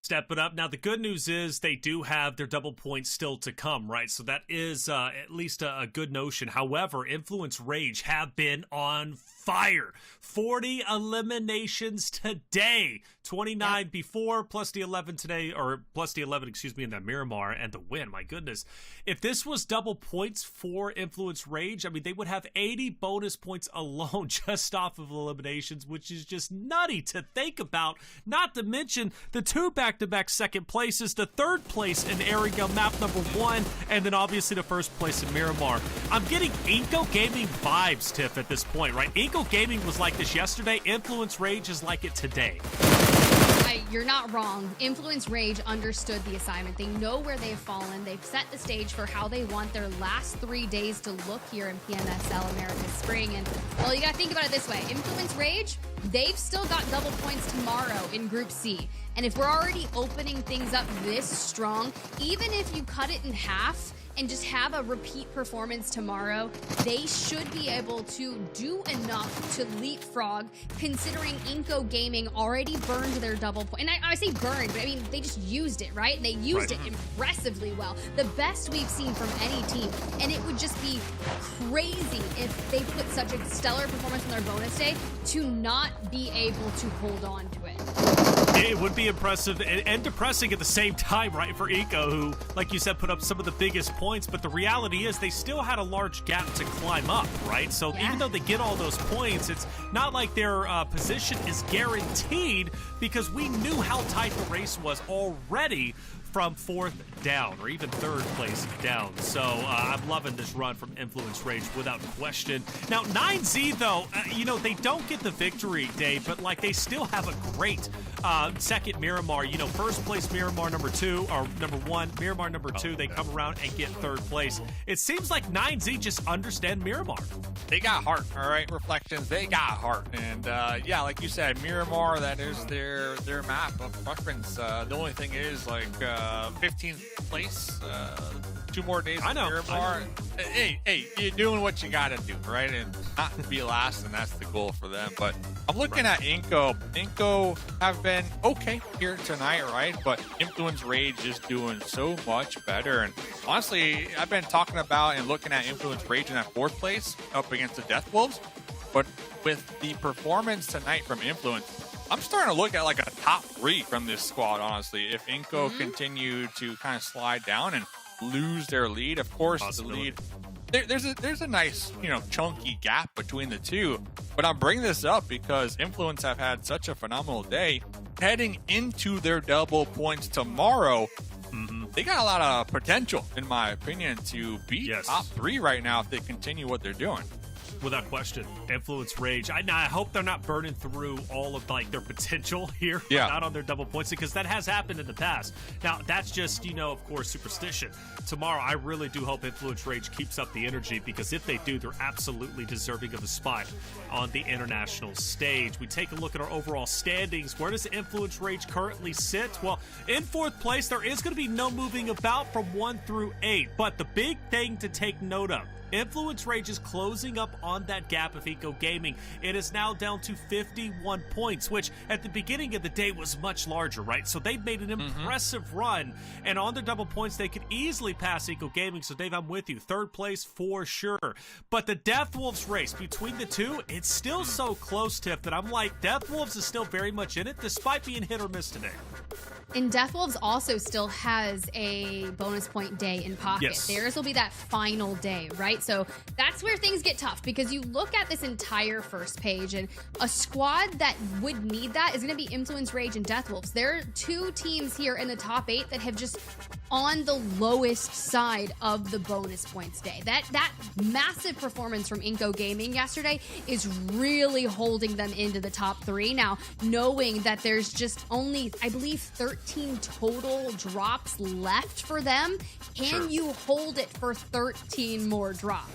Step it up. Now, the good news is they do have their double points still to come, right? So that is at least a good notion. However, Influence Rage have been on fire. 40 eliminations today. 29 before, plus the 11 today, or plus the 11, excuse me, in the Miramar and the win. My goodness. If this was double points for Influence Rage, I mean, they would have 80 bonus points alone just off of eliminations, which is just nutty to think about. Not to mention the 2 back-to-back second places, the 3rd place in Erangel map number 1, and then obviously the 1st place in Miramar. I'm getting iNCO Gaming vibes, Tiff, at this point, right? iNCO Gaming was like this yesterday. Influence Rage is like it today. You're not wrong. Influence Rage understood the assignment. They know where they've fallen. They've set the stage for how they want their last 3 days to look here in PMSL America's Spring. And, well, you gotta think about it this way. Influence Rage, they've still got double points tomorrow in Group C. And if we're already opening things up this strong, even if you cut it in half and just have a repeat performance tomorrow, they should be able to do enough to leapfrog, considering iNCO Gaming already burned their double point. And I say burned, but I mean, they just used it, right? And they used it impressively well. The best we've seen from any team. And it would just be crazy if they put such a stellar performance on their bonus day to not be able to hold on to it. It would be impressive and depressing at the same time, right, for iNCO, who, like you said, put up some of the biggest points, but the reality is they still had a large gap to climb up, right? So even though they get all those points, it's not like their position is guaranteed, because we knew how tight the race was already from 4th down, or even 3rd place down. So I'm loving this run from Influence Rage without question. Now, 9Z, though, you know, they don't get the victory, Dave, but, like, they still have a great second Miramar. You know, 1st place Miramar number 2, or number 1, Miramar number 2, they come around and get 3rd place. It seems like 9Z just understand Miramar. They got heart, all right, Reflections. They got heart. And, yeah, like you said, Miramar, that is their map of preference. The only thing is, like, 15th place, 2 more days in Miramar. Hey, you're doing what you gotta do, right? And not be last, and that's the goal for them. But I'm looking at iNCO. iNCO have been okay here tonight, right? But Influence Rage is doing so much better. And honestly, I've been talking about and looking at Influence Rage in that 4th place up against the Death Wolves. But with the performance tonight from Influence, I'm starting to look at like a top 3 from this squad, honestly. If iNCO continue to kind of slide down and lose their lead, of course, the lead, there's a nice, chunky gap between the two. But I'm bringing this up because Influence have had such a phenomenal day. Heading into their double points tomorrow, they got a lot of potential, in my opinion, to be top 3 right now if they continue what they're doing. Without question, Influence Rage. I hope they're not burning through all of their potential here, not on their double points, because that has happened in the past. Now, that's just, of course, superstition. Tomorrow, I really do hope Influence Rage keeps up the energy, because if they do, they're absolutely deserving of a spot on the international stage. We take a look at our overall standings. Where does Influence Rage currently sit? Well, in 4th place, there is going to be no moving about from 1 through 8, but the big thing to take note of, Influence Rage is closing up on that gap of iNCO Gaming. It is now down to 51 points, which at the beginning of the day was much larger, right? So they've made an impressive run, and on their double points, they could easily pass iNCO Gaming. So Dave, I'm with you. 3rd place for sure. But the Death Wolves race between the two, it's still so close, Tiff, that I'm like, Death Wolves is still very much in it, despite being hit or miss today. And Death Wolves also still has a bonus point day in pocket. Yes. Theirs will be that final day, right? So that's where things get tough, because you look at this entire first page, and a squad that would need that is going to be Influence Rage and Death Wolves. There are 2 teams here in the top 8 that have just on the lowest side of the bonus points day. That massive performance from iNCO Gaming yesterday is really holding them into the top 3. Now, knowing that there's just only, I believe, 13 total drops left for them, can you hold it for 13 more drops?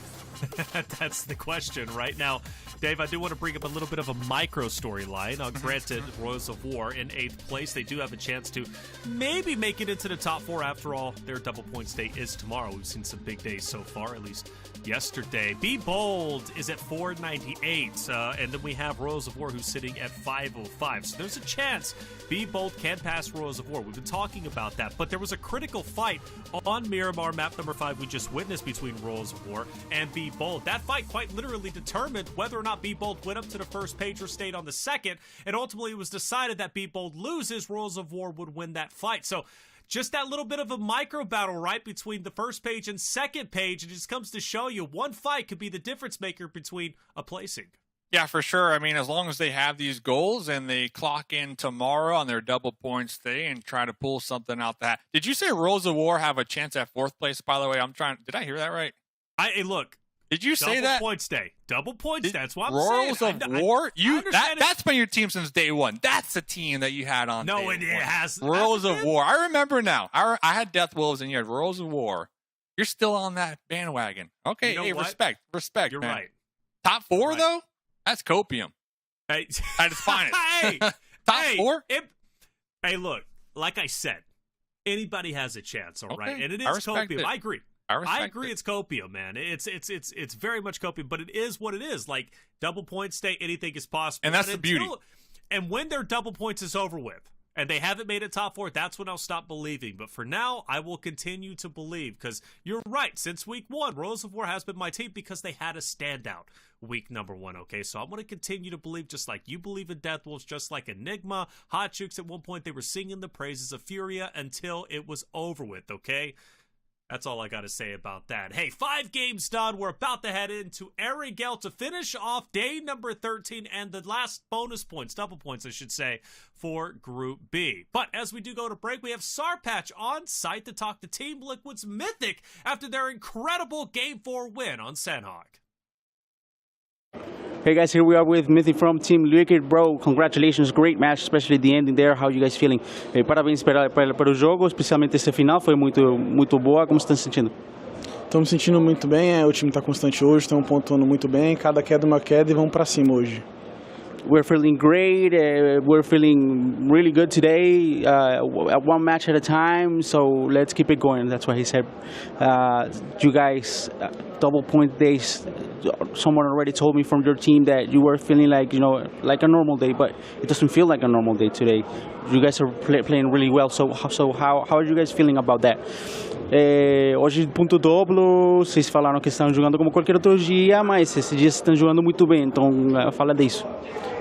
That's the question right now. Dave, I do want to bring up a little bit of a micro storyline. Granted, Royals of War in 8th place. They do have a chance to maybe make it into the top 4. After all, their double points day is tomorrow. We've seen some big days so far, at least yesterday. Be Bold is at 498, and then we have Royals of War who's sitting at 505. So there's a chance Be Bold can pass Royals of War. We've been talking about that, but there was a critical fight on Miramar map number 5 we just witnessed between Royals of War and Be Bold. That fight quite literally determined whether or not Be Bold went up to the first page or stayed on the second, and ultimately it was decided that Be Bold loses, Royals of War would win that fight. So just that little bit of a micro battle, right, between the first page and second page, it just comes to show you one fight could be the difference maker between a placing. Yeah, for sure. I mean, as long as they have these goals and they clock in tomorrow on their double points day and try to pull something out that. Did you say Royals of War have a chance at 4th place, by the way? Did I hear that right? Hey, look. Did you say that? Double points day. Double points day. That's what I'm Royals saying. of War? That's been your team since day one. That's the team that you had on No, it has. Royals of War. I remember now. I had Death Wolves and you had Royals of War. You're still on that bandwagon. Okay, hey, respect. Respect, You're man. right. Top 4, though? That's copium. Hey. At its finest. Hey. Top 4? Hey, look. Like I said, anybody has a chance, all right? Okay, And it I is respect copium. it. I agree. I agree. It's copium, man. It's very much copium, but it is what it is. Like double points day, anything is possible, and that's the beauty. And when their double points is over with, and they haven't made it top 4, that's when I'll stop believing. But for now, I will continue to believe, because you're right. Since week 1, Royals of War has been my team because they had a standout week number 1. Okay, so I'm going to continue to believe, just like you believe in Death Wolves, just like Enigma, Hot Jukes. At one point, they were singing the praises of FURIA until it was over with. Okay. That's all I got to say about that. Hey, 5 games done. We're about to head into Erangel to finish off day number 13 and the last bonus points, double points, I should say, for Group B. But as we do go to break, we have Sarpatch on site to talk to Team Liquid's Mythic after their incredible Game 4 win on Sanhok. Hey guys, here we are with Mythic from Team Liquid. Bro, congratulations, great match, especially the ending there. How you guys feeling? Parabéns para o jogo, especialmente essa final, foi muito boa. Como você está se sentindo? Estamos me sentindo muito bem, o time está constante hoje, estamos pontuando muito bem, cada queda uma queda e vamos para cima hoje. We're feeling great, we're feeling really good today, one match at a time, so let's keep it going. That's what he said. You guys, double point days, someone already told me from your team that you were feeling like, like a normal day, but it doesn't feel like a normal day today. You guys are playing really well, so how are you guys feeling about that? Hoje ponto duplo, vocês falaram que estão jogando como qualquer outro dia, mas esse dia vocês estão jogando muito bem, então fala disso.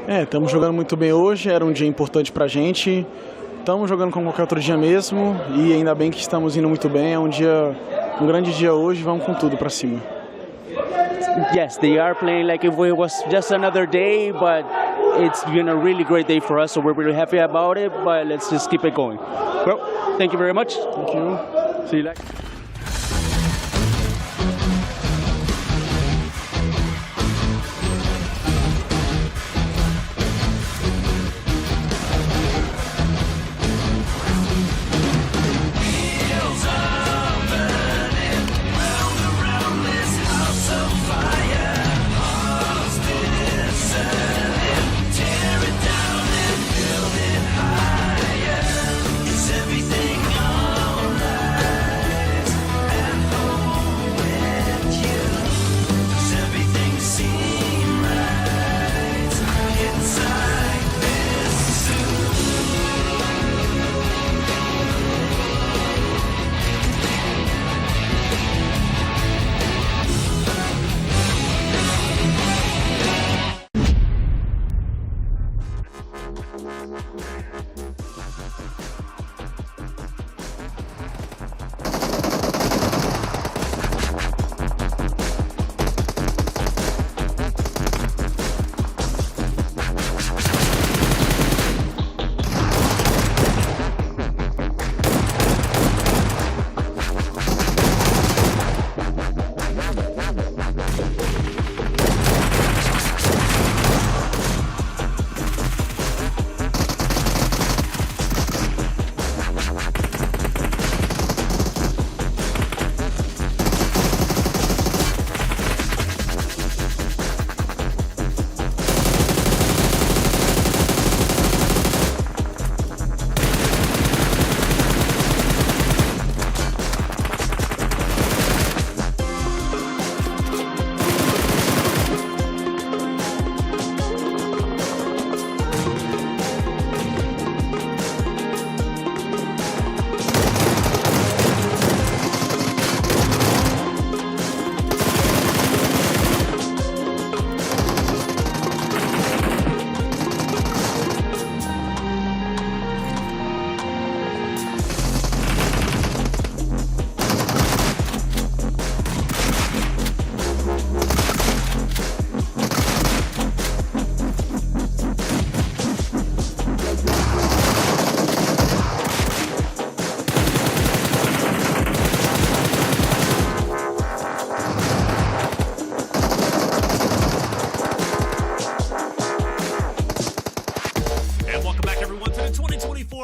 Estamos jogando muito bem hoje, era um dia importante pra gente. Estamos jogando como qualquer outro dia mesmo e ainda bem que estamos indo muito bem. É um grande dia hoje, vamos com tudo pra cima. Yes, they are playing like if it was just another day, but it's been a really great day for us, so we're really happy about it, but let's just keep it going. Well, thank you very much. Thank you. See you later.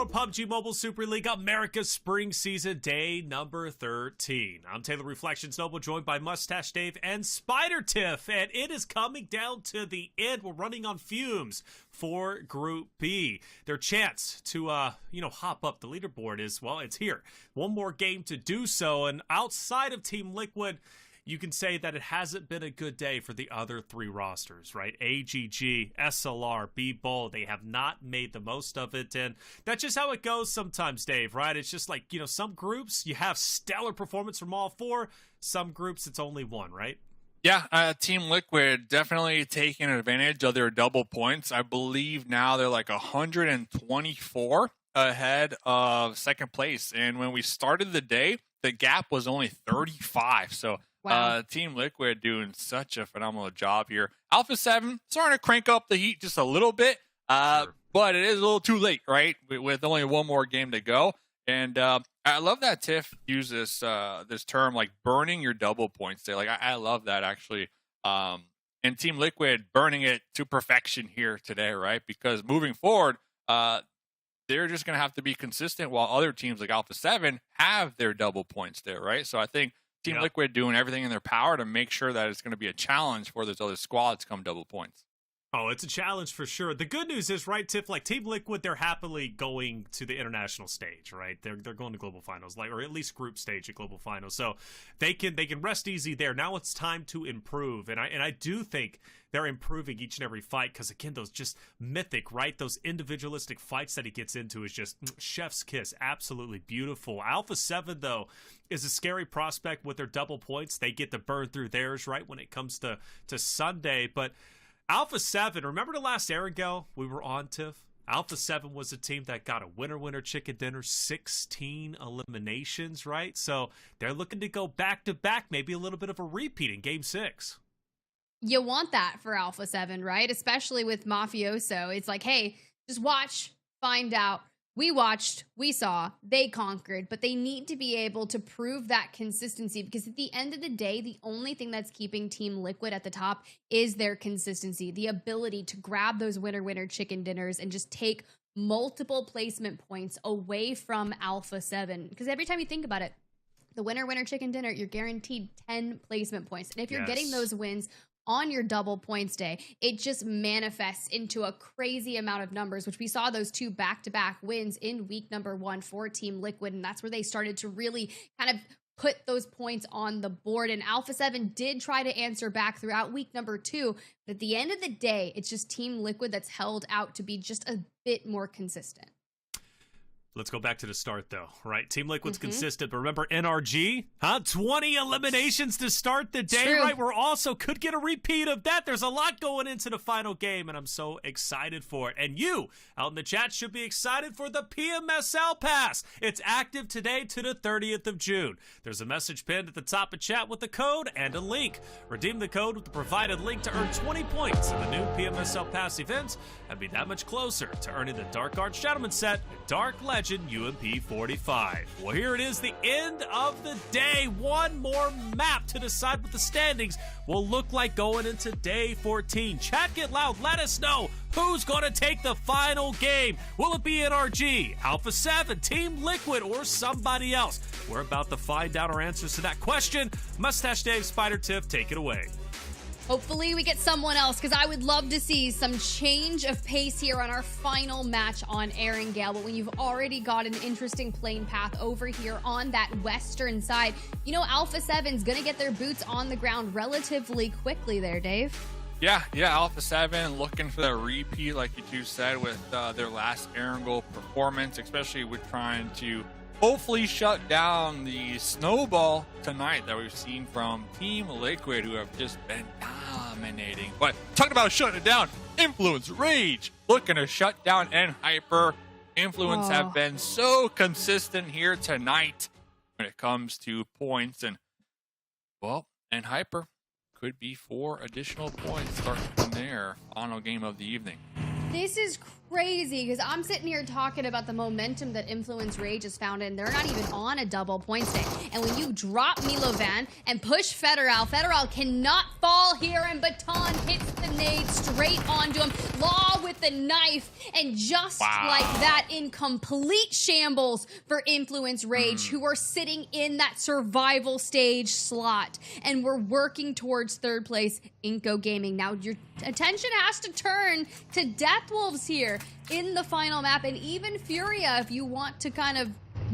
PUBG Mobile Super League America's Spring Season, day number 13. I'm Taylor Reflections Noble, joined by Mustache Dave and Spider Tiff, and it is coming down to the end. We're running on fumes for Group B. Their chance to, hop up the leaderboard is, well, it's here. One more game to do so, and outside of Team Liquid, you can say that it hasn't been a good day for the other three rosters, right? AGG, SLR, Be Bold, they have not made the most of it, and that's just how it goes sometimes, Dave, right? It's just like, some groups, you have stellar performance from all four. Some groups, it's only one, right? Yeah, Team Liquid definitely taking advantage of their double points. I believe now they're like 124 ahead of second place, and when we started the day, the gap was only 35, so... Wow. Team Liquid doing such a phenomenal job here. Alpha7 starting to crank up the heat just a little bit, but it is a little too late, right? With only one more game to go. And I love that Tiff uses this term like burning your double points there. Like I love that actually. And Team Liquid burning it to perfection here today, right? Because moving forward, they're just going to have to be consistent while other teams like Alpha7 have their double points there, right? So I think Team Liquid doing everything in their power to make sure that it's going to be a challenge for those other squads come double points. Oh, it's a challenge for sure. The good news is, right, Tiff, like Team Liquid, they're happily going to the international stage, right? They're going to global finals, or at least group stage at global finals. So they can rest easy there. Now it's time to improve, and I do think they're improving each and every fight because again, those just mythic, right? Those individualistic fights that he gets into is just chef's kiss, absolutely beautiful. Alpha7 though is a scary prospect with their double points. They get to burn through theirs, right, when it comes to Sunday, but Alpha7, remember the last Erangel we were on, Tiff? Alpha7 was a team that got a winner chicken dinner, 16 eliminations, right? So they're looking to go back-to-back, maybe a little bit of a repeat in Game 6. You want that for Alpha7, right? Especially with Mafioso. It's like, hey, just watch, find out. We watched, we saw, they conquered, but they need to be able to prove that consistency, because at the end of the day, the only thing that's keeping Team Liquid at the top is their consistency, the ability to grab those winner chicken dinners and just take multiple placement points away from Alpha7. Because every time you think about it, the winner chicken dinner, you're guaranteed 10 placement points. And if you're getting those wins on your double points day, it just manifests into a crazy amount of numbers, which we saw those 2 back-to-back wins in week number 1 for Team Liquid, and that's where they started to really kind of put those points on the board. And Alpha7 did try to answer back throughout week number 2, but at the end of the day, it's just Team Liquid that's held out to be just a bit more consistent. Let's go back to the start, though, right? Team Liquid's consistent, but remember NRG? 20 eliminations to start the day, right? We're also could get a repeat of that. There's a lot going into the final game, and I'm so excited for it. And you, out in the chat, should be excited for the PMSL Pass. It's active today to the 30th of June. There's a message pinned at the top of chat with the code and a link. Redeem the code with the provided link to earn 20 points in the new PMSL Pass events and be that much closer to earning the Dark Arts Shadowman set and Dark Legend UMP 45. Well, here it is, the end of the day. One more map to decide what the standings will look like going into day 14. Chat, get loud. Let us know who's going to take the final game. Will it be NRG, Alpha7, Team Liquid, or somebody else? We're about to find out our answers to that question. Mustache Dave, Spider Tiff, take it away. Hopefully we get someone else, because I would love to see some change of pace here on our final match on Erangel. But when you've already got an interesting playing path over here on that western side, you know Alpha7's going to get their boots on the ground relatively quickly there, Dave. Yeah, Alpha7 looking for that repeat, like you two said, with their last Erangel performance, especially with trying to hopefully shut down the snowball tonight that we've seen from Team Liquid, who have just been dominating. But talking about shutting it down, Influence, Rage, looking to shut down, and Hyper. Influence have been so consistent here tonight when it comes to points. And, well, and Hyper could be 4 additional points starting from their final game of the evening. This is crazy, because I'm sitting here talking about the momentum that Influence Rage has found, and they're not even on a double points day. And when you drop Milovan and push Federal cannot fall here, and Baton hits the nade straight onto him. Law with the knife, and just like that, in complete shambles for Influence Rage, who are sitting in that survival stage slot. And we're working towards 3rd place, iNCO Gaming. Now your attention has to turn to Deathwolves here in the final map, and even FURIA, if you want to kind of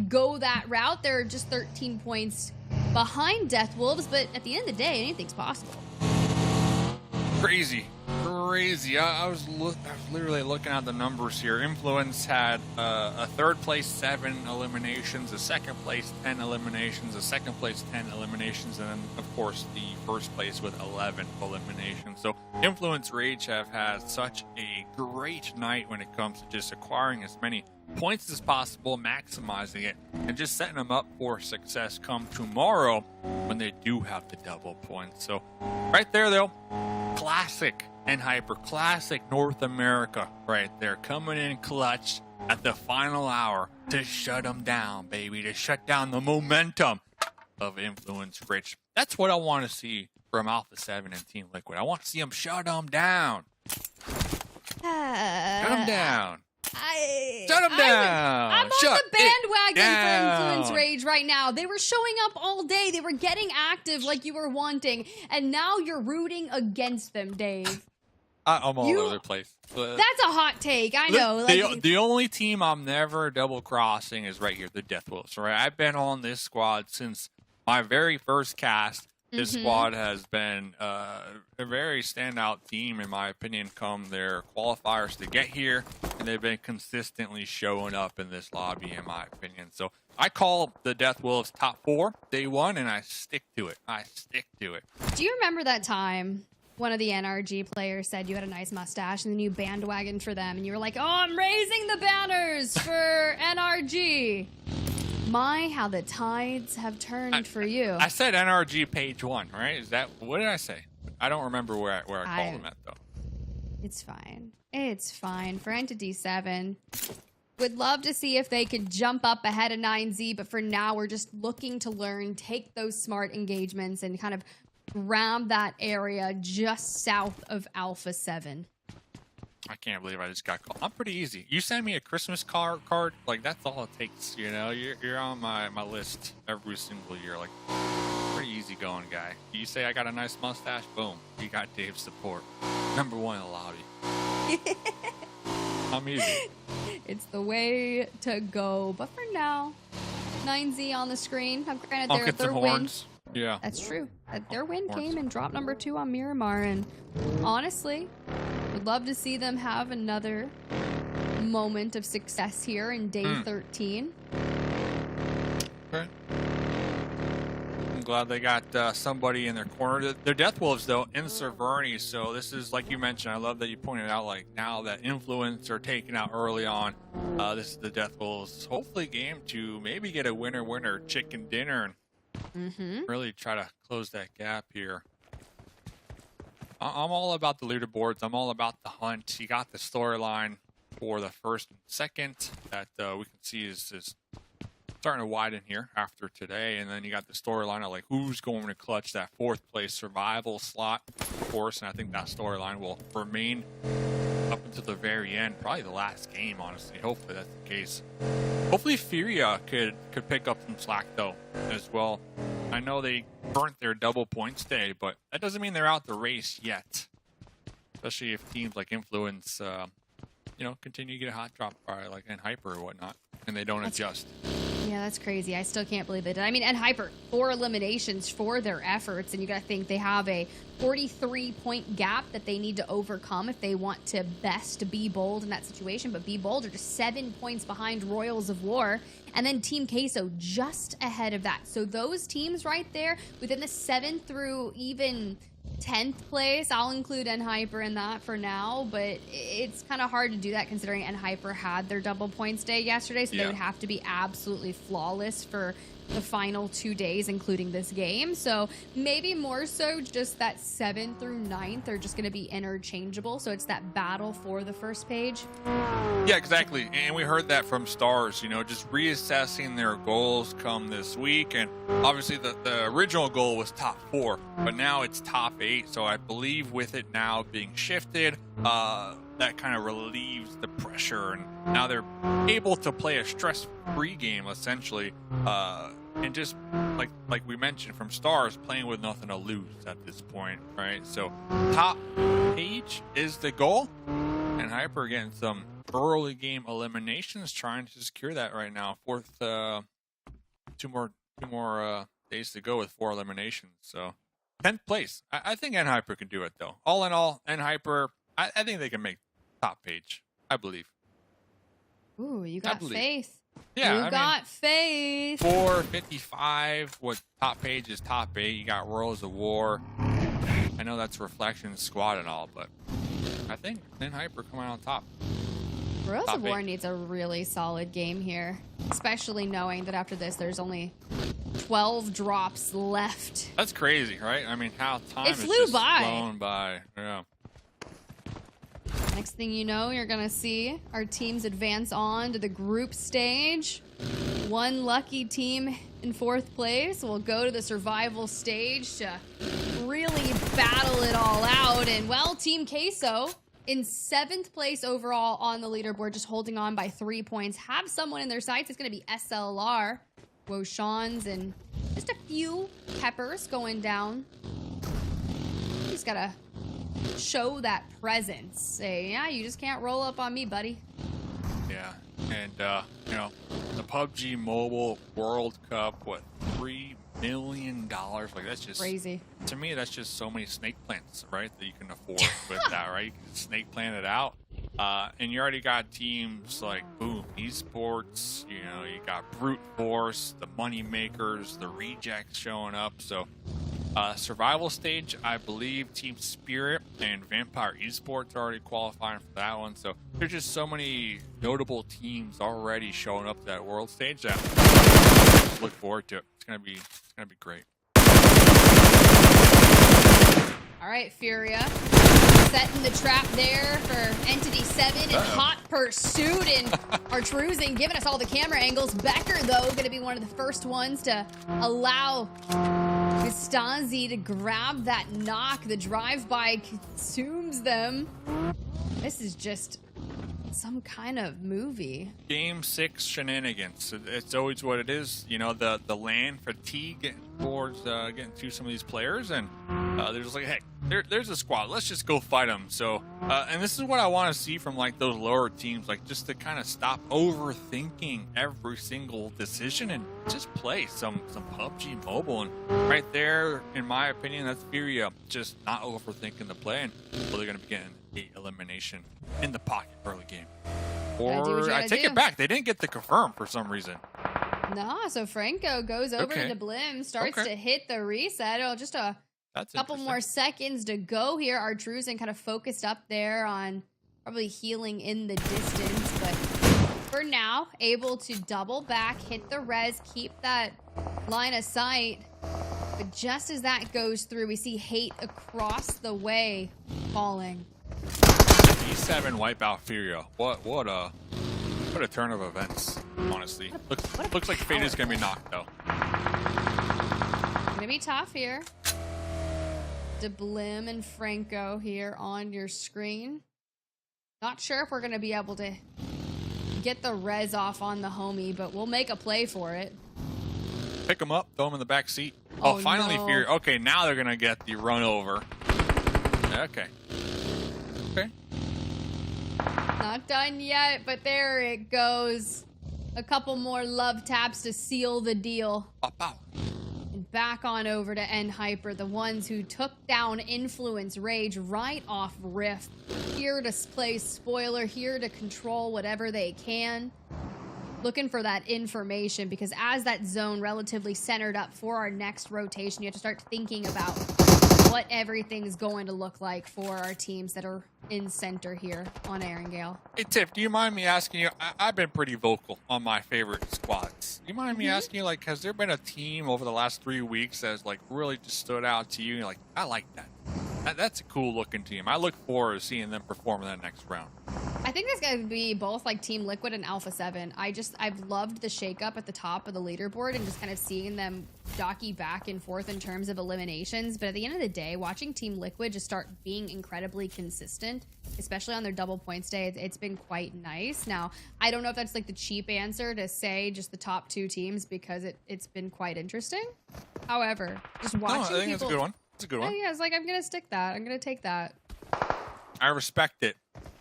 go that route. They're just 13 points behind Deathwolves, but at the end of the day, anything's possible. Crazy. I was literally looking at the numbers here. Influence had a 3rd place 7 eliminations, a 2nd place 10 eliminations, a 2nd place 10 eliminations, and then of course the 1st place with 11 eliminations. So Influence Rage have had such a great night when it comes to just acquiring as many points as possible, maximizing it, and just setting them up for success come tomorrow when they do have the double points. So right there though, classic and Hyper, classic North America right there, coming in clutch at the final hour to shut them down, baby, to shut down the momentum of Influence Rich. That's what I want to see from Alpha7 and Team Liquid. I want to see them shut them down. Shut them down. Shut them down. I'm on the bandwagon for Influence Rage right now. They were showing up all day. They were getting active like you were wanting. And now you're rooting against them, Dave. I'm all over the place. That's a hot take. I know. The only team I'm never double crossing is right here, the Deathwolves. Right, I've been on this squad since my very first cast. This squad has been a very standout team, in my opinion, come their qualifiers to get here, and they've been consistently showing up in this lobby, in my opinion. So I call the Deathwolves top 4 day 1, and I stick to it. Do you remember that time one of the NRG players said you had a nice mustache and then you bandwagoned for them and you were like, oh, I'm raising the banners for NRG. My, how the tides have turned for you. I said NRG page 1, right? Is that, what did I say? I don't remember where I called them at, though. It's fine. It's fine. For Entity 7, would love to see if they could jump up ahead of 9Z, but for now, we're just looking to learn, take those smart engagements, and kind of grab that area just south of Alpha7. I can't believe I just got called. I'm pretty easy. You send me a Christmas card, like, that's all it takes, you know? You're on my list every single year. Like, pretty easy going guy. You say I got a nice mustache, boom. You got Dave's support. #1 in the lobby. I'm easy. It's the way to go. But for now, 9Z on the screen. Now, granted, their win. Yeah. That's true. Their win came in drop #2 on Miramar. And honestly, would love to see them have another moment of success here in day 13. Okay. I'm glad they got somebody in their corner. They're Death Wolves, though, in Cerverni. So this is, like you mentioned, I love that you pointed out, like, now that influence are taken out early on. This is the Death Wolves, hopefully, game to maybe get a winner chicken dinner and really try to close that gap here. I'm all about the leaderboards. I'm all about the hunt. You got the storyline for the first and second that we can see is starting to widen here after today, and then you got the storyline of like who's going to clutch that 4th place survival slot, of course, and I think that storyline will remain up until the very end, probably the last game, honestly. Hopefully that's the case. Hopefully FURIA could pick up some slack though as well. I know they burnt their double points day, but that doesn't mean they're out the race yet, especially if teams like Influence you know, continue to get a hot drop by like in Hyper or whatnot, and they don't adjust. Yeah, that's crazy. I still can't believe they did. I mean, and Hyper, 4 eliminations for their efforts, and you gotta think they have a 43-point gap that they need to overcome if they want to best Be Bold in that situation. But Be Bold are just 7 points behind Royals of War, and then Team Queso just ahead of that. So those teams right there within the 7th through even 10th place, I'll include Hyper in that for now, but it's kind of hard to do that considering Hyper had their double points day yesterday, so they would have to be absolutely flawless for the final 2 days, including this game. So maybe more so just that 7th through 9th are just going to be interchangeable, so it's that battle for the first page. Yeah, exactly. And we heard that from Stars, you know, just reassessing their goals come this week. And obviously the original goal was top 4, but now it's top 8. So I believe with it now being shifted, that kind of relieves the pressure. And now they're able to play a stress-free game, essentially. And just like we mentioned from Stars, playing with nothing to lose at this point, right? So top page is the goal. And Hyper getting some early game eliminations, trying to secure that right now. 4th, two more days to go with 4 eliminations. So 10th place. I think Hyper can do it though. All in all, Hyper, I think they can make top page. I believe. Ooh, you got faith. Yeah, you got faith. 455. What top page is top 8. You got Royals of War. I know that's Reflection squad and all, but I think Hyper coming on top. Royals of War needs a really solid game here, especially knowing that after this there's only 12 drops left. That's crazy, right? I mean, how time is flew just by. flown by. Yeah. Next thing you know, you're gonna see our teams advance on to the group stage. One lucky team in 4th place will go to the survival stage to really battle it all out. And well, Team Queso in 7th place overall on the leaderboard, just holding on by 3 points, have someone in their sights. It's gonna be SLR, Woshans, and just a few peppers going down. Just gotta show that presence. Say, yeah, you just can't roll up on me, buddy. Yeah, and you know, the PUBG Mobile World Cup, what, $3 million? Like, that's just crazy. To me, that's just so many snake plants, right? That you can afford with that, right? You can snake plant it out. And you already got teams like Boom Esports, you know, you got Brute Force, the Money Makers, the Rejects showing up. So Survival stage, I believe Team Spirit and Vampire Esports are already qualifying for that one. So there's just so many notable teams already showing up to that world stage that look forward to it. It's gonna be great. All right, FURIA setting the trap there for Entity 7 in hot pursuit, and Artruzing giving us all the camera angles. Becker, though, going to be one of the first ones to allow Gustazzi to grab that knock. The drive-by consumes them. This is just some kind of movie. Game 6 shenanigans. It's always what it is. You know, the land fatigue towards getting to some of these players, and they're just like, hey, there's a squad. Let's just go fight them. So, and this is what I want to see from like those lower teams, like just to kind of stop overthinking every single decision and just play some PUBG Mobile. And right there, in my opinion, that's FURIA just not overthinking the play, and well, they're going to be getting the elimination in the pocket early game. Or I take it back, they didn't get the confirm for some reason. Nah, so Franco goes over to Blim, starts to hit the reset. Oh, just a couple more seconds to go here. Artruzing kind of focused up there on probably healing in the distance, but for now, able to double back, hit the res, keep that line of sight. But just as that goes through, we see Hate across the way falling. E7 wipe out FURIA. What a turn of events, honestly. Looks like Fate is gonna be knocked though. Gonna be tough here. Blim and Franco here on your screen. Not sure if we're gonna be able to get the res off on the homie, but we'll make a play for it. Pick him up, throw him in the back seat. Oh, finally no. FURIA. Okay, now they're gonna get the run over. Okay. Not done yet, but there it goes. A couple more love taps to seal the deal. And back on over to Hyper, the ones who took down Influence Rage right off Rift. Here to play spoiler, here to control whatever they can. Looking for that information, because as that zone relatively centered up for our next rotation, you have to start thinking about what everything's going to look like for our teams that are in center here on Erangel. Hey Tiff, do you mind me asking you, I've been pretty vocal on my favorite squads. Do you mind me asking you, like, has there been a team over the last 3 weeks that has like really just stood out to you? You're like, I like that. That's a cool looking team. I look forward to seeing them perform in that next round. I think there's going to be both like Team Liquid and Alpha7. I've loved the shakeup at the top of the leaderboard and just kind of seeing them jockey back and forth in terms of eliminations. But at the end of the day, watching Team Liquid just start being incredibly consistent, especially on their double points day, it's been quite nice. Now, I don't know if that's like the cheap answer to say just the top 2 teams, because it's been quite interesting. However, just watching people... I think it's a good one. It's a good one. Yeah, it's like, I'm going to stick that. I'm going to take that. I respect it.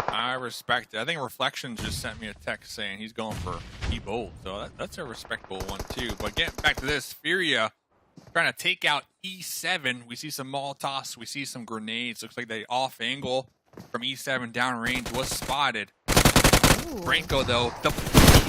I respect it. I think Reflections just sent me a text saying he's going for E-Bold, so that's a respectable one too. But getting back to this, FURIA trying to take out E7. We see some Molotovs, we see some grenades. Looks like they off angle from E7 downrange was spotted. Ooh. Franco though, the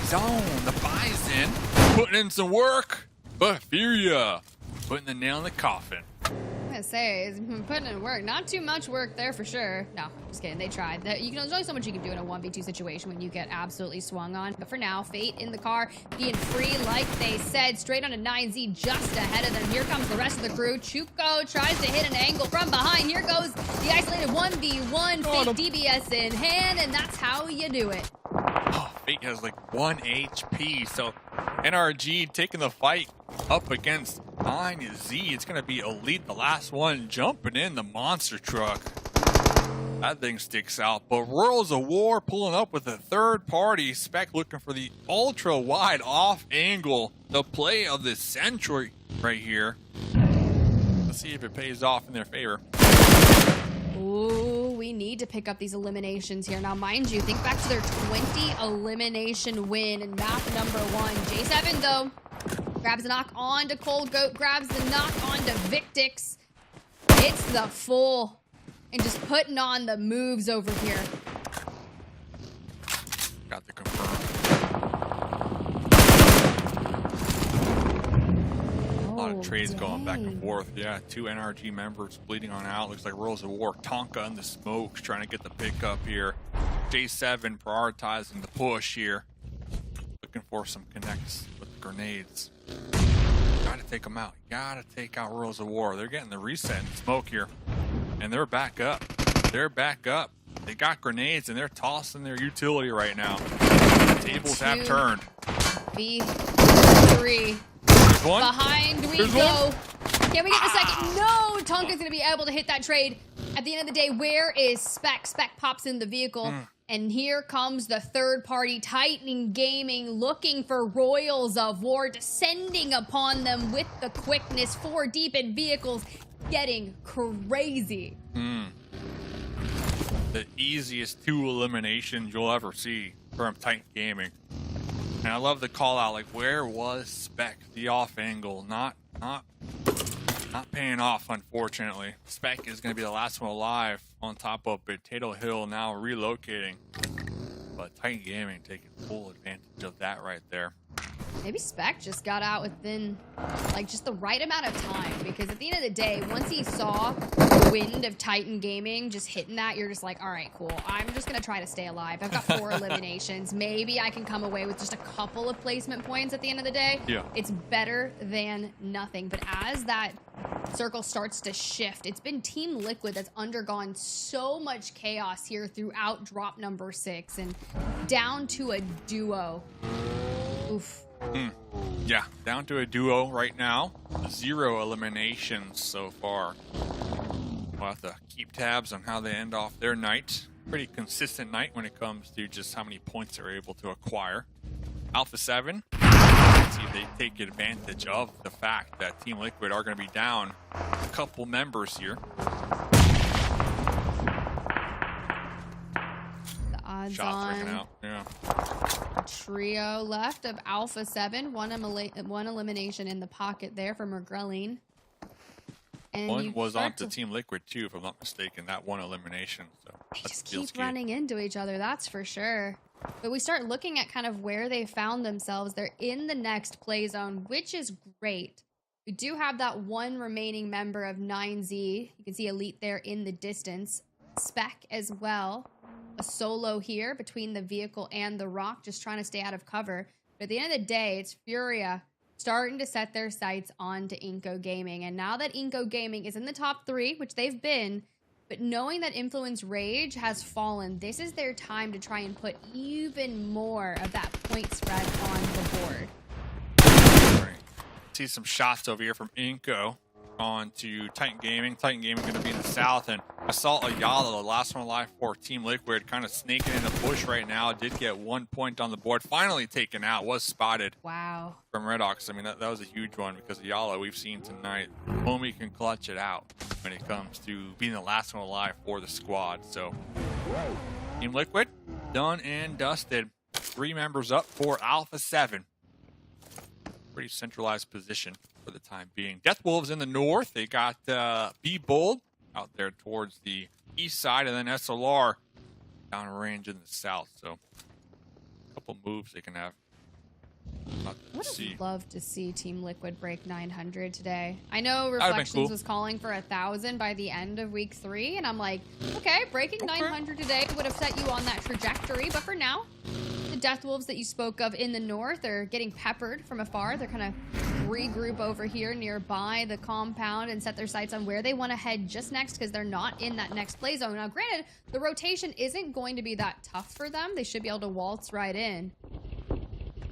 zone, the Bison, putting in some work, but FURIA putting the nail in the coffin. I'm gonna say, is putting in work. Not too much work there for sure. No, just kidding. They tried. There's only so much you can do in a 1v2 situation when you get absolutely swung on. But for now, Fate in the car, being free, like they said, straight on a 9Z, just ahead of them. Here comes the rest of the crew. Chuko tries to hit an angle from behind. Here goes the isolated 1v1. Fate DBS in hand, and that's how you do it. Oh, Fate has like 1 HP, so NRG taking the fight up against iNCO. It's going to be Elite, the last one, jumping in the monster truck. That thing sticks out. But Worlds of War pulling up with a third party. Spec looking for the ultra wide off angle. The play of the century right here. Let's see if it pays off in their favor. Ooh, we need to pick up these eliminations here. Now, mind you, think back to their 20 elimination win in map number 1. J7, though, grabs a knock on to Cold Goat, grabs the knock on to Victix. It's the full, and just putting on the moves over here. Got the confirm. A lot lot of trades going back and forth. Yeah, 2 NRG members bleeding on out. Looks like Rules of War. Tonka in the smokes trying to get the pickup here. J7 prioritizing the push here. Looking for some connects with grenades. Gotta take them out. Gotta take out Rules of War. They're getting the reset and smoke here. And they're back up. They're back up. They got grenades and they're tossing their utility right now. The tables have turned. B3. One. Behind we go. Can we get the second? No! Tonka's gonna be able to hit that trade. At the end of the day, where is Spec? Spec pops in the vehicle. And here comes the third party, Titan Gaming, looking for Royals of War, descending upon them with the quickness. 4 deep in vehicles, getting crazy. The easiest 2 eliminations you'll ever see from Titan Gaming. And I love the call out, like, where was Spec? The off angle, not paying off, unfortunately. Spec is going to be the last one alive on top of Potato Hill, now relocating. But Titan Gaming taking full advantage of that right there. Maybe Spec just got out within, like, just the right amount of time. Because at the end of the day, once he saw the wind of Titan Gaming just hitting that, you're just like, all right, cool. I'm just going to try to stay alive. I've got 4 eliminations. Maybe I can come away with just a couple of placement points at the end of the day. Yeah. It's better than nothing. But as that circle starts to shift, it's been Team Liquid that's undergone so much chaos here throughout drop number 6 and down to a duo. Oof. Yeah, down to a duo right now. 0 eliminations so far. We'll have to keep tabs on how they end off their night. Pretty consistent night when it comes to just how many points they're able to acquire. Alpha7, let's see if they take advantage of the fact that Team Liquid are going to be down a couple members here. The odds Shots on ringing out, yeah. Trio left of Alpha7, one elimination in the pocket there for Mergrelline. And One was on to Team Liquid too, if I'm not mistaken, that 1 elimination. So they just keep running into each other, that's for sure. But we start looking at kind of where they found themselves. They're in the next play zone, which is great. We do have that 1 remaining member of 9Z. You can see Elite there in the distance. Spec as well. A solo here between the vehicle and the rock, just trying to stay out of cover. But at the end of the day, it's FURIA starting to set their sights onto iNCO Gaming. And now that iNCO Gaming is in the top 3, which they've been, but knowing that Influence Rage has fallen, this is their time to try and put even more of that point spread on the board. Right. See some shots over here from iNCO on to Titan Gaming. Titan Gaming going to be in the south, and I saw Ayala, the last one alive for Team Liquid, kind of sneaking in the bush right now. Did get 1 point on the board, finally taken out, was spotted. Wow. From Redox. I mean, that was a huge one because Ayala, we've seen tonight, homie can clutch it out when it comes to being the last one alive for the squad. So, Team Liquid, done and dusted. 3 members up for Alpha7. Pretty centralized position for the time being. Death Wolves in the north. They got Be Bold out there towards the east side, and then SLR downrange in the south. So a couple moves they can have. Would have loved to see Team Liquid break 900 today. I know Reflections was calling for 1,000 by the end of week 3, and I'm like, okay, breaking 900 today would have set you on that trajectory, but for now, the Death Wolves that you spoke of in the north are getting peppered from afar. They're kind of regroup over here nearby the compound and set their sights on where they want to head just next, because they're not in that next play zone. Now, granted, the rotation isn't going to be that tough for them. They should be able to waltz right in.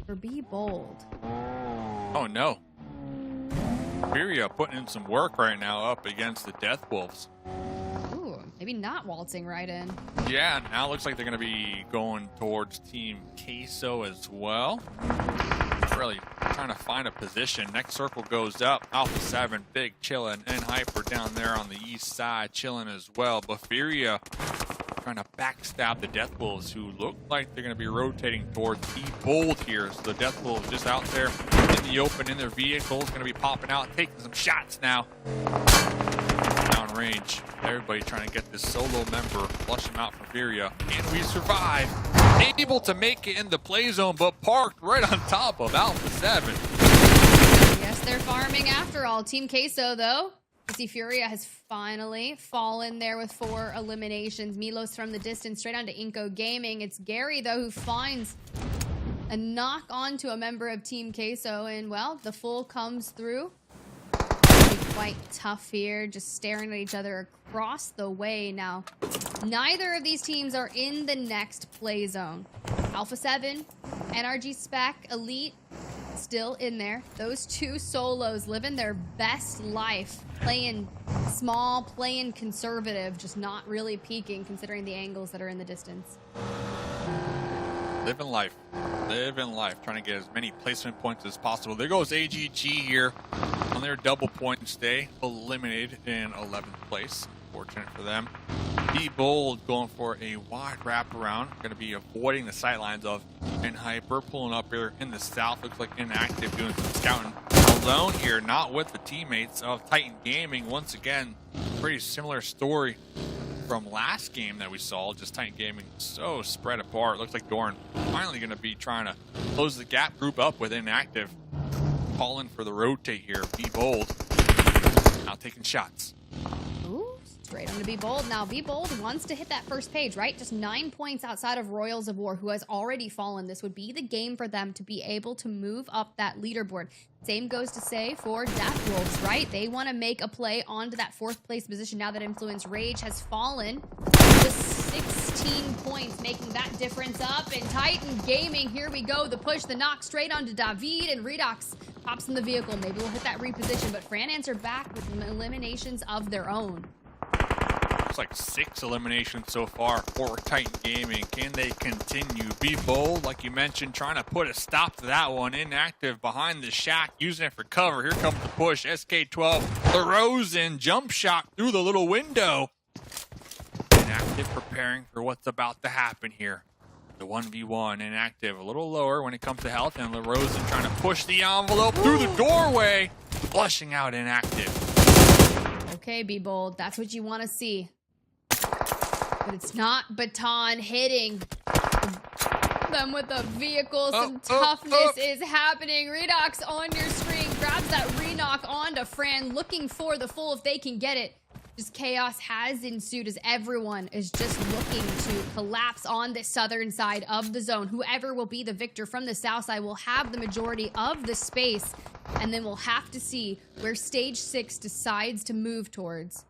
Or Be Bold. Oh no. FURIA putting in some work right now up against the Death Wolves. Ooh, maybe not waltzing right in. Yeah, now it looks like they're going to be going towards Team Queso as well. Really trying to find a position. Next circle goes up. Alpha7, big chilling, and Hyper down there on the east side chilling as well. But FURIA trying to backstab the Death Wolves, who look like they're going to be rotating towards Be Bold here. So the Death Wolves just out there in the open in their vehicles, going to be popping out, taking some shots now. Downrange. Everybody trying to get this solo member, flush him out from FURIA. And we survive. Able to make it in the play zone, but parked right on top of Alpha7. Yes, they're farming after all. Team Queso, though. You see FURIA has finally fallen there with 4 eliminations. Milos from the distance straight onto iNCO Gaming. It's Gary, though, who finds a knock onto a member of Team Queso. And, well, the full comes through. Quite tough here, just staring at each other across the way. Now, neither of these teams are in the next play zone. Alpha7, NRG Spec, Elite, still in there. Those 2 solos living their best life, playing small, playing conservative, just not really peaking considering the angles that are in the distance. Living life, trying to get as many placement points as possible. There goes AGG here on their double point stay, eliminated in 11th place. Fortunate for them. Be Bold going for a wide wraparound. Going to be avoiding the sightlines of Hyper, pulling up here in the south. Looks like Inactive doing some scouting alone here, not with the teammates of Titan Gaming. Once again, pretty similar story from last game that we saw. Just Titan Gaming so spread apart. Looks like Doran finally going to be trying to close the gap, group up with Inactive. Calling for the rotate here. Be Bold now taking shots. Ooh, straight on to Be Bold. Now, Be Bold wants to hit that first page, right? Just 9 points outside of Royals of War, who has already fallen. This would be the game for them to be able to move up that leaderboard. Same goes to say for Death Wolves, right? They want to make a play onto that 4th place position now that Influence Rage has fallen. Just 16 points, making that difference up. And Titan Gaming, here we go. The push, the knock straight onto David, and Redox pops in the vehicle. Maybe we'll hit that reposition, but Fran answered back with eliminations of their own. Looks like 6 eliminations so far for Titan Gaming. Can they continue? Be Bold, like you mentioned, trying to put a stop to that one. Inactive behind the shack, using it for cover. Here comes the push. SK12, LaRosen, jump shot through the little window. Inactive preparing for what's about to happen here. The 1v1, Inactive a little lower when it comes to health, and LaRosen trying to push the envelope through the doorway, flushing out Inactive. Okay, Be Bold, that's what you want to see. But it's not Baton hitting them with a vehicle. Some toughness is happening. Redox on your screen, grabs that re-knock onto Fran, looking for the full if they can get it. Just chaos has ensued as everyone is just looking to collapse on the southern side of the zone. Whoever will be the victor from the south side will have the majority of the space, and then we'll have to see where stage 6 decides to move towards.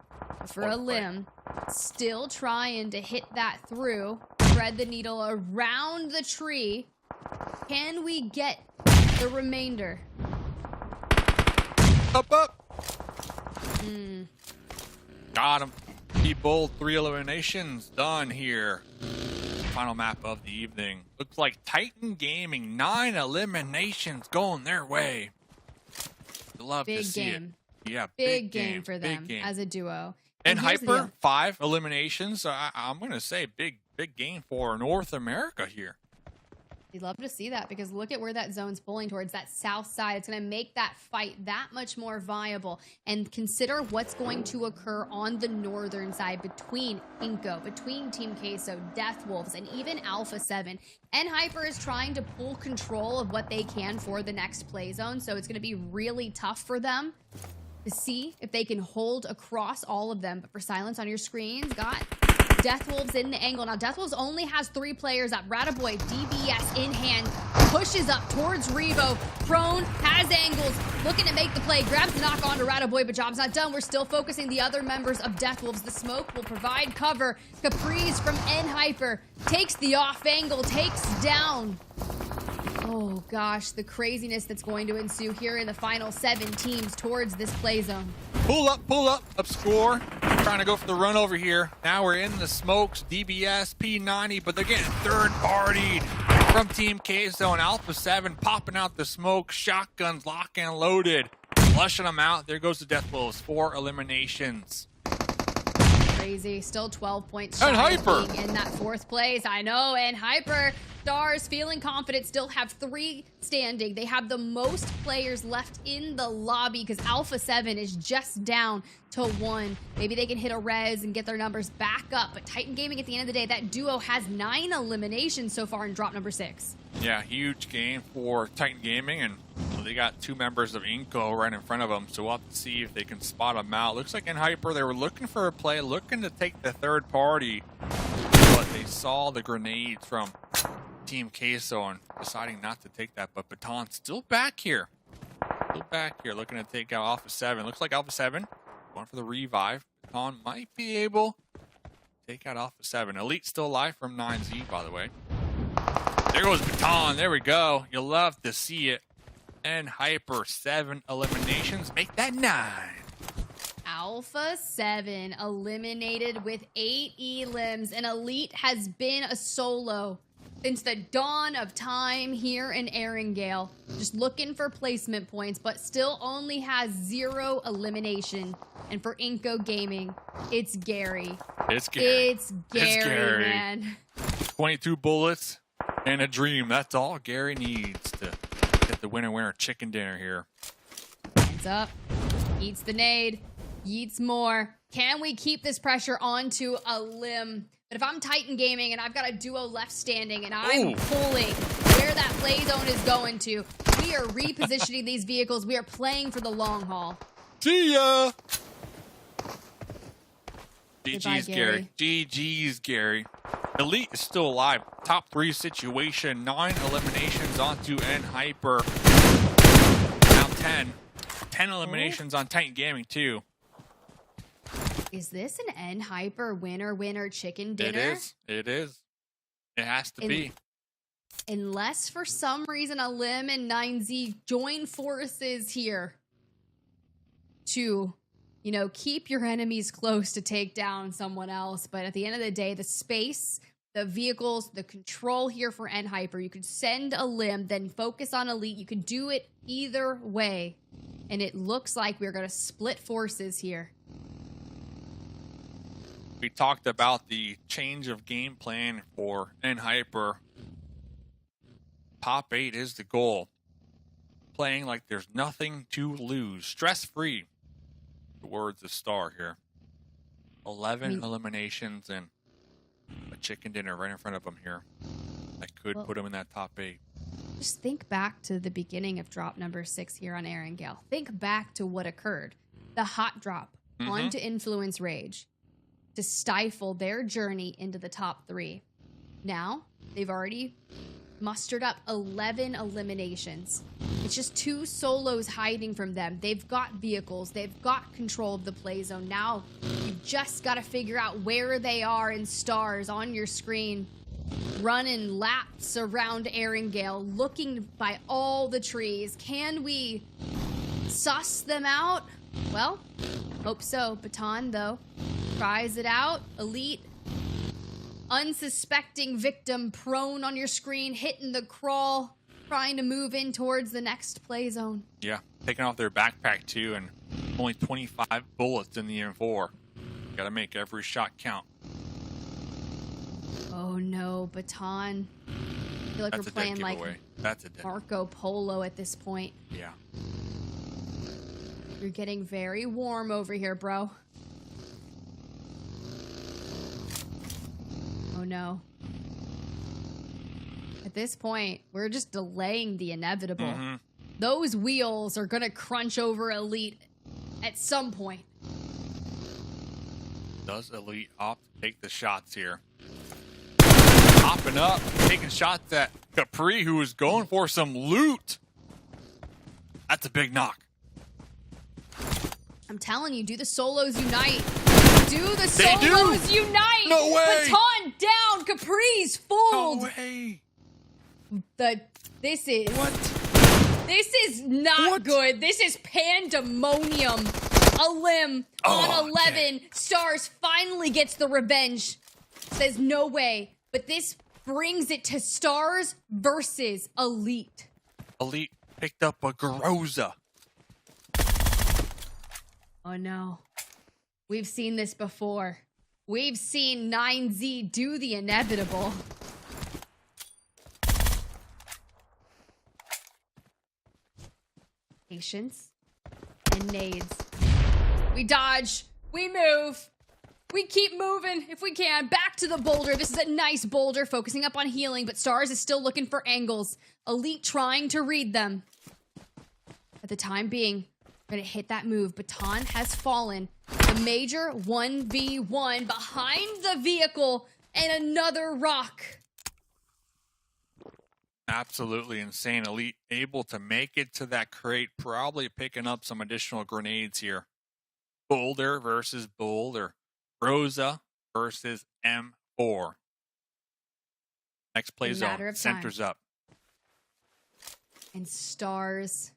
For a limb, still trying to hit that through, thread the needle around the tree. Can we get the remainder? Up. Got him. Be Bold, 3 eliminations done here. Final map of the evening. Looks like Titan Gaming, 9 eliminations going their way. Love to see it. Yeah, big game for them as a duo. And Hyper, 5 eliminations. I'm going to say big game for North America here. You'd love to see that, because look at where that zone's pulling towards, that south side. It's going to make that fight that much more viable. And consider what's going to occur on the northern side between iNCO, between Team Queso, Death Wolves, and even Alpha7. And Hyper is trying to pull control of what they can for the next play zone. So it's going to be really tough for them to see if they can hold across all of them. But for Silence on your screens, got Death Wolves in the angle. Now, Death Wolves only has 3 players up. Rataboy, DBS in hand, pushes up towards Revo. Prone, has angles, looking to make the play. Grabs the knock on to Rataboy, but job's not done. We're still focusing the other members of Death Wolves. The smoke will provide cover. Caprice from Hyper takes the off angle, takes down. Oh gosh, the craziness that's going to ensue here in the final 7 teams towards this play zone. Pull up score. Trying to go for the run over here. Now we're in the smokes. DBS, P90, but they're getting third-partied from Team Queso, and Alpha7 popping out the smoke. Shotguns lock and loaded. Flushing them out. There goes the Death Wolves. 4 eliminations. Crazy. Still 12 points and shy Hyper of being in that 4th place. I know. And Hyper Stars feeling confident, still have 3 standing. They have the most players left in the lobby because Alpha7 is just down to 1. Maybe they can hit a res and get their numbers back up. But Titan Gaming, at the end of the day, that duo has 9 eliminations so far in drop number 6. Yeah, huge game for Titan Gaming, and they got two members of iNCO right in front of them, so we'll have to see if they can spot them out. Looks like in Hyper, they were looking for a play, looking to take the third party, but they saw the grenades from Team Queso and deciding not to take that. But Baton's still back here. Still back here, looking to take out Alpha7. Looks like Alpha7 going for the revive. Baton might be able to take out Alpha7. Elite still alive from 9Z, by the way. There goes Baton. There we go. You'll love to see it. And Hyper 7 eliminations make that 9. Alpha7 eliminated with 8 elims, and Elite has been a solo since the dawn of time here in Erangel. Just looking for placement points, but still only has 0 elimination. And for iNCO Gaming, it's Gary. It's Gary. It's Gary, man. 22 bullets and a dream. That's all Gary needs to get the winner chicken dinner here. Hands up. Eats the nade. Yeets more. Can we keep this pressure onto a limb? But if I'm Titan Gaming and I've got a duo left standing and I'm pulling where that play zone is going to, we are repositioning these vehicles. We are playing for the long haul. See ya! Goodbye, GG's Gary. GG's Gary. Elite is still alive. Top 3 situation. 9 eliminations onto Hyper. Now 10. 10 eliminations on Titan Gaming too. Is this an Hyper winner chicken dinner? It is. It is. It has to be. Unless for some reason a Lim and 9Z join forces here to, you know, keep your enemies close to take down someone else. But at the end of the day, the space, the vehicles, the control here for Hyper, you could send a Lim, then focus on Elite. You could do it either way. And it looks like we're going to split forces here. We talked about the change of game plan for Hyper. Top 8 is the goal. Playing like there's nothing to lose. Stress-free. The words of Star here. 11 eliminations and a chicken dinner right in front of them here. That could put them in that top 8. Just think back to the beginning of drop number 6 here on Erangel. Think back to what occurred. The hot drop onto Influence Rage to stifle their journey into the top 3. Now, they've already mustered up 11 eliminations. It's just 2 solos hiding from them. They've got vehicles. They've got control of the play zone. Now, you've just got to figure out where they are in stars on your screen. Running laps around Erangel, looking by all the trees. Can we suss them out? Well, hope so. Baton, though, tries it out. Elite, unsuspecting victim prone on your screen, hitting the crawl, trying to move in towards the next play zone. Yeah, taking off their backpack too, and only 25 bullets in the M4. Got to make every shot count. Oh no, Baton. I feel like we're playing like Marco Polo at this point. Yeah. You're getting very warm over here, bro. Oh no. At this point, we're just delaying the inevitable. Those wheels are gonna crunch over Elite at some point. Does Elite opt to take the shots here? Hopping up, taking shots at Capri, who is going for some loot. That's a big knock. I'm telling you, do the solos unite. Do the solos unite. No way. Baton down. Capri's fold. No way. This is not good. This is pandemonium. A Lim on 11. Stars finally gets the revenge. Says no way. But this brings it to Stars versus Elite. Elite picked up a Groza. Oh no. We've seen this before. We've seen 9Z do the inevitable. Patience and nades. We dodge. We move. We keep moving if we can. Back to the boulder. This is a nice boulder, focusing up on healing, but Stars is still looking for angles. Elite trying to read them. the time being, we're gonna hit that move. Baton has fallen. The major 1v1 behind the vehicle and another rock. Absolutely insane. Elite able to make it to that crate, probably picking up some additional grenades here. Boulder versus Boulder. Rosa versus M4. Next play zone. Centers up. And Stars.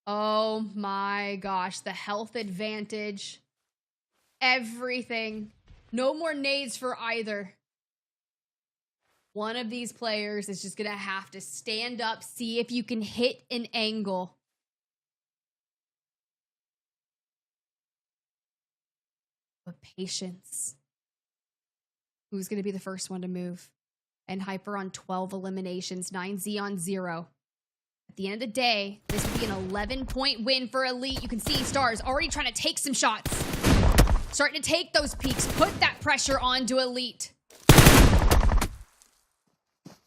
Oh my gosh. The health advantage. Everything. No more nades for either. One of these players is just going to have to stand up, see if you can hit an angle. But patience. Who's going to be the first one to move? And Hyper on 12 eliminations, 9Z on 0. At the end of the day, this would be an 11-point win for Elite. You can see Stars already trying to take some shots. Starting to take those peaks, put that pressure onto Elite.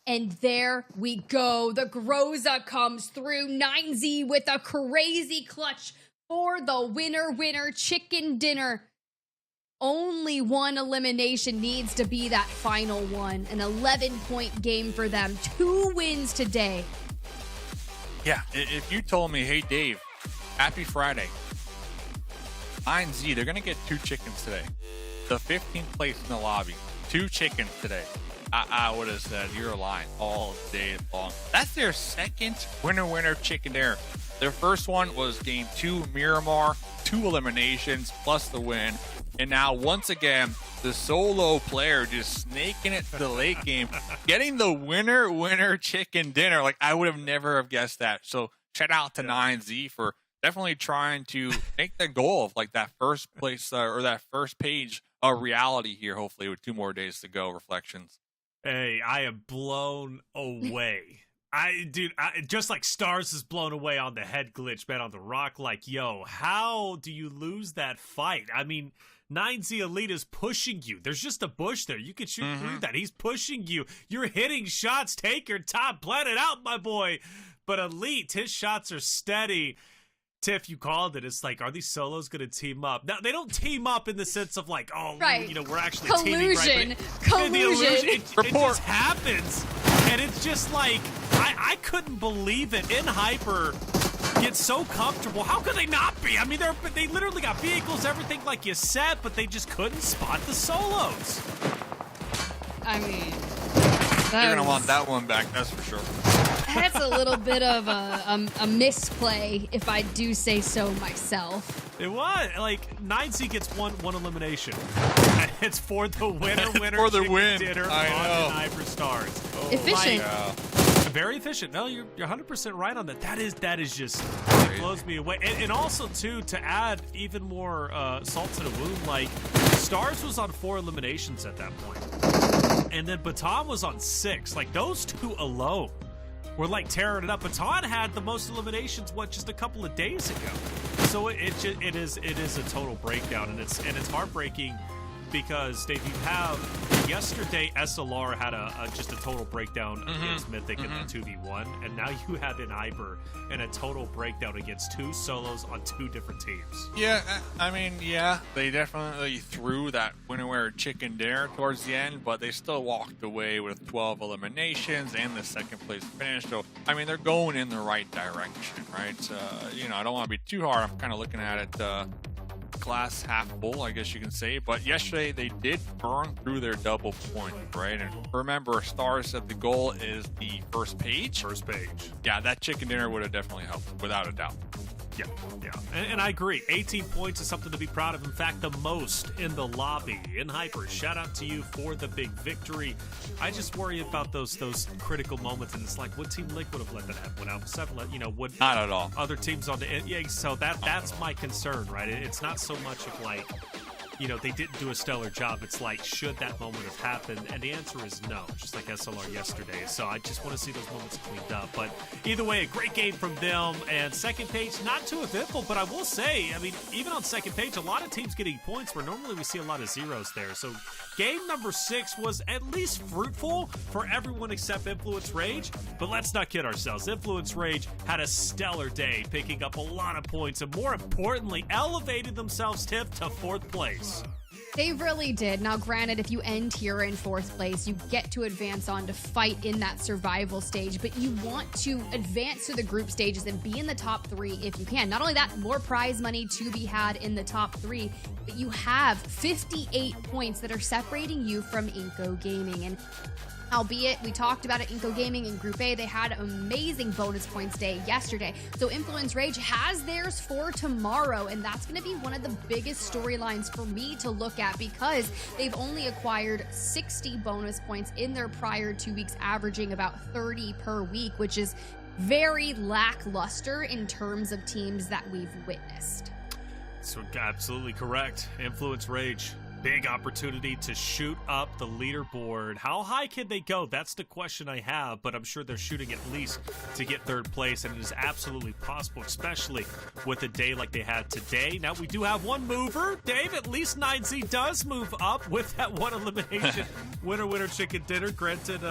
And there we go. The Groza comes through. 9Z with a crazy clutch for the winner chicken dinner. Only one elimination needs to be that final one. An 11-point game for them. 2 wins today. Yeah, if you told me, hey, Dave, happy Friday. 9Z, they're going to get 2 chickens today. The 15th place in the lobby. 2 chickens today. I would have said, you're lying all day long. That's their second winner chicken dinner. Their first one was game 2, Miramar, 2 eliminations plus the win. And now, once again, the solo player just snaking it to the late game, getting the winner chicken dinner. Like, I would have never have guessed that. So shout out to 9Z for definitely trying to make the goal of like that first place or that first page a reality here, hopefully with 2 more days to go. Reflections. Hey, I am blown away. Dude, just like Stars is blown away on the head glitch, man, on the rock. Like, yo, how do you lose that fight? I mean, 9Z Elite is pushing you. There's just a bush there. You can shoot through that. He's pushing you. You're hitting shots. Take your time. Plan it out, my boy. But Elite, his shots are steady. Tiff, you called it. It's like, are these solos going to team up? Now, they don't team up in the sense of like, oh, you know, we're actually teaming, right? Collusion. It just happens. And it's just like, I couldn't believe it. In Hyper, get so comfortable. How could they not be? I mean, they literally got vehicles, everything like you said, but they just couldn't spot the solos. I mean, you're going to want that one back, that's for sure. That's a little bit of a misplay, if I do say so myself. It was like 9Z gets one elimination, and it's for the winner for the win. Dinner I know. on Hyper Stars. Oh, efficient. Very efficient. No, you're 100% right on that. That is just, it blows me away. And also too, to add even more salt to the wound, like Stars was on 4 eliminations at that point, and then Baton was on 6. Like those 2 alone were like tearing it up. Baton had the most eliminations just a couple of days ago. So it is a total breakdown, and it's heartbreaking because Dave, you have yesterday SLR had just a total breakdown against Mythic in the 2v1, and now you have in Hyper and a total breakdown against 2 solos on 2 different teams. Yeah, I mean, yeah, they definitely threw that winner chicken dinner towards the end, but they still walked away with 12 eliminations and the 2nd place finish. So, I mean, they're going in the right direction, right? You know, I don't want to be too hard. I'm kind of looking at it glass half full, I guess you can say. But yesterday they did burn through their double point, right? And remember, Stars said the goal is the first page. Yeah, that chicken dinner would have definitely helped, without a doubt. Yeah. And I agree. 18 points is something to be proud of. In fact, the most in the lobby. In Hyper, shout out to you for the big victory. I just worry about those critical moments, and it's like, would Team Liquid have let that happen? Would Alpha7 would not at all other teams on the end? Yeah, so that's my concern, right? It's not so much of like, you know, they didn't do a stellar job. It's like, should that moment have happened? And the answer is no, just like SLR yesterday. So I just want to see those moments cleaned up. But either way, a great game from them. And second page, not too eventful, but I will say, I mean, even on second page, a lot of teams getting points where normally we see a lot of zeros there. So game number 6 was at least fruitful for everyone except Influence Rage. But let's not kid ourselves. Influence Rage had a stellar day, picking up a lot of points and more importantly, elevated themselves, Tiff, to 4th place. They really did. Now, granted, if you end here in 4th place, you get to advance on to fight in that survival stage, but you want to advance to the group stages and be in the top 3 if you can. Not only that, more prize money to be had in the top 3, but you have 58 points that are separating you from iNCO Gaming. And albeit, we talked about it, iNCO Gaming in Group A, they had an amazing bonus points day yesterday. So Influence Rage has theirs for tomorrow, and that's going to be one of the biggest storylines for me to look at because they've only acquired 60 bonus points in their prior 2 weeks, averaging about 30 per week, which is very lackluster in terms of teams that we've witnessed. So absolutely correct. Influence Rage. Big opportunity to shoot up the leaderboard. How high can they go? That's the question I have, but I'm sure they're shooting at least to get 3rd place, and it is absolutely possible, especially with a day like they had today. Now, we do have one mover. Dave, at least 9Z does move up with that one elimination. Winner, chicken dinner. Granted,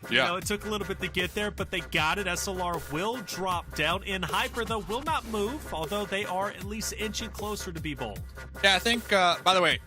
you know, it took a little bit to get there, but they got it. SLR will drop down. In Hyper, though, will not move, although they are at least inching closer to be bold. Yeah, I think, by the way,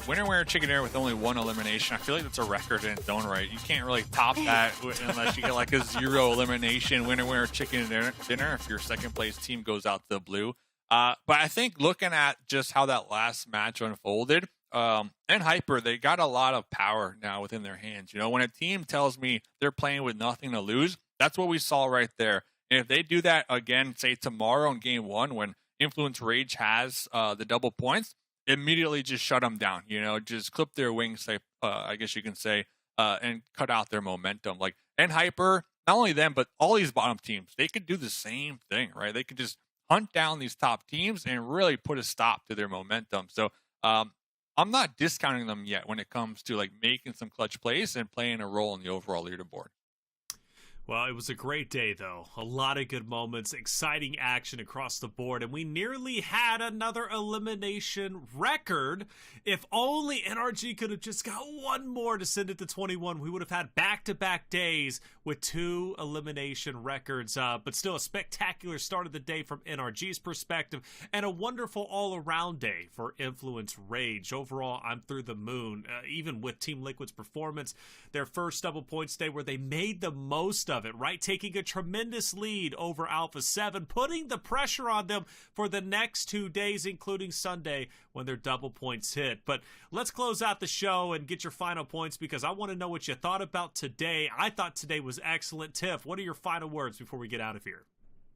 winner, chicken dinner with only 1 elimination. I feel like that's a record in its own right. You can't really top that unless you get like a 0 elimination winner, chicken dinner if your 2nd place team goes out to the blue. But I think looking at just how that last match unfolded, and Hyper, they got a lot of power now within their hands. You know, when a team tells me they're playing with nothing to lose, that's what we saw right there. And if they do that again, say tomorrow in game 1, when Influence Rage has the double points, immediately just shut them down, you know, just clip their wings, I guess you can say, and cut out their momentum. Like, and Hyper, not only them, but all these bottom teams, they could do the same thing, right? They could just hunt down these top teams and really put a stop to their momentum. So I'm not discounting them yet when it comes to like making some clutch plays and playing a role in the overall leaderboard. Well, it was a great day, though. A lot of good moments, exciting action across the board, and we nearly had another elimination record. If only NRG could have just got one more to send it to 21, we would have had back-to-back days with 2 elimination records. But still, a spectacular start of the day from NRG's perspective, and a wonderful all-around day for Influence Rage. Overall, I'm through the moon, even with Team Liquid's performance. Their first double points day where they made the most of it, right? Taking a tremendous lead over Alpha7, putting the pressure on them for the next 2 days, including Sunday when their double points hit. But let's close out the show and get your final points because I want to know what you thought about today. I thought today was excellent. Tiff, what are your final words before we get out of here?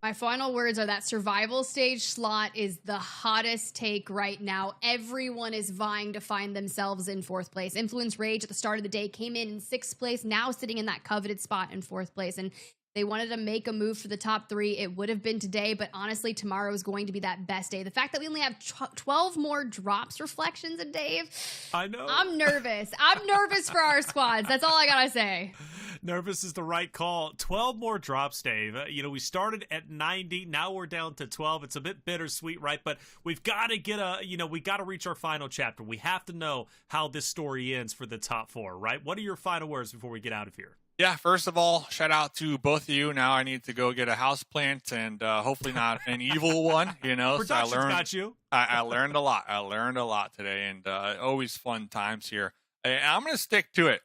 My final words are that survival stage slot is the hottest take right now. Everyone is vying to find themselves in 4th place. Influence Rage at the start of the day came in 6th place, now sitting in that coveted spot in 4th place. And they wanted to make a move for the top 3. It would have been today, but honestly, tomorrow is going to be that best day. The fact that we only have 12 more drops reflections a day, I know. I'm nervous. I'm nervous for our squads. That's all I gotta say. Nervous is the right call. 12 more drops, Dave. You know, we started at 90. Now we're down to 12. It's a bit bittersweet, right? But we've got to get we got to reach our final chapter. We have to know how this story ends for the top 4, right? What are your final words before we get out of here? Yeah, first of all, shout out to both of you. Now I need to go get a house plant and hopefully not an evil one, you know. Production's so got you. I learned a lot. I learned a lot today, and always fun times here. And I'm going to stick to it.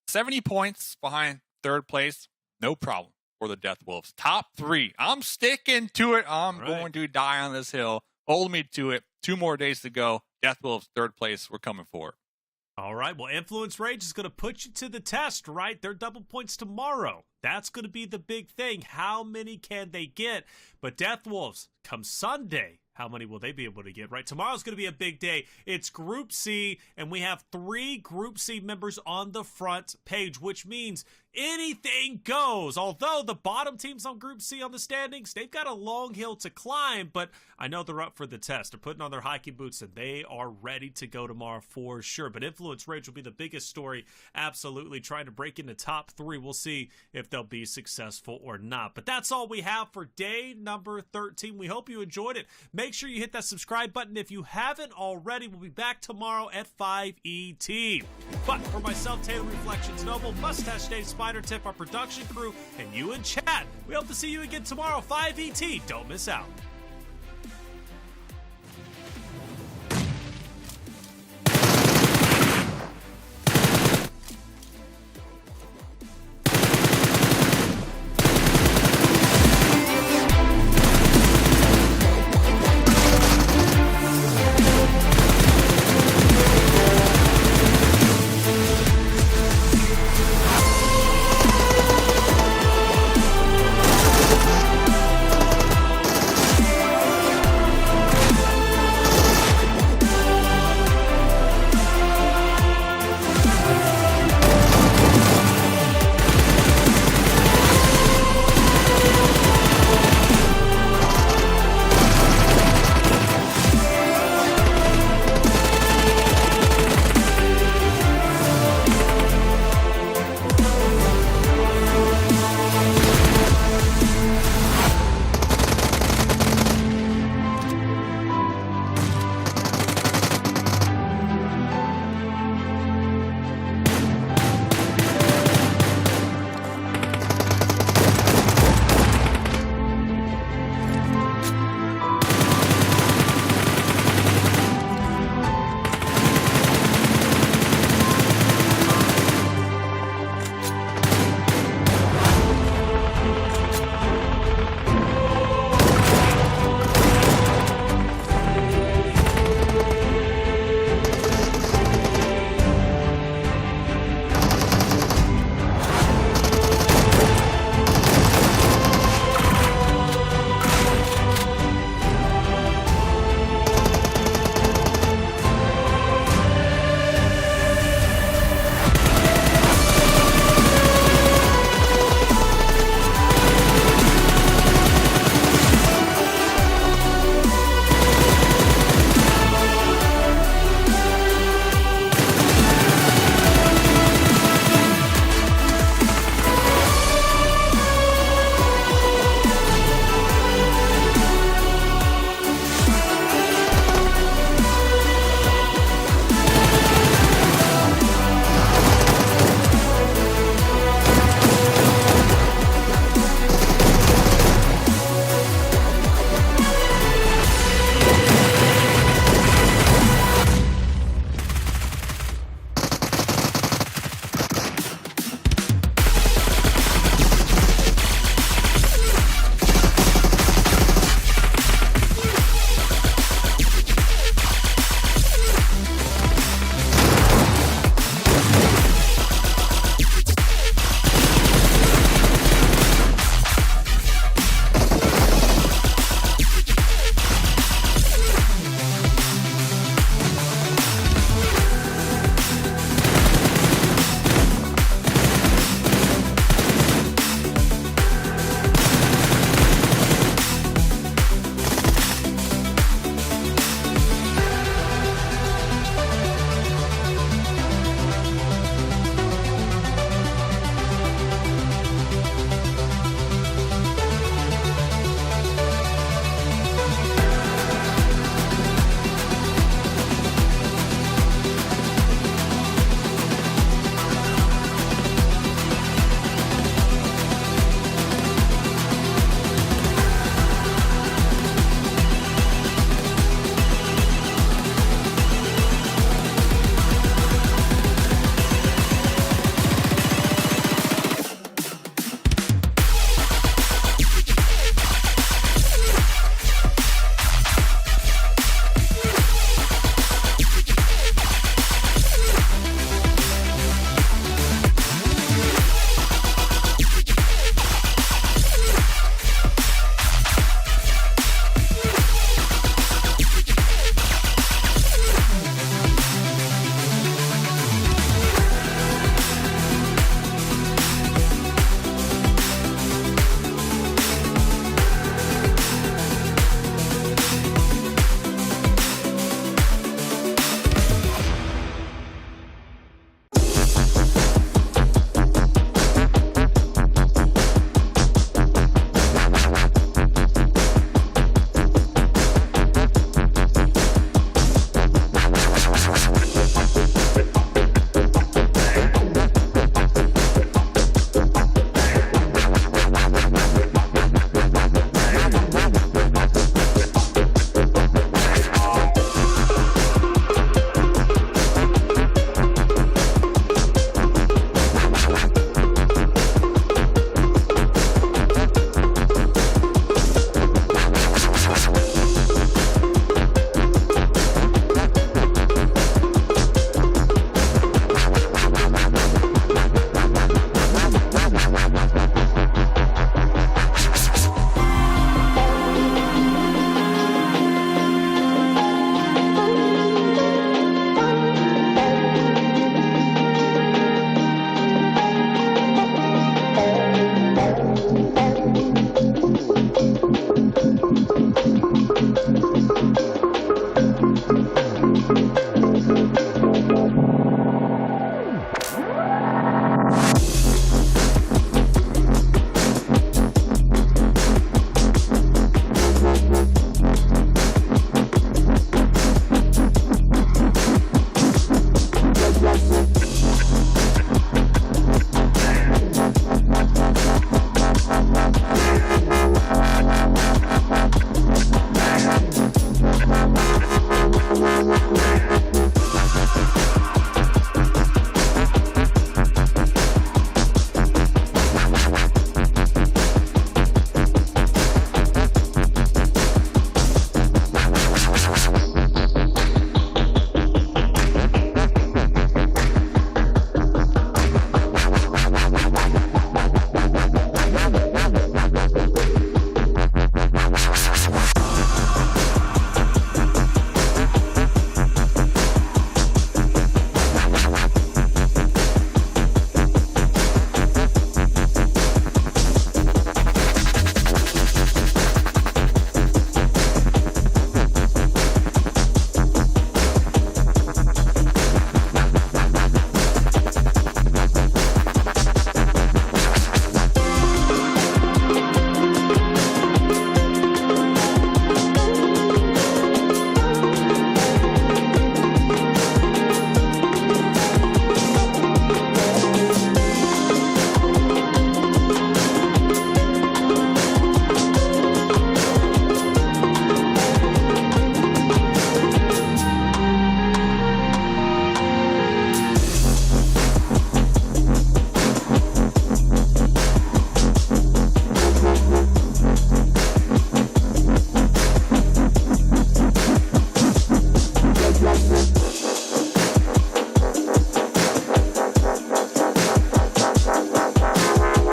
70 points behind 3rd place, no problem for the Death Wolves. Top 3, I'm sticking to it. I'm going to die on this hill. Hold me to it. 2 more days to go. Death Wolves, 3rd place. We're coming for it. All right, well, Influence Rage is going to put you to the test, right? They're double points tomorrow. That's going to be the big thing. How many can they get? But Death Wolves, come Sunday, how many will they be able to get, right? Tomorrow's going to be a big day. It's Group C, and we have 3 Group C members on the front page, which means anything goes. Although the bottom teams on Group C on the standings, they've got a long hill to climb, but I know they're up for the test. They're putting on their hiking boots, and they are ready to go tomorrow for sure. But Influence Rage will be the biggest story, absolutely, trying to break into top 3. We'll see if they'll be successful or not. But that's all we have for day number 13. We hope you enjoyed it. Make sure you hit that subscribe button if you haven't already. We'll be back tomorrow at 5 ET. But for myself, Taylor Reflections Noble, Mustache Dave, Spider Tip, our production crew, and you in chat, we hope to see you again tomorrow, 5 ET. Don't miss out.